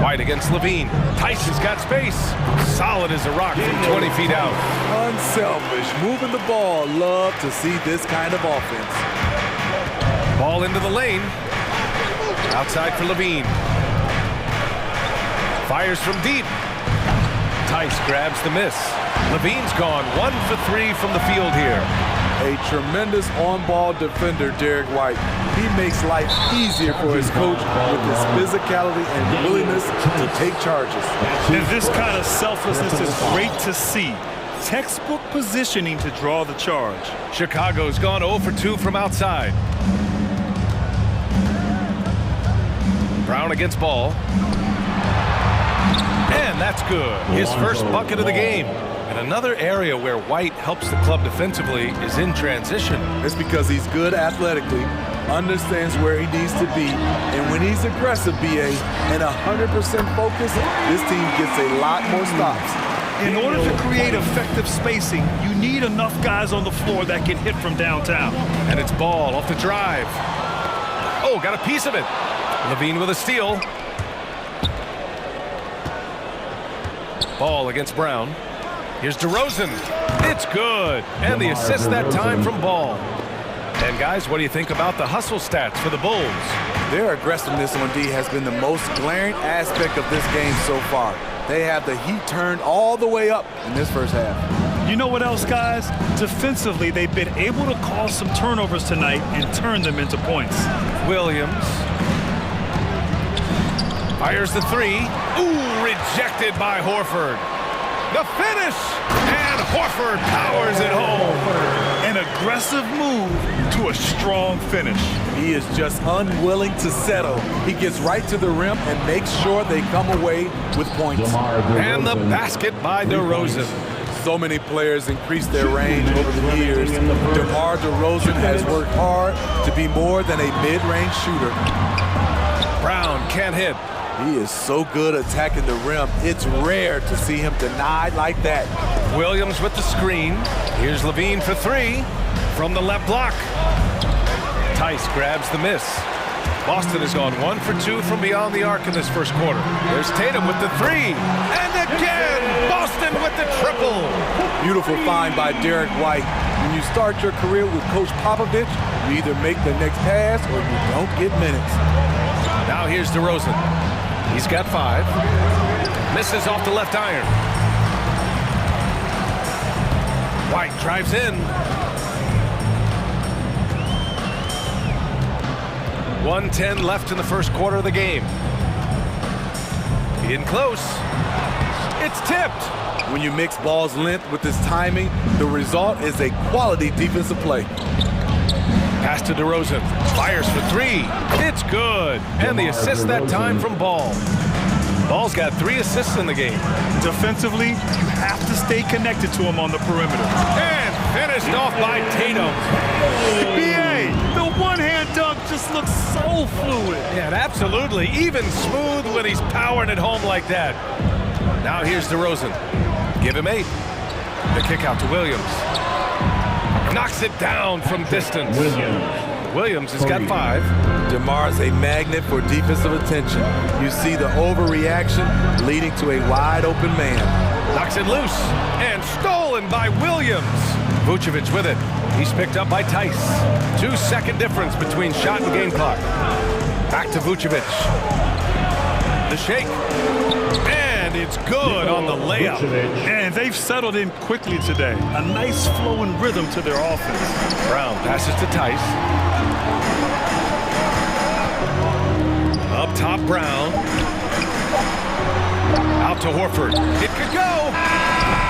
[SPEAKER 8] White against Levine. Tice has got space. Solid as a rock from 20 feet out.
[SPEAKER 14] Unselfish, moving the ball. Love to see this kind of offense.
[SPEAKER 8] Ball into the lane. Outside for Levine. Fires from deep. Tice grabs the miss. Levine's gone 1 for 3 from the field here.
[SPEAKER 14] A tremendous on-ball defender, Derek White. He makes life easier for his coach with his physicality and willingness to take charges.
[SPEAKER 9] And this kind of selflessness is great to see. Textbook positioning to draw the charge.
[SPEAKER 8] Chicago's gone 0 for 2 from outside. Brown against Ball. And that's good. His first bucket of the game. And another area where White helps the club defensively is in transition.
[SPEAKER 14] It's because he's good athletically, understands where he needs to be, and when he's aggressive, BA, and 100% focused, this team gets a lot more stops.
[SPEAKER 9] In order to create effective spacing, you need enough guys on the floor that can hit from downtown.
[SPEAKER 8] And it's Ball off the drive. Oh, got a piece of it. Levine with a steal. Ball against Brown. Here's DeRozan. It's good. And the assist that time from Ball. And guys, what do you think about the hustle stats for the Bulls?
[SPEAKER 14] Their aggressiveness on D has been the most glaring aspect of this game so far. They have the heat turned all the way up in this first half.
[SPEAKER 9] You know what else, guys? Defensively, they've been able to cause some turnovers tonight and turn them into points.
[SPEAKER 8] Williams. Fires the three. Ooh, rejected by Horford. The finish! And Horford powers it home.
[SPEAKER 9] An aggressive move to a strong finish.
[SPEAKER 14] He is just unwilling to settle. He gets right to the rim and makes sure they come away with points.
[SPEAKER 8] And the basket by DeRozan.
[SPEAKER 14] So many players increased their range over the years. DeMar DeRozan has worked hard to be more than a mid-range shooter.
[SPEAKER 8] Brown can't hit.
[SPEAKER 14] He is so good attacking the rim. It's rare to see him denied like that.
[SPEAKER 8] Williams with the screen. Here's Levine for three from the left block. Tice grabs the miss. Boston has gone 1 for 2 from beyond the arc in this first quarter. There's Tatum with the three. And again, Boston with the triple.
[SPEAKER 14] Beautiful find by Derek White. When you start your career with Coach Popovich, you either make the next pass or you don't get minutes.
[SPEAKER 8] Now here's DeRozan. He's got 5. Misses off the left iron. White drives in. 1:10 left in the first quarter of the game. In close. It's tipped.
[SPEAKER 14] When you mix Ball's length with his timing, the result is a quality defensive play.
[SPEAKER 8] Pass to DeRozan. Fires for three. It's good. And the assist that time from Ball. Ball's got 3 assists in the game.
[SPEAKER 9] Defensively, you have to stay connected to him on the perimeter.
[SPEAKER 8] And finished off by Tatum.
[SPEAKER 9] BA, the one-hand dunk just looks so fluid.
[SPEAKER 8] Yeah, and absolutely. Even smooth when he's powering it home like that. Now here's DeRozan. Give him 8. The kick out to Williams. Knocks it down from distance. Williams has got 5.
[SPEAKER 14] DeMar's a magnet for defensive attention. You see the overreaction leading to a wide open man.
[SPEAKER 8] Knocks it loose and stolen by Williams. Vucevic with it. He's picked up by Tice. 2-second difference between shot and game clock. Back to Vucevic. The shake. And it's good on the layup.
[SPEAKER 9] And they've settled in quickly today. A nice flowing rhythm to their offense.
[SPEAKER 8] Brown passes to Tice. Up top, Brown. Out to Horford. It could go.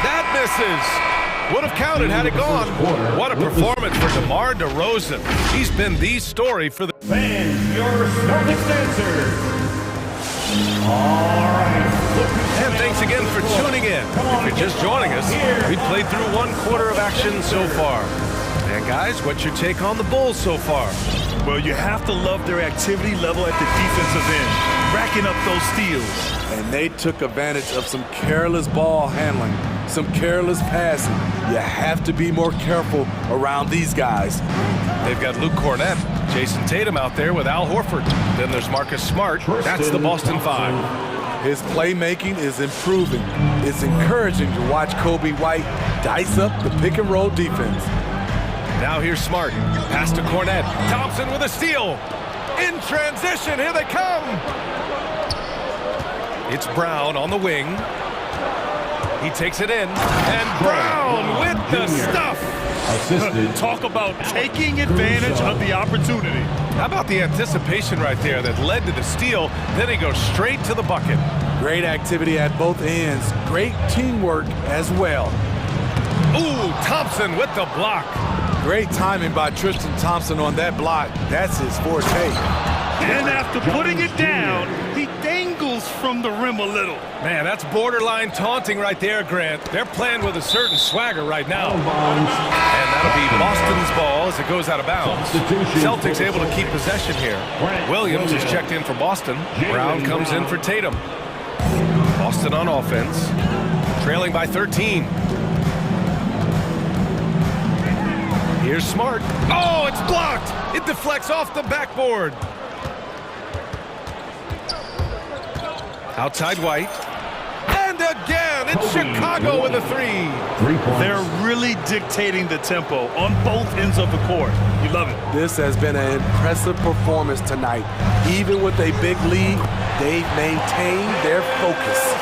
[SPEAKER 8] That misses. Would have counted had it gone. What a performance for DeMar DeRozan. He's been the story for the
[SPEAKER 7] Fans, your Celtics answer. All right.
[SPEAKER 8] And thanks again for tuning in. If you're just joining us, we played through 1/4 of action so far. And guys, what's your take on the Bulls so far?
[SPEAKER 9] Well, you have to love their activity level at the defensive end, racking up those steals.
[SPEAKER 14] And they took advantage of some careless ball handling, some careless passing. You have to be more careful around these guys.
[SPEAKER 8] They've got Luke Cornett, Jason Tatum out there with Al Horford. Then there's Marcus Smart. That's the Boston 5.
[SPEAKER 14] His playmaking is improving. It's encouraging to watch Kobe White dice up the pick and roll defense.
[SPEAKER 8] Now here's Smart. Pass to Cornett. Thompson with a steal. In transition, here they come. It's Brown on the wing. He takes it in. And Brown with the stuff.
[SPEAKER 9] Talk about taking advantage of the opportunity.
[SPEAKER 8] How about the anticipation right there that led to the steal? Then he goes straight to the bucket.
[SPEAKER 14] Great activity at both ends. Great teamwork as well.
[SPEAKER 8] Ooh, Thompson with the block.
[SPEAKER 14] Great timing by Tristan Thompson on that block. That's his forte.
[SPEAKER 9] And after putting it down, he dangles from the rim a little.
[SPEAKER 8] Man, that's borderline taunting right there, Grant. They're playing with a certain swagger right now. And that'll be Boston's ball as it goes out of bounds. Celtics able to keep possession here. Williams is checked in for Boston. Brown comes in for Tatum. Boston on offense, trailing by 13. Here's Smart. Oh, it's blocked. It deflects off the backboard. Outside White. And again, it's Chicago with a 3.
[SPEAKER 9] They're really dictating the tempo on both ends of the court. You love it.
[SPEAKER 14] This has been an impressive performance tonight. Even with a big lead, they've maintained their focus.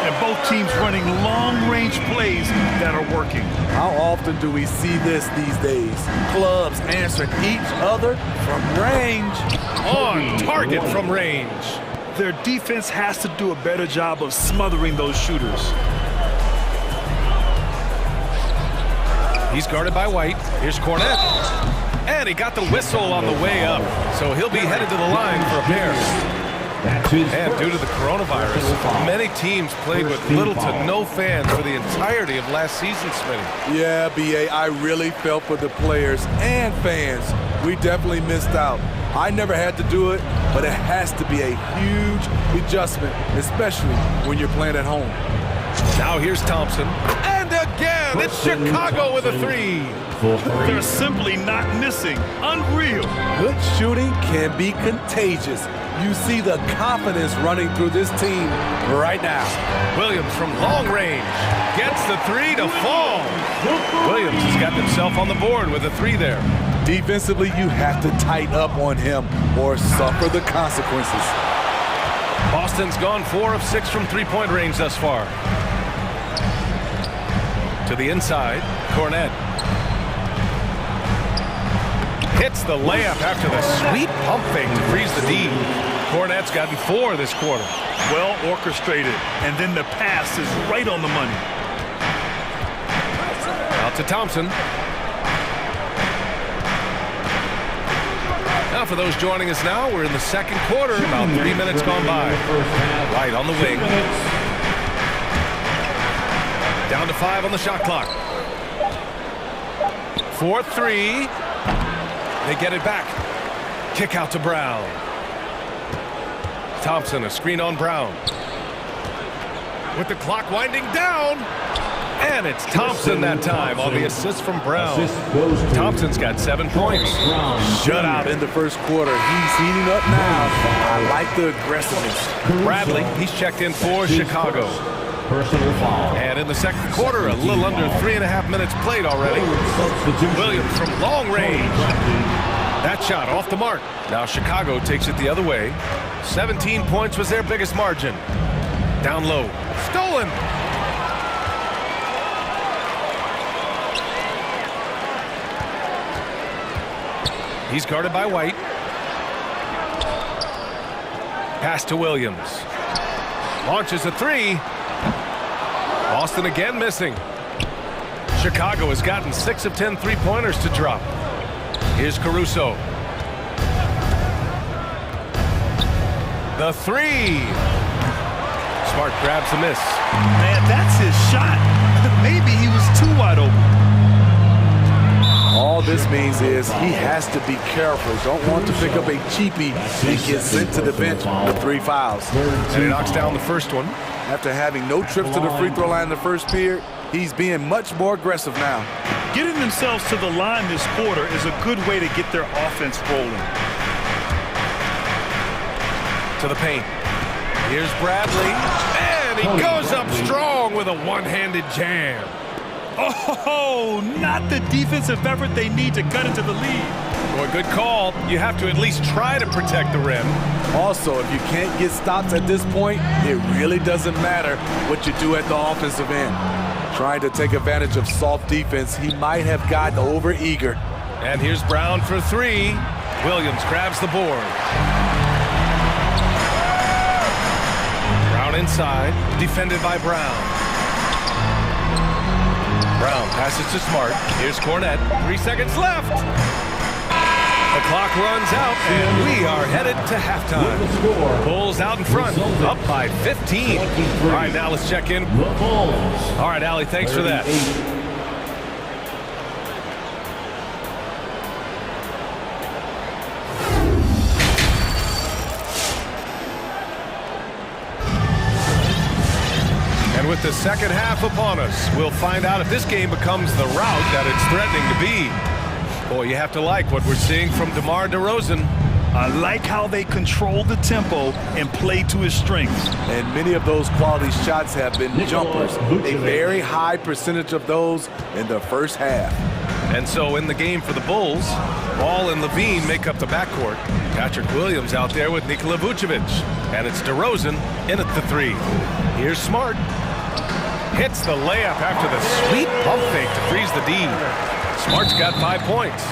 [SPEAKER 9] And both teams running long-range plays that are working.
[SPEAKER 14] How often do we see this these days? Clubs answering each other from range.
[SPEAKER 8] On target from range.
[SPEAKER 9] Their defense has to do a better job of smothering those shooters.
[SPEAKER 8] He's guarded by White. Here's Cornett. And he got the whistle on the way up. So he'll be headed to the line for a pair. And due to the coronavirus, many teams played with little to no fans for the entirety of last season, Smitty.
[SPEAKER 14] Yeah, B.A., I really felt for the players and fans. We definitely missed out. I never had to do it, but it has to be a huge adjustment, especially when you're playing at home.
[SPEAKER 8] Now here's Thompson. And again, it's Chicago with a 3.
[SPEAKER 9] They're simply not missing. Unreal.
[SPEAKER 14] Good shooting can be contagious. You see the confidence running through this team right now.
[SPEAKER 8] Williams from long range gets the 3 to fall. Williams has got himself on the board with a 3 there.
[SPEAKER 14] Defensively, you have to tighten up on him or suffer the consequences.
[SPEAKER 8] Boston's gone 4 of 6 from three-point range thus far. To the inside, Cornett. Hits the layup after the sweet pump fake to freeze the D. Cornett's gotten 4 this quarter.
[SPEAKER 9] Well orchestrated, and then the pass is right on the money.
[SPEAKER 8] Out to Thompson. Now for those joining us now, we're in the second quarter, about 3 minutes gone by. Right on the wing. Down to 5 on the shot clock. 4-3. They get it back. Kick out to Brown. Thompson, a screen on Brown. With the clock winding down. And it's Thompson that time on the assist from Brown. Thompson's got 7 points.
[SPEAKER 6] Shutout in the first quarter. He's heating up now. I like the aggressiveness.
[SPEAKER 8] Bradley, he's checked in for Chicago.
[SPEAKER 7] Personal foul.
[SPEAKER 8] And in the second quarter, a little under 3.5 minutes played already. Williams from long range. That shot off the mark. Now Chicago takes it the other way. 17 points was their biggest margin. Down low. Stolen. He's guarded by White. Pass to Williams. Launches a three. Boston again missing. Chicago has gotten 6 of 10 three-pointers to drop. Here's Caruso. The three. Smart grabs the miss.
[SPEAKER 9] Man, that's his shot. Maybe he was too wide open.
[SPEAKER 6] All this means is he has to be careful. Don't want to pick up a cheapie and get sent to the bench with 3 fouls.
[SPEAKER 8] And he knocks down the first one.
[SPEAKER 6] After having no trips to the free throw line in the first period, he's being much more aggressive now.
[SPEAKER 9] Getting themselves to the line this quarter is a good way to get their offense rolling.
[SPEAKER 8] To the paint. Here's Bradley. And he goes up strong with a one-handed jam.
[SPEAKER 9] Oh, not the defensive effort they need to cut into the lead.
[SPEAKER 8] Boy, good call. You have to at least try to protect the rim.
[SPEAKER 6] Also, if you can't get stops at this point, it really doesn't matter what you do at the offensive end. Trying to take advantage of soft defense, he might have gotten over-eager.
[SPEAKER 8] And here's Brown for three. Williams grabs the board. Brown inside, defended by Brown. Brown passes to Smart. Here's Cornette. 3 seconds left. The clock runs out, and we are headed to halftime. Bulls out in front, up by 15. All right, now let's check in. All right, Allie, thanks for that. And with the second half upon us, we'll find out if this game becomes the rout that it's threatening to be. Boy, you have to like what we're seeing from DeMar DeRozan.
[SPEAKER 9] I like how they control the tempo and play to his strengths.
[SPEAKER 6] And many of those quality shots have been jumpers. A very high percentage of those in the first half.
[SPEAKER 8] And so in the game for the Bulls, Ball and Levine make up the backcourt. Patrick Williams out there with Nikola Vucevic. And it's DeRozan in at the three. Here's Smart. Hits the layup after the sweet pump fake to freeze the D. Smart's got 5 points.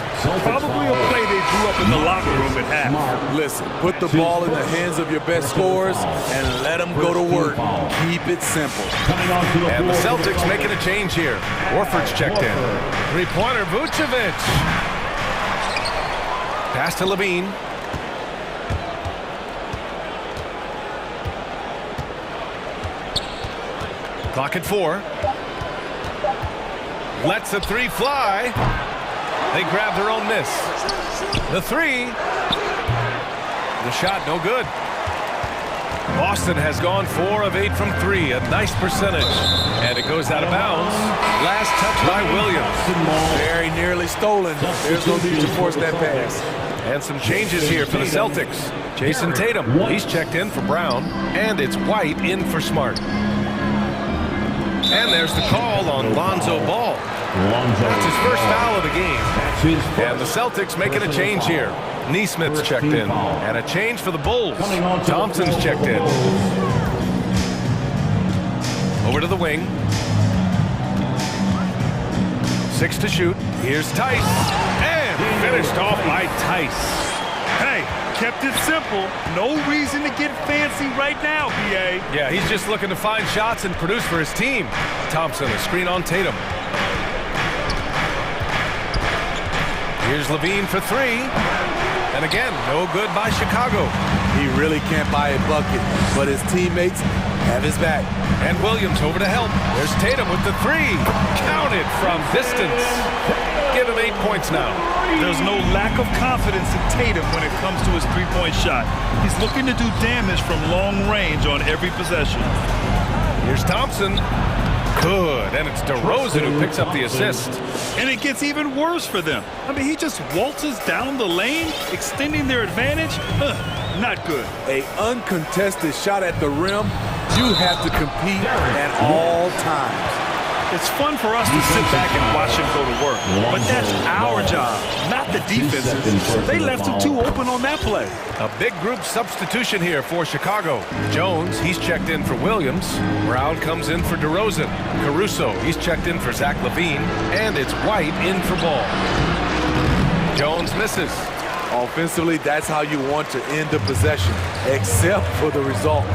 [SPEAKER 9] Probably a play they drew up in the locker room at half.
[SPEAKER 6] Listen, put the ball in the hands of your best scorers and let them go to work. Keep it simple.
[SPEAKER 8] And the Celtics making a change here. Horford's checked in. Three-pointer, Vucevic. Pass to Levine. Clock at 4. Lets the three fly. They grab their own miss. The three. The shot no good. Boston has gone 4 of 8 from 3. A nice percentage. And it goes out of bounds. Last touch by Williams.
[SPEAKER 6] Very nearly stolen. There's no need to force that pass.
[SPEAKER 8] And some changes here for the Celtics. Jason Tatum, he's checked in for Brown. And it's White in for Smart. And there's the call on Lonzo Ball. That's his first foul of the game. And the Celtics making a change here. Neesmith's checked in. And a change for the Bulls. Thompson's checked in. Over to the wing. 6 to shoot. Here's Tice. And finished off by Tice.
[SPEAKER 9] Hey, kept it simple. No reason to get fancy right now, BA.
[SPEAKER 8] Yeah, he's just looking to find shots and produce for his team. Thompson, a screen on Tatum. Here's Levine for 3. And again, no good by Chicago.
[SPEAKER 6] He really can't buy a bucket, but his teammates have his back.
[SPEAKER 8] And Williams over to help. There's Tatum with the 3. Counted from distance. Give him 8 points now.
[SPEAKER 9] There's no lack of confidence in Tatum when it comes to his three-point shot. He's looking to do damage from long range on every possession.
[SPEAKER 8] Here's Thompson. Good, and it's DeRozan who picks up the assist.
[SPEAKER 9] And it gets even worse for them. I mean, he just waltzes down the lane, extending their advantage. Not good.
[SPEAKER 14] An uncontested shot at the rim, you have to compete at all times.
[SPEAKER 9] It's fun for us to sit back and watch him go to work, but that's our job, not the defense's. They left him too open on that play.
[SPEAKER 8] A big group substitution here for Chicago. Jones, he's checked in for Williams. Brown comes in for DeRozan. Caruso, he's checked in for Zach LaVine. And it's White in for Ball. Jones misses.
[SPEAKER 14] Offensively, that's how you want to end the possession, except for the result.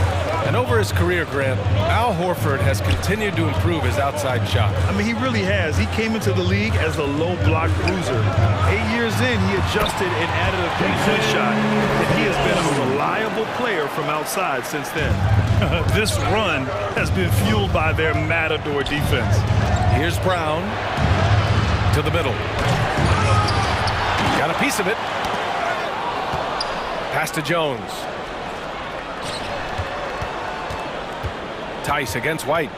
[SPEAKER 8] And over his career, Grant, Al Horford has continued to improve his outside shot.
[SPEAKER 9] I mean, he really has. He came into the league as a low block bruiser. 8 years in, he adjusted and added a three-point shot, and he has been a reliable player from outside since then. This run has been fueled by their matador defense.
[SPEAKER 8] Here's Brown to the middle. Got a piece of it. Pass to Jones. Tice against White.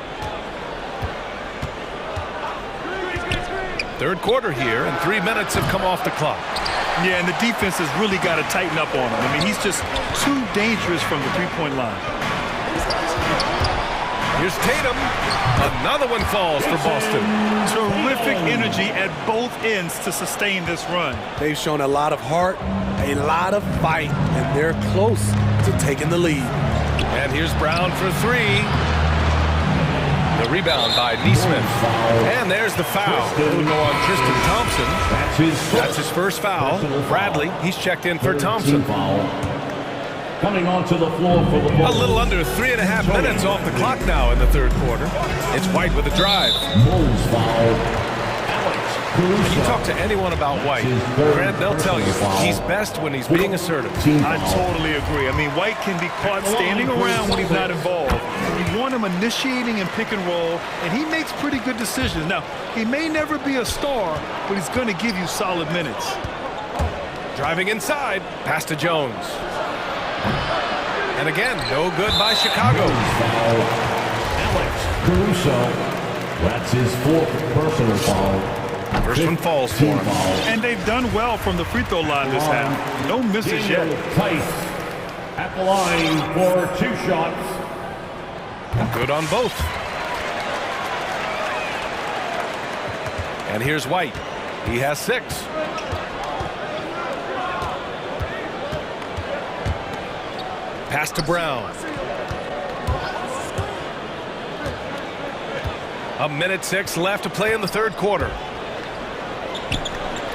[SPEAKER 8] Third quarter here, and 3 minutes have come off the clock.
[SPEAKER 9] Yeah, and the defense has really got to tighten up on him. I mean, he's just too dangerous from the three-point line.
[SPEAKER 8] Here's Tatum. Another one falls for Boston.
[SPEAKER 9] Terrific energy at both ends to sustain this run.
[SPEAKER 14] They've shown a lot of heart, a lot of fight, and they're close to taking the lead.
[SPEAKER 8] And here's Brown for three. The rebound by Neesmith. And there's the foul. It'll go on Tristan Thompson. That's his first foul. Bradley, he's checked in for Thompson.
[SPEAKER 7] Coming onto the floor for the
[SPEAKER 8] A little under 3.5 minutes off the clock now in the third quarter. It's White with a drive. You talk to anyone about White, Grant, they'll tell you he's best when he's being assertive.
[SPEAKER 9] I totally agree. I mean, White can be caught standing around when he's not involved. You want him initiating and pick and roll, and he makes pretty good decisions. Now, he may never be a star, but he's going to give you solid minutes.
[SPEAKER 8] Driving inside, pass to Jones. And again, no good by Chicago.
[SPEAKER 7] Alex Caruso, that's his fourth personal foul.
[SPEAKER 8] First one falls for him.
[SPEAKER 9] And they've done well from the free throw line this half. No misses yet.
[SPEAKER 7] Tice at the line for 2 shots.
[SPEAKER 8] Good on both. And here's White. He has 6. Pass to Brown. 1:06 left to play in the third quarter.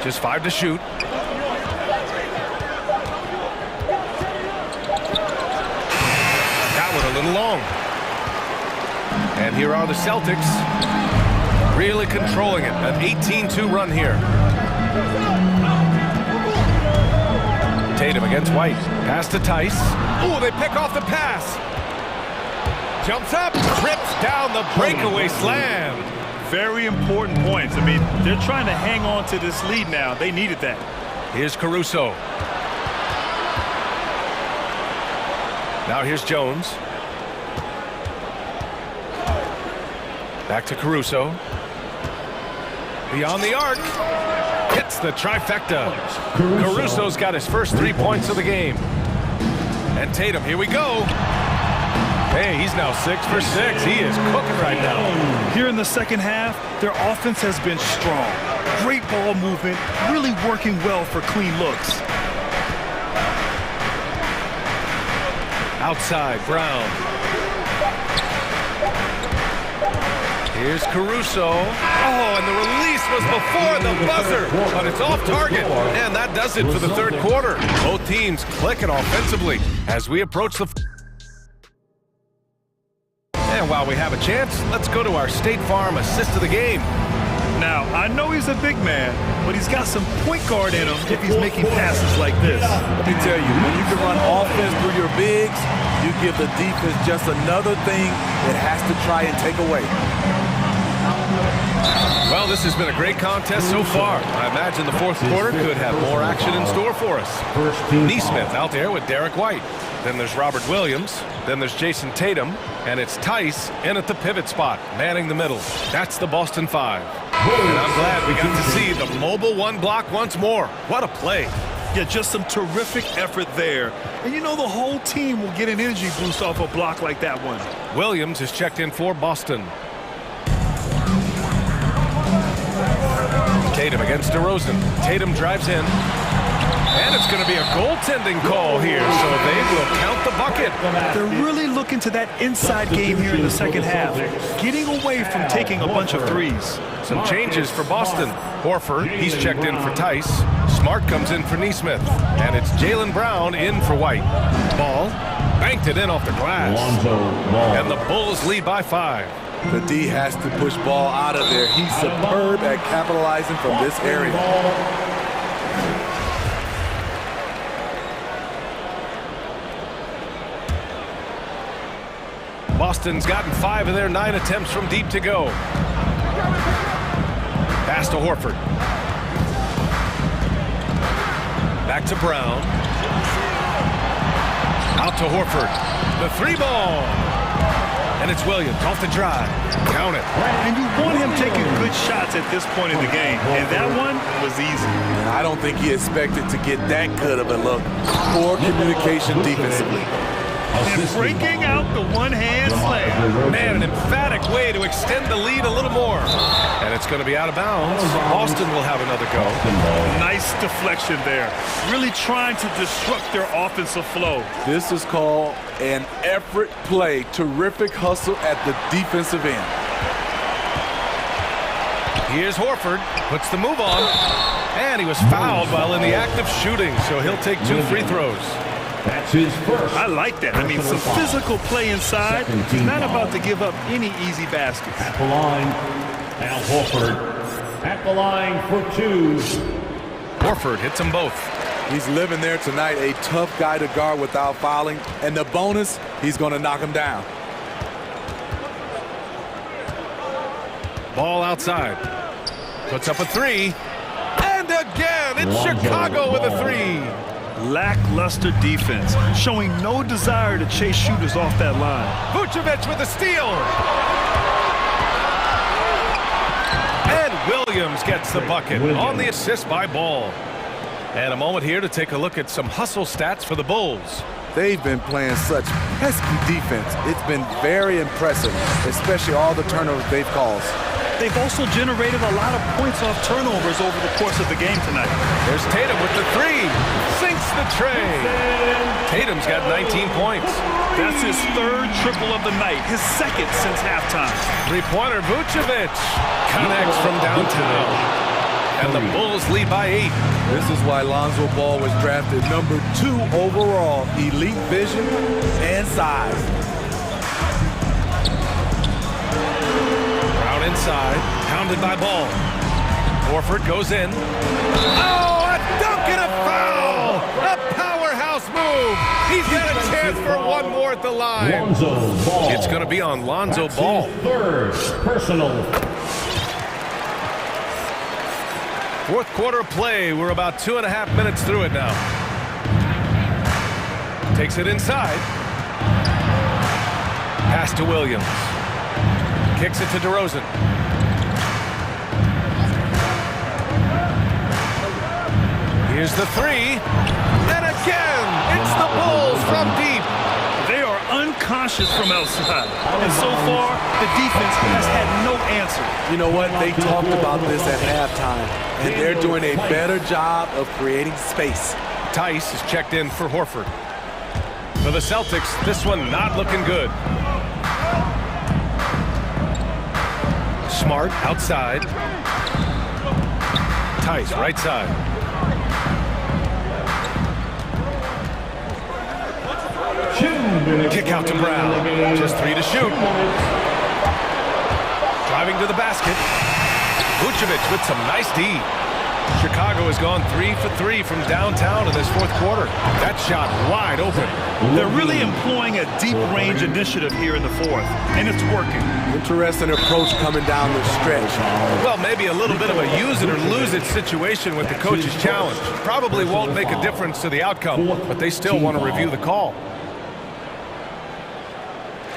[SPEAKER 8] Just 5 to shoot. That one a little long. And here are the Celtics really controlling it. An 18-2 run here. Tatum against White. Pass to Tice. Ooh, they pick off the pass. Jumps up, trips down the breakaway slam.
[SPEAKER 9] Very important points. I mean, they're trying to hang on to this lead now. They needed that.
[SPEAKER 8] Here's Caruso. Now here's Jones. Back to Caruso. Beyond the arc. Hits the trifecta. Caruso's got his first 3 points of the game. And Tatum, here we go. Hey, he's now 6 for 6. He is cooking right now.
[SPEAKER 9] Here in the second half, their offense has been strong. Great ball movement, really working well for clean looks.
[SPEAKER 8] Outside, Brown. Here's Caruso. Oh, and the release was before the buzzer, but it's off target. And that does it for the third quarter. Both teams clicking offensively as we approach the... And while we have a chance, let's go to our State Farm assist of the game.
[SPEAKER 9] Now, I know he's a big man, but he's got some point guard in him if he's making passes like this.
[SPEAKER 14] Let me tell you, when you can run offense through your bigs, you give the defense just another thing it has to try and take away.
[SPEAKER 8] Well, this has been a great contest so far. I imagine the fourth quarter could have more action in store for us. Neesmith out there with Derek White. Then there's Robert Williams. Then there's Jason Tatum. And it's Tice in at the pivot spot, manning the middle. That's the Boston 5. And I'm glad we got to see the mobile one block once more. What a play.
[SPEAKER 9] Yeah, just some terrific effort there. And you know the whole team will get an energy boost off a block like that one.
[SPEAKER 8] Williams is checked in for Boston. Tatum against DeRozan. Tatum drives in. And it's going to be a goaltending call here, so they will count the bucket.
[SPEAKER 9] They're really looking to that inside game here in the second half, getting away from taking a bunch of threes.
[SPEAKER 8] Some changes for Boston. Horford, he's checked in for Tice. Smart comes in for Neesmith. And it's Jaylen Brown in for White. Ball banked it in off the glass. And the Bulls lead by 5.
[SPEAKER 14] The D has to push ball out of there. He's superb at capitalizing from this area.
[SPEAKER 8] Boston's gotten 5 of their 9 attempts from deep to go. Pass to Horford. Back to Brown. Out to Horford. The 3-ball. And it's Williams off the drive. Count it.
[SPEAKER 9] And you want him taking good shots at this point in the game. And that one was easy.
[SPEAKER 14] I don't think he expected to get that good of a look. Poor communication defensively.
[SPEAKER 9] And breaking out the one-hand slam.
[SPEAKER 8] Man, an emphatic way to extend the lead a little more. And it's going to be out of bounds. Boston will have another go.
[SPEAKER 9] Nice deflection there. Really trying to disrupt their offensive flow.
[SPEAKER 14] This is called an effort play. Terrific hustle at the defensive end.
[SPEAKER 8] Here's Horford. Puts the move on. And he was fouled while in the act of shooting, so he'll take 2 free throws.
[SPEAKER 9] That's his first. I like that. I mean, some physical play inside. He's not about to give up any easy baskets.
[SPEAKER 7] At the line, Al Horford. At the line for 2.
[SPEAKER 8] Horford hits them both.
[SPEAKER 14] He's living there tonight, a tough guy to guard without fouling. And the bonus, he's going to knock him down.
[SPEAKER 8] Ball outside. Puts up a 3. And again, it's Chicago with a 3.
[SPEAKER 9] Lackluster defense, showing no desire to chase shooters off that line.
[SPEAKER 8] Vucevic with a steal. And Williams gets the bucket on the assist by Ball. And a moment here to take a look at some hustle stats for the Bulls.
[SPEAKER 14] They've been playing such pesky defense. It's been very impressive, especially all the turnovers they've caused.
[SPEAKER 9] They've also generated a lot of points off turnovers over the course of the game tonight.
[SPEAKER 8] There's Tatum with the 3. Sinks the tray. Tatum's got 19 points.
[SPEAKER 9] That's his 3rd triple of the night, his 2nd since halftime.
[SPEAKER 8] 3-pointer Vucevic connects from downtown. And the Bulls lead by 8.
[SPEAKER 14] This is why Lonzo Ball was drafted number 2 overall. Elite vision and size.
[SPEAKER 8] Inside, pounded by Ball. Horford goes in. Oh, a dunk and a foul! A powerhouse move! He's got a chance for one more at the line.
[SPEAKER 7] Lonzo Ball.
[SPEAKER 8] It's going to be on Lonzo Ball.
[SPEAKER 7] 3rd personal.
[SPEAKER 8] 4th quarter of play. We're about 2.5 minutes through it now. Takes it inside. Pass to Williams. Kicks it to DeRozan. Here's the 3. And again, it's the Bulls from deep.
[SPEAKER 9] They are unconscious from outside. And so far, the defense has had no answer.
[SPEAKER 14] You know what? They talked about this at halftime, and they're doing a better job of creating space.
[SPEAKER 8] Tice is checked in for Horford. For the Celtics, this one not looking good. Smart outside. Tice right side. Kick out to Brown. Just 3 to shoot. Driving to the basket. Vucevic with some nice D. Chicago has gone 3 for 3 from downtown in this 4th quarter. That shot wide open.
[SPEAKER 9] They're really employing a deep range initiative here in the 4th, and it's working.
[SPEAKER 14] Interesting approach coming down the stretch.
[SPEAKER 8] Well, maybe a little bit of a use it or lose it situation with the coach's challenge. Probably won't make a difference to the outcome, but they still want to review the call.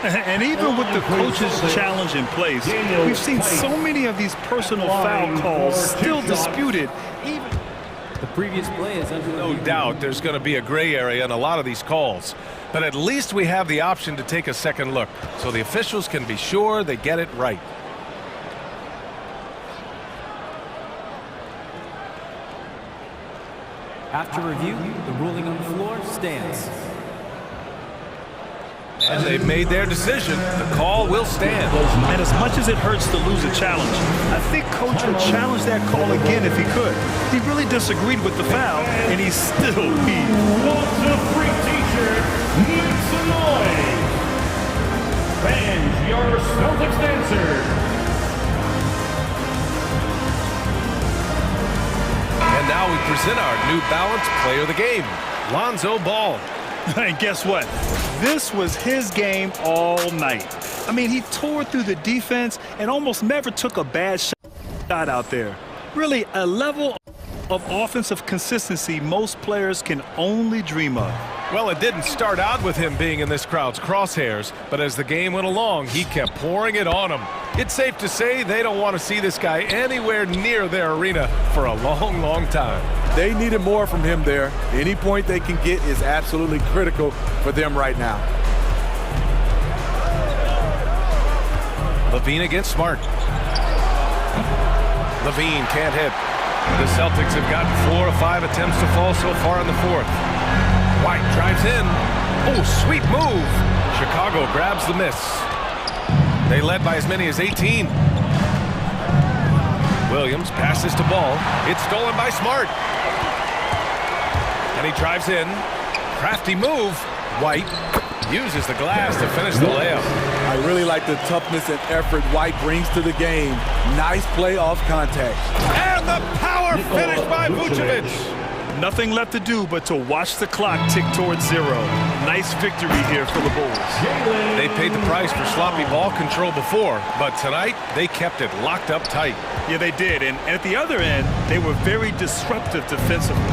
[SPEAKER 9] And even with the coach's challenge in place, we've seen so many of these personal foul calls still disputed.
[SPEAKER 13] The previous play is under
[SPEAKER 8] no doubt there's going to be a gray area in a lot of these calls. But at least we have the option to take a second look, so the officials can be sure they get it right.
[SPEAKER 13] After review, the ruling on the floor stands.
[SPEAKER 8] And they've made their decision. The call will stand.
[SPEAKER 9] And as much as it hurts to lose a challenge, I think Coach would challenge that call again if he could. He really disagreed with the foul, and he still peed.
[SPEAKER 3] Wants a free t-shirt, makes some noise. Fans, your Celtics dancer.
[SPEAKER 8] And now we present our New Balance Player of the Game, Lonzo Ball.
[SPEAKER 9] And guess what? This was his game all night. I mean, he tore through the defense and almost never took a bad shot out there. Really, a level of offensive consistency most players can only dream of.
[SPEAKER 8] Well, it didn't start out with him being in this crowd's crosshairs, but as the game went along, he kept pouring it on them. It's safe to say they don't want to see this guy anywhere near their arena for a long, long time.
[SPEAKER 14] They needed more from him there. Any point they can get is absolutely critical for them right now.
[SPEAKER 8] Levine against Smart. Levine can't hit. The Celtics have gotten 4 of 5 attempts to fall so far in the fourth. White drives in. Oh, sweet move. Chicago grabs the miss. They led by as many as 18. Williams passes to Ball. It's stolen by Smart. And he drives in. Crafty move. White uses the glass to finish the layup.
[SPEAKER 14] I really like the toughness and effort White brings to the game. Nice play off contact.
[SPEAKER 8] And the power finish by Vucevic.
[SPEAKER 9] Nothing left to do but to watch the clock tick towards 0. Nice victory here for the Bulls.
[SPEAKER 8] They paid the price for sloppy ball control before, but tonight they kept it locked up tight.
[SPEAKER 9] Yeah, they did. And at the other end, they were very disruptive defensively.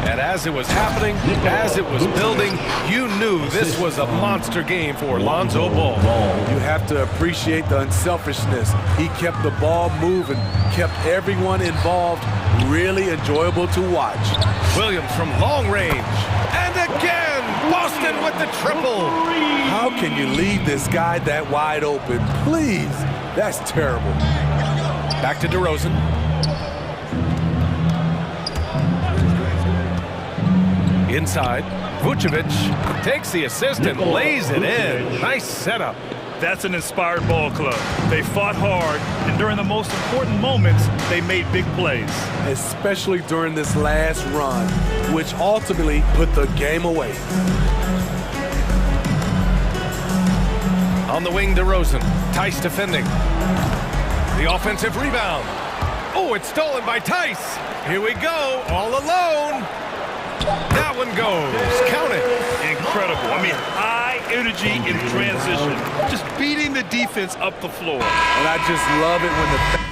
[SPEAKER 8] And as it was happening, as it was building, you knew this was a monster game for Lonzo Ball.
[SPEAKER 14] You have to appreciate the unselfishness. He kept the ball moving, kept everyone involved, really enjoyable to watch.
[SPEAKER 8] Williams from long range. And again, Boston with the triple.
[SPEAKER 14] How can you leave this guy that wide open? Please, that's terrible.
[SPEAKER 8] Back to DeRozan. Inside, Vucevic takes the assist and lays it in. Nice setup.
[SPEAKER 9] That's an inspired ball club. They fought hard, and during the most important moments, they made big plays.
[SPEAKER 14] Especially during this last run, which ultimately put the game away.
[SPEAKER 8] On the wing, DeRozan. Tice defending. The offensive rebound. Oh, it's stolen by Tice. Here we go, all alone. That one goes. Count it.
[SPEAKER 9] Incredible. I mean, high energy in transition. Just beating the defense up the floor.
[SPEAKER 14] And I just love it when the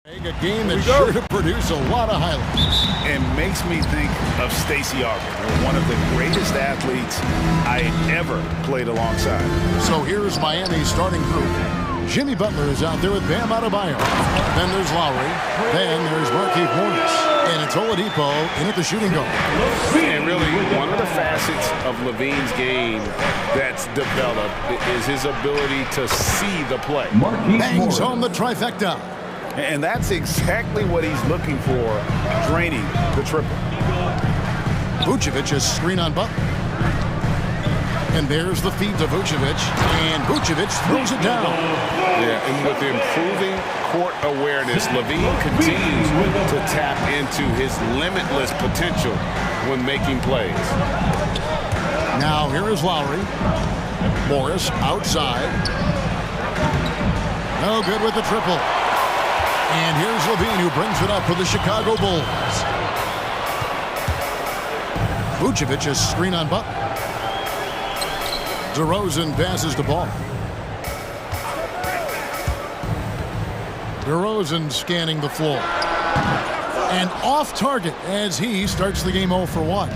[SPEAKER 1] A game that's sure to produce a lot of highlights.
[SPEAKER 6] It makes me think of Stacey Augmon, one of the greatest athletes I ever played alongside.
[SPEAKER 1] So here's Miami's starting group. Jimmy Butler is out there with Bam Adebayo. Then there's Lowry. Then there's Markieff Morris. And it's Oladipo in at the shooting guard.
[SPEAKER 2] And really, one of the facets of Levine's game that's developed is his ability to see the play.
[SPEAKER 1] Bangs home the trifecta.
[SPEAKER 2] And that's exactly what he's looking for, draining the triple.
[SPEAKER 1] Vucevic is screen on Butler. And there's the feed to Vucevic. And Vucevic throws it down.
[SPEAKER 2] Yeah, and with improving court awareness, Levine continues to tap into his limitless potential when making plays.
[SPEAKER 1] Now here is Lowry. Morris outside. No good with the triple. And here's Levine, who brings it up for the Chicago Bulls. Vucevic is screen on Butler. DeRozan passes the ball. DeRozan scanning the floor. And off target as he starts the game 0 for 1.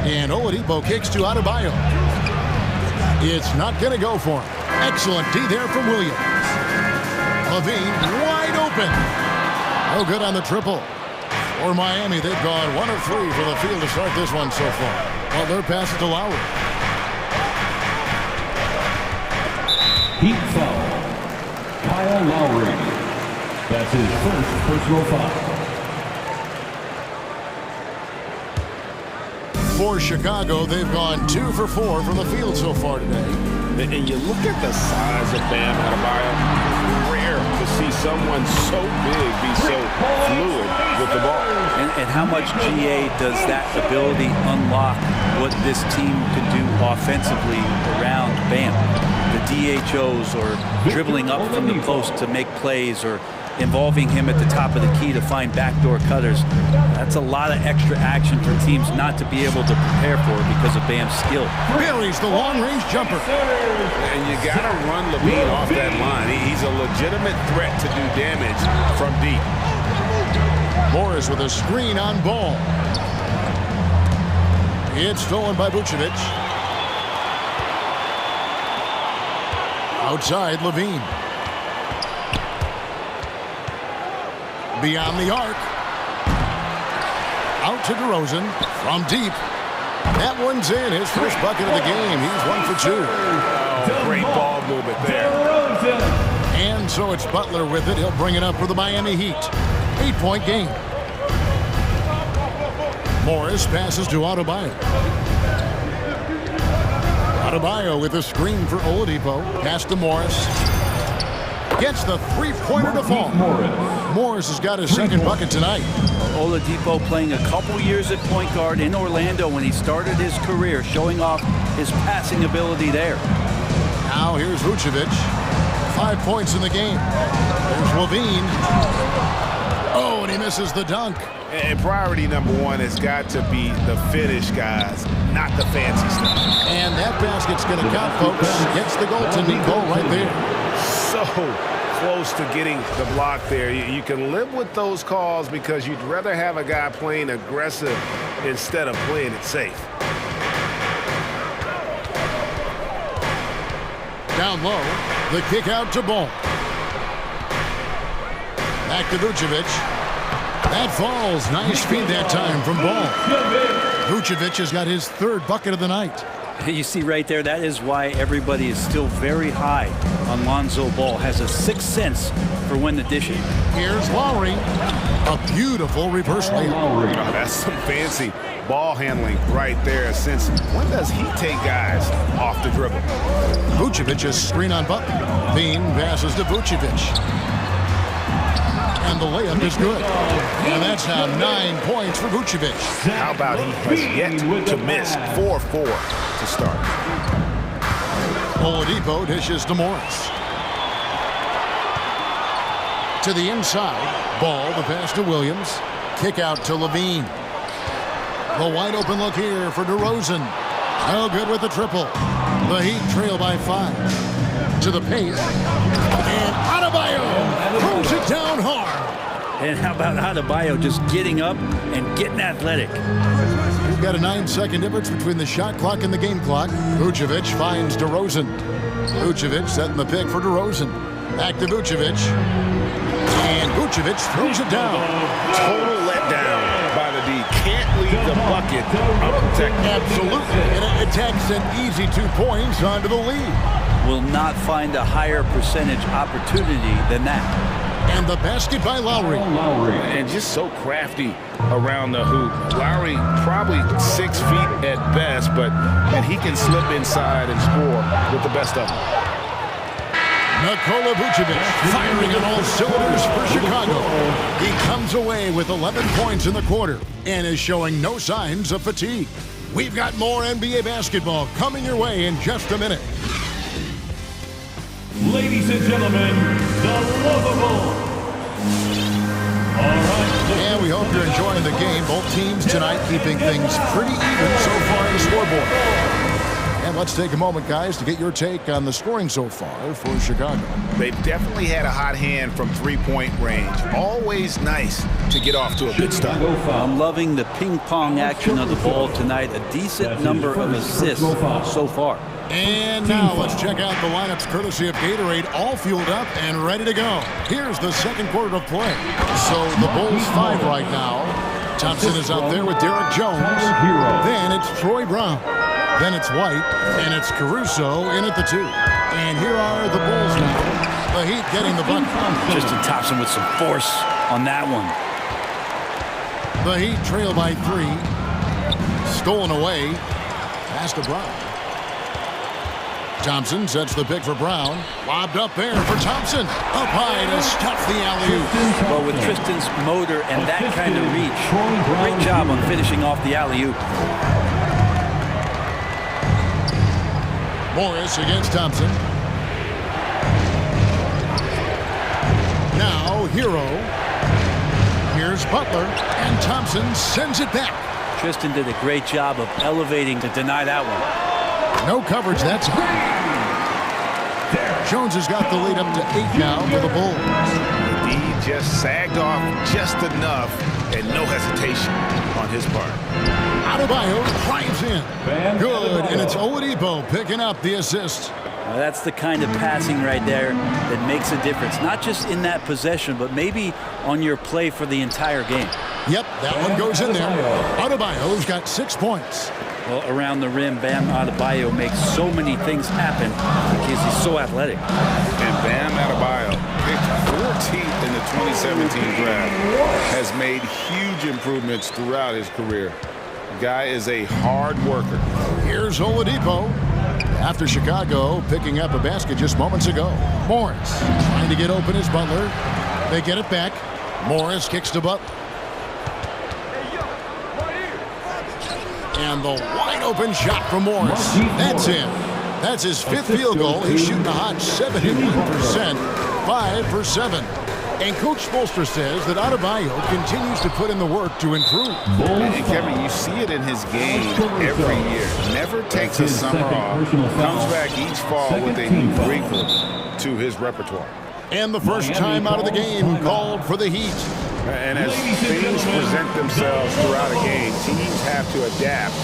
[SPEAKER 1] And Oladipo kicks to Adebayo. It's not going to go for him. Excellent D there from Williams. Levine wide open. No good on the triple. For Miami, they've gone 1 of 3 for the field to start this one so far. Well, their pass it to Lowry.
[SPEAKER 7] Heat foul. Kyle Lowry. That's his first personal foul.
[SPEAKER 1] For Chicago, they've gone 2 for 4 from the field so far today.
[SPEAKER 2] And you look at the size of Bam Adebayo, rare to see someone so big be so fluid with the ball.
[SPEAKER 12] And how much GA does that ability unlock what this team can do offensively around Bam? The DHOs or dribbling up from the post to make plays or involving him at the top of the key to find backdoor cutters. That's a lot of extra action for teams not to be able to prepare for because of Bam's skill.
[SPEAKER 1] Buries the long-range jumper.
[SPEAKER 2] And you got to run Levine off that line. He's a legitimate threat to do damage from deep.
[SPEAKER 1] Morris with a screen on ball. It's stolen by Vucevic. Outside, Levine. Beyond the arc. Out to DeRozan from deep. That one's in. His first bucket of the game. He's 1 for 2.
[SPEAKER 2] Oh, great ball movement there.
[SPEAKER 1] And so it's Butler with it. He'll bring it up for the Miami Heat. 8-point game. Morris passes to Adebayo. Adebayo with a screen for Oladipo. Pass to Morris. Gets the three-pointer to fall. Morris has got his second bucket tonight.
[SPEAKER 12] Oladipo playing a couple years at point guard in Orlando when he started his career, showing off his passing ability there.
[SPEAKER 1] Now here's Vucevic. 5 points in the game. There's Levine. Oh, and he misses the dunk.
[SPEAKER 6] And priority number 1 has got to be the finish, guys, not the fancy stuff.
[SPEAKER 1] And that basket's going to count, folks. Gets the goal to Nico right there.
[SPEAKER 6] So close to getting the block there. You can live with those calls because you'd rather have a guy playing aggressive instead of playing it safe.
[SPEAKER 1] Down low, the kick out to Ball. Back to Vucevic. That falls. Nice feed that time from Ball. Vucevic has got his 3rd bucket of the night.
[SPEAKER 12] You see right there, that is why everybody is still very high on Lonzo Ball. Has a 6th sense for when to dish it.
[SPEAKER 1] Here's Lowry. A beautiful reverse layup.
[SPEAKER 6] Oh, that's some fancy ball handling right there. Since when does he take guys off the dribble?
[SPEAKER 1] Vucevic's screen on Butler. Bean passes to Vucevic. And the layup is good. And that's now 9 points for Vucevic.
[SPEAKER 6] How about he has yet to miss 4-4 to start.
[SPEAKER 1] Oladipo dishes to Morris. To the inside. Ball, the pass to Williams. Kick out to Levine. The wide open look here for DeRozan. No good with the triple. The Heat trail by 5. To the paint. And Adebayo throws it down hard.
[SPEAKER 12] And how about Adebayo just getting up and getting athletic?
[SPEAKER 1] We've got a 9-second difference between the shot clock and the game clock. Vucevic finds DeRozan. Vucevic setting the pick for DeRozan. Back to Vucevic. And Vucevic throws it down.
[SPEAKER 2] Total letdown by the D. Can't leave the bucket unprotected.
[SPEAKER 1] Absolutely. And it attacks an easy 2 points onto the lead.
[SPEAKER 12] Will not find a higher percentage opportunity than that.
[SPEAKER 1] And the basket by Lowry.
[SPEAKER 2] And just so crafty around the hoop. Lowry probably 6 feet at best, but he can slip inside and score with the best of them.
[SPEAKER 1] Nikola Vucevic firing on all cylinders for Chicago. He comes away with 11 points in the quarter and is showing no signs of fatigue. We've got more NBA basketball coming your way in just a minute.
[SPEAKER 7] Ladies and gentlemen, the lovable. All right.
[SPEAKER 1] And we hope you're enjoying the game. Both teams tonight keeping things pretty even so far on the scoreboard. And let's take a moment, guys, to get your take on the scoring so far for Chicago.
[SPEAKER 2] They've definitely had a hot hand from three-point range. Always nice to get off to a good start.
[SPEAKER 12] I'm loving the ping-pong action of the ball tonight. A decent number of assists so far.
[SPEAKER 1] And now let's check out the lineups courtesy of Gatorade, all fueled up and ready to go. Here's the second quarter of play. So the Bulls 5 right now. Thompson is out there with Derek Jones. Then it's Troy Brown. Then it's White, and it's Caruso in at the 2. And here are the Bulls now. The Heat getting the bucket.
[SPEAKER 12] Tristan Thompson with some force on that one.
[SPEAKER 1] The Heat trail by 3. Stolen away. Pass to Brown. Thompson sets the pick for Brown. Lobbed up there for Thompson. Up high to stuff the alley-oop.
[SPEAKER 12] Well, with Tristan's motor and that kind of reach, great job on finishing off the alley-oop.
[SPEAKER 1] Morris against Thompson. Now Hero. Here's Butler, and Thompson sends it back.
[SPEAKER 12] Tristan did a great job of elevating to deny that one.
[SPEAKER 1] No coverage that time. Jones has got the lead up to 8 now for the Bulls.
[SPEAKER 2] He just sagged off just enough and no hesitation on his part.
[SPEAKER 1] Adebayo drives in. Good, and it's Oladipo picking up the assist.
[SPEAKER 12] Well, that's the kind of passing right there that makes a difference. Not just in that possession, but maybe on your play for the entire game.
[SPEAKER 1] Yep, that one goes in there. Adebayo's got 6 points.
[SPEAKER 12] Well, around the rim, Bam Adebayo makes so many things happen because he's so athletic.
[SPEAKER 2] And Bam Adebayo, picked 14th in the 2017 draft, has made huge improvements throughout his career. The guy is a hard worker.
[SPEAKER 1] Here's Oladipo. After Chicago picking up a basket just moments ago. Morris trying to get open as Butler. They get it back. Morris kicks to Butler. And the wide open shot from Morris. That's in. That's his 5th field goal. He's shooting a hot 71%, 5 for 7. And Coach Spoelstra says that Adebayo continues to put in the work to improve.
[SPEAKER 2] And Kevin, you see it in his game every year. Never takes a summer off. Comes back each fall with a new wrinkle to his repertoire.
[SPEAKER 1] And the first time out of the game called for the Heat.
[SPEAKER 2] And as things present themselves throughout a game, teams have to adapt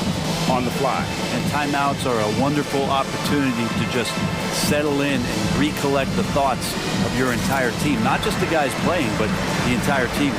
[SPEAKER 2] on the fly.
[SPEAKER 12] And timeouts are a wonderful opportunity to just settle in and recollect the thoughts of your entire team. Not just the guys playing, but the entire team.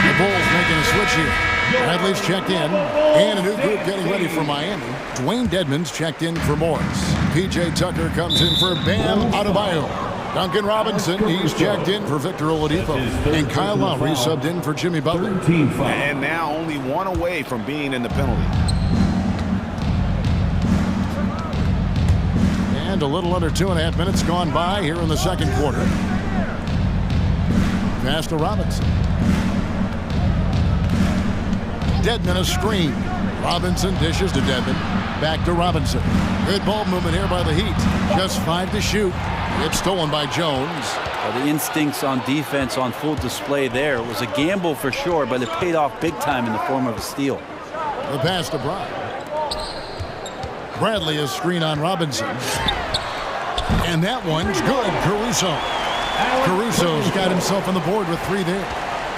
[SPEAKER 1] The Bulls making a switch here. Bradley's checked in, and a new group getting ready for Miami. Dwayne Dedmon's checked in for Morris. P.J. Tucker comes in for Bam Adebayo. Duncan Robinson, he's checked in for Victor Oladipo. And Kyle Lowry subbed in for Jimmy Butler.
[SPEAKER 2] And now only one away from being in the penalty.
[SPEAKER 1] And a little under 2.5 minutes gone by here in the second quarter. Pass to Robinson. Dedmon a screen. Robinson dishes to Dedmon. Back to Robinson. Good ball movement here by the Heat. Just 5 to shoot. It's stolen by Jones.
[SPEAKER 12] Well, the instincts on defense on full display there. It was a gamble for sure, but it paid off big time in the form of a steal.
[SPEAKER 1] The pass to Brown. Bradley is screen on Robinson. And that one's good. Caruso's got himself on the board with 3 there.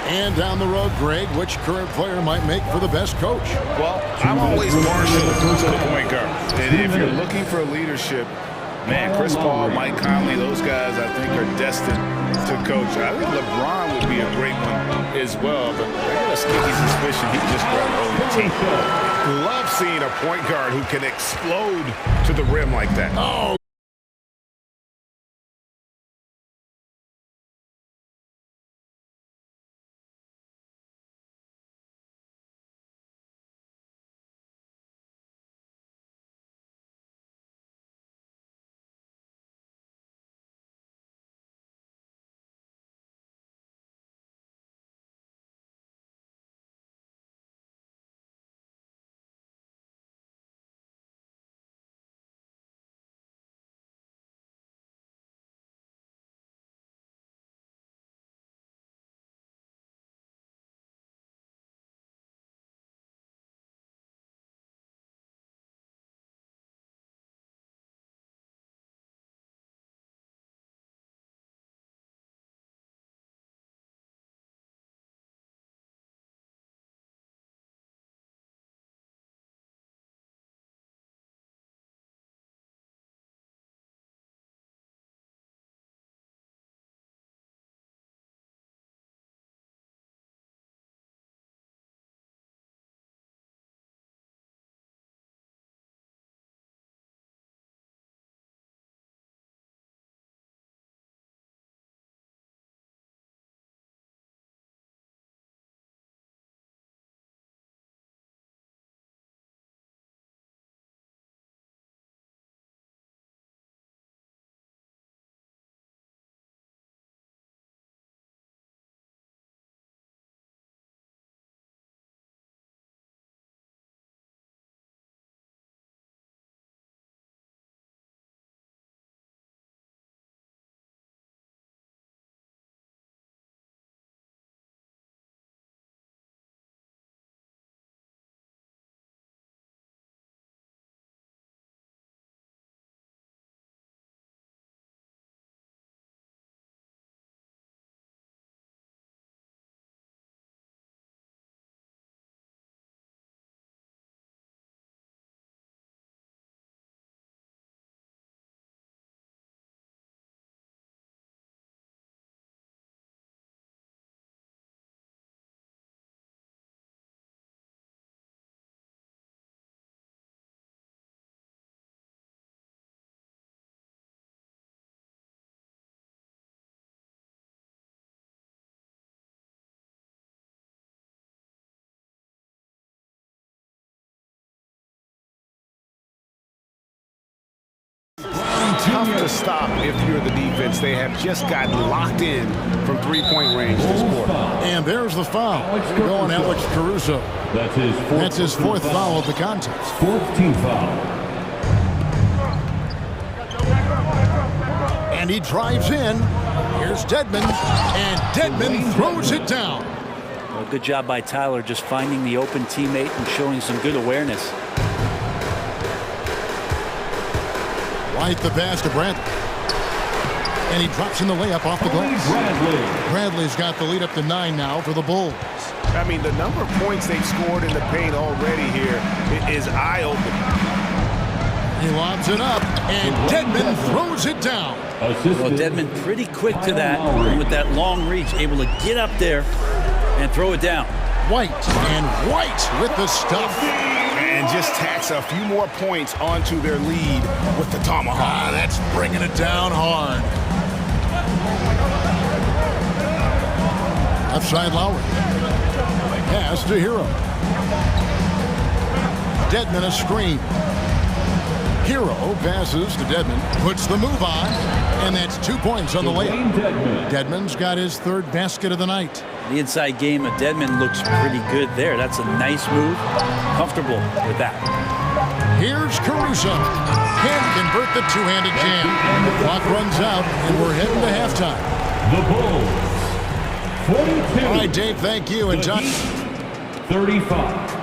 [SPEAKER 1] And down the road, Greg, which current player might make for the best coach?
[SPEAKER 2] Well, I'm always partial to the point guard. And if you're looking for leadership, man, Chris Paul, Mike Conley, those guys I think are destined to coach. I think LeBron would be a great one as well, but I got a sneaky suspicion he just brought home the team. Love seeing a point guard who can explode to the rim like that.
[SPEAKER 1] Oh.
[SPEAKER 6] Tough to stop if you're the defense. They have just gotten locked in from 3-point range this quarter.
[SPEAKER 1] And there's the foul. Going Alex Caruso. That's his 4th foul of the contest.
[SPEAKER 7] 4th team foul.
[SPEAKER 1] And he drives in. Here's Dedmon. And Dedmon throws it down.
[SPEAKER 12] Well, good job by Tyler just finding the open teammate and showing some good awareness.
[SPEAKER 1] White the pass to Bradley. And he drops in the layup off the glass. Bradley's got the lead up to 9 now for the Bulls.
[SPEAKER 6] I mean, the number of points they've scored in the paint already here is eye-opening.
[SPEAKER 1] He lobs it up, and Dedmon throws it down.
[SPEAKER 12] Well, Dedmon pretty quick to that, and with that long reach, able to get up there and throw it down.
[SPEAKER 1] White with the stuff.
[SPEAKER 2] And just tacks a few more points onto their lead with the tomahawk.
[SPEAKER 1] That's bringing it down hard. Left side Lowry. Pass to Hero. Dedmon a screen. Hero passes to Dedmon. Puts the move on. And that's 2 points on the layup. Dedmon's got his 3rd basket of the night.
[SPEAKER 12] The inside game of Dedmon looks pretty good there. That's a nice move. Comfortable with that.
[SPEAKER 1] Here's Caruso. Can't convert the two-handed jam. The clock runs out, and we're heading to halftime.
[SPEAKER 7] The Bulls, 42.
[SPEAKER 1] All right, Dave, thank you. And John,
[SPEAKER 7] 35.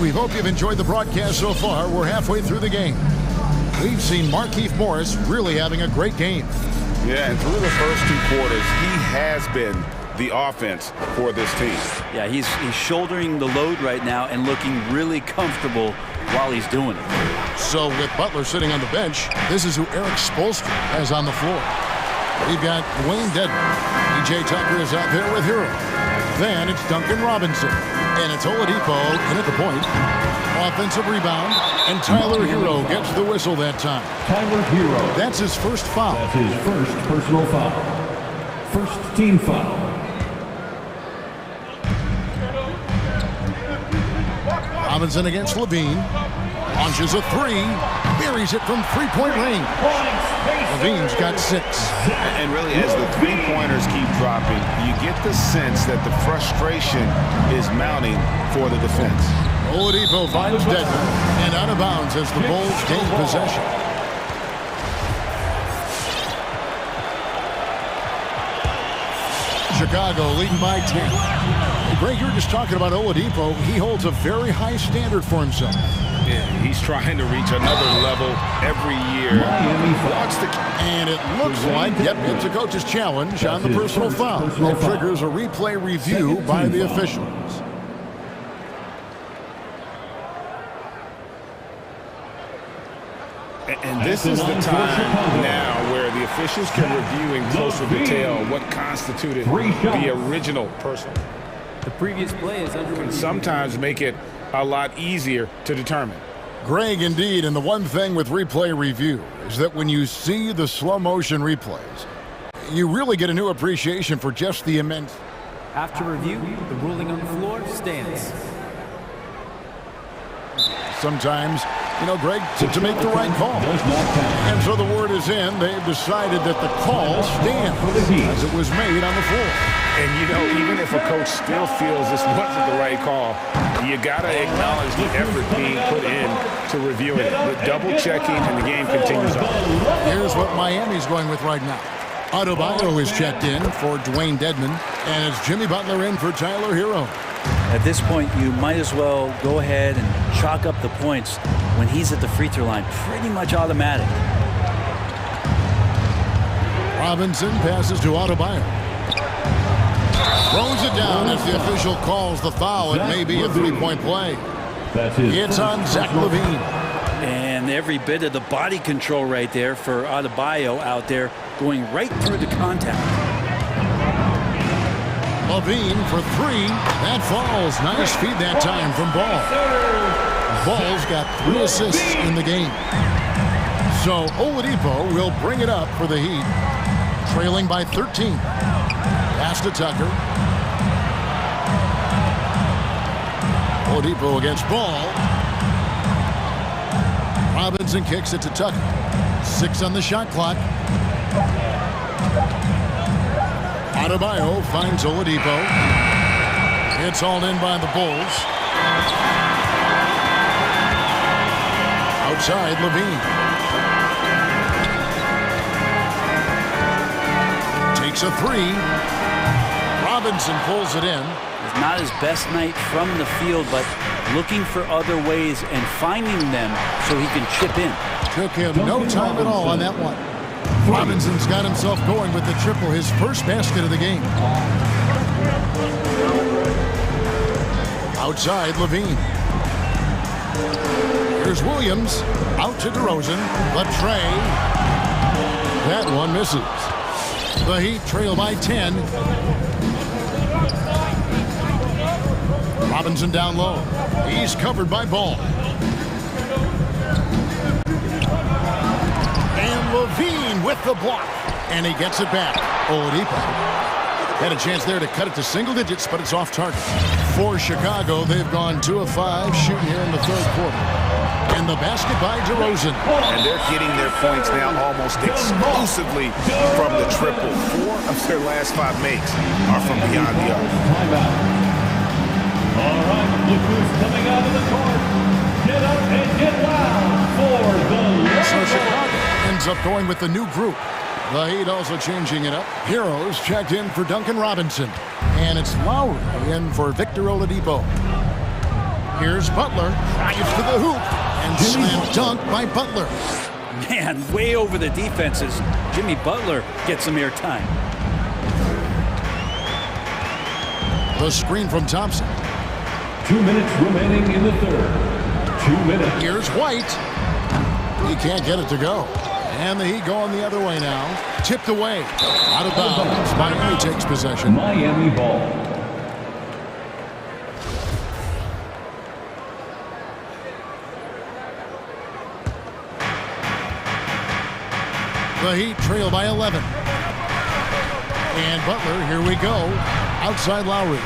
[SPEAKER 1] We hope you've enjoyed the broadcast so far. We're halfway through the game. We've seen Markieff Morris really having a great game.
[SPEAKER 2] Yeah, and through the first 2 quarters, he has been the offense for this team.
[SPEAKER 12] Yeah, he's shouldering the load right now and looking really comfortable while he's doing it.
[SPEAKER 1] So with Butler sitting on the bench, this is who Eric Spoelstra has on the floor. We've got Dwayne Dedmon. PJ Tucker is out there with Hero. Then it's Duncan Robinson. And it's Oladipo in at the point. Offensive rebound. And Tyler Hero gets the whistle that time.
[SPEAKER 7] Tyler Hero.
[SPEAKER 1] That's his first foul.
[SPEAKER 7] That's his first personal foul. First team foul.
[SPEAKER 1] Robinson against Levine. Launches a 3. Buries it from three-point range. Levine's got 6.
[SPEAKER 2] And really, as the three-pointers keep dropping, you get the sense that the frustration is mounting for the defense.
[SPEAKER 1] Oladipo finds Dedmon and out of bounds as the Bulls gain possession. Chicago leading by 10. Greg, you were just talking about Oladipo. He holds a very high standard for himself.
[SPEAKER 2] Yeah, he's trying to reach another level every year.
[SPEAKER 1] And it looks like, yep, it's a coach's challenge on the personal foul. That triggers a replay review by the officials.
[SPEAKER 2] And this is the time now where the officials can review in closer detail what constituted the original personal.
[SPEAKER 13] The previous play is under
[SPEAKER 2] can sometimes make it a lot easier to determine.
[SPEAKER 1] Greg, indeed, and the one thing with replay review is that when you see the slow motion replays, you really get a new appreciation for just the immense.
[SPEAKER 13] After review, the ruling on the floor stands.
[SPEAKER 1] Sometimes, you know, Greg, to make the right call. And so the word is in. They've decided that the call stands as it was made on the floor.
[SPEAKER 2] And, you know, even if a coach still feels this wasn't the right call, you got to acknowledge the effort being put in to reviewing it. The double-checking and the game continues on.
[SPEAKER 1] Here's what Miami's going with right now. Adebayo is checked in for Dwayne Dedmon, and it's Jimmy Butler in for Tyler Hero.
[SPEAKER 12] At this point, you might as well go ahead and chalk up the points when he's at the free throw line. Pretty much automatic.
[SPEAKER 1] Robinson passes to Adebayo. Throws it down as the official calls the foul. It may be a three-point play. It's on Zach LaVine.
[SPEAKER 12] And every bit of the body control right there for Adebayo out there going right through the contact.
[SPEAKER 1] LaVine for 3. That falls. Nice feed that time from Ball. Ball's got 3 assists in the game. So Oladipo will bring it up for the Heat, trailing by 13. Pass to Tucker. Oladipo against Ball. Robinson kicks it to Tucker. 6 on the shot clock. Adebayo finds Oladipo. It's hauled in by the Bulls. Outside, LaVine. Takes a 3. Robinson pulls it in.
[SPEAKER 12] It's not his best night from the field, but looking for other ways and finding them so he can chip in.
[SPEAKER 1] Took him no time at all on that one. Robinson's got himself going with the triple, his first basket of the game. Outside, LaVine. Here's Williams. Out to DeRozan. Latrey. That one misses. The Heat trail by 10. Robinson down low. He's covered by Ball. And LaVine with the block. And he gets it back. Oladipo had a chance there to cut it to single digits, but it's off target. For Chicago, they've gone 2 of 5 shooting here in the third quarter. And the basket by DeRozan.
[SPEAKER 2] And they're getting their points now almost exclusively from the triple. 4 of their last 5 makes are from beyond the arc.
[SPEAKER 7] All right, look who's coming out of the court. Get up and get loud for the Lakers.
[SPEAKER 1] So Chicago ends up going with the new group. The Heat also changing it up. Heroes checked in for Duncan Robinson. And it's Lowry in for Victor Oladipo. Here's Butler, drives to the hoop, and slam dunk by Butler.
[SPEAKER 12] Man, way over the defenses. Jimmy Butler gets some airtime.
[SPEAKER 1] The screen from Thompson.
[SPEAKER 7] 2 minutes remaining in the third. 2 minutes.
[SPEAKER 1] Here's White. He can't get it to go. And the Heat going the other way now. Tipped away. Out of bounds. Miami takes possession.
[SPEAKER 7] Miami ball.
[SPEAKER 1] The Heat trail by 11. And Butler, here we go. Outside Lowry.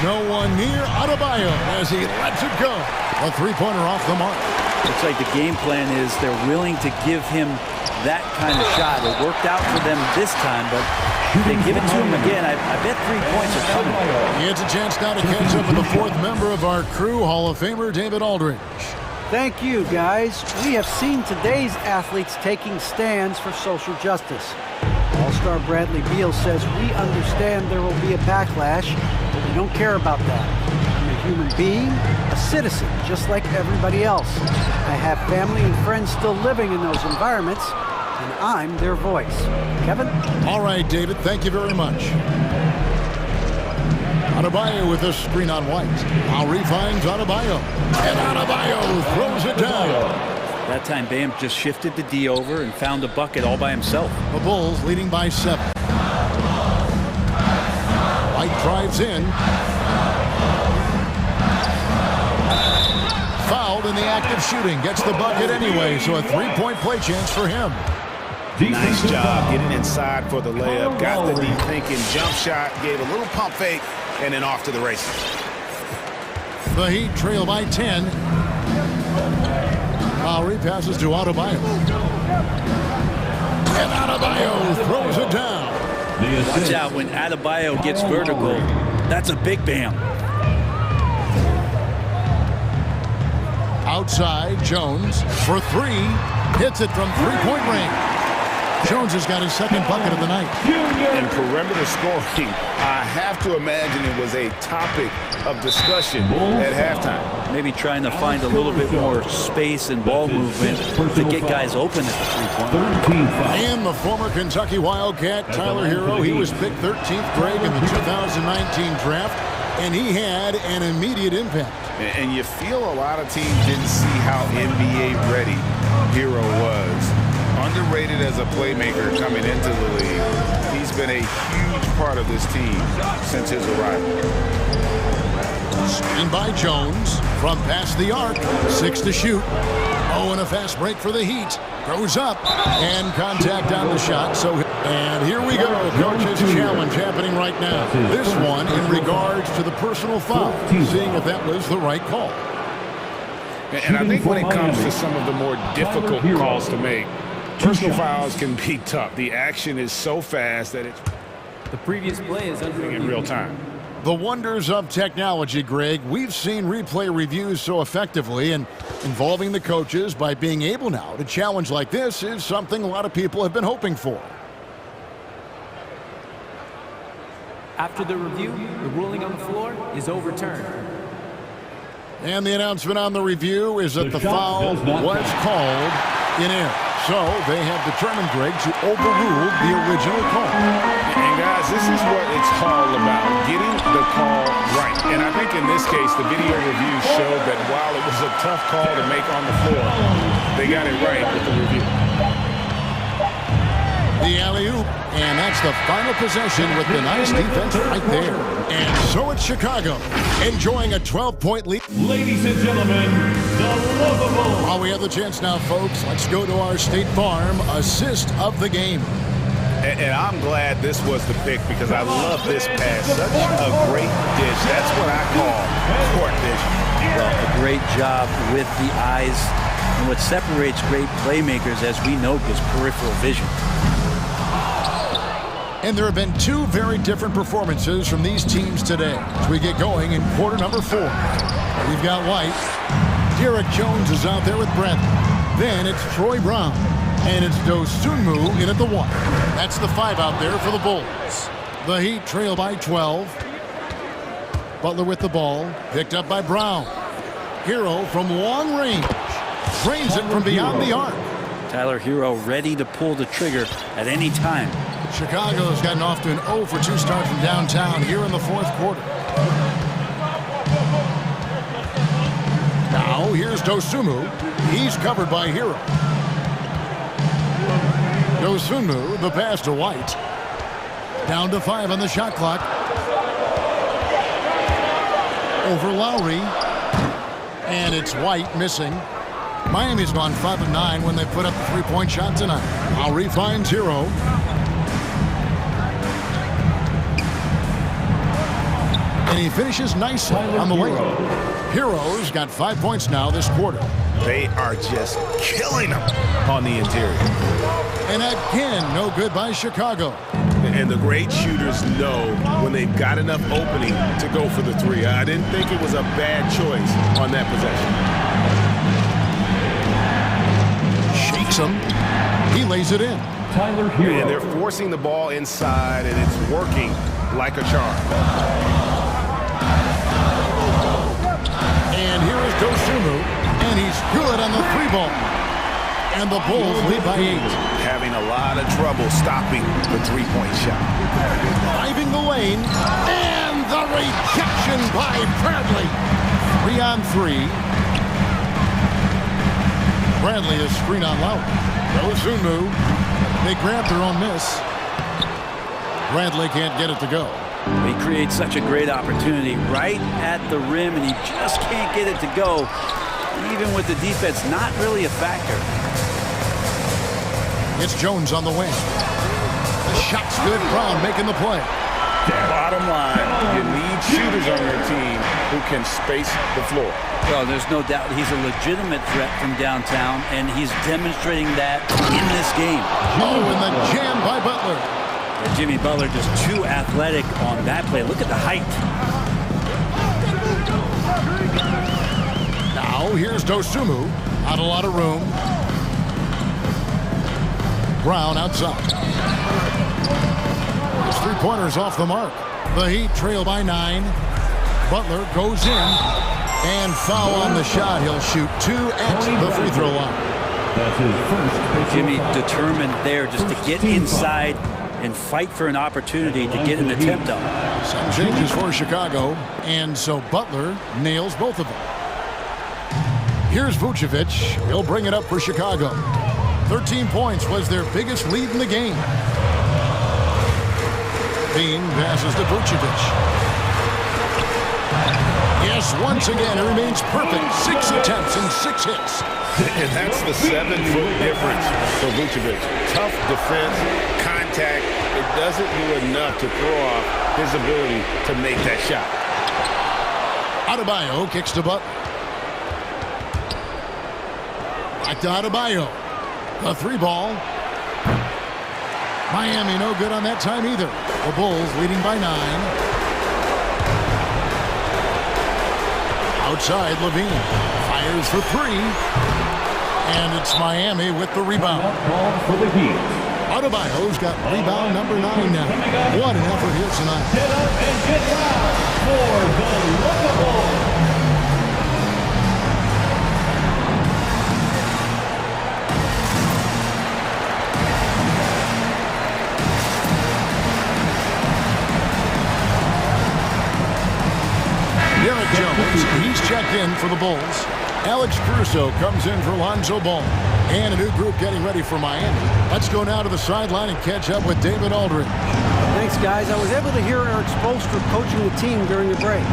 [SPEAKER 1] No one near Adebayo as he lets it go. A three-pointer off the mark.
[SPEAKER 12] Looks like the game plan is they're willing to give him that kind of shot. It worked out for them this time, but if they give it to him again, I bet 3 points are coming.
[SPEAKER 1] It's a chance now to catch up with the fourth member of our crew, Hall of Famer David Aldridge.
[SPEAKER 5] Thank you, guys. We have seen today's athletes taking stands for social justice. All-star Bradley Beal says, we understand there will be a backlash, but we don't care about that. I'm a human being, a citizen, just like everybody else. I have family and friends still living in those environments, and I'm their voice. Kevin?
[SPEAKER 1] All right, David, thank you very much. Adebayo with a screen on White. Lowry finds Adebayo. And Adebayo throws it down.
[SPEAKER 12] That time, Bam just shifted the D over and found a bucket all by himself.
[SPEAKER 1] The Bulls leading by 7. White drives in. Fouled in the act of shooting. Gets the bucket anyway, so a three-point play chance for him.
[SPEAKER 6] Nice job getting inside for the layup. Got the deep thinking jump shot. Gave a little pump fake, and then off to the races.
[SPEAKER 1] The Heat trail by 10. Lowry passes to Adebayo. And Adebayo throws it down.
[SPEAKER 12] Watch out when Adebayo gets vertical. That's a big Bam.
[SPEAKER 1] Outside, Jones for 3. Hits it from three-point range. Jones has got his second bucket of the night.
[SPEAKER 6] And perimeter scoring, I have to imagine it was a topic of discussion at halftime.
[SPEAKER 12] Maybe trying to find a little bit more space and ball movement to get guys open at the three-point.
[SPEAKER 1] And the former Kentucky Wildcat, Tyler Hero, he was picked 13th grade in the 2019 draft, and he had an immediate impact.
[SPEAKER 6] And you feel a lot of teams didn't see how NBA ready Hero was. Underrated as a playmaker coming into the league. He's been a huge part of this team since his arrival.
[SPEAKER 1] Screen by Jones from past the arc. 6 to shoot. Oh, and a fast break for the Heat. Goes up and contact on the shot. And here we go. Coach's challenge happening right now. This one in regards to the personal foul. Seeing if that was the right call.
[SPEAKER 6] And I think when it comes to some of the more difficult calls to make, personal fouls can be tough. The action is so fast that it's
[SPEAKER 13] the previous play is under
[SPEAKER 6] in real time.
[SPEAKER 1] The wonders of technology, Greg. We've seen replay reviews so effectively, and involving the coaches by being able now to challenge like this is something a lot of people have been hoping for.
[SPEAKER 13] After the review, the ruling on the floor is overturned.
[SPEAKER 1] And the announcement on the review is that the foul was called in air. So they have determined, Greg, to overrule the original call.
[SPEAKER 6] And guys, this is what it's all about, getting the call right. And I think in this case, the video review showed that while it was a tough call to make on the floor, they got it right with the review.
[SPEAKER 1] The alley-oop, and that's the final possession with the nice defense right there. And so it's Chicago, enjoying a 12-point lead.
[SPEAKER 7] Ladies and gentlemen, the lovable.
[SPEAKER 1] While we have the chance now, folks, let's go to our State Farm assist of the game.
[SPEAKER 6] And I'm glad this was the pick because I love this pass. Such a great dish. That's what I call court vision.
[SPEAKER 12] Well, a great job with the eyes. And what separates great playmakers, as we know, is peripheral vision.
[SPEAKER 1] And there have been 2 very different performances from these teams today as we get going in quarter number 4. We've got White. Derek Jones is out there with Bradley. Then it's Troy Brown. And it's Dosunmu in at the 1. That's the 5 out there for the Bulls. The Heat trail by 12. Butler with the ball, picked up by Brown. Hero from long range, drains it from beyond the arc.
[SPEAKER 12] Tyler Hero ready to pull the trigger at any time.
[SPEAKER 1] Chicago's gotten off to an 0 for 2 start from downtown here in the fourth quarter. Now here's Dosunmu. He's covered by Hero. Dosunmu, the pass to White. Down to 5 on the shot clock. Over Lowry. And it's White missing. Miami's gone 5 of 9 when they put up the three-point shot tonight. Lowry finds Hero. And he finishes nicely on the layup. Hero's got 5 points now this quarter.
[SPEAKER 6] They are just killing them on the interior.
[SPEAKER 1] And again, no good by Chicago.
[SPEAKER 6] And the great shooters know when they've got enough opening to go for the three. I didn't think it was a bad choice on that possession.
[SPEAKER 1] Shakes him. He lays it in.
[SPEAKER 7] Tyler Hero.
[SPEAKER 6] And they're forcing the ball inside, and it's working like a charm.
[SPEAKER 1] And here is Dosunmu, and he's good on the 3-ball. And the Bulls lead by 8.
[SPEAKER 6] Having a lot of trouble stopping the three-point shot.
[SPEAKER 1] Driving the lane, and the rejection by Bradley. 3 on 3. Bradley is screen on Lowry. Dosunmu, they grab their own miss. Bradley can't get it to go.
[SPEAKER 12] He creates such a great opportunity right at the rim, and he just can't get it to go. Even with the defense not really a factor.
[SPEAKER 1] It's Jones on the wing. The shot's good. Brown making the play.
[SPEAKER 2] Bottom line, you need shooters on your team who can space the floor.
[SPEAKER 12] Well, there's no doubt he's a legitimate threat from downtown, and he's demonstrating that in this game.
[SPEAKER 1] Oh, and the jam by Butler.
[SPEAKER 12] And Jimmy Butler just too athletic on that play. Look at the height.
[SPEAKER 1] Now here's Dosunmu. Not a lot of room. Brown outside. His 3-pointer's off the mark. The Heat trail by 9. Butler goes in. And foul on the shot. He'll shoot 2 at the free throw line.
[SPEAKER 7] That's his first.
[SPEAKER 12] Jimmy determined there just to get inside and fight for an opportunity to get an attempt on.
[SPEAKER 1] Some changes for Chicago. And so Butler nails both of them. Here's Vucevic. He'll bring it up for Chicago. 13 points was their biggest lead in the game. Bean passes to Vucevic. Yes, once again, it remains perfect. 6 attempts and 6 hits.
[SPEAKER 2] And that's the 7-foot difference for Vucevic. Tough defense, contact. It doesn't do enough to throw off his ability to make that shot.
[SPEAKER 1] Adebayo kicks to Butler. Back to Adebayo. The 3-ball. Miami no good on that time either. The Bulls leading by 9. Outside, Levine fires for 3. And it's Miami with the rebound. Adebayo's got rebound number 9 now. What an effort here tonight.
[SPEAKER 7] Get up and get loud for the Bulls.
[SPEAKER 1] Jones, he's checked in for the Bulls. Alex Caruso comes in for Lonzo Ball. And a new group getting ready for Miami. Let's go now to the sideline and catch up with David Aldridge.
[SPEAKER 5] Thanks, guys. I was able to hear Eric Spoelstra coaching the team during the break.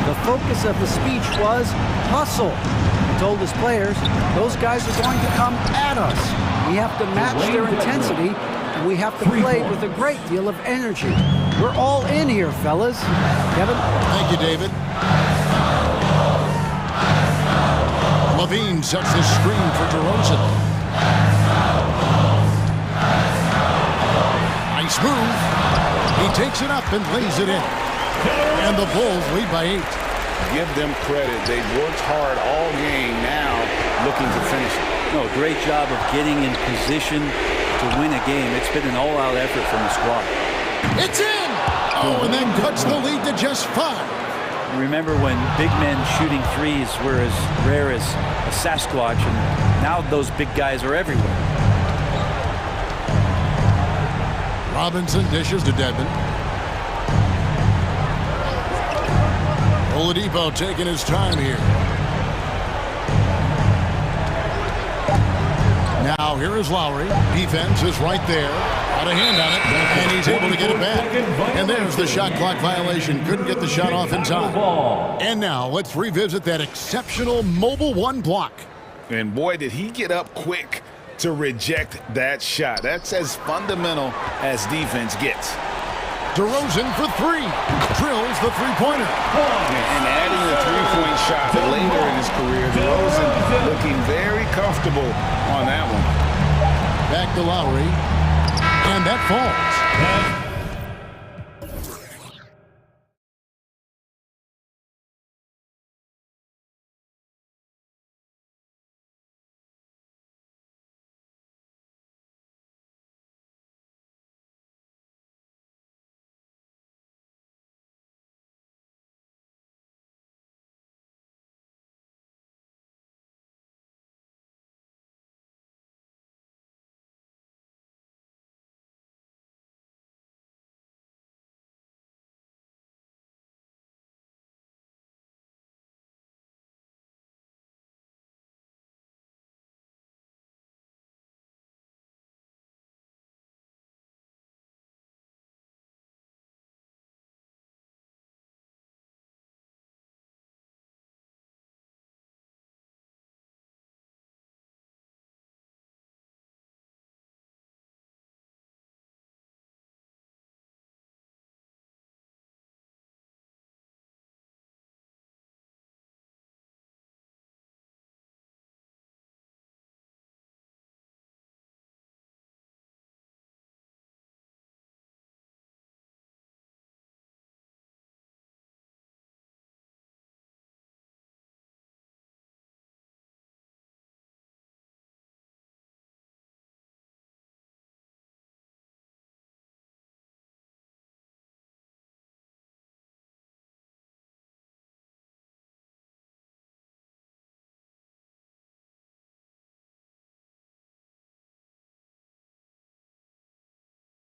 [SPEAKER 5] The focus of the speech was hustle. He told his players, those guys are going to come at us. We have to match their intensity, and we have to play with a great deal of energy. We're all in here, fellas. Kevin?
[SPEAKER 1] Thank you, David. Levine sets the screen for DeRozan. Nice move. He takes it up and lays it in. And the Bulls lead by 8.
[SPEAKER 2] Give them credit. They've worked hard all game, now looking to finish it.
[SPEAKER 12] No, great job of getting in position to win a game. It's been an all-out effort from the squad.
[SPEAKER 1] It's in! Oh, and then cuts the lead to just 5.
[SPEAKER 12] Remember when big men shooting threes were as rare as a Sasquatch, and now those big guys are everywhere.
[SPEAKER 1] Robinson dishes to Dedmon. Oladipo taking his time here. Now here is Lowry. Defense is right there. Got a hand on it, and he's able to get it back. And there's the shot clock violation. Couldn't get the shot off in time. And now let's revisit that exceptional mobile one block.
[SPEAKER 2] And boy, did he get up quick to reject that shot. That's as fundamental as defense gets.
[SPEAKER 1] DeRozan for three. Drills the three-pointer.
[SPEAKER 2] And adding the three-point shot later in his career, DeRozan looking very comfortable on that one.
[SPEAKER 1] Back to Lowry. And that falls.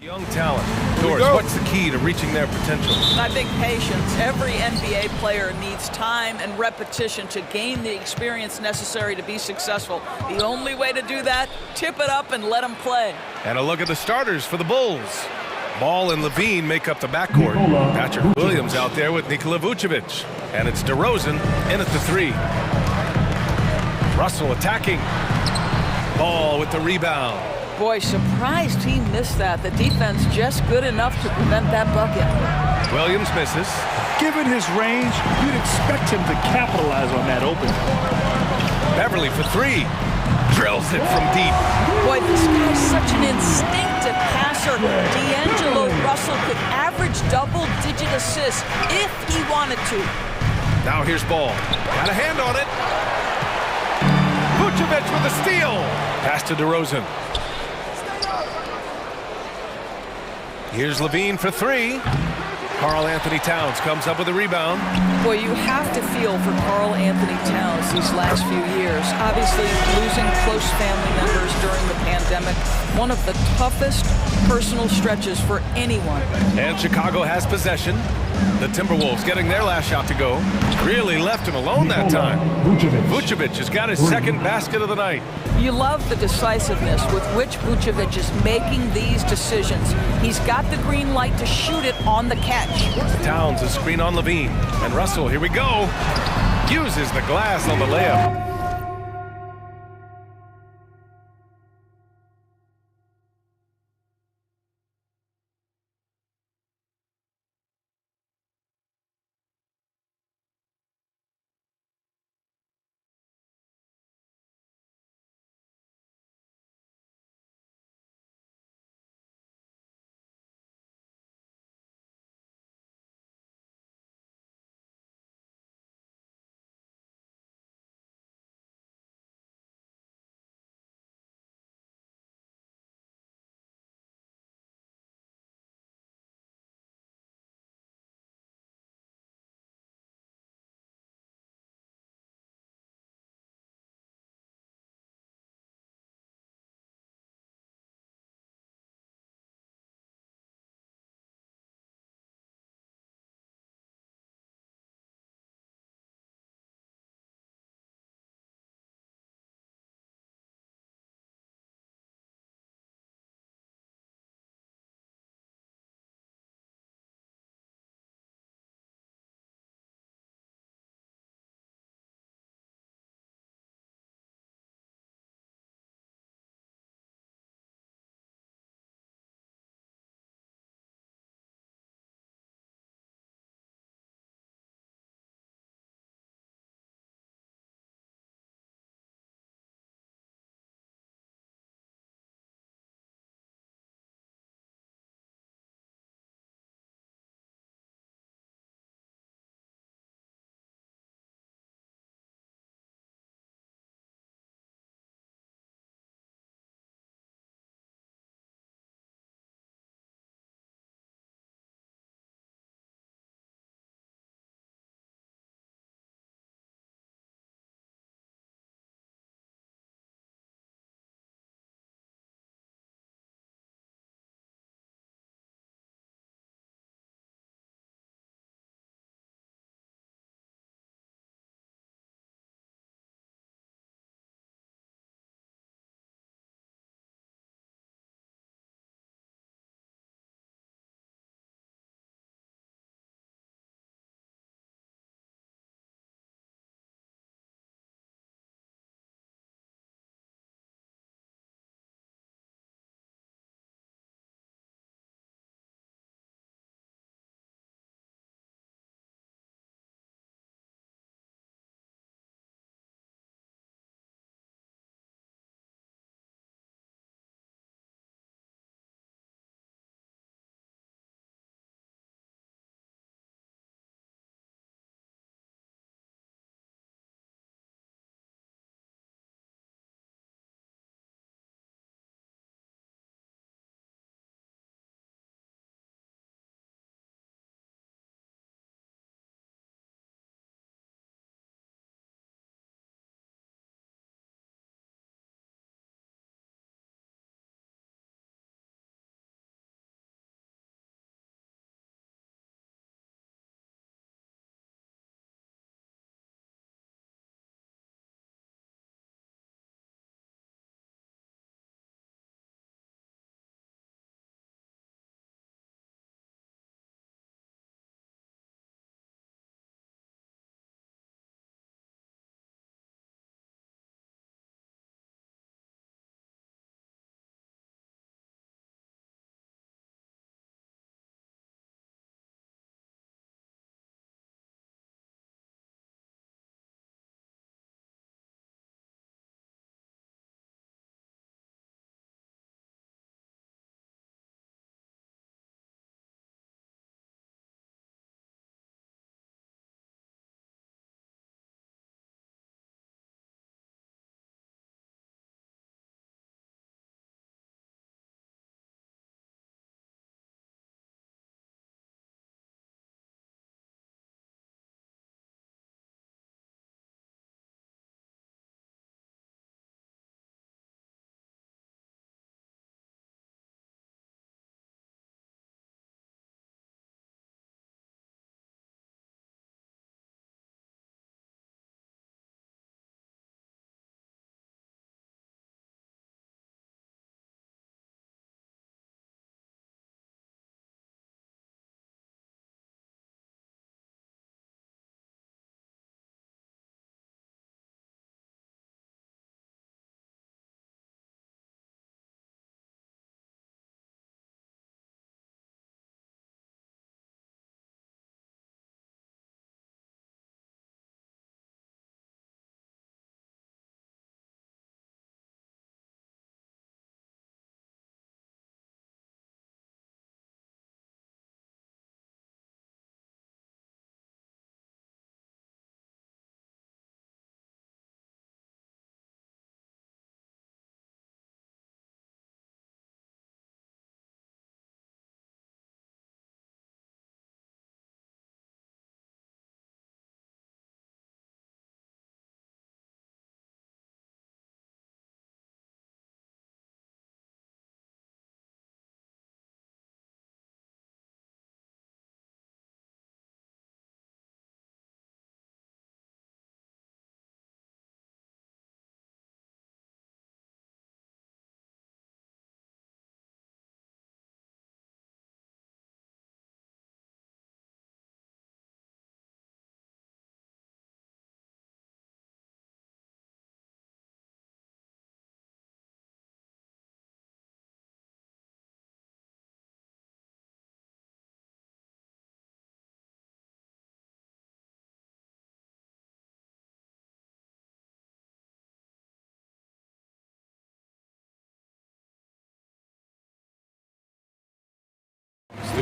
[SPEAKER 8] Young talent. Doris, what's the key to reaching their potential?
[SPEAKER 15] I think patience. Every NBA player needs time and repetition to gain the experience necessary to be successful. The only way to do that, tip it up and let them play.
[SPEAKER 8] And a look at the starters for the Bulls. Ball and Levine make up the backcourt. Patrick Williams out there with Nikola Vucevic. And it's DeRozan in at the three. Russell attacking. Ball with the rebound.
[SPEAKER 15] Boy, surprised he missed that. The defense just good enough to prevent that bucket.
[SPEAKER 8] Williams misses.
[SPEAKER 9] Given his range, you'd expect him to capitalize on that opening.
[SPEAKER 8] Beverly for three. Drills it from deep.
[SPEAKER 15] Boy, this guy's such an instinctive passer. D'Angelo Russell could average double-digit assists if he wanted to.
[SPEAKER 8] Now here's Ball. Got a hand on it. Vucevic with a steal. Pass to DeRozan. Here's Levine for three. Karl Anthony Towns comes up with a rebound.
[SPEAKER 15] Boy, you have to feel for Karl Anthony Towns these last few years. Obviously, losing close family members during the pandemic, one of the toughest personal stretches for anyone.
[SPEAKER 8] And Chicago has possession. The Timberwolves getting their last shot to go. Really left him alone that time. Vucevic has got his second basket of the night.
[SPEAKER 15] You love the decisiveness with which Vucevic is making these decisions. He's got the green light to shoot it on the catch.
[SPEAKER 8] Towns a screen on Levine. And Russell, here we go. Uses the glass on the layup.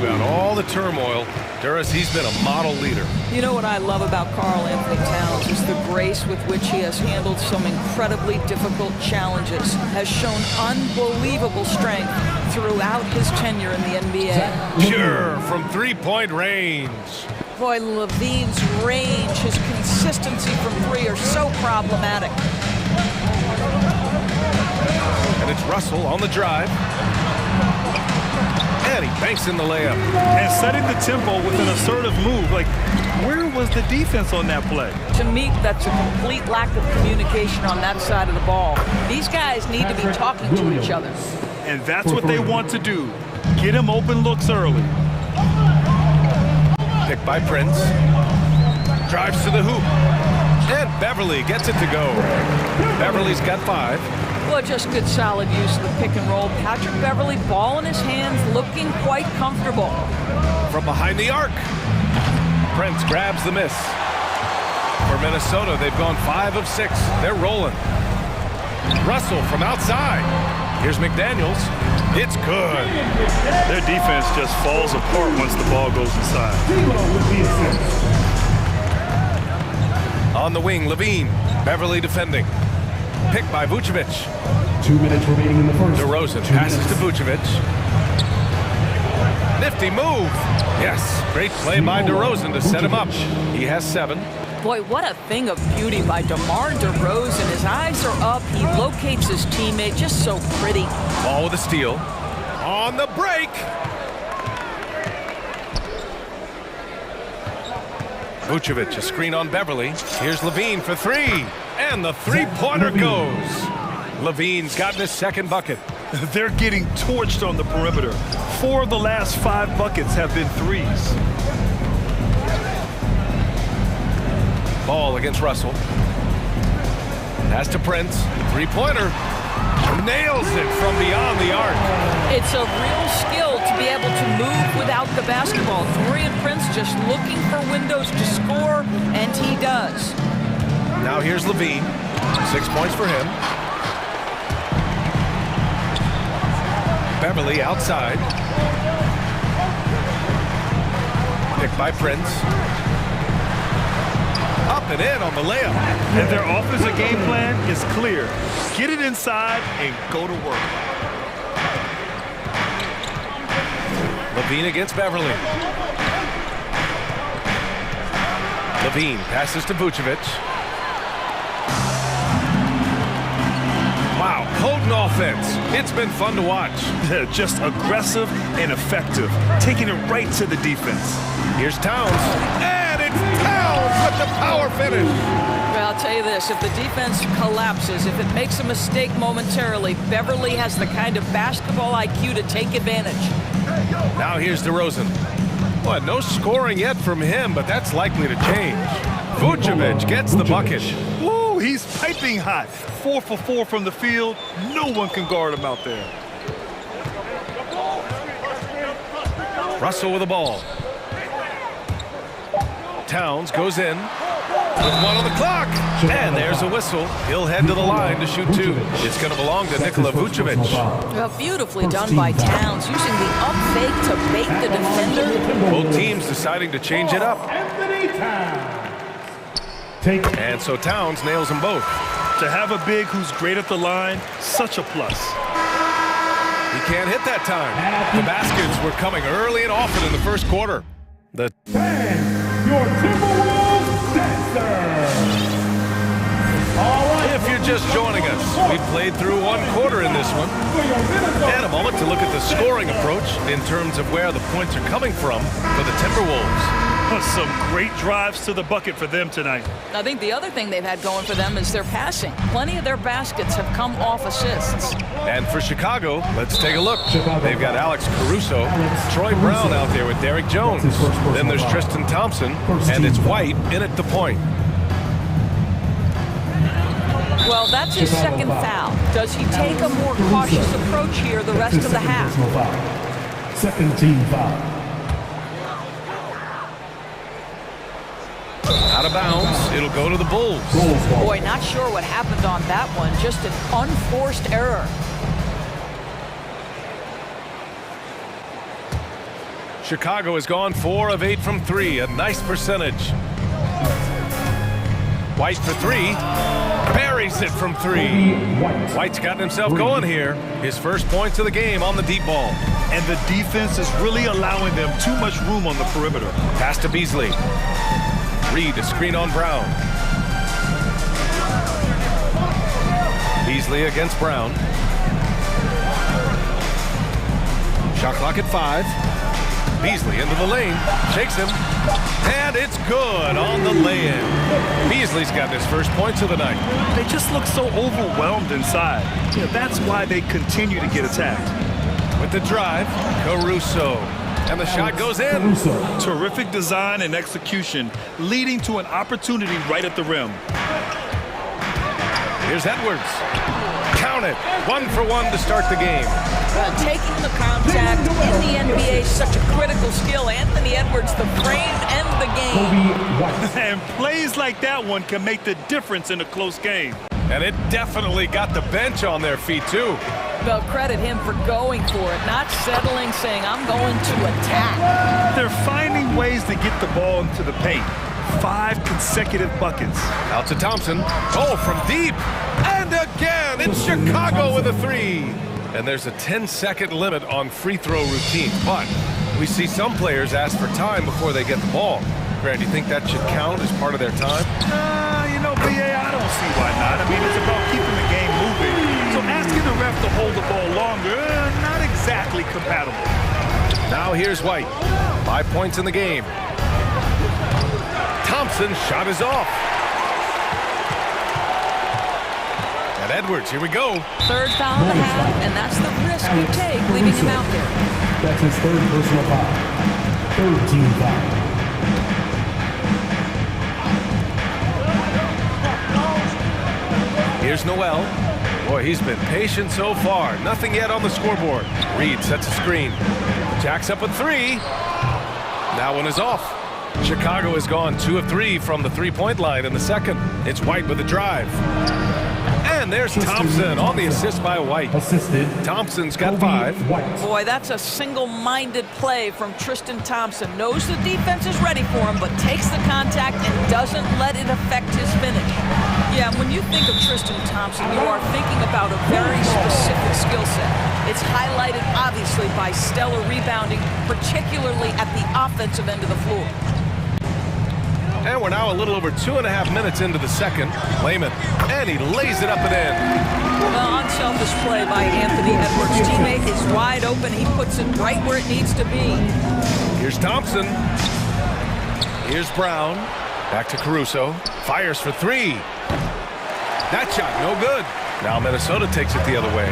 [SPEAKER 8] throughout all the turmoil. Duras, he's been a model leader.
[SPEAKER 15] You know what I love about Karl Anthony Towns is the grace with which he has handled some incredibly difficult challenges, has shown unbelievable strength throughout his tenure in the NBA.
[SPEAKER 8] Sure, from three-point range.
[SPEAKER 15] Boy, Levine's range, his consistency from three are so problematic.
[SPEAKER 8] And it's Russell on the drive. And he banks in the layup.
[SPEAKER 9] And setting the tempo with an assertive move. Like, where was the defense on that play?
[SPEAKER 15] To me, that's a complete lack of communication on that side of the ball. These guys need to be talking to each other.
[SPEAKER 9] And that's what they want to do. Get him open looks early.
[SPEAKER 8] Picked by Prince. Drives to the hoop. And Beverly gets it to go. Beverly's got 5.
[SPEAKER 15] Well, just good solid use of the pick and roll. Patrick Beverly, ball in his hands, looking quite comfortable.
[SPEAKER 8] From behind the arc. Prince grabs the miss. For Minnesota, they've gone 5 of 6. They're rolling. Russell from outside. Here's McDaniels. It's good.
[SPEAKER 9] Their defense just falls apart once the ball goes inside.
[SPEAKER 8] On the wing, Levine. Beverly defending. Picked by Vucevic.
[SPEAKER 3] 2 minutes remaining in the first.
[SPEAKER 8] DeRozan passes to Vucevic. Nifty move. Yes, great play by DeRozan to set him up. He has 7.
[SPEAKER 15] Boy, what a thing of beauty by DeMar DeRozan. His eyes are up. He locates his teammate. Just so pretty.
[SPEAKER 8] Ball with a steal. On the break. Vucevic, a screen on Beverly. Here's Levine for 3. And the three-pointer goes. Levine's gotten his second bucket.
[SPEAKER 9] They're getting torched on the perimeter. 4 of the last 5 buckets have been threes.
[SPEAKER 8] Ball against Russell. Pass to Prince. Three-pointer. Nails it from beyond the arc.
[SPEAKER 15] It's a real skill to be able to move without the basketball. Taurean Prince just looking for windows to score, and he does.
[SPEAKER 8] Now here's Levine. 6 points for him. Beverly outside. Picked by Prince. Up and in on the layup.
[SPEAKER 9] And their offensive game plan is clear. Get it inside and go to work.
[SPEAKER 8] Levine against Beverly. Levine passes to Vucevic. Wow, potent offense. It's been fun to watch.
[SPEAKER 9] Just aggressive and effective, taking it right to the defense.
[SPEAKER 8] Here's Towns. And it's Towns with the power finish.
[SPEAKER 15] Well, I'll tell you this, if the defense collapses, if it makes a mistake momentarily, Beverly has the kind of basketball IQ to take advantage.
[SPEAKER 8] Now here's DeRozan. Well, no scoring yet from him, but that's likely to change. Vucevic gets the bucket.
[SPEAKER 9] Woo, he's piping hot. 4 for 4 from the field. No one can guard him out there.
[SPEAKER 8] Russell with the ball. Towns goes in with 1 on the clock. And there's a whistle. He'll head to the line to shoot 2. It's going to belong to Nikola Vucevic.
[SPEAKER 15] Well, beautifully done by Towns, using the up fake to bait the defender.
[SPEAKER 8] Both teams deciding to change it up. And so Towns nails them both.
[SPEAKER 9] To have a big who's great at the line, such a plus.
[SPEAKER 8] He can't hit that time. The baskets were coming early and often in the first quarter.
[SPEAKER 3] Your Timberwolves dancer. All right.
[SPEAKER 8] If you're just joining us, we've played through 1 quarter in this one. And a moment to look at the scoring approach in terms of where the points are coming from for the Timberwolves.
[SPEAKER 9] Some great drives to the bucket for them tonight.
[SPEAKER 15] I think the other thing they've had going for them is their passing. Plenty of their baskets have come off assists.
[SPEAKER 8] And for Chicago, let's take a look. They've got Alex Caruso, Troy Brown out there with Derek Jones. Then there's Tristan Thompson, and it's White in at the point.
[SPEAKER 15] Well, that's his second foul. Does he take a more cautious approach here the rest of the half?
[SPEAKER 3] Second team foul.
[SPEAKER 8] Out of bounds, it'll go to the Bulls.
[SPEAKER 15] Boy, not sure what happened on that one. Just an unforced error.
[SPEAKER 8] Chicago has gone 4 of 8 from 3, a nice percentage. White for 3, buries it from 3. White's gotten himself going here. His first points of the game on the deep ball.
[SPEAKER 9] And the defense is really allowing them too much room on the perimeter.
[SPEAKER 8] Pass to Beasley. Reed, a screen on Brown. Beasley against Brown. Shot clock at 5. Beasley into the lane, shakes him, and it's good on the lay-in. Beasley's got his first points of the night.
[SPEAKER 9] They just look so overwhelmed inside. Yeah, that's why they continue to get attacked.
[SPEAKER 8] With the drive, Caruso, and the shot goes in.
[SPEAKER 9] Terrific design and execution, leading to an opportunity right at the rim.
[SPEAKER 8] Here's Edwards. Count it. 1 for 1 to start the game.
[SPEAKER 15] Taking the contact in the NBA is such a critical skill. Anthony Edwards, the frame and the game.
[SPEAKER 9] And plays like that one can make the difference in a close game.
[SPEAKER 8] And it definitely got the bench on their feet, too.
[SPEAKER 15] They'll credit him for going for it, not settling, saying, I'm going to attack.
[SPEAKER 9] They're finding ways to get the ball into the paint. 5 consecutive buckets.
[SPEAKER 8] Out to Thompson. Oh, from deep. And again, it's Chicago with a 3. And there's a 10-second limit on free throw routines. But we see some players ask for time before they get the ball. Grant, do you think that should count as part of their time?
[SPEAKER 9] You know, BA, I don't see why not. I mean, it's about keeping the game moving. So asking the ref to hold the ball longer, not exactly compatible.
[SPEAKER 8] Now here's White. 5 points in the game. Thompson's shot is off. And Edwards, here we go.
[SPEAKER 15] Third foul of the half, and that's the risk you take, leaving him out there.
[SPEAKER 3] That's his third personal foul. Third team foul.
[SPEAKER 8] Here's Noel. Boy, he's been patient so far. Nothing yet on the scoreboard. Reed sets a screen. Jacks up a 3. That one is off. Chicago has gone 2 of 3 from the three-point line in the second. It's White with the drive. And there's Thompson on the assist by White.
[SPEAKER 3] Assisted.
[SPEAKER 8] Thompson's got 5.
[SPEAKER 15] Boy, that's a single-minded play from Tristan Thompson. Knows the defense is ready for him, but takes the contact and doesn't let it affect his finish. Yeah, when you think of Tristan Thompson, you are thinking about a very specific skill set. It's highlighted, obviously, by stellar rebounding, particularly at the offensive end of the floor.
[SPEAKER 8] And we're now a little over 2.5 minutes into the second. Layman, and he lays it up and in.
[SPEAKER 15] Well, unselfish play by Anthony Edwards' teammate is wide open. He puts it right where it needs to be.
[SPEAKER 8] Here's Thompson. Here's Brown. Back to Caruso. Fires for 3. That shot, no good. Now Minnesota takes it the other way.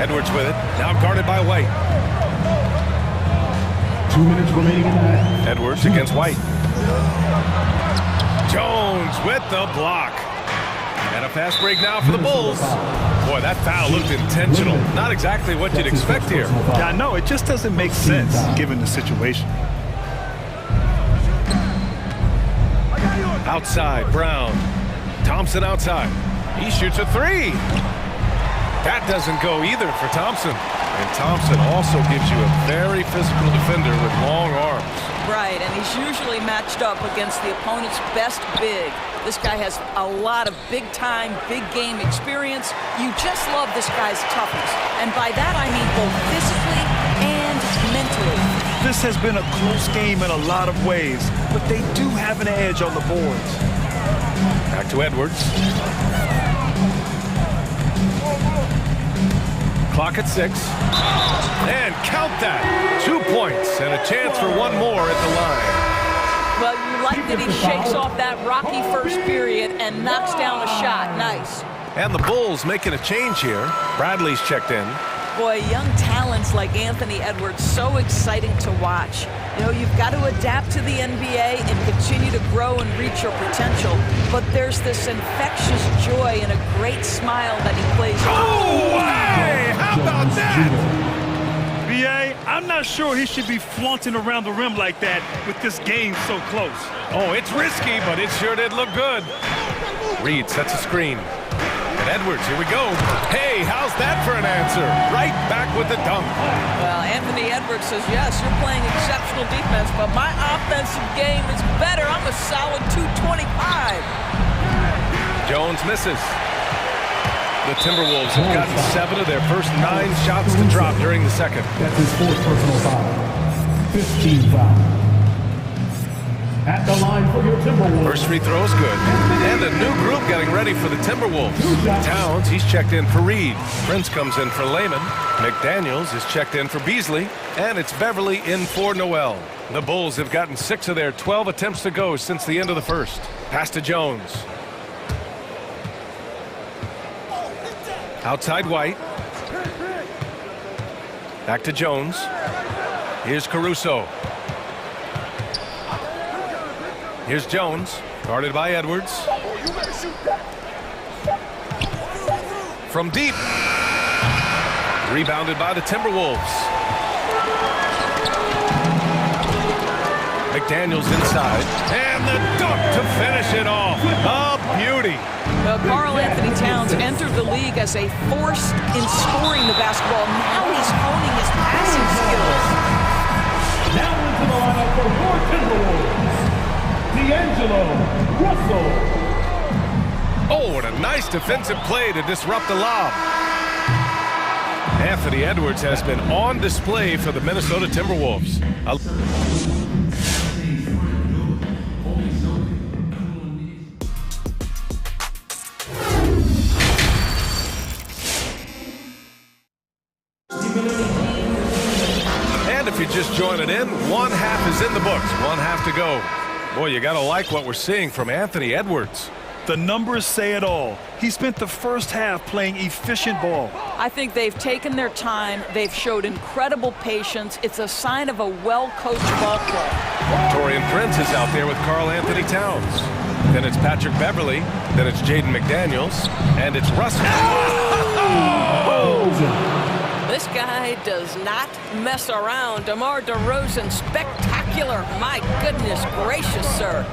[SPEAKER 8] Edwards with it. Now guarded by White.
[SPEAKER 3] 2 minutes remaining in that.
[SPEAKER 8] Edwards against White. Jones with the block. And a fast break now for the Bulls. Boy, that foul looked intentional. Not exactly what you'd expect here.
[SPEAKER 9] Yeah, no, it just doesn't make sense given the situation.
[SPEAKER 8] Outside, Brown. Thompson outside. He shoots a 3. That doesn't go either for Thompson. And Thompson also gives you a very physical defender with long arms.
[SPEAKER 15] Right, and he's usually matched up against the opponent's best big. This guy has a lot of big-time, big-game experience. You just love this guy's toughness. And by that, I mean both physically and mentally.
[SPEAKER 9] This has been a close game in a lot of ways, but they do have an edge on the boards.
[SPEAKER 8] Back to Edwards. Clock at 6. And count that. 2 points and a chance for one more at the line.
[SPEAKER 15] Well, you like that he shakes off that rocky first period and knocks down a shot. Nice.
[SPEAKER 8] And the Bulls making a change here. Bradley's checked in.
[SPEAKER 15] Boy, young talents like Anthony Edwards, so exciting to watch. You know, you've got to adapt to the NBA and continue to grow and reach your potential. But there's this infectious joy and a great smile that he plays.
[SPEAKER 8] Oh, hey! How about that?
[SPEAKER 9] BA, I'm not sure he should be flaunting around the rim like that with this game so close.
[SPEAKER 8] Oh, it's risky, but it sure did look good. Reed sets a screen. And Edwards, here we go. Hey, how's that for an answer? Right back with the dunk.
[SPEAKER 15] Well, Anthony Edwards says, yes, you're playing exceptional defense, but my offensive game is better. I'm a solid 225.
[SPEAKER 8] Jones misses. The Timberwolves have gotten 7 of their first 9 shots to drop during the second.
[SPEAKER 7] That's his 4th personal foul. 15 foul. At the line for your Timberwolves.
[SPEAKER 8] First free throw is good. And a new group getting ready for the Timberwolves. Towns, he's checked in for Reed. Prince comes in for Lehman. McDaniels is checked in for Beasley. And it's Beverly in for Noel. The Bulls have gotten 6 of their 12 attempts to go since the end of the first. Pass to Jones. Outside White. Back to Jones. Here's Caruso. Here's Jones, guarded by Edwards. From deep. Rebounded by the Timberwolves. McDaniels inside. And the dunk to finish it off. A beauty.
[SPEAKER 15] Well, Karl Anthony Towns entered the league as a force in scoring the basketball. Now he's honing his passing skills.
[SPEAKER 7] Now into the lineup for your Timberwolves, D'Angelo Russell.
[SPEAKER 8] Oh, and a nice defensive play to disrupt the lob. Anthony Edwards has been on display for the Minnesota Timberwolves. And if you're just joining in, 1 half is in the books, 1 half to go. Boy, you gotta like what we're seeing from Anthony Edwards.
[SPEAKER 9] The numbers say it all. He spent the first half playing efficient ball.
[SPEAKER 15] I think they've taken their time. They've showed incredible patience. It's a sign of a well-coached ball club.
[SPEAKER 8] Torian Prince is out there with Karl Anthony Towns. Then it's Patrick Beverly. Then it's Jaden McDaniels. And it's Russell.
[SPEAKER 15] This guy does not mess around. DeMar DeRozan, spectacular. My goodness gracious, sir.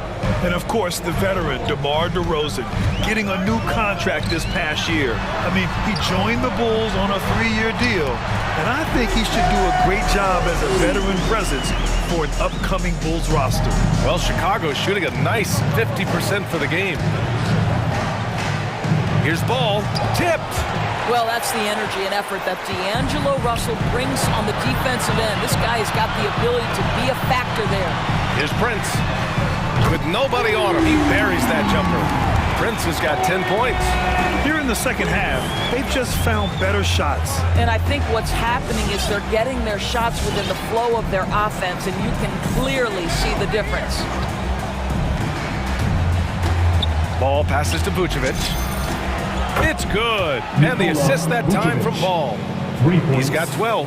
[SPEAKER 9] And of course, the veteran, DeMar DeRozan, getting a new contract this past year. I mean, he joined the Bulls on a 3-year deal. And I think he should do a great job as a veteran presence for an upcoming Bulls roster.
[SPEAKER 8] Well, Chicago's shooting a nice 50% for the game. Here's ball, tipped.
[SPEAKER 15] Well, that's the energy and effort that D'Angelo Russell brings on the defensive end. This guy has got the ability to be a factor there.
[SPEAKER 8] Here's Prince. With nobody on him, he buries that jumper. Prince has got 10 points.
[SPEAKER 9] Here in the second half, they've just found better shots.
[SPEAKER 15] And I think what's happening is they're getting their shots within the flow of their offense, and you can clearly see the difference.
[SPEAKER 8] Ball passes to Vucevic. It's good. And the assist that time from Ball. He's got 12.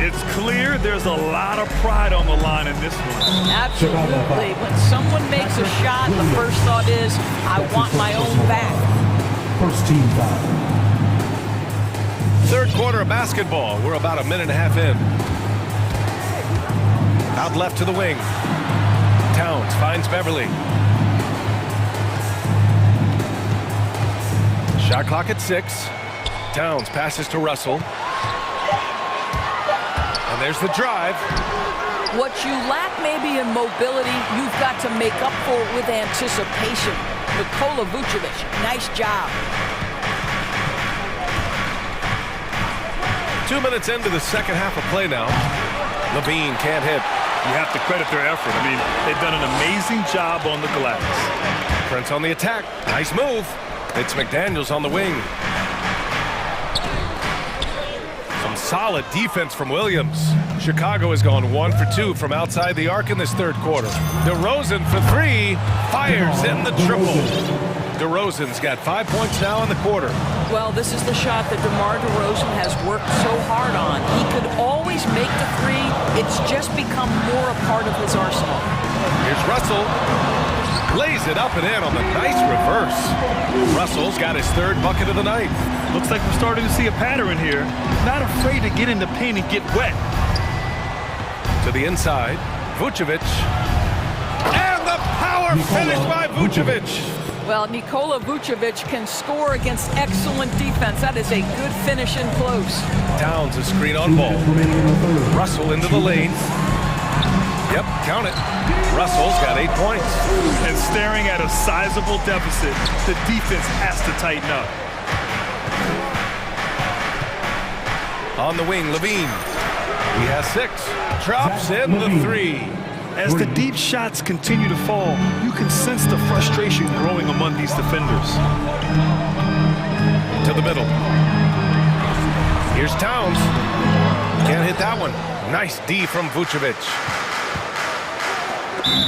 [SPEAKER 9] It's clear there's a lot of pride on the line in this one.
[SPEAKER 15] Absolutely. When someone makes a shot, the first thought is, I want my own back.
[SPEAKER 7] First team foul.
[SPEAKER 8] Third quarter of basketball. We're about a minute and a half in. Out left to the wing. Towns finds Beverly. Shot clock at 6. Towns passes to Russell. And there's the drive.
[SPEAKER 15] What you lack maybe in mobility, you've got to make up for it with anticipation. Nikola Vucevic, nice job.
[SPEAKER 8] 2 minutes into the second half of play now. Levine can't hit.
[SPEAKER 9] You have to credit their effort. I mean, they've done an amazing job on the glass.
[SPEAKER 8] Prince on the attack. Nice move. It's McDaniels on the wing. Some solid defense from Williams. Chicago has gone 1 for 2 from outside the arc in this third quarter. DeRozan for 3. Fires in the triple. DeRozan's got 5 points now in the quarter.
[SPEAKER 15] Well, this is the shot that DeMar DeRozan has worked so hard on. He could always make the 3. It's just become more a part of his arsenal.
[SPEAKER 8] Here's Russell. Lays it up and in on the nice reverse. Russell's got his 3rd bucket of the night.
[SPEAKER 9] Looks like we're starting to see a pattern here. Not afraid to get in the paint and get wet.
[SPEAKER 8] To the inside, Vucevic. And the power finish by Vucevic.
[SPEAKER 15] Well, Nikola Vucevic can score against excellent defense. That is a good finish in close.
[SPEAKER 8] Towns a screen on ball. Russell into the lane. Yep, count it. Russell's got 8 points.
[SPEAKER 9] And staring at a sizable deficit, the defense has to tighten up.
[SPEAKER 8] On the wing, Levine. He has 6. Drops in the 3.
[SPEAKER 9] As the deep shots continue to fall, you can sense the frustration growing among these defenders.
[SPEAKER 8] To the middle. Here's Towns. Can't hit that one. Nice D from Vucevic.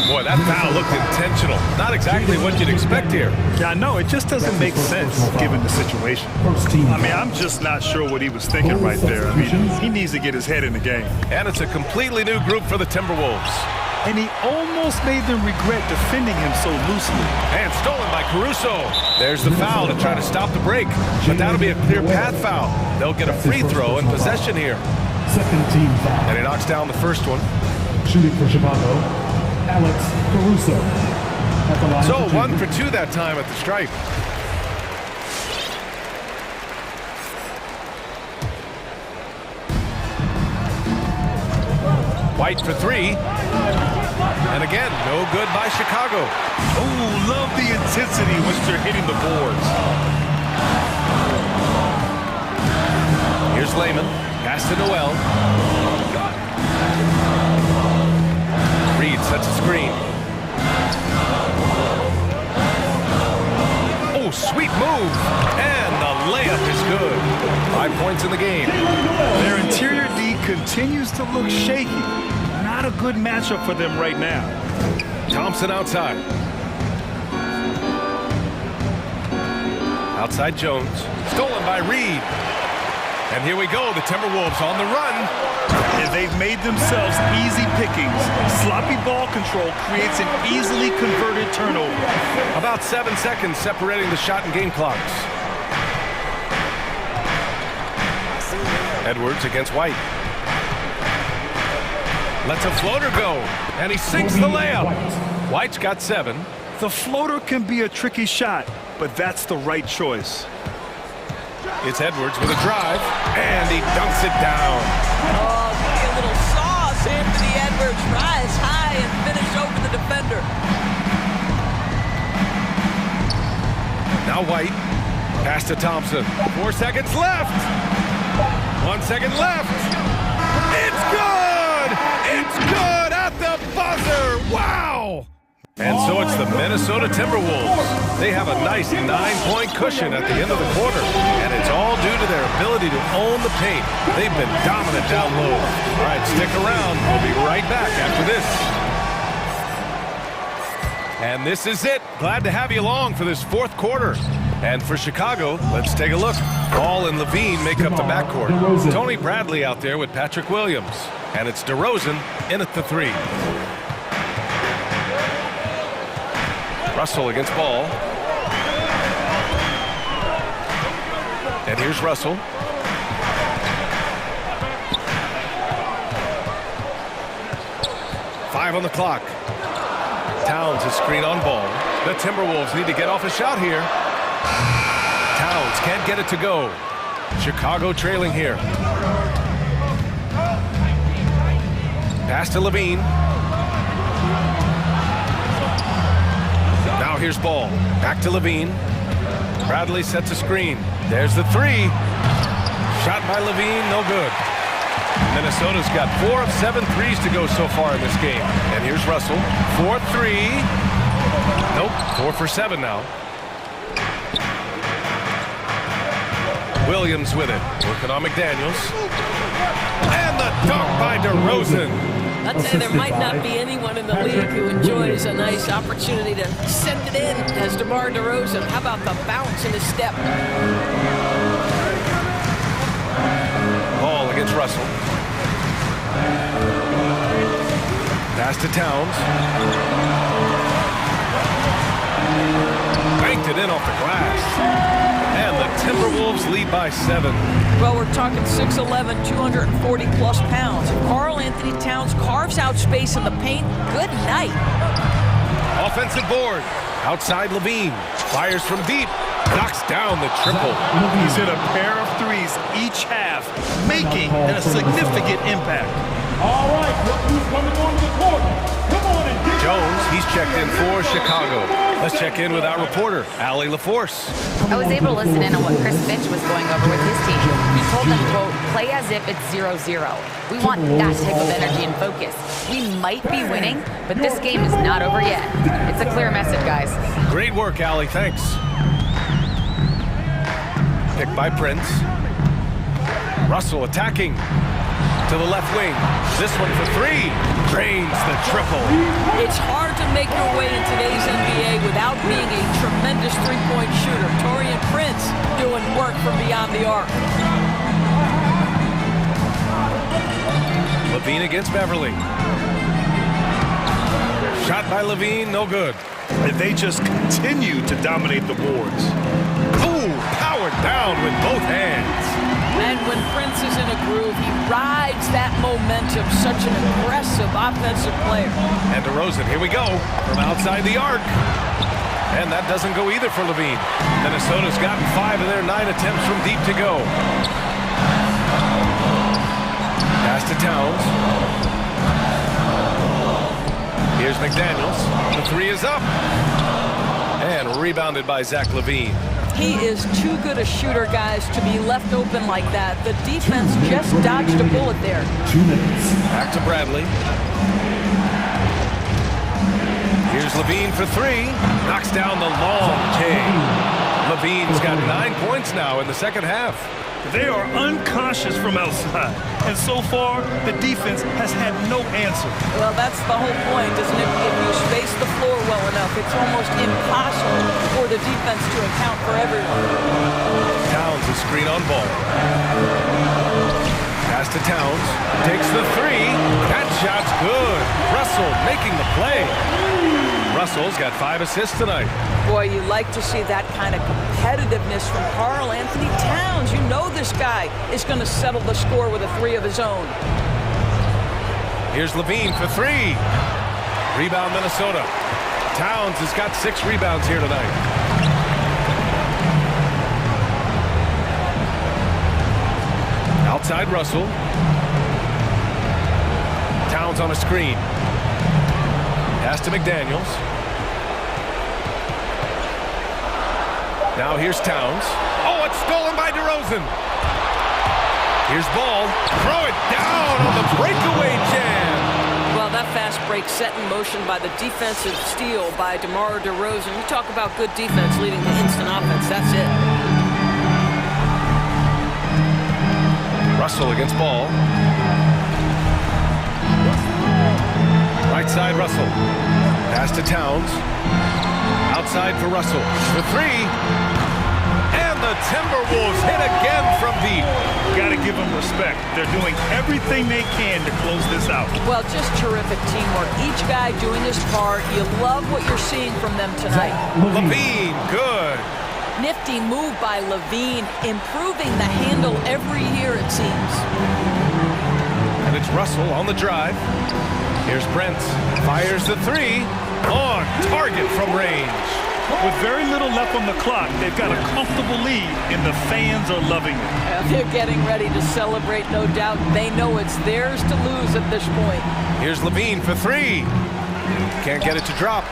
[SPEAKER 8] Boy, that foul looked intentional. Not exactly what you'd expect here.
[SPEAKER 9] Yeah, I know. It just doesn't make sense given the situation. I mean, I'm just not sure what he was thinking right there. I mean, he needs to get his head in the game.
[SPEAKER 8] And it's a completely new group for the Timberwolves.
[SPEAKER 9] And he almost made them regret defending him so loosely.
[SPEAKER 8] And stolen by Caruso. There's the foul to try to stop the break. But that'll be a clear path foul. They'll get a free throw and possession here.
[SPEAKER 7] Second team foul.
[SPEAKER 8] And he knocks down the first one.
[SPEAKER 7] Shooting for Chicago, Alex Caruso. At the line
[SPEAKER 8] So
[SPEAKER 7] for
[SPEAKER 8] 1 for 2 that time at the stripe. White for 3. And again, no good by Chicago.
[SPEAKER 9] Oh, love the intensity once they're hitting the boards.
[SPEAKER 8] Here's Lehman. Pass to Noel. Reed sets a screen. Oh, sweet move. And the layup is good. 5 points in the game.
[SPEAKER 9] Their interior D continues to look shaky. Not a good matchup for them right now.
[SPEAKER 8] Thompson outside. Outside Jones. Stolen by Reed. And here we go, the Timberwolves on the run.
[SPEAKER 9] And they've made themselves easy pickings. Sloppy ball control creates an easily converted turnover.
[SPEAKER 8] About 7 seconds separating the shot and game clocks. Edwards against White. Lets a floater go, and he sinks the layup. White's got 7.
[SPEAKER 9] The floater can be a tricky shot, but that's the right choice.
[SPEAKER 8] It's Edwards with a drive, and he dunks it down.
[SPEAKER 15] Oh, a little sauce. Anthony Edwards rise high and finish over the defender.
[SPEAKER 8] Now White. Pass to Thompson. 4 seconds left. 1 second left. It's good! It's good at the buzzer! Wow! And so it's the Minnesota Timberwolves. They have a nice 9-point cushion at the end of the quarter. And it's all due to their ability to own the paint. They've been dominant down low. All right, stick around. We'll be right back after this. And this is it. Glad to have you along for this 4th quarter. And for Chicago, let's take a look. Ball and Levine make up the backcourt. Tony Bradley out there with Patrick Williams. And it's DeRozan in at the 3. Russell against Ball. And here's Russell. Five on the clock. Towns is screen on Ball. The Timberwolves need to get off a shot here. Towns can't get it to go. Chicago trailing here. Pass to Levine. Now here's Ball. Back to Levine. Bradley sets a screen. There's the 3. Shot by Levine, no good. Minnesota's got 4 of 7 threes to go so far in this game. And here's Russell. 4-3. Nope, 4 for 7 now. Williams with it. Working on McDaniels. And the dunk by DeRozan.
[SPEAKER 15] I'll tell you, there might not be anyone in the league who enjoys a nice opportunity to send it in as DeMar DeRozan. How about the bounce in his step?
[SPEAKER 8] Ball against Russell. Pass to Towns. Banked it in off the glass. And the Timberwolves lead by 7.
[SPEAKER 15] Well, we're talking 6'11", 240-plus pounds. Karl Anthony Towns carves out space in the paint. Good night.
[SPEAKER 8] Offensive board. Outside Levine. Fires from deep. Knocks down the triple.
[SPEAKER 9] He's hit a pair of threes each half, making a significant impact.
[SPEAKER 7] All right, look who's coming onto the court. Come on and get
[SPEAKER 8] Jones, he's checked in for Chicago. Let's check in with our reporter, Allie LaForce.
[SPEAKER 11] I was able to listen in on what Chris Finch was going over with his team. He told them, quote, play as if it's 0-0. We want that type of energy and focus. We might be winning, but this game is not over yet. It's a clear message, guys.
[SPEAKER 8] Great work, Allie. Thanks. Picked by Prince. Russell attacking to the left wing. This one for three. Drains the triple.
[SPEAKER 15] It's hard to make your way in today's NBA without being a tremendous three-point shooter. Taurean Prince doing work from beyond the arc.
[SPEAKER 8] Levine against Beverly. Shot by Levine, no good.
[SPEAKER 9] And they just continue to dominate the boards.
[SPEAKER 8] Ooh, powered down with both hands.
[SPEAKER 15] And when Prince is in a groove, he rides that momentum. Such an aggressive offensive player.
[SPEAKER 8] And DeRozan, here we go, from outside the arc. And that doesn't go either for Levine. Minnesota's gotten 5 of their 9 attempts from deep to go. Pass to Towns. Here's McDaniels. The three is up. And rebounded by Zach Levine.
[SPEAKER 15] He is too good a shooter, guys, to be left open like that. The defense just dodged a bullet there.
[SPEAKER 8] 2 minutes. Back to Bradley. Here's Levine for three. Knocks down the long K. Levine's got 9 points now in the second half.
[SPEAKER 9] They are unconscious from outside. And so far, the defense has had no answer.
[SPEAKER 15] Well, that's the whole point, isn't it? If you space the floor well enough, it's almost impossible for the defense to account for everyone.
[SPEAKER 8] Towns is screen on ball. Pass to Towns. Takes the three. That shot's good. Russell making the play. Russell's got 5 assists tonight.
[SPEAKER 15] Boy, you like to see that kind of competitiveness from Karl Anthony Towns. You know this guy is going to settle the score with a three of his own.
[SPEAKER 8] Here's Levine for three. Rebound Minnesota. Towns has got 6 rebounds here tonight. Outside Russell. Towns on a screen. Pass to McDaniels. Now here's Towns. Oh, it's stolen by DeRozan. Here's Ball. Throw it down on the breakaway jam.
[SPEAKER 15] Well, that fast break set in motion by the defensive steal by DeMar DeRozan. You talk about good defense leading to instant offense. That's it.
[SPEAKER 8] Russell against Ball. Right side Russell. Pass to Towns. Outside for Russell. The three. And the Timberwolves hit again from deep.
[SPEAKER 9] Got to give them respect. They're doing everything they can to close this out.
[SPEAKER 15] Well, just terrific teamwork. Each guy doing his part. You love what you're seeing from them tonight.
[SPEAKER 8] Levine, good.
[SPEAKER 15] Nifty move by Levine, improving the handle every year, it seems.
[SPEAKER 8] And it's Russell on the drive. Here's Prince. Fires the three. On target from range.
[SPEAKER 9] With very little left on the clock, they've got a comfortable lead, and the fans are loving it.
[SPEAKER 15] They're getting ready to celebrate, no doubt. They know it's theirs to lose at this point.
[SPEAKER 8] Here's Levine for three. Can't get it to drop.